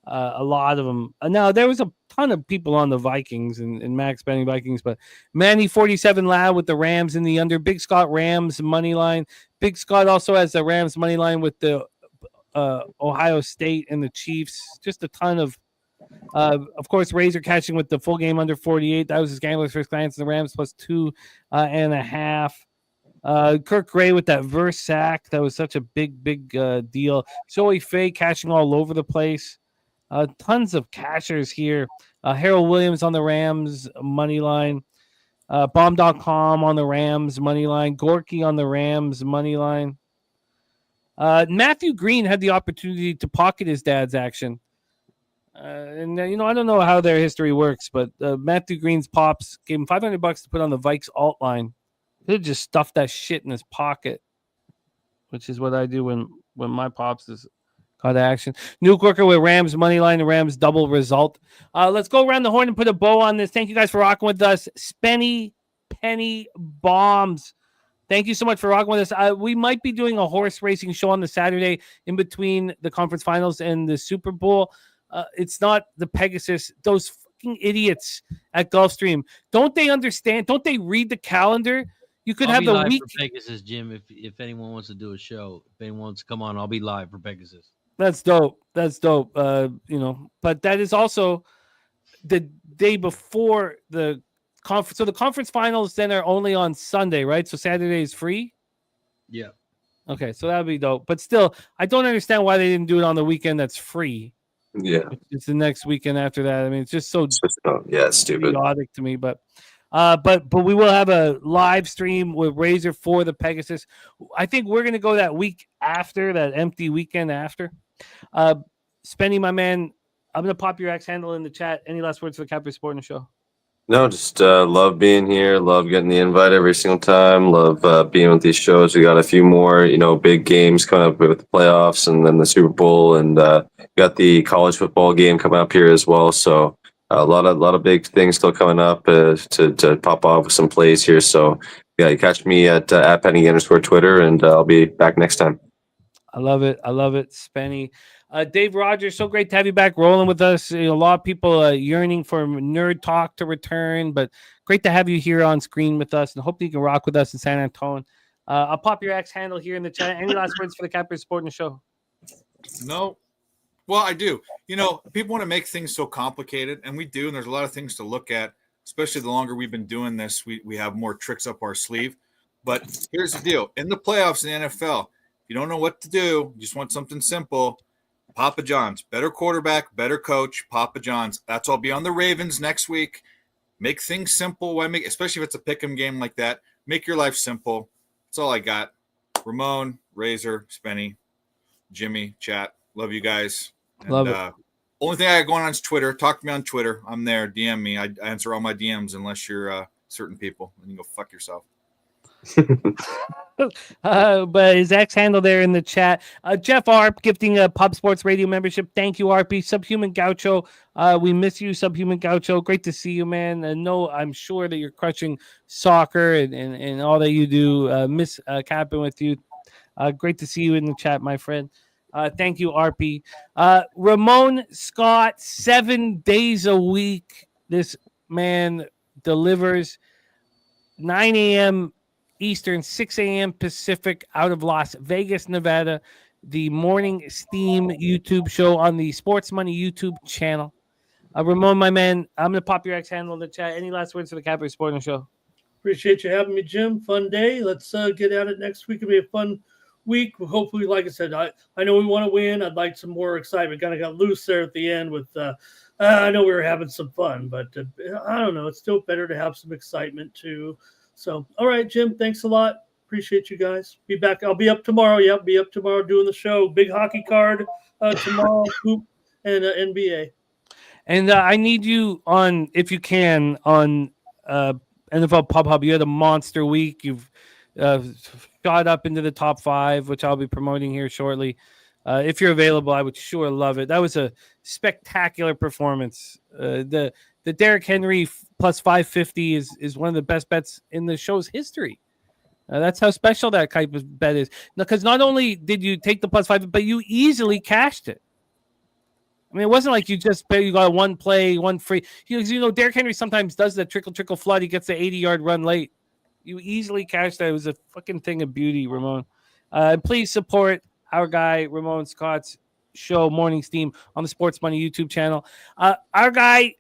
Now, there was a ton of people on the Vikings and Max betting Vikings, but Manny 47 Loud with the Rams in the under. Big Scott Rams money line. Big Scott also has the Rams money line with the Ohio State and the Chiefs. Just a ton of course, Razor catching with the full game under 48. That was his gambler's first glance. The Rams plus 2.5. Kirk Gray with that verse sack. That was such a big deal. Zoe Faye cashing all over the place. Tons of cashers here. Harold Williams on the Rams money line. Bomb.com on the Rams money line. Gorky on the Rams money line. Matthew Green had the opportunity to pocket his dad's action. I don't know how their history works, but Matthew Green's pops gave him $500 to put on the Vikes alt line. He'll just stuff that shit in his pocket, which is what I do when my pops is caught action. Nuke Worker with Rams money line, the Rams double result. Let's go around the horn and put a bow on this. Thank you guys for rocking with us. Spenny Penny Bombs. Thank you so much for rocking with us. We might be doing a horse racing show on the Saturday in between the conference finals and the Super Bowl. It's not the Pegasus. Those fucking idiots at Gulfstream. Don't they understand? Don't they read the calendar? You could
I'll
have
be
the
live
week.
for Pegasus, Jim. If anyone wants to do a show, if anyone wants to come on, I'll be live for Pegasus.
That's dope. That's dope. But that is also the day before the conference. So the conference finals then are only on Sunday, right? So Saturday is free.
Yeah.
Okay, so that would be dope. But still, I don't understand why they didn't do it on the weekend that's free.
Yeah.
It's the next weekend after that. I mean, it's just so
It's just, it's stupid.
idiotic to me. But we will have a live stream with Razor for the Pegasus. I think we're gonna go that week after, that empty weekend after. Spenny, my man, I'm gonna pop your X handle in the chat. Any last words for the Capri Sporting Show?
No, just love being here. Love getting the invite every single time. Love being with these shows. We got a few more, big games coming up with the playoffs and then the Super Bowl, and got the college football game coming up here as well. So a lot of big things still coming up to pop off with some plays here. So yeah, you catch me at @Penny_ Twitter, and I'll be back next time.
I love it, Spenny. Dave Rogers, so great to have you back rolling with us. A lot of people yearning for Nerd Talk to return, but great to have you here on screen with us, and hope you can rock with us in San Antonio. I'll pop your X handle here in the chat. Any last words for the Capri Sporting Show?
No. Well, I do. People want to make things so complicated, and we do, and there's a lot of things to look at, especially the longer we've been doing this, we have more tricks up our sleeve. But here's the deal. In the playoffs in the NFL, if you don't know what to do, you just want something simple, Papa John's, better quarterback, better coach, Papa John's. That's all. Be on the Ravens next week. Make things simple. Especially if it's a pick'em game like that. Make your life simple. That's all I got. Ramon, Razor, Spenny, Jimmy, chat. Love you guys. And,
love it.
Only thing I got going on is Twitter. Talk to me on Twitter. I'm there. DM me. I answer all my DMs unless you're certain people. And you go fuck yourself.
But his X handle there in the chat. Jeff Arp gifting a Pub Sports Radio membership. Thank you, RP. Subhuman Gaucho. We miss you, Subhuman Gaucho. Great to see you, man. I'm sure that you're crushing soccer and all that you do. Miss capping with you. Great to see you in the chat, my friend. Thank you, RP. Ramon Scott, 7 days a week. This man delivers 9 a.m. Eastern, 6 a.m. Pacific, out of Las Vegas, Nevada. The Morning Steam YouTube show on the Sports Money YouTube channel. Ramon, my man, I'm going to pop your X handle in the chat. Any last words for the Capri Sporting Show?
Appreciate you having me, Jim. Fun day. Let's get at it next week. It'll be a fun week. Hopefully, like I said, I know we want to win. I'd like some more excitement. Kind of got loose there at the end with I know we were having some fun, but I don't know. It's still better to have some excitement too. So, all right, Jim, thanks a lot. Appreciate you guys. Be back. I'll be up tomorrow. Yep, be up tomorrow doing the show. Big hockey card tomorrow, hoop and NBA.
And I need you on, if you can, on NFL Pub Hub. You had a monster week. You've shot up into the top 5, which I'll be promoting here shortly. If you're available, I would sure love it. That was a spectacular performance. The Derrick Henry plus 550 is one of the best bets in the show's history. That's how special that type of bet is. Because not only did you take the plus 5, but you easily cashed it. I mean, it wasn't like you got one play, one free. Derrick Henry sometimes does that trickle flood. He gets the 80-yard run late. You easily cashed that. It was a fucking thing of beauty, Ramon. Please support our guy, Ramon Scott's show, Morning Steam, on the Sports Money YouTube channel. Our guy,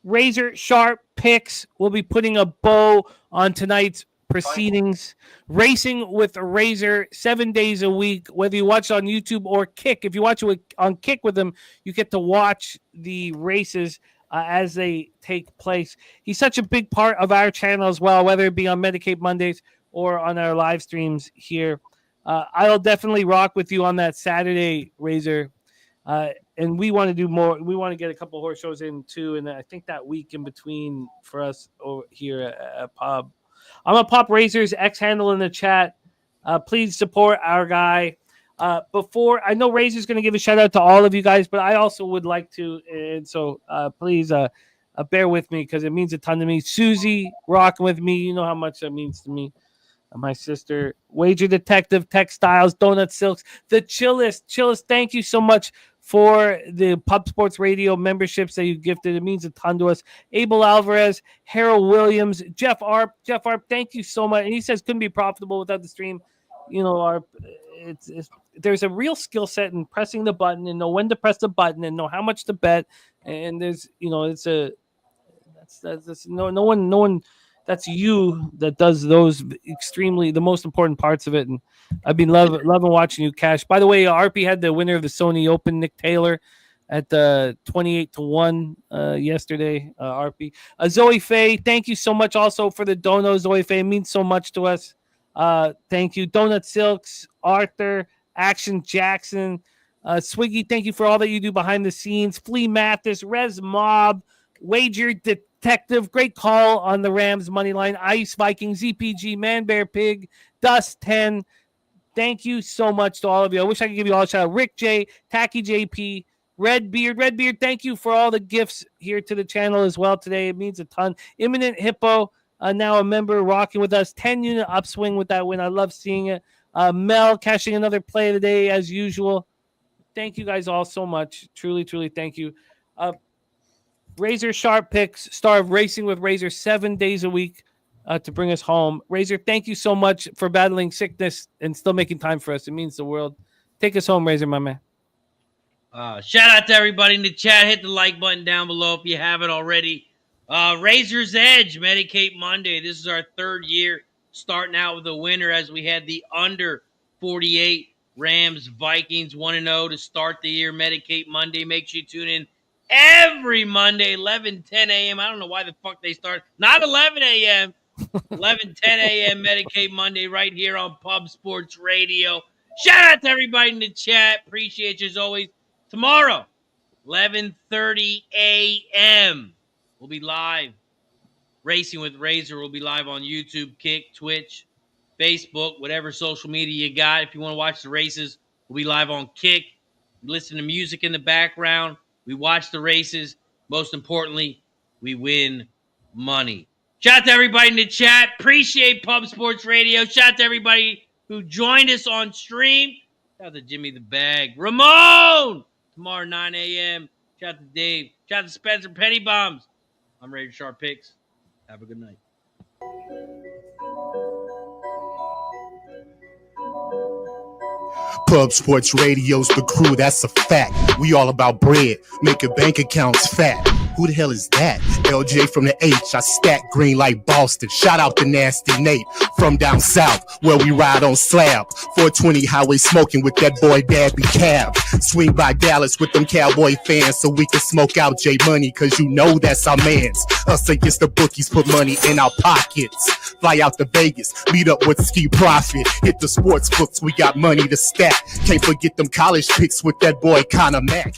Razor Sharp Picks, will be putting a bow on tonight's proceedings. Racing with Razor 7 days a week, whether you watch on YouTube or Kick. If you watch it on Kick with him, you get to watch the races as they take place. He's such a big part of our channel as well, whether it be on Medicaid Mondays or on our live streams here. I'll definitely rock with you on that Saturday, Razor. And we want to do more. We want to get a couple horse shows in too. And I think that week in between for us over here at Pub. I'm going to pop Razor's X handle in the chat. Please support our guy. Before, I know Razor's going to give a shout out to all of you guys, but I also would like to. And so please bear with me because it means a ton to me. Susie rocking with me. You know how much that means to me. My sister, Wager Detective, Textiles, Donut Silks, the Chillest. Thank you so much for the Pub Sports Radio memberships that you gifted. It means a ton to us. Abel Alvarez, Harold Williams, Jeff Arp, thank you so much. And he says couldn't be profitable without the stream. You know, Arp, there's a real skill set in pressing the button and know when to press the button and know how much to bet. And there's, you know, that's no one. That's you that does those extremely the most important parts of it, and I've been loving watching you cash. By the way, RP had the winner of the Sony Open, Nick Taylor, at 28-1 yesterday. RP, Zoe Faye, thank you so much also for the dono. Zoe Faye, it means so much to us. Thank you, Donut Silks, Arthur, Action Jackson, Swiggy. Thank you for all that you do behind the scenes. Flea Mathis, Res Mob, Wager Detective, great call on the Rams money line. Ice Vikings, ZPG, Man Bear Pig, Dust 10. Thank you so much to all of you. I wish I could give you all a shout out. Rick J, Tacky JP, Redbeard, thank you for all the gifts here to the channel as well today. It means a ton. Imminent Hippo, now a member, rocking with us. 10-unit upswing with that win. I love seeing it. Mel cashing another play of the day as usual. Thank you guys all so much. Truly, thank you. Razor Sharp Picks, star of Racing with Razor 7 days a week to bring us home. Razor, thank you so much for battling sickness and still making time for us. It means the world. Take us home, Razor, my man.
Shout out to everybody in the chat. Hit the like button down below if you haven't already. Razor's Edge, Medicate Monday. This is our third year starting out with a winner as we had the under 48 Rams Vikings 1-0 to start the year. Medicate Monday. Make sure you tune in every Monday, 11, 10 a.m. I don't know why the fuck they start. Not 11 a.m. 11, 10 a.m. Medicate Monday right here on Pub Sports Radio. Shout out to everybody in the chat. Appreciate you as always. Tomorrow, 11:30 a.m. We'll be live. Racing with Razor will be live on YouTube, Kick, Twitch, Facebook, whatever social media you got. If you want to watch the races, we'll be live on Kick. Listen to music in the background. We watch the races. Most importantly, we win money. Shout out to everybody in the chat. Appreciate Pub Sports Radio. Shout out to everybody who joined us on stream. Shout out to Jimmy the Bag. Ramon! Tomorrow, 9 a.m. Shout out to Dave. Shout out to Spencer Penny Bombs. I'm Razor Sharp Picks. Have a good night.
Pub Sports Radio's the crew, that's a fact. We all about bread, making bank accounts fat. Who the hell is that? LJ from the H, I stack green like Boston. Shout out to Nasty Nate from down south, where we ride on slab. 420 highway smoking with that boy Dabby Cab. Swing by Dallas with them Cowboy fans so we can smoke out J Money, cause you know that's our mans. Us against the bookies, put money in our pockets. Fly out to Vegas, meet up with Ski Profit. Hit the sports books, we got money to stack. Can't forget them college picks with that boy Conor Mack.